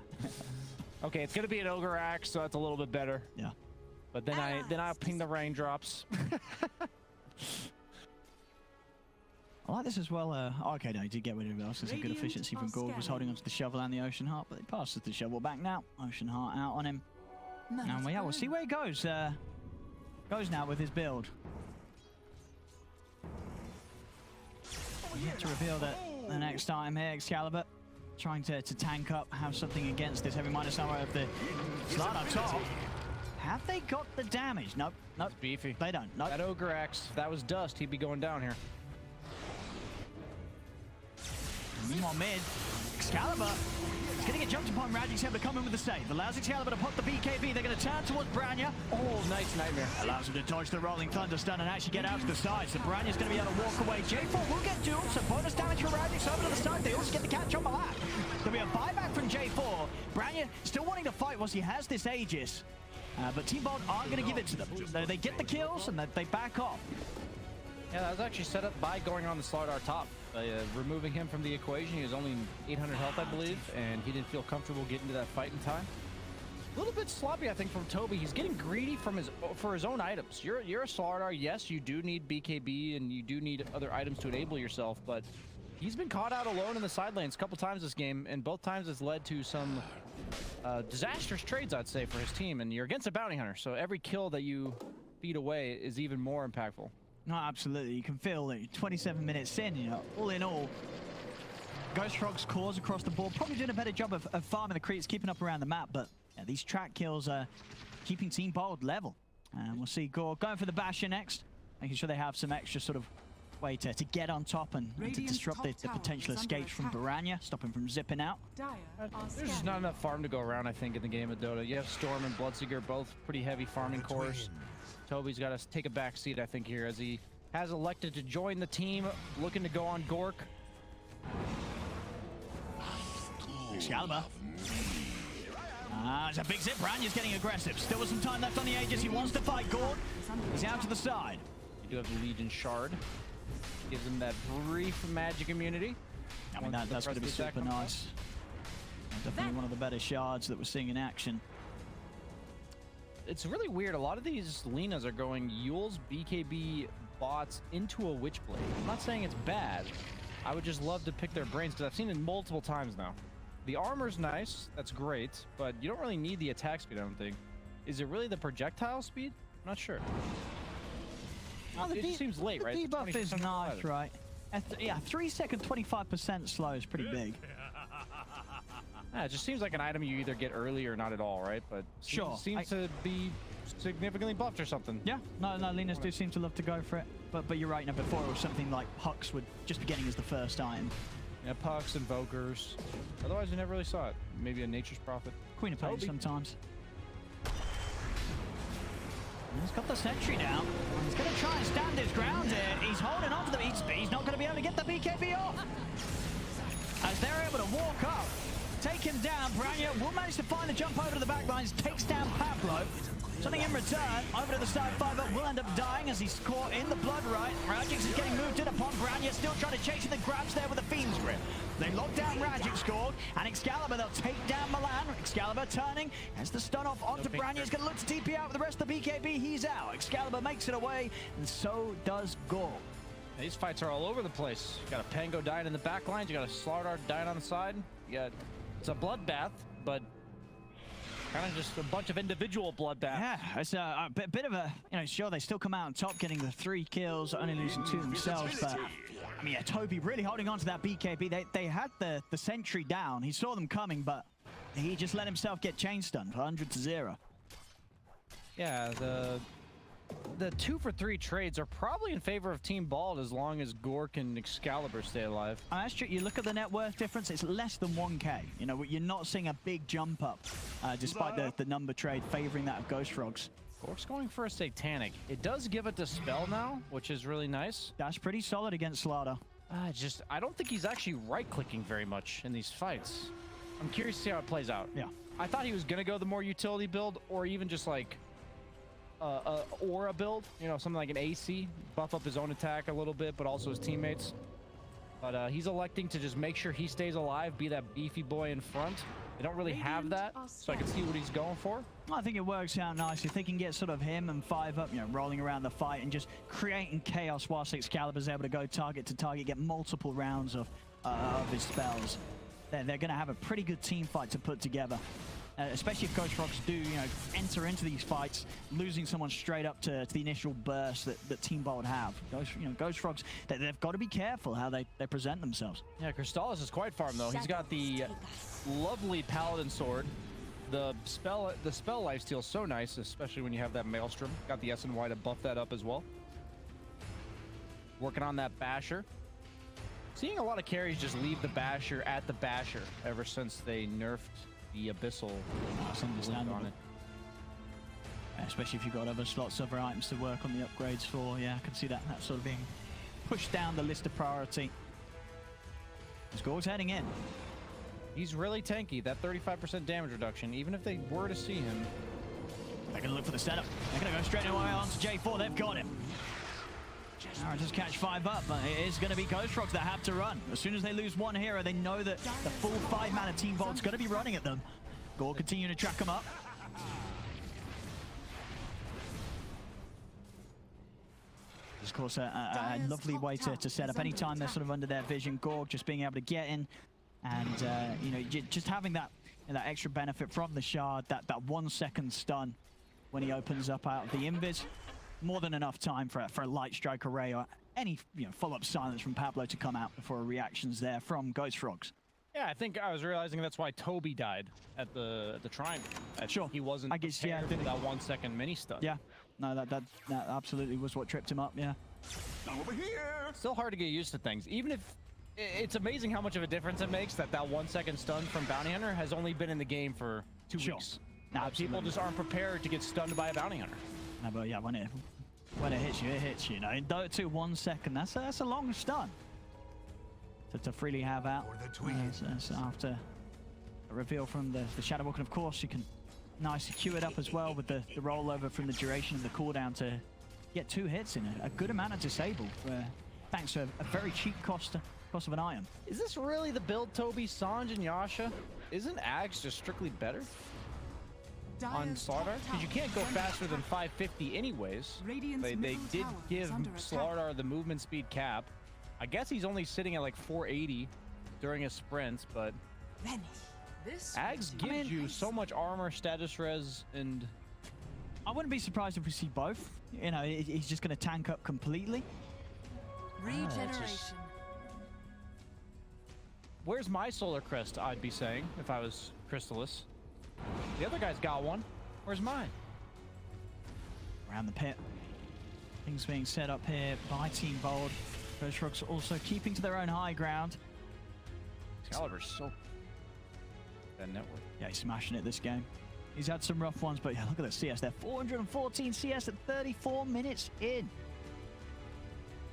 Okay, it's going to be an Ogre Axe, so that's a little bit better. Yeah. But then I'll ping the raindrops. I like this as well. Okay, no, he did get rid of it. That's a good efficiency from Gorgc. Was holding onto the shovel and the Ocean Heart, but he passes the shovel back now. Ocean Heart out on him. And we'll see where he goes. Goes now with his build. Yet to reveal that the next time here, Xcalibur trying to tank up, have something against this heavy minus armor of the slot on top. Have they got the damage? Nope. Nope. It's beefy. They don't. Nope. That Ogre Axe, if that was dust, he'd be going down here. Meanwhile, mid, Xcalibur is going to get jumped upon. Rajjix able to come in with the save. Allows Xcalibur to pop the BKB. They're going to turn towards BoraNija. Oh, nice nightmare. Allows him to dodge the rolling thunderstun and actually get out to the side. So BoraNija's going to be able to walk away. J4 will get dueled, so bonus damage for Rajjix over to the side. They also get the catch on the lap. There'll be a buyback from J4. BoraNija still wanting to fight once he has this Aegis. But Team Bold aren't going to give it to them. They get the kills and they back off. Yeah, that was actually set up by going on the Slardar top. Removing him from the equation. He was only 800 health, I believe, and he didn't feel comfortable getting to that fight in time. A little bit sloppy, I think, from Tobi. He's getting greedy from his own items. You're a Slardar. Yes, you do need BKB and you do need other items to enable yourself, but he's been caught out alone in the side lanes a couple times this game, and both times it's led to some disastrous trades, I'd say, for his team. And you're against a bounty hunter, so every kill that you feed away is even more impactful. No, absolutely. You can feel it. 27 minutes in, you know, all in all, GhostFrog's cores across the board probably doing a better job of farming the creeps, keeping up around the map, but yeah, these track kills are keeping Team Bold level. And we'll see Gorgc going for the Basher next, making sure they have some extra sort of way to get on top and to disrupt the potential escapes from BoraNija, stop him from zipping out. There's just not enough farm to go around, I think, in the game of Dota. You have Storm and Bloodseeker, both pretty heavy farming cores. Tobi's got to take a back seat, I think, here, as he has elected to join the team, looking to go on Gorgc. Xcalibur. It's a big zip. BoraNija's getting aggressive. Still with some time left on the Aegis. He wants to fight Gorgc. He's out to the side. You do have the Legion Shard. Gives him that brief magic immunity. I mean, that's going to be super nice. Definitely one of the better shards that we're seeing in action. It's really weird. A lot of these Linas are going Yule's BKB bots into a Witchblade. I'm not saying it's bad. I would just love to pick their brains because I've seen it multiple times now. The armor's nice, that's great, but you don't really need the attack speed, I don't think. Is it really the projectile speed? I'm not sure. It just seems late, right? The debuff is nice, right? Yeah, 3 second 25% slow is pretty big. Yeah, it just seems like an item you either get early or not at all, right? But seems to be significantly buffed or something. Yeah, no, Linas do seem to love to go for it. But you're right, now before it was something like Hux would just be getting as the first item. Yeah, Pucks, Invokers. Otherwise, we never really saw it. Maybe a Nature's Prophet. Queen of Pain sometimes. He's got the sentry down. He's going to try and stand his ground here. He's holding on to the... He's not going to be able to get the BKB off. As they're able to walk up, take him down. BoraNija will manage to find the jump over to the back lines, takes down Pablo. Something in return, over to the side, 5-up will end up dying as he's caught in the blood right. Rajjix is getting moved in upon BoraNija, still trying to chase the grabs there with the Fiend's Grip. They lock down Rajjix, scored, and Xcalibur, they'll take down MiLAN. Xcalibur turning, as the stun off onto BoraNija, is going to look to TP out with the rest of the BKB, he's out. Xcalibur makes it away, and so does Gorgc. These fights are all over the place. You got a Pango dying in the back lines, you got a Slardar dying on the side. It's a bloodbath, but kind of just a bunch of individual bloodbaths. Yeah, it's a bit of a, sure, they still come out on top, getting the 3 kills, only losing 2 themselves, but I mean, yeah, Tobi really holding on to that BKB. They had the sentry down. He saw them coming, but he just let himself get chain stunned, 100-0. Yeah, the 2-for-3 trades are probably in favor of Team Bald as long as Gorgc and Xcalibur stay alive. That's true. You look at the net worth difference, it's less than 1k. You're not seeing a big jump up, despite the number trade favoring that of GhostFrog's. Gorgc's going for a Satanic. It does give it Dispel now, which is really nice. That's pretty solid against Slardar. I don't think he's actually right-clicking very much in these fights. I'm curious to see how it plays out. Yeah. I thought he was going to go the more utility build, or even just like aura build, something like an AC, buff up his own attack a little bit, but also his teammates. But he's electing to just make sure he stays alive, be that beefy boy in front. They don't really have that, so I can see what he's going for. I think it works out nice if they can get sort of him and 5-up, rolling around the fight and just creating chaos whilst Excalibur's able to go target to target, get multiple rounds of his spells. They're going to have a pretty good team fight to put together. Especially if GhostFrog's do, enter into these fights, losing someone straight up to the initial burst that Team Bold have. GhostFrog's, they've got to be careful how they present themselves. Yeah, Crystallis is quite farm though. He's got the lovely Paladin sword. The spell lifesteal is so nice, especially when you have that Maelstrom. Got the SNY to buff that up as well. Working on that Basher. Seeing a lot of carries just leave the Basher at the Basher ever since they nerfed the Abyssal on it. Especially if you've got other slots, other items to work on the upgrades for. Yeah, I can see that sort of being pushed down the list of priority. As Gorgc's heading in. He's really tanky. That 35% damage reduction, even if they were to see him. They're going to look for the setup. They're going to go straight away onto J4. They've got him. Alright, just catch 5-up, but it is going to be GhostFrog's that have to run. As soon as they lose one hero, they know that the full 5-mana Team Bold's going to be running at them. Gorgc continuing to track them up. Of course, a lovely way to set up anytime they're sort of under their vision. Gorg just being able to get in, and you know, just having that extra benefit from the shard, that 1 second stun when he opens up out of the invis, more than enough time for a light strike array or any follow-up silence from Pablo to come out before reactions there from Ghost Frogs. Yeah, I think I was realizing that's why Tobi died at the triangle. Sure, he wasn't. I guess yeah, for that 1 second mini stun. Yeah, no, that absolutely was what tripped him up. Yeah. Over here. Still hard to get used to things, even if it's amazing how much of a difference it makes that 1 second stun from Bounty Hunter has only been in the game for 2 weeks. People just aren't prepared to get stunned by a Bounty Hunter. No, but yeah, when it hits you, it hits you. You know, in Dota 2, 1 second, that's a long stun to freely have out. So after a reveal from the Shadow Walk, and of course you can nicely queue it up as well with the rollover from the duration of the cooldown to get 2 hits in a good amount of disable, thanks to a very cheap cost of an item. Is this really the build, Tobi, Sanj, and Yasha? Isn't Ags just strictly better on Slardar? Because you can't go faster than 550 anyways. They did give Slardar the movement speed cap. I guess he's only sitting at like 480 during his sprints, but Ags gives you so much armor, status res, and I wouldn't be surprised if we see both. You know, he's just going to tank up completely. Regeneration. Where's my Solar Crest, I'd be saying, if I was Crystallis. The other guy's got one. Where's mine? Around the pit. Things being set up here by Team Bold. Ghost Frogs also keeping to their own high ground. Xcalibur's so... that network. Yeah, he's smashing it this game. He's had some rough ones, but yeah, look at the CS there. 414 CS at 34 minutes in.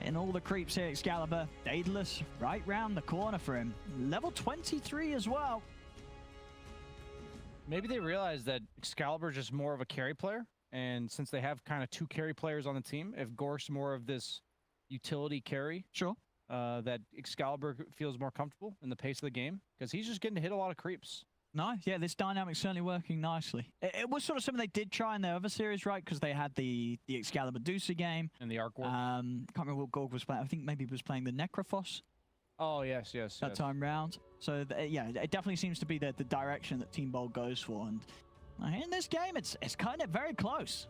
And all the creeps here, Xcalibur. Daedalus right round the corner for him. Level 23 as well. Maybe they realize that Xcalibur is just more of a carry player. And since they have kind of 2 carry players on the team, if Gorgc's more of this utility carry, sure, that Xcalibur feels more comfortable in the pace of the game, because he's just getting to hit a lot of creeps. No, yeah, this dynamic's certainly working nicely. It was sort of something they did try in their other series, right? Because they had the Xcalibur Dusa game. And the Arc War. Can't remember what Gorg was playing. I think maybe he was playing the Necrophos. Oh, yes. That time round. So, yeah, it definitely seems to be the direction that Team Bold goes for. And in this game, it's kind of very close.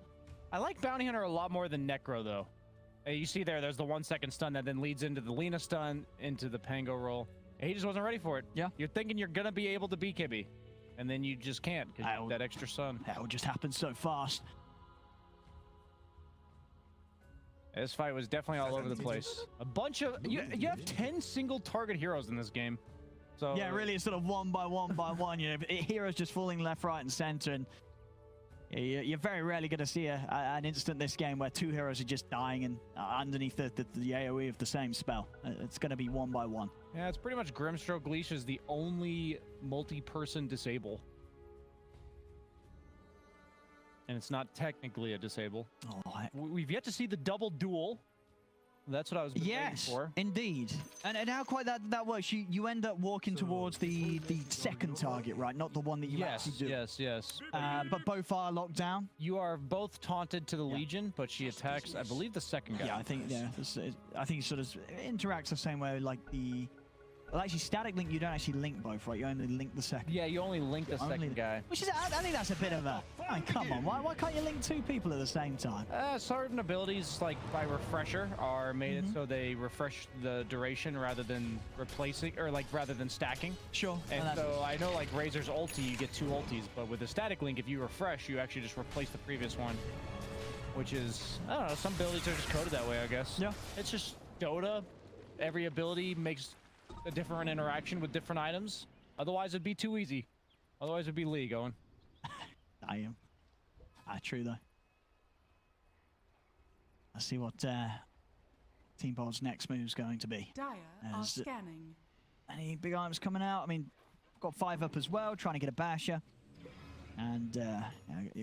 I like Bounty Hunter a lot more than Necro, though. You see there's the 1 second stun that then leads into the Lina stun, into the Pango roll. He just wasn't ready for it. Yeah. You're thinking you're going to be able to BKB, and then you just can't because that extra stun. That would just happen so fast. This fight was definitely all over the place. A bunch of... You have 10 single target heroes in this game. So yeah, really, it's sort of one by one by one. You know, heroes just falling left, right, and center, and you're very rarely going to see an instant this game where 2 heroes are just dying and underneath the AoE of the same spell. It's going to be one by one. Yeah, it's pretty much Grimstroke Leash is the only multi-person disable. And it's not technically a disable. Oh, we've yet to see the double duel. That's what I was waiting for. Yes, indeed. And how quite that works, you end up walking towards the second target, right? Not the one that you actually do. Yes. But both are locked down. You are both taunted to the Legion, but she attacks, I believe, the second guy. Yeah, I think it sort of interacts the same way like the... Well, actually, static link, you don't actually link both, right? You only link the second. Yeah, you only link the second guy. Which is, I think that's a bit of a... I mean, come on, why can't you link 2 people at the same time? Certain abilities, like by Refresher, are made it so they refresh the duration rather than replacing, or like rather than stacking. Sure. And so I know like Razor's ulti, you get 2 ultis, but with the static link, if you refresh, you actually just replace the previous one. Which is, I don't know, some abilities are just coded that way, I guess. Yeah. It's just Dota. Every ability makes a different interaction with different items. Otherwise, it'd be too easy. Otherwise, it'd be League, Owen. I am. True, though. Let's see what Team Bold's next move's going to be. Dire are scanning. Any big items coming out? I mean, got 5 up as well, trying to get a basher. And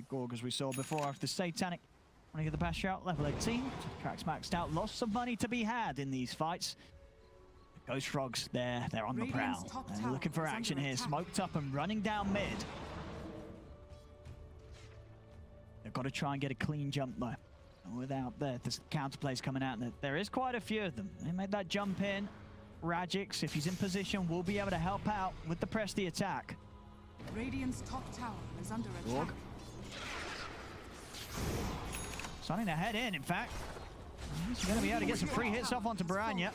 Gorg, as we saw before, after the Satanic. Want to get the basher out, level 18. Tracks maxed out. Lots of money to be had in these fights. Ghost Frogs, they're on the prowl. They're looking for action here. Smoked up and running down mid. They've got to try and get a clean jump, though. without the counterplays coming out. There is quite a few of them. They made that jump in. Rajjix, if he's in position, will be able to help out with the press the attack. Radiant's top tower is under attack. Starting to head in fact. He's going to be able to get some free hits off onto BoraNija.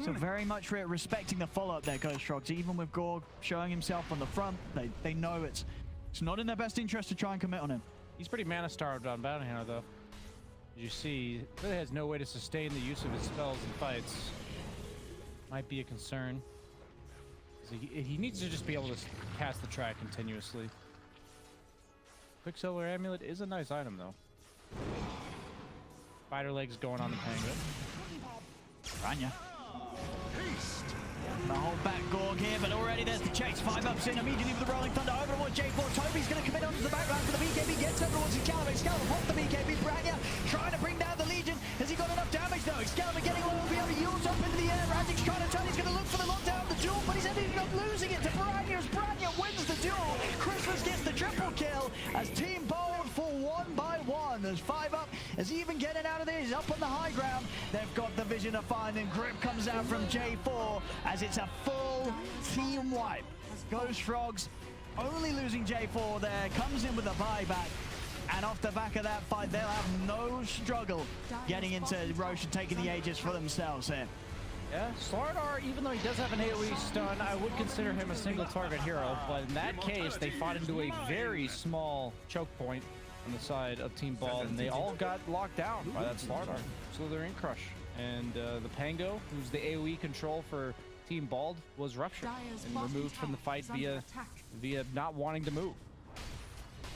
So very much respecting the follow-up there, Ghost Frogs. Even with Gorg showing himself on the front, they know it's not in their best interest to try and commit on him. He's pretty mana-starved on Bounty Hunter, though. As you see, he really has no way to sustain the use of his spells in fights. Might be a concern. So he needs to just be able to cast the track continuously. Quicksilver Amulet is a nice item, though. Spider legs going on the Pango. BoraNija. The hold back Gorg here, but already there's the chase. 5 ups in immediately with the Rolling Thunder over towards J4. Tobi's going to commit onto the background for the BKB. Gets over towards Xcalibur. Xcalibur wants the BKB. BoraNija trying to bring down the Legion. Has he got enough damage though? Xcalibur getting low. Will be able to yield up into the air. Rajjix trying to turn. He's going to look for the lockdown of the duel, but he's ended up losing it to BoraNija as BoraNija wins the duel. Crystallis gets the triple kill as Team Bold fall 1 by 1. There's 5 up. Is he even getting out of this? He's up on the high ground. They've got the vision to find, and Grip comes out from J4 as it's a full team wipe. Ghost Frogs only losing J4 there, comes in with a buyback, and off the back of that fight, they'll have no struggle getting into Roche and taking the Aegis for themselves here. Yeah, Slardar, even though he does have an AoE stun, I would consider him a single target hero, but in that case, they fought into a very small choke point on the side of Team Bald, and they all got locked down by that Slardar. So they're in crush. And the Pango, who's the AoE control for Team Bald, was ruptured and removed from the fight via not wanting to move.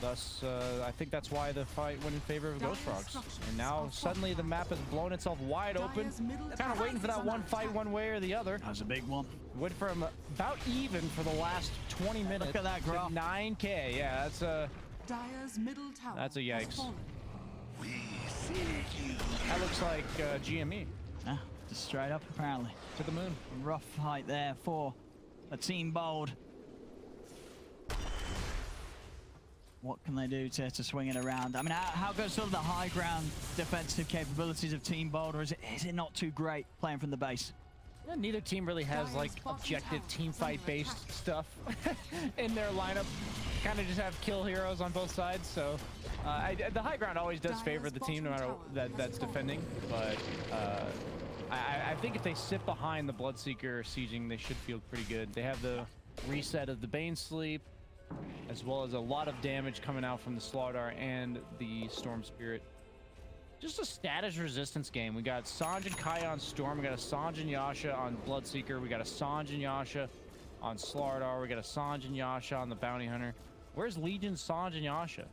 Thus, I think that's why the fight went in favor of Ghost Frogs. And now suddenly the map has blown itself wide open. Kind of waiting for that one fight one way or the other. That was a big one. Went from about even for the last 20 minutes. Look at that graph. 9K. Yeah, that's a... Dire's middle tower. That's a yikes. That looks like GME. Yeah, just straight up apparently. To the moon. A rough fight there for a Team Bold. What can they do to swing it around? I mean, how goes sort of the high ground defensive capabilities of Team Bold, or is it not too great playing from the base? Yeah, neither team really has like objective team fight based stuff in their lineup. Kind of just have kill heroes on both sides, so the high ground always does favor the team no matter that's defending, but I think if they sit behind the Bloodseeker sieging, they should feel pretty good. They have the reset of the Bane Sleep, as well as a lot of damage coming out from the Slardar and the Storm Spirit. Just a status resistance game. We got Sanj and Kai on Storm. We got a Sanj and Yasha on Bloodseeker. We got a Sanj and Yasha on Slardar. We got a Sanj and Yasha on the Bounty Hunter. Where's Legion, Sanj, and Yasha?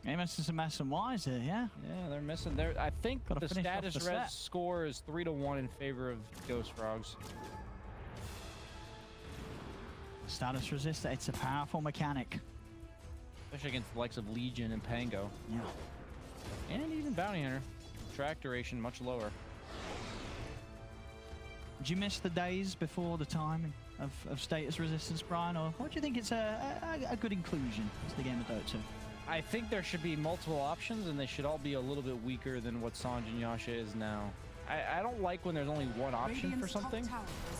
They missing some S and Ys here, yeah? Yeah, they're missing. I think the status res score is 3-1 in favor of Ghost Frogs. Status resist, it's a powerful mechanic. Especially against the likes of Legion and Pango. Yeah. And even Bounty Hunter. Track duration much lower. Did you miss the days before the time of status resistance, Brian? Or what do you think it's a good inclusion to the game of Dota? I think there should be multiple options, and they should all be a little bit weaker than what Sanj and Yasha is now. I don't like when there's only one option for something,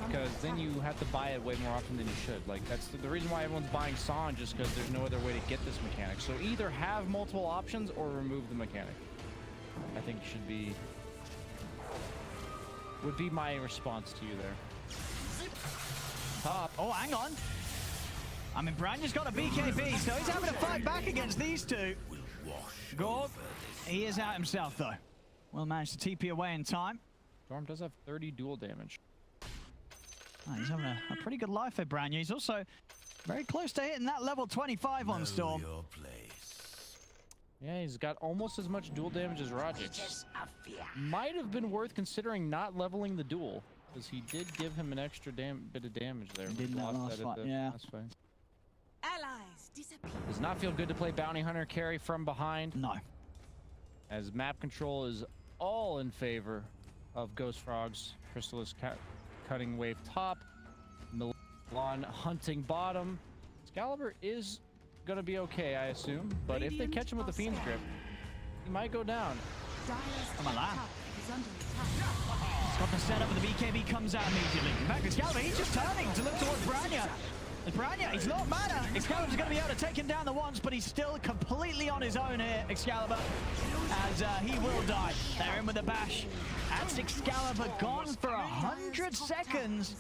because then you have to buy it way more often than you should. Like, that's the reason why everyone's buying Sanj, is because there's no other way to get this mechanic. So either have multiple options or remove the mechanic. I think should be... would be my response to you there. Top. Oh, hang on. I mean, BoraNija's got a BKB, so he's having to fight back against these two. Gorg, he is out himself, though. Will manage to TP away in time. Storm does have 30 dual damage. Oh, he's having a pretty good life for BoraNija. He's also very close to hitting that level 25 on Storm. Yeah, he's got almost as much dual damage as Rajjix. Might have been worth considering not leveling the duel, because he did give him an extra bit of damage there. He did in that last fight, yeah. Allies disappear. Does not feel good to play Bounty Hunter carry from behind. No. As map control is all in favor of Ghost Frogs. Crystallis cutting wave top. MiLAN hunting bottom. Xcalibur is going to be okay, I assume. But if they catch him with the Fiend's Grip, He might go down. Dyer's on, lad. tower is under attack. It's got the setup, but the BKB comes out immediately. In fact, Xcalibur, he's just turning to look towards BoraNija. BoraNija, he's not mana. Xcalibur's going to be able to take him down the once, but he's still completely on his own here, Xcalibur, as he will die. They're in with the bash. That's Xcalibur gone for 100 seconds,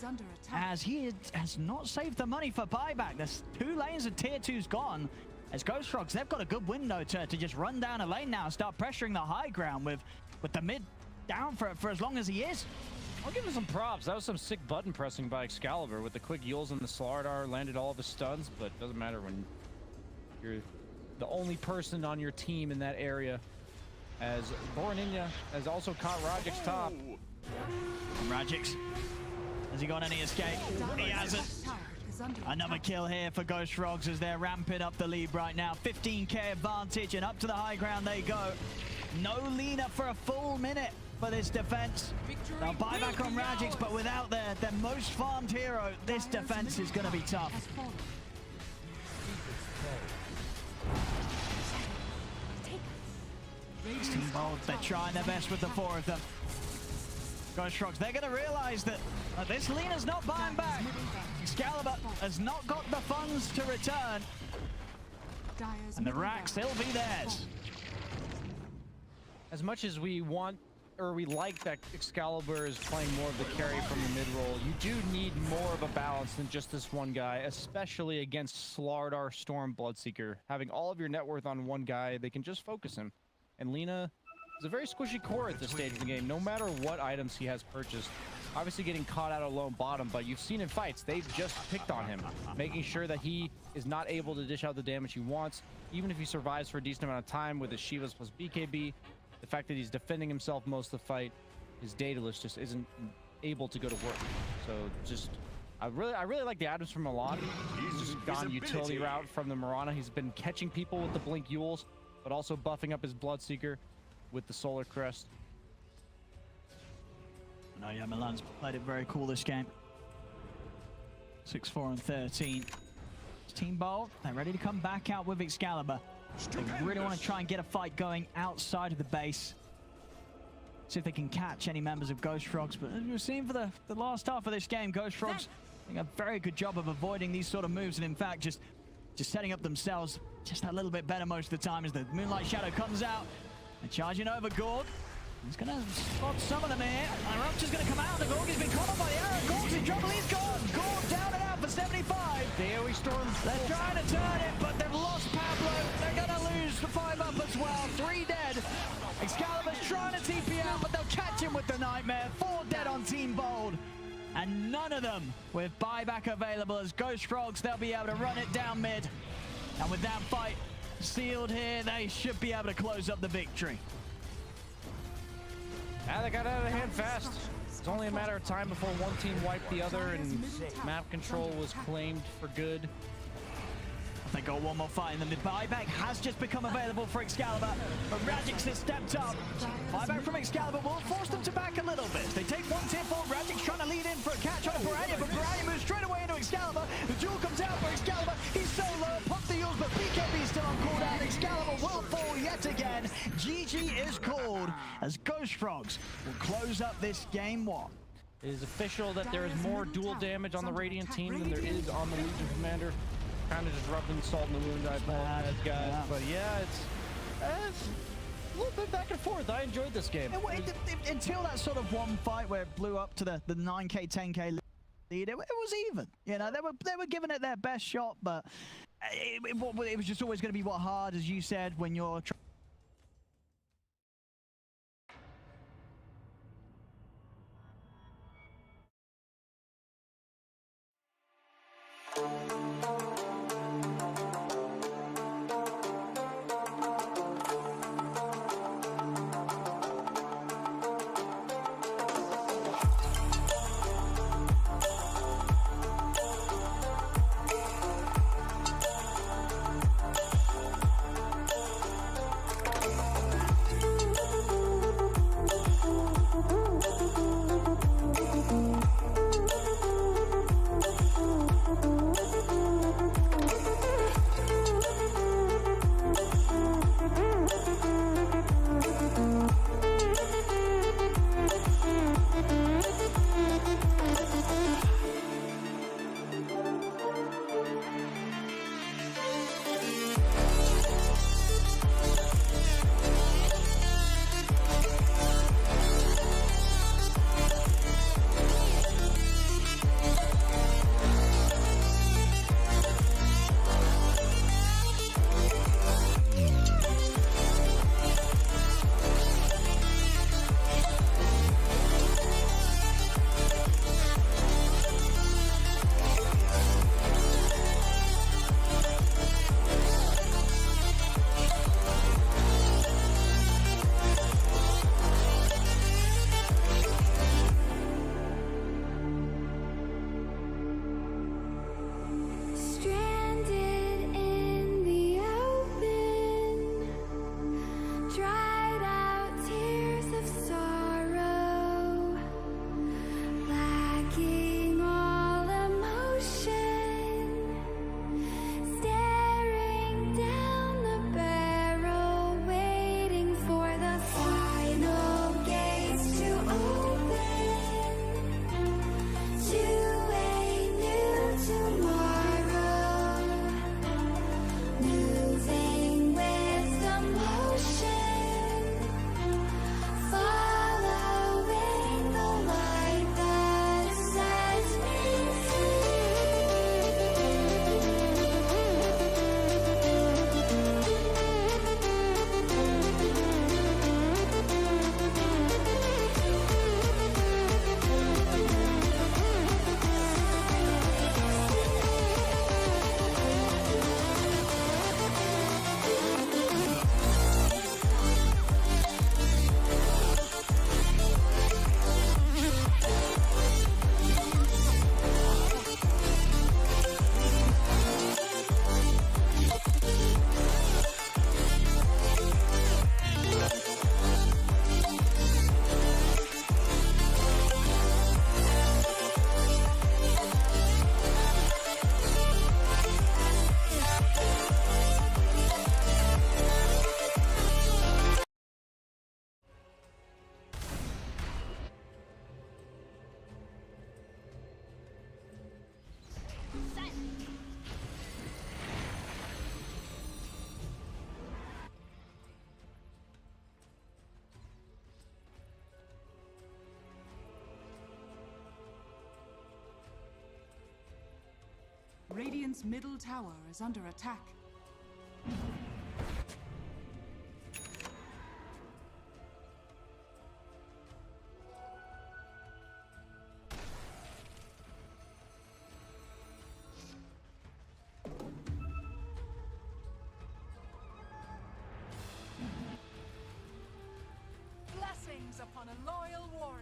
as he has not saved the money for buyback. There's 2 lanes of tier 2's gone. As Gorgc, they've got a good window to just run down a lane now and start pressuring the high ground with the mid down for as long as he is. I'll give him some props. That was some sick button pressing by Xcalibur with the quick Yules and the Slardar, landed all of his stuns, but it doesn't matter when you're the only person on your team in that area. As BoraNija has also caught Rajjix top. And Rajjix, has he got any escape? He hasn't. Another kill here for Gorgc as they're ramping up the lead right now. 15k advantage, and up to the high ground they go. No Lina for a full minute for this defense. They'll buy back on Rajjix, but without their most farmed hero, this defense is going to be tough. Team Bold, they're trying their best with the 4 of them. Gorgc, they're going to realize that this Lina's not buying back. Xcalibur has not got the funds to return. And the racks, they'll be theirs. As much as we want, or we like that Xcalibur is playing more of the carry from the mid-roll, you do need more of a balance than just this one guy, especially against Slardar, Storm, Bloodseeker. Having all of your net worth on one guy, they can just focus him. And Lina is a very squishy core at this stage of the game, no matter what items he has purchased. Obviously getting caught out alone bottom, but you've seen in fights, they've just picked on him, making sure that he is not able to dish out the damage he wants. Even if he survives for a decent amount of time with his Shivas plus BKB, the fact that he's defending himself most of the fight, his Daedalus just isn't able to go to work. So just, I really like the items from MiLAN. He's just gone utility route from the Mirana. He's been catching people with the Blink Yules, but also buffing up his Bloodseeker with the Solar Crest. No, yeah, MiLAN's played it very cool this game. 6-4 and 13. It's Team Bold, they're ready to come back out with Xcalibur. They really want to try and get a fight going outside of the base. See if they can catch any members of Gorgc. But as we've seen for the last half of this game, Gorgc doing a very good job of avoiding these sort of moves, and in fact just setting up themselves just a little bit better most of the time as the Moonlight Shadow comes out and charging over Gorg. He's going to spot some of them here. Rupture's going to come out. The Gorg has been caught up by the arrow. Gorg's in trouble. He's gone. Gorg down and out for 75. The AoE Storm. They're trying to turn it, but they've lost Pablo. They're going to lose the 5 up as well. 3 dead. Excalibur's trying to TP out, but they'll catch him with the Nightmare. 4 dead on Team Bold. And none of them with buyback available as Gorgc, they'll be able to run it down mid. And with that fight sealed here, they should be able to close up the victory. They got out of hand fast. It's only a matter of time before one team wiped the other and map control was claimed for good. They got one more fight, and then the buyback has just become available for Xcalibur, but Rajjix has stepped up. Buyback from Xcalibur will force them to back a little bit. They take one tier 4, Rajjix trying to lead in for a catch on a BoraNija, but BoraNija moves straight away into Xcalibur. The duel comes out for Xcalibur. He's so low, pop the Yules, but BKB is still on cooldown. Xcalibur will fall yet again. GG is called as Gorgc will close up this game 1. It is official that there is more dual damage on the Radiant team than there is on the Legion Commander. Kind of just rubbing salt in the wound, I apologize, guys. Yeah. But yeah, it's a little bit back and forth. I enjoyed this game. Until that sort of one fight where it blew up to the 9k, 10k lead, it was even. You know, they were giving it their best shot, but it was just always going to be hard, as you said, when you're trying. Radiant's middle tower is under attack. Blessings upon a loyal warrior.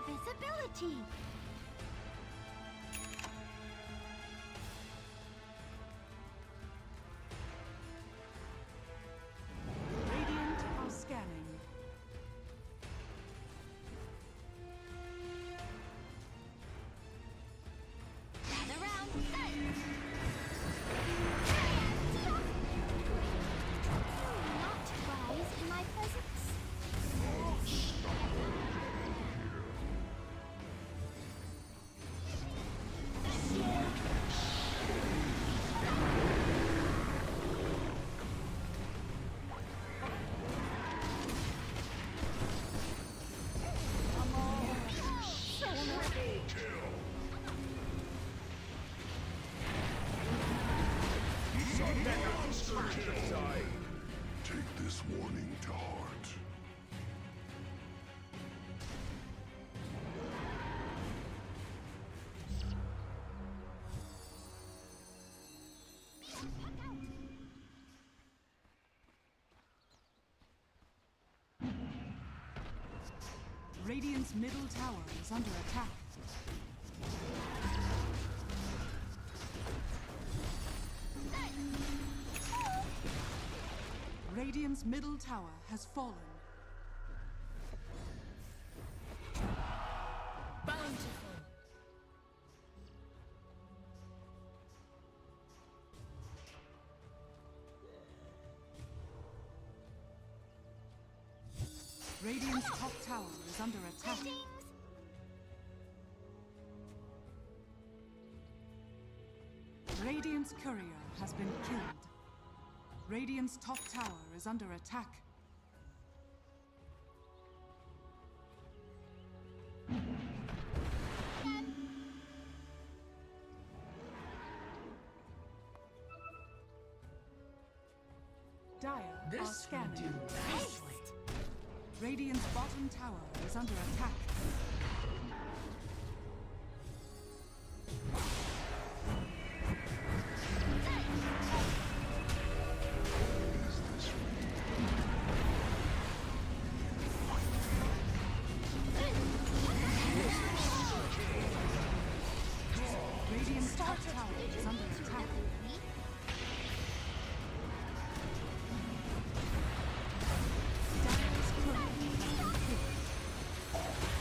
Invisibility! Radiant are scanning. Gather round, set! Not rise in my presence. Take this warning to heart. Radiant's middle tower is under attack. Radiant's middle tower has fallen. Bountiful. Radiant's top tower is under attack. Radiant's courier has been killed. Radiant's top tower is under attack. Dire are scanning. Radiant's bottom tower is under attack. Radiant's top tower is under attack.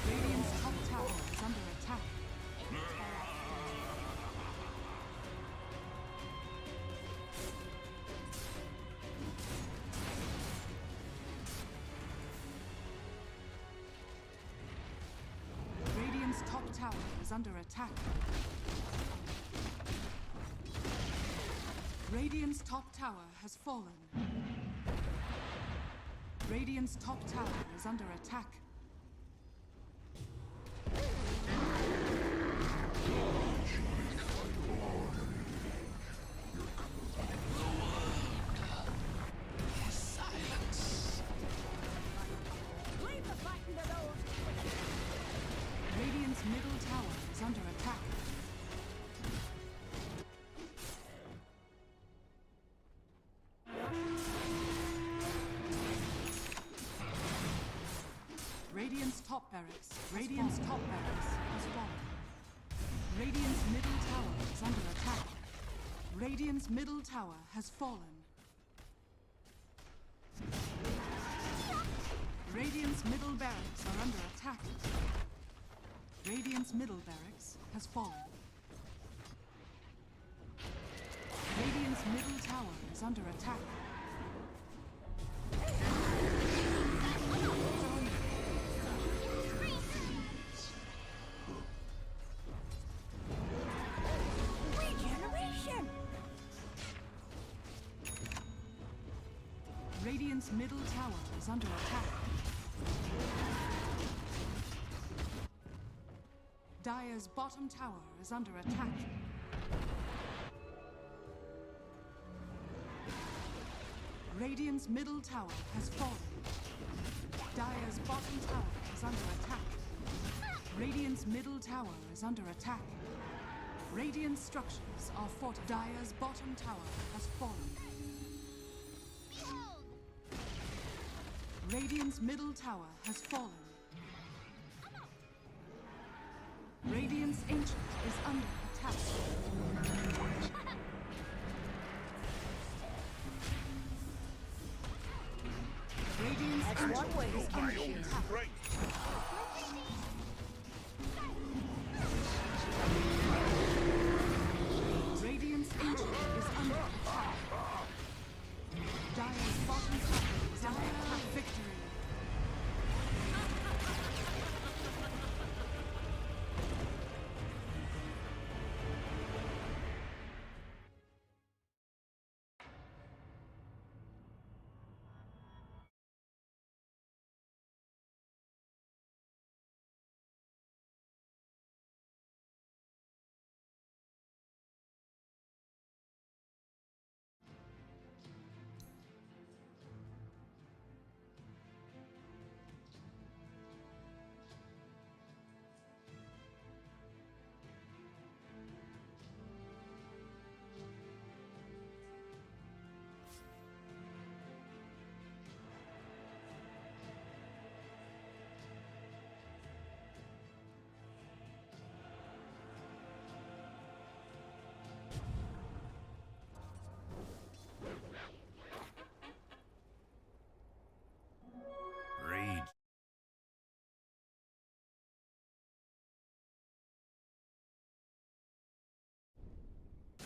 Radiant's top tower is under attack. Radiant's top tower is under attack. Radiant's top tower has fallen. Radiant's top tower is under attack. Radiant's middle tower is under attack. Radiant's top barracks. Radiant's top barracks has fallen. Radiant's middle tower is under attack. Radiant's middle tower has fallen. Radiant's middle barracks are under attack. Radiant's middle barracks has fallen. Radiant's middle tower is under attack. Radiant's middle tower is under attack. Dire's bottom tower is under attack. Radiant's middle tower has fallen. Dire's bottom tower is under attack. Radiant's middle tower is under attack. Radiant structures are fortified. Dire's bottom tower has fallen. Radiant's middle tower has fallen. Radiant's ancient is under attack. Radiant's ancient is under attack. Radiant's ancient is under attack. Dire's bottom tower is under attack. Victory.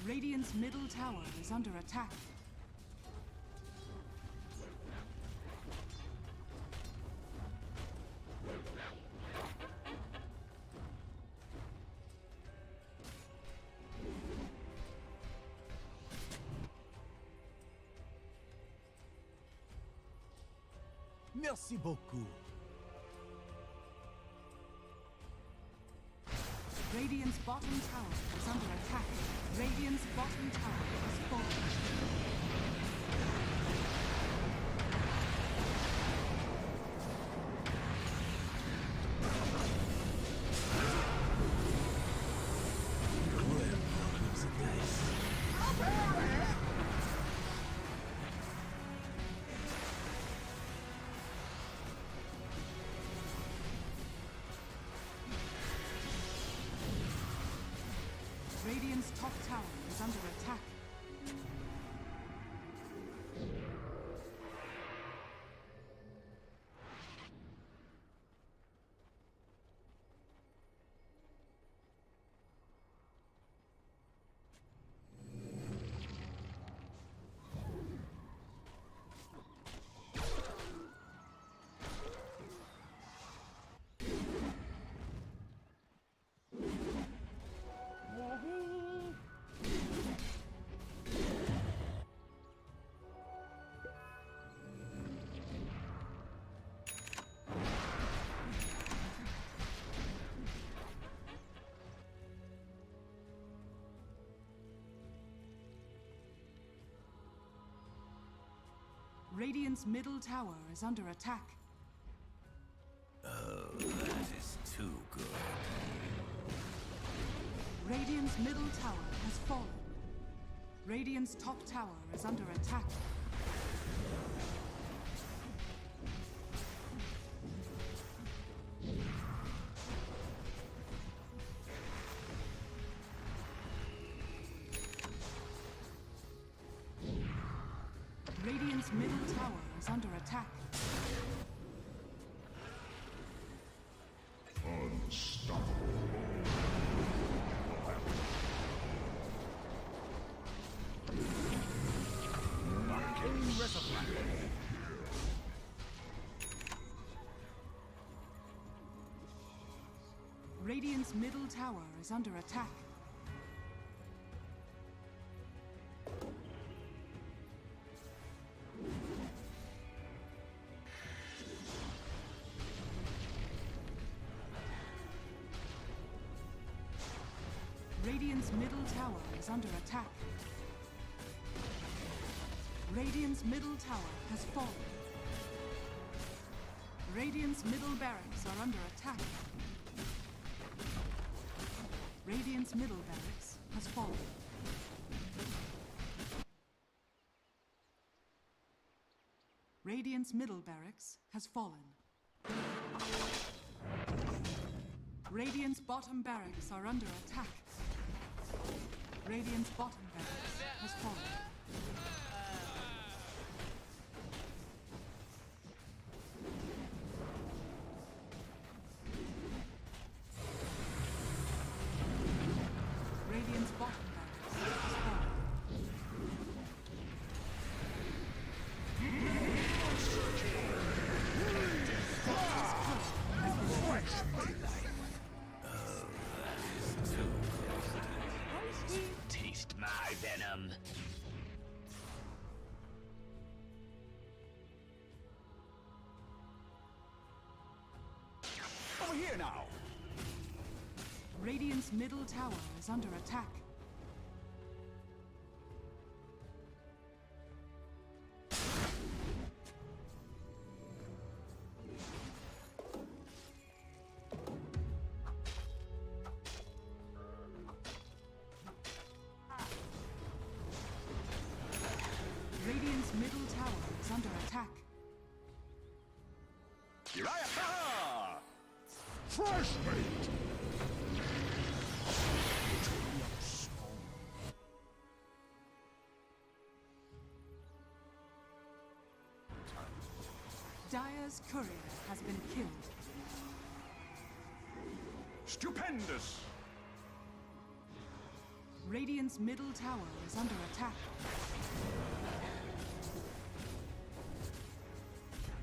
Radiant's middle tower is under attack. Merci beaucoup. Radiant's bottom tower is under attack. Radiant's bottom tower is falling. Radiant's top tower is under attack. Radiant's middle tower is under attack. Oh, that is too good. Radiant's middle tower has fallen. Radiant's top tower is under attack. Radiant's middle tower is under attack. Radiant's middle tower is under attack. Radiant's middle tower is under attack. Radiant's middle tower has fallen. Radiant's middle barracks are under attack. Radiant's middle barracks has fallen. Radiant's middle barracks has fallen. Radiant's bottom barracks are under attack. Radiant's bottom barracks has fallen. Radiant's bottom barracks has fallen. Taste my venom. Over here now. Radiant's middle tower is under attack. Radiant's middle tower is under attack. Fresh meat! Dire's courier has been killed. Stupendous! Radiant's middle tower is under attack.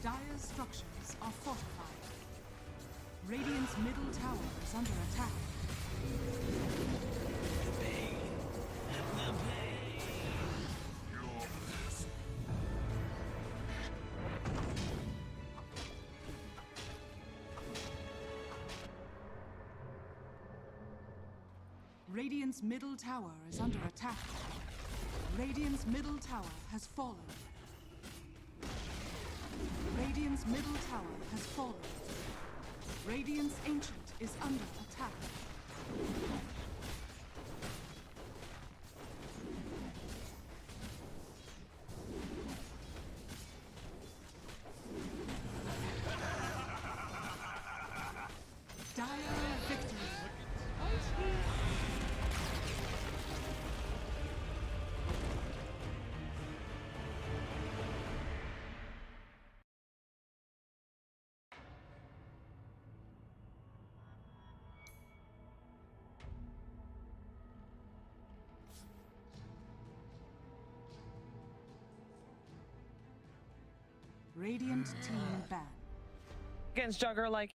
Dire's structures are fortified. Radiant's middle tower is under attack. Radiant's middle tower is under attack. Radiant's middle tower has fallen. Radiant's middle tower has fallen. Radiant's ancient is under attack. Dire victory. Radiant team ban. Against Jugger, like.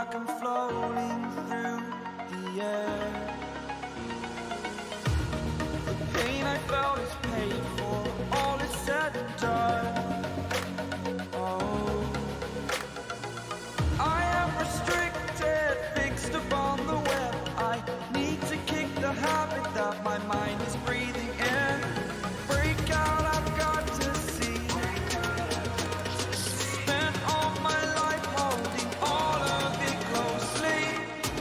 like I'm floating through the air. The pain I felt is paid for, all is said and done. Oh, I am restricted, fixed upon the web. I need to kick the habit that my mind is breathing in. Break out, I've got to see. Spent all my life holding all of it closely.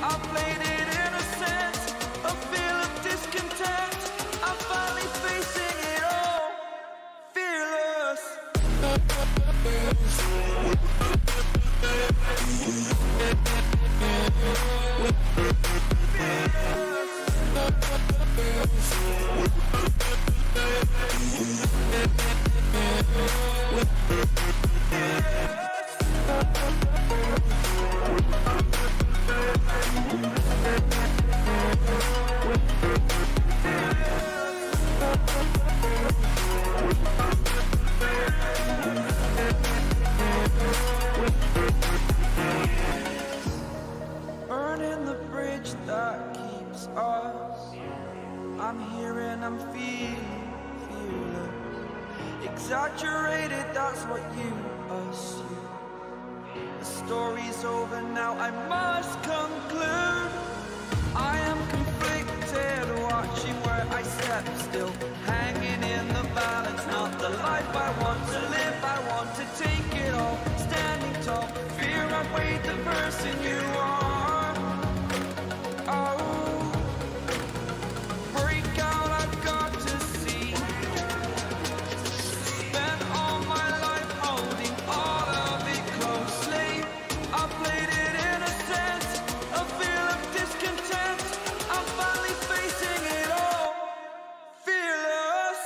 I played it innocent, a feel of discontent. I'm finally facing it all, fearless. Burning the bridge that keeps us. I'm here and I'm feeling fearless. Exaggerated, that's what you assume. The story's over now, I must conclude. I am conflicted, watching where I step still. Hanging in the balance, not the life I want to live. I want to take it all, standing tall. Fear outweighed the person you are. Oh, break out, I've got to see. Spent all my life holding all of it closely. I played it innocent, a feel of discontent. I'm finally facing it all, fearless.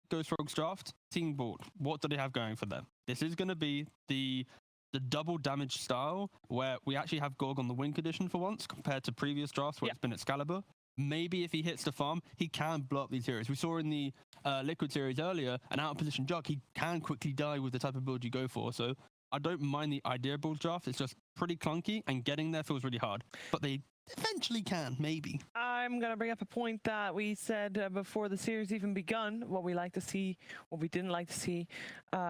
Ghost Rogue's draft, team board. What do they have going for them? This is going to be the double damage style where we actually have Gorg on the win condition for once compared to previous drafts where it's been Xcalibur. Maybe if he hits the farm, he can blow up these heroes. We saw in the Liquid series earlier, an out of position Jug, he can quickly die with the type of build you go for. So I don't mind the idea of build draft. It's just pretty clunky and getting there feels really hard. But they eventually can, maybe. I'm going to bring up a point that we said before the series even begun, what we like to see, what we didn't like to see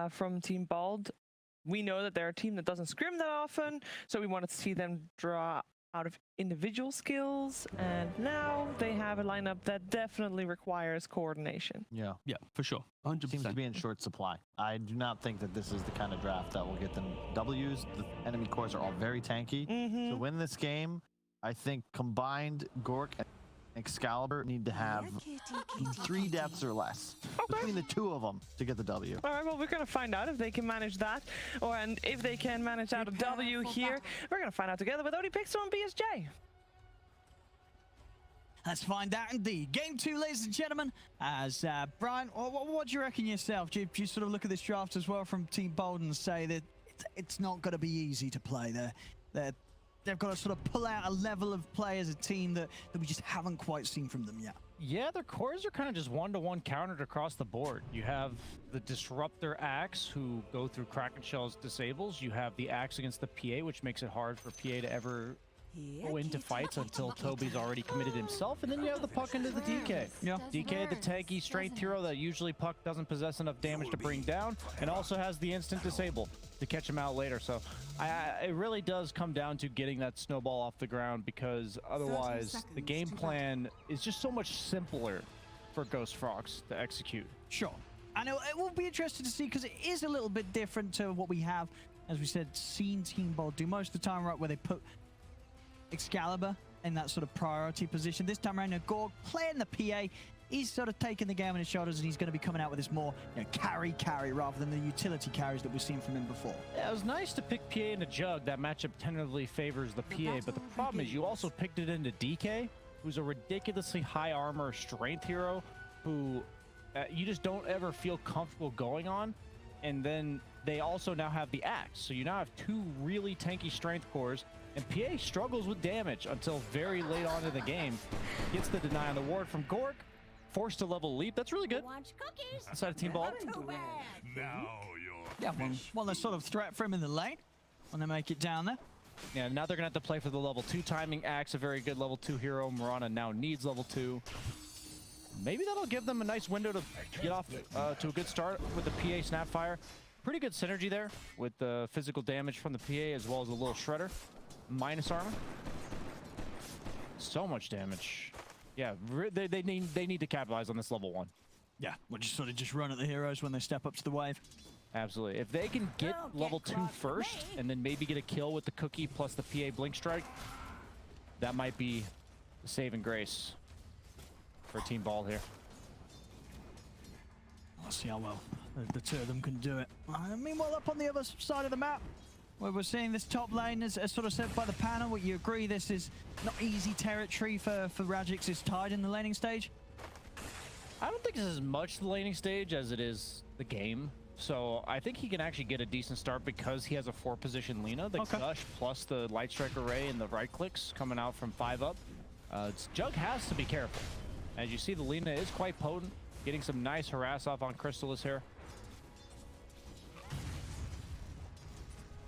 from Team Bald. We know that they're a team that doesn't scrim that often, so we wanted to see them draw out of individual skills, and now they have a lineup that definitely requires coordination. Yeah, for sure. 100%. Seems to be in short supply. I do not think that this is the kind of draft that will get them W's. The enemy cores are all very tanky. To win this game, I think combined Gorgc and Xcalibur need to have 3 deaths or less between the 2 of them to get the W. All right, well, we're going to find out if they can manage that, and if they can manage out a W here. We're going to find out together with ODPixel and BSJ. Let's find out indeed. Game 2, ladies and gentlemen. As Brian, what do you reckon yourself? Do you sort of look at this draft as well from Team Bold and say that it's not going to be easy to play there? They've got to sort of pull out a level of play as a team that we just haven't quite seen from them yet. Yeah, their cores are kind of just one-to-one countered across the board. You have the Disruptor Axe, who go through Kraken Shell's disables. You have the Axe against the PA, which makes it hard for PA to ever go into fights until Tobi's already committed himself, and then you have the puck into the DK. Yeah. DK, the tanky strength hero that usually puck doesn't possess enough damage to bring down, and also has the instant disable to catch him out later. So it really does come down to getting that snowball off the ground, because otherwise the game plan is just so much simpler for Ghost Frogs to execute. Sure. And it will be interesting to see, because it is a little bit different to what we have, as we said, seen Team Bold do most of the time, right, where they put Xcalibur in that sort of priority position. This time around, Gorgc playing the PA. He's sort of taking the game on his shoulders, and he's going to be coming out with this more carry rather than the utility carries that we've seen from him before. Yeah, it was nice to pick PA into Jug. That matchup tentatively favors the PA, but the problem is you also picked it into DK, who's a ridiculously high armor strength hero who you just don't ever feel comfortable going on. And then they also now have the axe, so you now have two really tanky strength cores, and PA struggles with damage until very late on in the game. Gets the deny on the ward from Gorgc, forced to level leap. That's really good. Inside of Team Ball. Now you're Yeah, one less sort of threat for him in the lane when they make it down there. Yeah, now they're gonna have to play for the level 2 timing. Axe, a very good level 2 hero. Mirana now needs level 2. Maybe that'll give them a nice window to get off to a good start with the PA Snapfire. Pretty good synergy there with the physical damage from the PA as well as a little shredder. Minus armor. So much damage. Yeah, they need to capitalize on this level 1. Yeah, we'll just sort of just run at the heroes when they step up to the wave. Absolutely. If they can get level 2 first and then maybe get a kill with the cookie plus the PA blink strike, that might be the saving grace for Team Ball here. Let's see how well the two of them can do it. Meanwhile, up on the other side of the map, where we're seeing this top lane, as sort of said by the panel, would you agree this is not easy territory for Rajjix? Is tied in the laning stage? I don't think this is as much the laning stage as it is the game. So I think he can actually get a decent start because he has a 4-position Lina. The Gush plus the Light Strike Array and the right clicks coming out from 5 up. Jug has to be careful. As you see, the Lina is quite potent, getting some nice harass off on Crystallis here.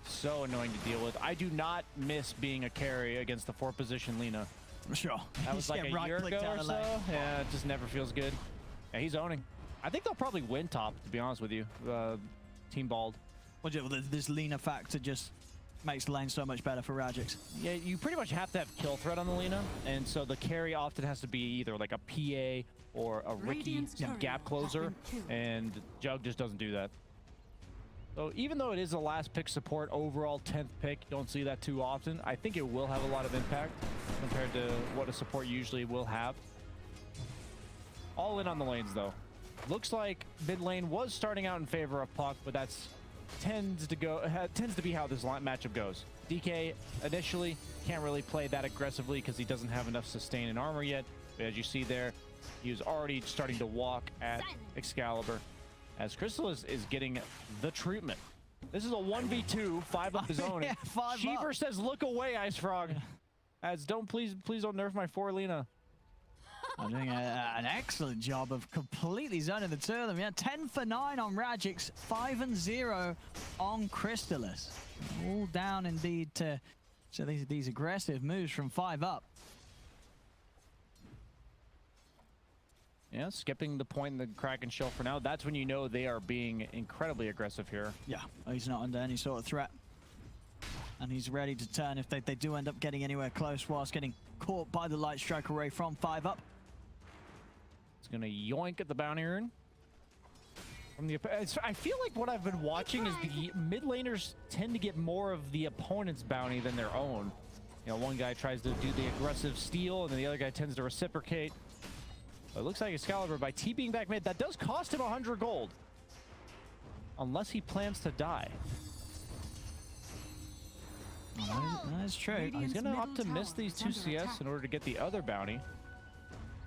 So annoying to deal with. I do not miss being a carry against the 4-position Lina. Sure. That was like a year ago or so. Yeah, it just never feels good. Yeah, he's owning. I think they'll probably win top, to be honest with you. Team Bald. Well, this Lina factor just makes the lane so much better for Rajjix. Yeah, you pretty much have to have kill threat on the Lina, and so the carry often has to be either like a PA or a Ricky gap closer, and Jug just doesn't do that. So even though it is a last pick support, overall 10th pick, don't see that too often. I think it will have a lot of impact compared to what a support usually will have. All in on the lanes though. Looks like mid lane was starting out in favor of Puck, but that's tends to be how this matchup goes. DK initially can't really play that aggressively because he doesn't have enough sustain and armor yet. But as you see there, he was already starting to walk at Xcalibur as Crystallis is getting the treatment. This is a 1v2, 5 up his own. Yeah, 5 Sheever up. says, "Look away, Ice Frog." As please don't nerf my 4 Lina. I'm doing an excellent job of completely zoning the two of them. Yeah, 10 for 9 on Rajjix, 5 and 0 on Crystallis. All down indeed to these aggressive moves from 5 up. Yeah, skipping the point in the Kraken shell for now. That's when you know they are being incredibly aggressive here. Yeah, he's not under any sort of threat. And he's ready to turn if they do end up getting anywhere close whilst getting caught by the Light Strike Array from 5 up. It's gonna yoink at the bounty rune. From the, I feel like what I've been watching is the mid laners tend to get more of the opponent's bounty than their own. You know, one guy tries to do the aggressive steal, and then the other guy tends to reciprocate. But it looks like Xcalibur, by TPing back mid, that does cost him 100 gold. Unless he plans to die. That's true. He's gonna opt to miss these 2 CS in order to get the other bounty.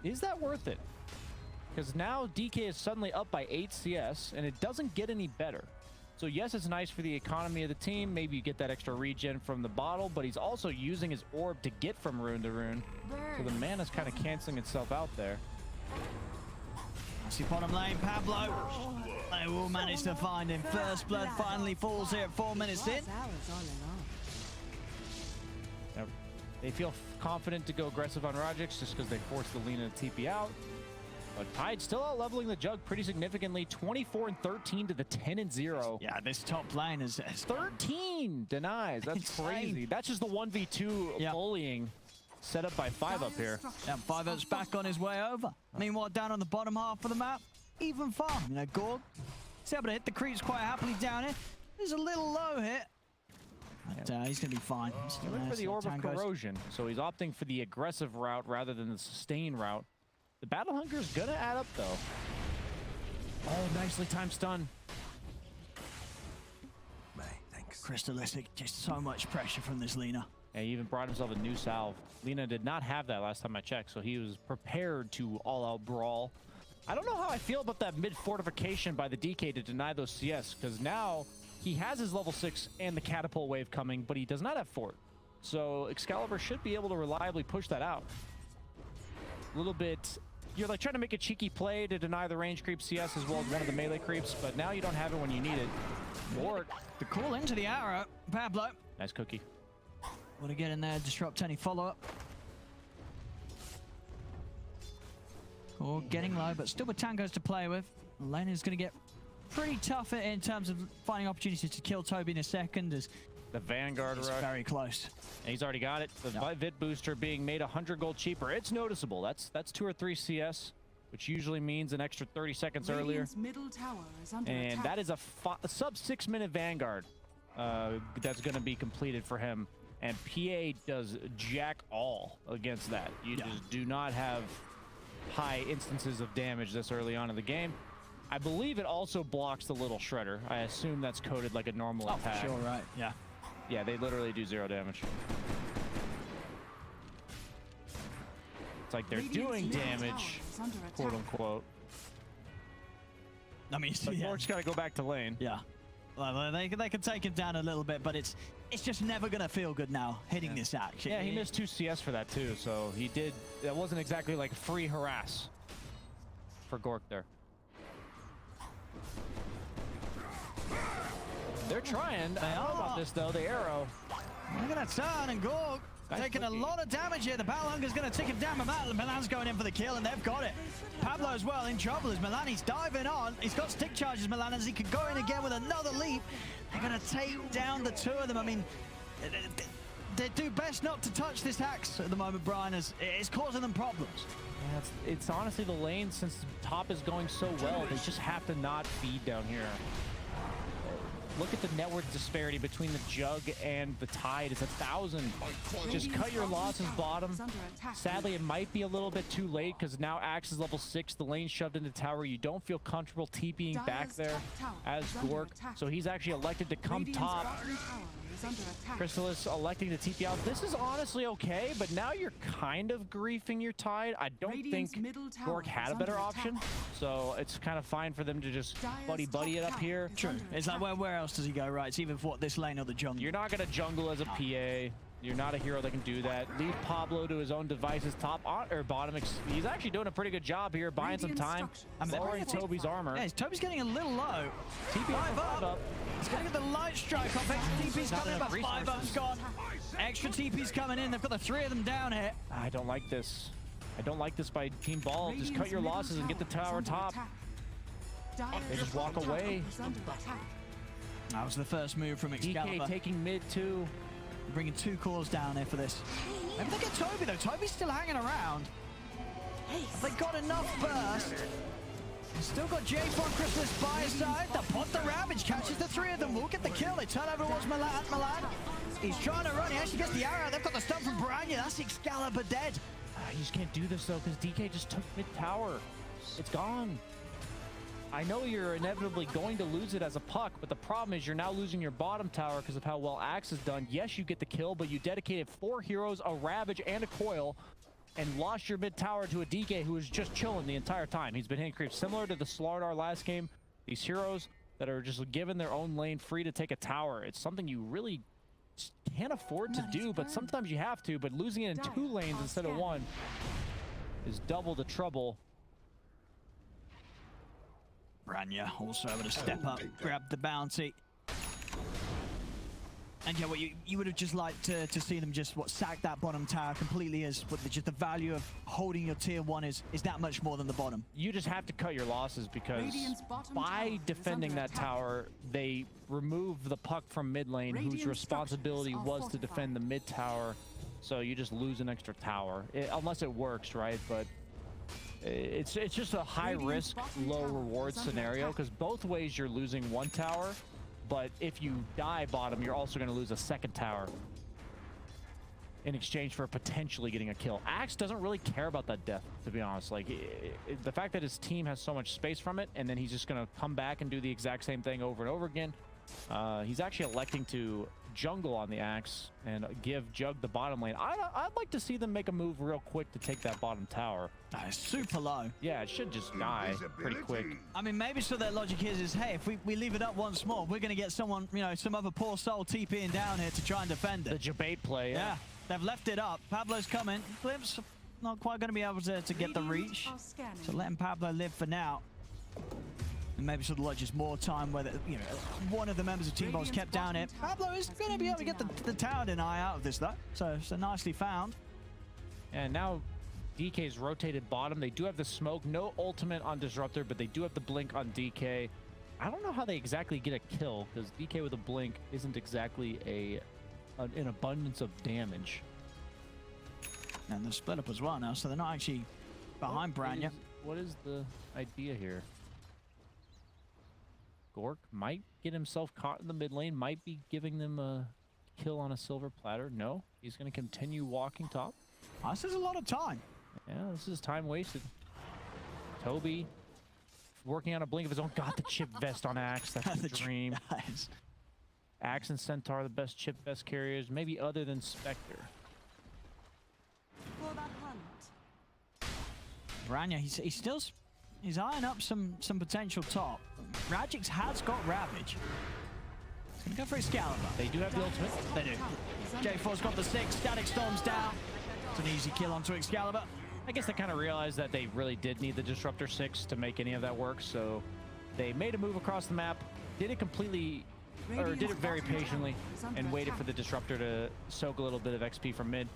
Is that worth it? Because now DK is suddenly up by 8 CS, and it doesn't get any better. So yes, it's nice for the economy of the team. Maybe you get that extra regen from the bottle, but he's also using his orb to get from rune to rune. So the mana's kind of canceling itself out there. See bottom lane, Pablo. They will manage to find him. First blood finally falls here at 4 minutes in. They feel confident to go aggressive on Rajjix just because they forced the Lina to TP out. But Tide still out leveling the Jug pretty significantly. 24-13 to the 10-0. Yeah, this top lane is 13 denies. That's crazy. That's just the 1v2 bullying set up by 5 up here. Yeah, 5-Up's back on his way over. Meanwhile, down on the bottom half of the map, even farm. You know, Gorg is able to hit the creeps quite happily down here. There's a little low hit. But he's going to be fine. He went for the Orb of Corrosion, so he's opting for the aggressive route rather than the sustain route. The Battle Hunger is going to add up, though. Oh, nicely timed stun. Crystallis, just so much pressure from this Lina. Yeah, he even brought himself a new salve. Lina did not have that last time I checked, so he was prepared to all-out brawl. I don't know how I feel about that mid-fortification by the DK to deny those CS, because now he has his level 6 and the catapult wave coming, but he does not have fort. So Xcalibur should be able to reliably push that out. A little bit... You're like trying to make a cheeky play to deny the range creep CS as well as one of the melee creeps, but now you don't have it when you need it. Or the call into the arrow, Pablo. Nice cookie. Want to get in there, disrupt any follow-up. Or getting low, but still with tangos to play with. Lane is going to get pretty tough in terms of finding opportunities to kill Tobi in a second as the Vanguard is rush. Very close. And he's already got it. The Vit booster being made 100 gold cheaper. It's noticeable. That's 2 or 3 CS, which usually means an extra 30 seconds earlier. Middle tower is under and attack. that is a sub 6-minute Vanguard that's going to be completed for him. And PA does jack all against that. You just do not have high instances of damage this early on in the game. I believe it also blocks the little shredder. I assume that's coded like a normal attack. Sure, right. Yeah. Yeah, they literally do 0 damage. It's like they're doing damage, quote unquote. I mean, but Gorgc's got to go back to lane. Yeah. Well, they can take him down a little bit, but it's just never going to feel good now hitting this axe. Yeah, he missed 2 CS for that too, so he did. That wasn't exactly like free harass for Gorgc there. They're trying. I don't know about this though. The arrow. Look at that turn, and Gorgc taking a lot of damage here. The Battle Hunger's going to take him down. MiLAN's going in for the kill, and they've got it. Pablo as well in trouble as MiLAN. He's diving on. He's got stick charges, MiLAN, as he could go in again with another leap. They're going to take down the 2 of them. I mean, they do best not to touch this axe at the moment, Brian, as it's causing them problems. Yeah, it's honestly the lane, since top is going so well, they just have to not feed down here. Look at the network disparity between the Jug and the Tide. It's 1,000. Just cut your losses bottom. Sadly, it might be a little bit too late because now Axe is level 6. The lane shoved into tower. You don't feel comfortable TPing back there as Gorgc. So he's actually elected to come top. Crystallis electing to TP out. This is honestly okay, but now you're kind of griefing your Tide. I don't think Gorgc had a better option, so it's kind of fine for them to just buddy it up here. True. It's like, where else does he go, right? It's even for this lane or the jungle. You're not going to jungle as a PA. You're not a hero that can do that. Leave Pablo to his own devices, top or bottom. He's actually doing a pretty good job here, buying some time. I'm lowering Tobi's armor. Yeah, Tobi's getting a little low. TP up. He's going to get the light strike off. Extra TP's coming in, but 5-Up's gone. Extra TP's coming in. They've got the 3 of them down here. I don't like this. I don't like this by Team Ball. Just cut your losses and get the tower top. They just walk away. That was the first move from Xcalibur. DK taking mid too. Bringing 2 cores down here for this. Maybe they get Tobi though. Tobi's still hanging around. Have they got enough burst? Still got J4 and Crystallis by his side. The pot the Ravage catches the 3 of them. Will get the kill. They turn over towards MiLAN. He's trying to run. He actually gets the arrow. They've got the stun from BoraNija. That's Xcalibur dead. You just can't do this though because DK just took mid tower. It's gone. I know you're inevitably going to lose it as a puck, but the problem is you're now losing your bottom tower because of how well Axe is done. Yes, you get the kill, but you dedicated 4 heroes, a Ravage, and a Coil, and lost your mid tower to a DK who was just chilling the entire time. He's been hitting creeps similar to the Slardar last game. These heroes that are just given their own lane free to take a tower. It's something you really can't afford to do, but sometimes you have to. But losing it in 2 lanes instead of 1 is double the trouble. BoraNija also able to step up, grab the bounty. And yeah, what you would have just liked to see them just sack that bottom tower completely, as just the value of holding your tier 1 is that much more than the bottom. You just have to cut your losses because Radiant's bottom by tower defending is under that attack. tower, they remove the puck from mid lane, whose Radiant responsibility structures are was to defend the fortified. mid tower. So you just lose an extra tower, unless it works, right? But it's just a high risk, low reward scenario because both ways you're losing one tower. But if you die bottom, you're also going to lose a second tower in exchange for potentially getting a kill. Axe doesn't really care about that death, to be honest. Like, the fact that his team has so much space from it, and then he's just going to come back and do the exact same thing over and over again. He's actually electing to jungle on the Axe and give Jug the bottom lane. I'd like to see them make a move real quick to take that bottom tower. It's super low. Yeah, it should just die pretty quick. I mean, maybe so their logic is hey, if we leave it up once more, we're going to get someone, some other poor soul TPing down here to try and defend it. The debate play. Yeah, they've left it up. Pablo's coming. Glimpse, not quite going to be able to get the reach. So letting Pablo live for now. And maybe sort of like just more time where one of the members of Team Bold's kept down here. Pablo is going to be able to get the tower deny out of this though. So nicely found. And now DK's rotated bottom. They do have the smoke, no ultimate on Disruptor, but they do have the blink on DK. I don't know how they exactly get a kill because DK with a blink isn't exactly an abundance of damage. And they're split up as well now, so they're not actually behind BoraNija. What is the idea here? Gorgc might get himself caught in the mid lane, might be giving them a kill on a silver platter. No, he's going to continue walking top. This is a lot of time. Yeah, this is time wasted. Tobi working on a blink of his own. Got the chip vest on Axe. That's the dream. Nice. Axe and Centaur, the best chip vest carriers, maybe other than Spectre. For the hunt. BoraNija, he's eyeing up some potential top. Rajjix has got Ravage. He's gonna go for Xcalibur. They do have the ultimate. They do. J4's got the 6. Static Storm's down. It's an easy kill onto Xcalibur. I guess they kind of realized that they really did need the Disruptor 6 to make any of that work, so they made a move across the map, did it completely, or did it very patiently, and waited for the Disruptor to soak a little bit of XP from mid.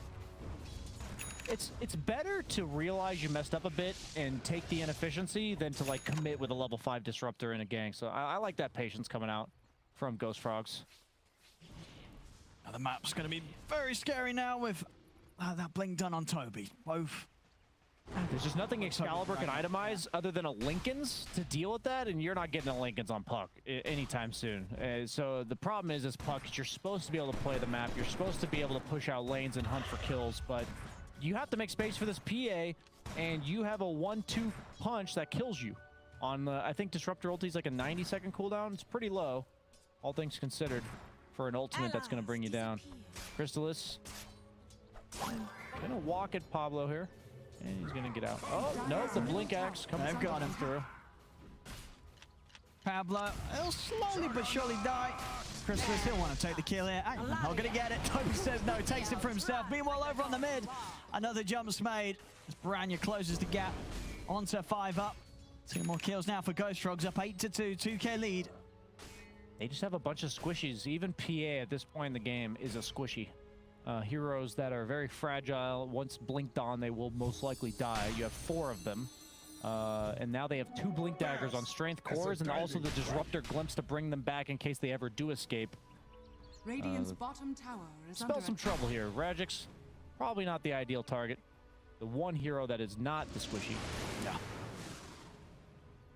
It's better to realize you messed up a bit and take the inefficiency than to like commit with a level 5 Disruptor in a gang. So I like that patience coming out from Ghost Frogs. Now the map's going to be very scary now with that blink done on Tobi. Both. There's just nothing Excalibur can itemize other than a Lincoln's to deal with that, and you're not getting a Lincoln's on Puck anytime soon. So the problem is Puck, you're supposed to be able to play the map. You're supposed to be able to push out lanes and hunt for kills, but you have to make space for this PA, and you have a 1-2 punch that kills you. On I think Disruptor ulti is like a 90-second cooldown. It's pretty low, all things considered, for an ultimate that's going to bring you down. Crystallis gonna walk at Pablo here, and he's gonna get out. Oh no, the blink axe comes. They've got him through. Pablo, he'll slowly but surely die. Crystallis, he'll want to take the kill here. I'm not going to get it. Tobi says no, takes it for himself. Meanwhile, over on the mid, another jump's made as BoraNija closes the gap onto 5 up. 2 more kills now for Ghost Frogs, up 8-2, 2K lead. They just have a bunch of squishies. Even PA at this point in the game is a squishy. Heroes that are very fragile. Once blinked on, they will most likely die. You have 4 of them. And now they have 2 blink daggers on strength cores and also the Disruptor glimpse to bring them back in case they ever do escape. Radiant's bottom tower is Spell under some attack. trouble here. Rajjix, probably not the ideal target. The one hero that is not the squishy. No.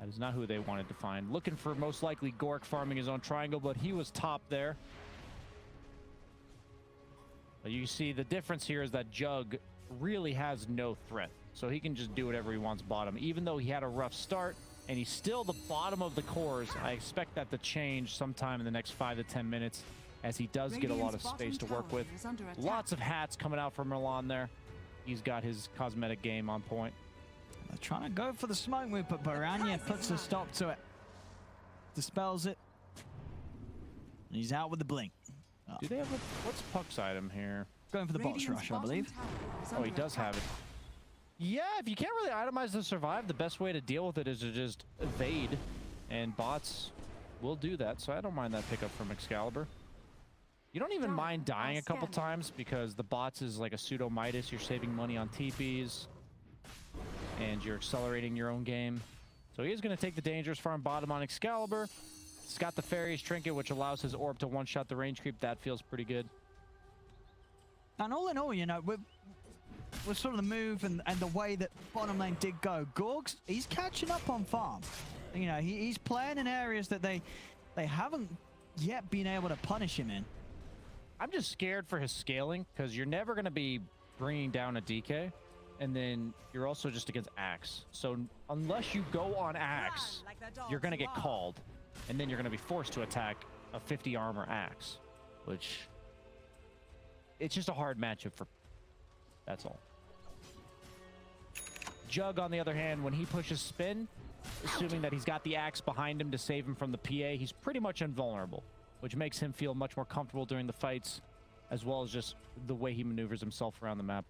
That is not who they wanted to find. Looking for most likely Gorgc farming his own triangle, but he was top there. But you see the difference here is that Jug really has no threat. So he can just do whatever he wants bottom. Even though he had a rough start and he's still the bottom of the cores, I expect that to change sometime in the next 5 to 10 minutes as he does get a lot of space to work with. Lots of hats coming out from MiLAN there. He's got his cosmetic game on point. They're trying to go for the smoke move, but BoraNija puts a stop to it. Dispels it. And he's out with the blink. Do they have a... What's Puck's item here? Going for the box rush, I believe. Oh, he does have it. Yeah, if you can't really itemize to survive, the best way to deal with it is to just evade, and bots will do that, so I don't mind that pickup from Excalibur. You don't even mind dying a couple times because the bots is like a pseudo Midas. You're saving money on TPs and you're accelerating your own game. So he is going to take the dangerous farm bottom on Xcalibur. He's got the Fairy's Trinket, which allows his orb to one-shot the range creep. That feels pretty good. And all in all, you know, with sort of the move and the way that bottom lane did go, Gorgc, he's catching up on farm. You know, he's playing in areas that they haven't yet been able to punish him in. I'm just scared for his scaling because you're never going to be bringing down a DK, and then you're also just against Axe. So unless you go on Axe, you're going to get called, and then you're going to be forced to attack a 50 armor Axe, which it's just a hard matchup for. That's all. Jug, on the other hand, when he pushes spin, assuming that he's got the Axe behind him to save him from the PA, he's pretty much invulnerable, which makes him feel much more comfortable during the fights, as well as just the way he maneuvers himself around the map.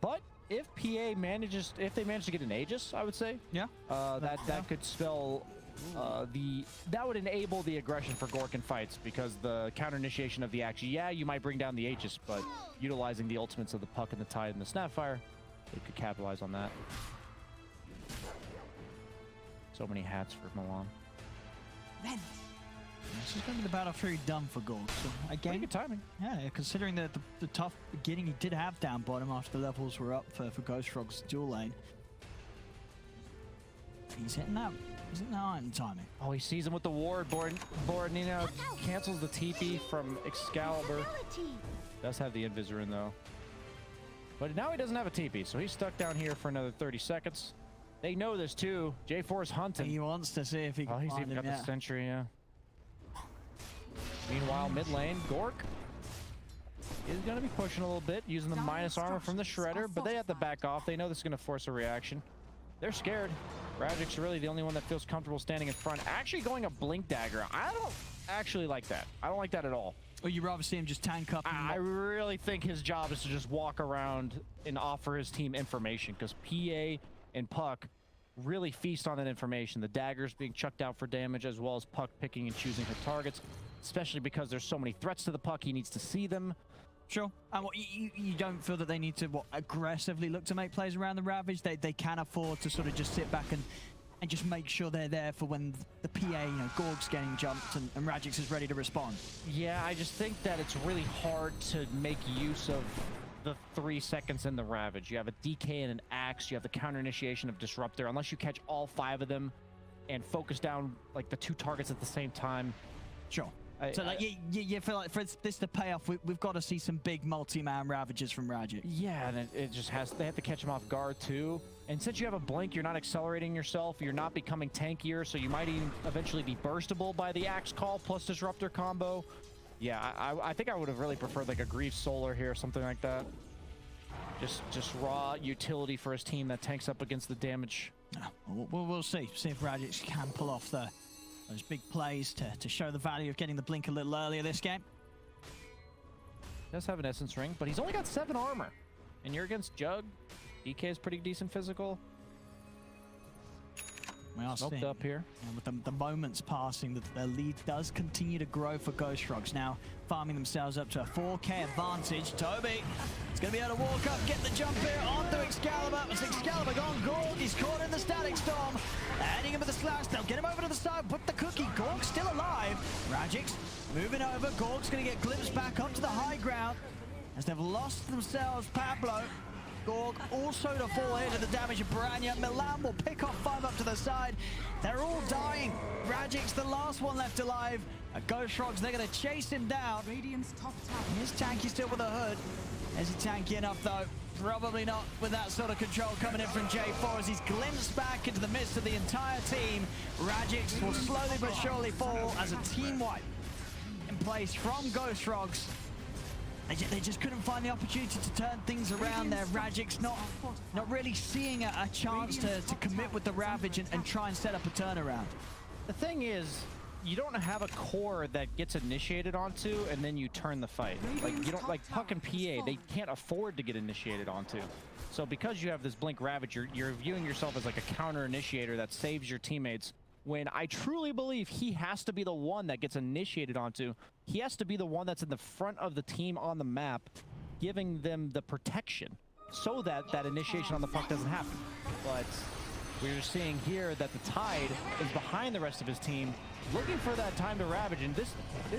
But if they manage to get an Aegis, I would say, yeah, that could spell that would enable the aggression for Gorgc in fights, because the counter initiation of the Axe, yeah, you might bring down the Aegis, but utilizing the ultimates of the Puck and the Tide and the Snapfire, they could capitalize on that. So many hats for MiLAN. This is going to be the Battle Fury done for Gorgc. So again, pretty good timing. Yeah, considering the tough beginning he did have down bottom after the levels were up for Ghostfrog's dual lane. He's hitting that. He's hitting that iron timing. Oh, he sees him with the ward. BoraNija cancels the TP from Xcalibur. Does have the Invisor in though. But now he doesn't have a TP, so he's stuck down here for another 30 seconds. They know this too. J4's hunting. He wants to see if he can he's find even him, got the Sentry, yeah. Meanwhile, mid lane, Gorgc is going to be pushing a little bit, using the minus armor from the Shredder, but they have to back off. They know this is going to force a reaction. They're scared. Rajjix really the only one that feels comfortable standing in front. Actually going a Blink Dagger. I don't actually like that. I don't like that at all. Or you'd rather see him just tank up? I really think his job is to just walk around and offer his team information, because PA and Puck really feast on that information. The daggers being chucked out for damage, as well as Puck picking and choosing her targets, especially because there's so many threats to the Puck. He needs to see them. Sure. And you don't feel that they need to aggressively look to make plays around the Ravage? They can afford to sort of just sit back and just make sure they're there for when the PA, you know, Gorgc's getting jumped and Rajjix is ready to respond. Yeah, I just think that it's really hard to make use of the 3 seconds in the Ravage. You have a DK and an Axe, you have the counter initiation of Disruptor. Unless you catch all 5 of them and focus down like the 2 targets at the same time. Sure. So like you feel like for this to pay off, we've got to see some big multi-man Ravages from Rajjix. Yeah, and it just has, they have to catch him off guard too. And since you have a Blink, you're not accelerating yourself, you're not becoming tankier, so you might even eventually be burstable by the Axe call plus Disruptor combo. Yeah, I think I would have really preferred like a Grief Solar here, something like that. Just raw utility for his team that tanks up against the damage. We'll see if Rajjix can pull off those big plays to show the value of getting the Blink a little earlier this game. Does have an Essence Ring, but he's only got 7 armor. And you're against Jug. DK is pretty decent physical. We are smoked up here. And with the moments passing, the lead does continue to grow for Ghostfrogs. Now farming themselves up to a 4K advantage. Tobi is going to be able to walk up, get the jump here onto Xcalibur. It's Xcalibur gone. Gorgc, he's caught in the Static Storm. Adding him with the slash. They'll get him over to the side. Put the cookie. Gorgc still alive. Rajjix moving over. Gorgc's going to get glimpsed back up to the high ground as they've lost themselves Pablo. Gorgc also to fall into the damage of BoraNija. MiLAN will pick off 5 up to the side. They're all dying. Rajjix, the last one left alive. Ghostfrogs, they're going to chase him down. Radiant's top tower. Is Tanky still with a hood? Is he tanky enough though? Probably not with that sort of control coming in from J4 as he's glimpsed back into the midst of the entire team. Rajjix will slowly but surely fall as a team wipe in place from Ghostfrogs. They just couldn't find the opportunity to turn things around there. Rajjix not really seeing a chance to commit with the Ravage and try and set up a turnaround. The thing is, you don't have a core that gets initiated onto and then you turn the fight. Like you don't, like Puck and PA, they can't afford to get initiated onto. So because you have this Blink Ravage, you're viewing yourself as like a counter initiator that saves your teammates when I truly believe he has to be the one that gets initiated onto. He has to be the one that's in the front of the team on the map, giving them the protection so that that initiation on the puck doesn't happen. But we're seeing here that the Tide is behind the rest of his team, looking for that time to ravage, and this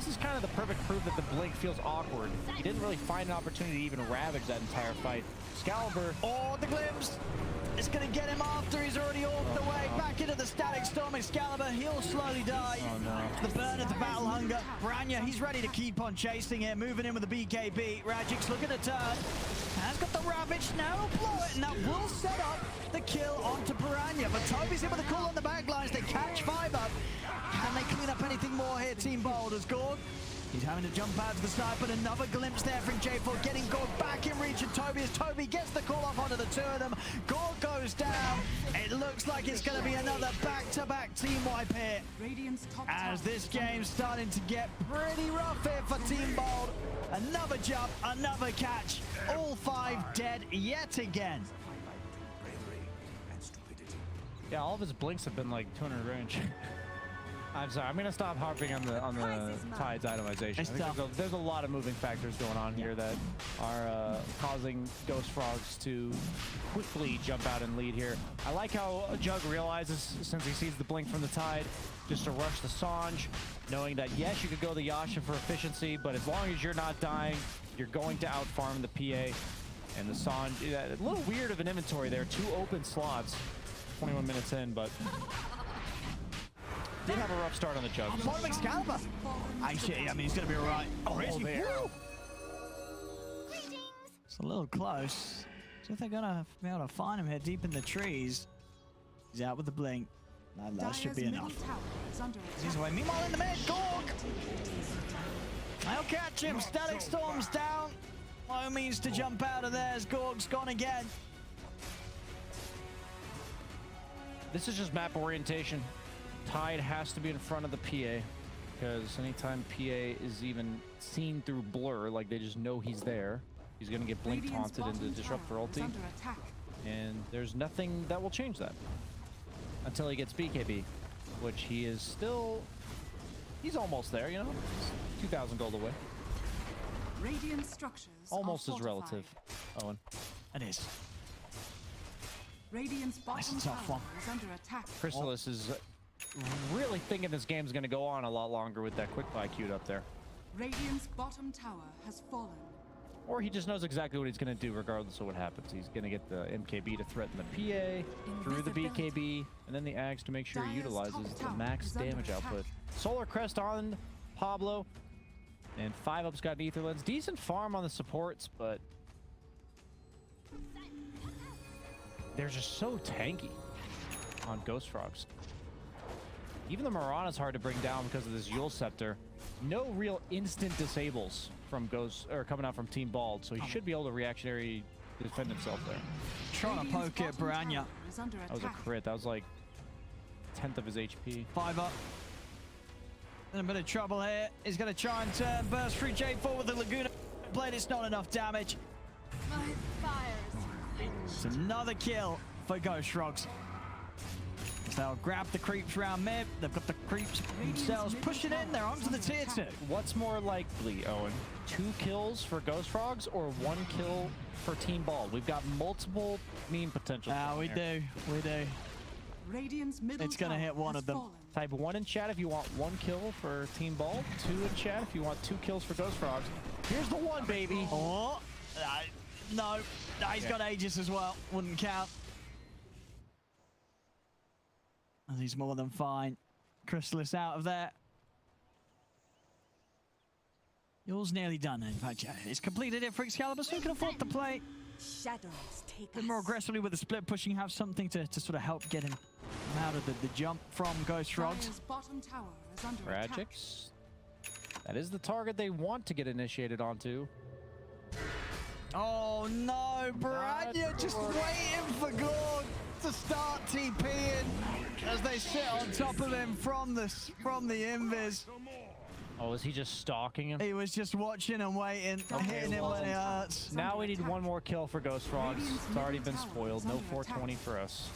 is kind of the perfect proof that the Blink feels awkward. He didn't really find an opportunity to even ravage that entire fight. Xcalibur, oh, the glimpse! It's going to get him after he's already off the way. Back into the static storm. Xcalibur, he'll slowly die. Oh no. The burn of the battle hunger. BoraNija, he's ready to keep on chasing it. Moving in with the BKB. Rajjix looking to turn. Has got the ravage. Now he'll blow it, and that will set up the kill onto BoraNija. But Tobi's in with a call on the back lines. They catch 5 up. Can they clean up anything more here, Team Bold? As Gorg, he's having to jump out to the side, but another glimpse there from J4, getting Gorg back in reach, and Tobi, as Tobi gets the call off onto the 2 of them. Gorg goes down. It looks like it's going to be another back-to-back team wipe here, as this game's starting to get pretty rough here for Team Bold. Another jump, another catch, all 5 dead yet again. Yeah, all of his blinks have been like 200 range. I'm sorry, I'm gonna stop harping on the Tide's itemization. I think there's a lot of moving factors going on here that are causing Ghost Frogs to quickly jump out and lead here. I like how Jug realizes, since he sees the blink from the Tide, just to rush the Sanj, knowing that yes, you could go the Yasha for efficiency, but as long as you're not dying, you're going to outfarm the PA. And the Sanj, a little weird of an inventory there, 2 open slots, 21 minutes in, but did have a rough start on the Jug. Bottom Xcalibur. Actually, I mean, he's going to be all right. Oh, there. It's a little close. So if they're going to be able to find him here deep in the trees. He's out with the blink. That should be enough. He's away. Meanwhile, in the mid, Gorg. They'll catch him. Static Storm's down. No means to jump out of there as Gorg's gone again. This is just map orientation. Tide has to be in front of the PA, because anytime PA is even seen through blur, like they just know he's there, he's going to get blink taunted into Disruptor ulti, and there's nothing that will change that until he gets BKB, which he is still, he's almost there, you know, 2,000 gold away. Radiant structures almost as relative, Owen. It is. Radiant's bottom tower is under attack. Crystallis is really thinking this game's going to go on a lot longer with that quick buy queued up there. Radiant's bottom tower has fallen. Or he just knows exactly what he's going to do regardless of what happens. He's going to get the MKB to threaten the PA, through the BKB, and then the Axe to make sure he utilizes the max damage output. Solar Crest on Pablo, and 5-up's got an Ether Lens. Decent farm on the supports, but they're just so tanky on Ghost Frogs. Even the Mirana's hard to bring down because of this Yule Scepter. No real instant disables from Ghost, or coming out from Team Bald, so he should be able to reactionary defend himself there. Trying to poke at BoraNija. That was a crit. That was like 1/10 of his HP. 5-up. In a bit of trouble here. He's going to try and turn. Burst through J4 with the Laguna blade. It's not enough damage. It's another kill for Ghost Frogs. So they'll grab the creeps around mid. They've got the creeps themselves pushing in. They're onto the tier 2. What's more likely, Owen? 2 kills for Ghost Frogs or 1 kill for Team Bald? We've got multiple meme potential. We do. Radiant's middle it's going to hit one of them. Type 1 in chat if you want 1 kill for Team Bald. 2 in chat if you want 2 kills for Ghost Frogs. Here's the 1, baby. Oh, no. He's got Aegis as well. Wouldn't count. And he's more than fine. Crystallis out of there. Yours nearly done. In fact, yeah, it's completed it for Xcalibur, so he can afford to play a bit more aggressively with the split pushing, have something to sort of help get him out of the jump from Ghost Frogs. Rajjix. That is the target they want to get initiated onto. Oh no, BoraNija just waiting for Gorg to start TPing as they sit on top of him from the invis. Oh, is he just stalking him? He was just watching and waiting, hitting him when it hurts. Now we need 1 more kill for Ghost Frogs. It's already been spoiled. No 420 for us.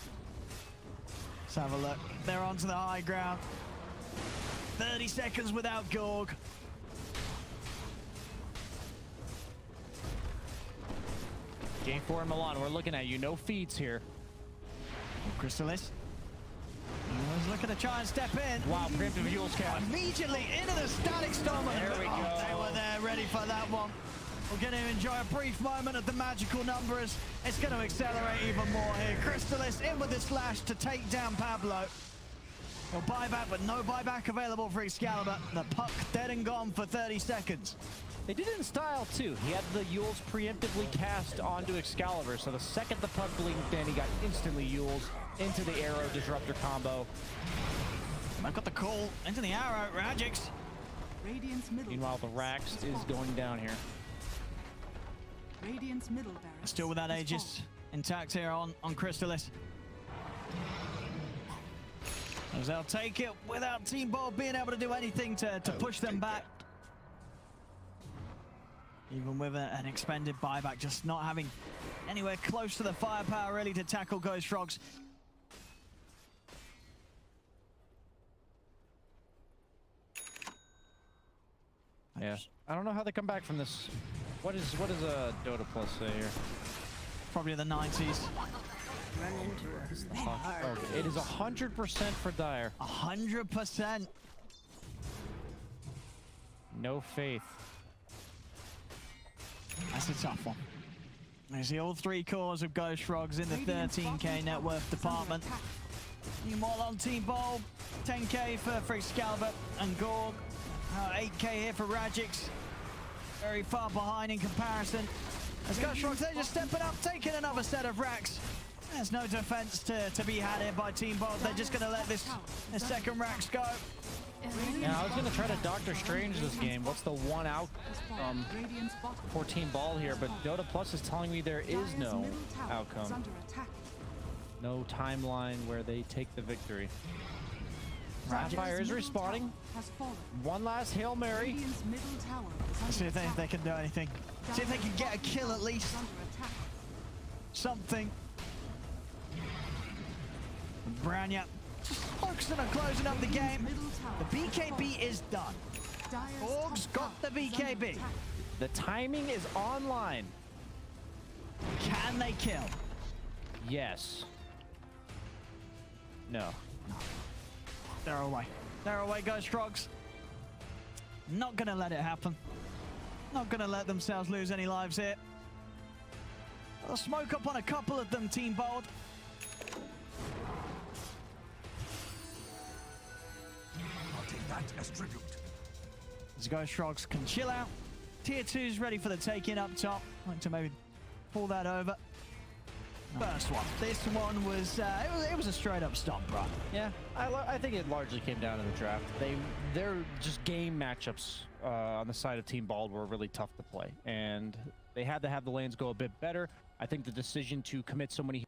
Let's have a look. They're onto the high ground. 30 seconds without Gorg. Game 4 in MiLAN, we're looking at you. No feeds here. Crystallis. He was looking to try and step in. Wow, preemptive Yule's cast. Immediately into the static storm. There we go. They were there, ready for that one. We're going to enjoy a brief moment of the magical numbers. It's going to accelerate even more here. Crystallis in with his flash to take down Pablo. No buyback, but no buyback available for Xcalibur. The puck dead and gone for 30 seconds. They did it in style, too. He had the Yules preemptively cast onto Xcalibur, so the second the puck blinked in, he got instantly Yules into the arrow disruptor combo. I've got the call into the arrow, Rajjix. Radiant's middle Meanwhile, the Rax is going down here. Radiant's middle barracks Still with that has Aegis intact here on Crystallis. As they'll take it without Team Bold being able to do anything to push them back. Even with an expended buyback, just not having anywhere close to the firepower really to tackle Ghost Frogs. Yeah, I don't know how they come back from this. What does Dota Plus say here? Probably the 90s. Run into us. Oh, it is 100% for Dire. 100%. No faith. That's a tough one. You see all three cores of Ghost Frogs in the 13k net worth department. Meanwhile on Team Bold, 10k for Xcalibur and Gorg. 8k here for Rajjix. Very far behind in comparison. As Ghost Frogs, they're just stepping up, taking another set of racks. There's no defense to be had here by Team Bold. They're just going to let this second racks go. Yeah, I was going to try to Doctor Strange this game. What's the one out for Team Ball here? But Dota Plus is telling me there is no outcome. No timeline where they take the victory. Rapfire is respawning. One last Hail Mary. See if they can do anything. See if they can get a kill at least. Something. BoraNija just focusing on closing up the game. The BKB is done. Org's got the BKB. The timing is online. Can they kill? Yes. No. They're away. They're away, Ghost Frogs. Not gonna let it happen. Not gonna let themselves lose any lives here. They'll smoke up on a couple of them, Team Bold. I'll take that as tribute. As Ghost Frogs can chill out. Tier 2's ready for the take-in up top. Like to maybe pull that over. First one. This one was it was a straight-up stomp, bro. Yeah, I think it largely came down to the draft. Their just game matchups on the side of Team Bald were really tough to play, and they had to have the lanes go a bit better. I think the decision to commit so many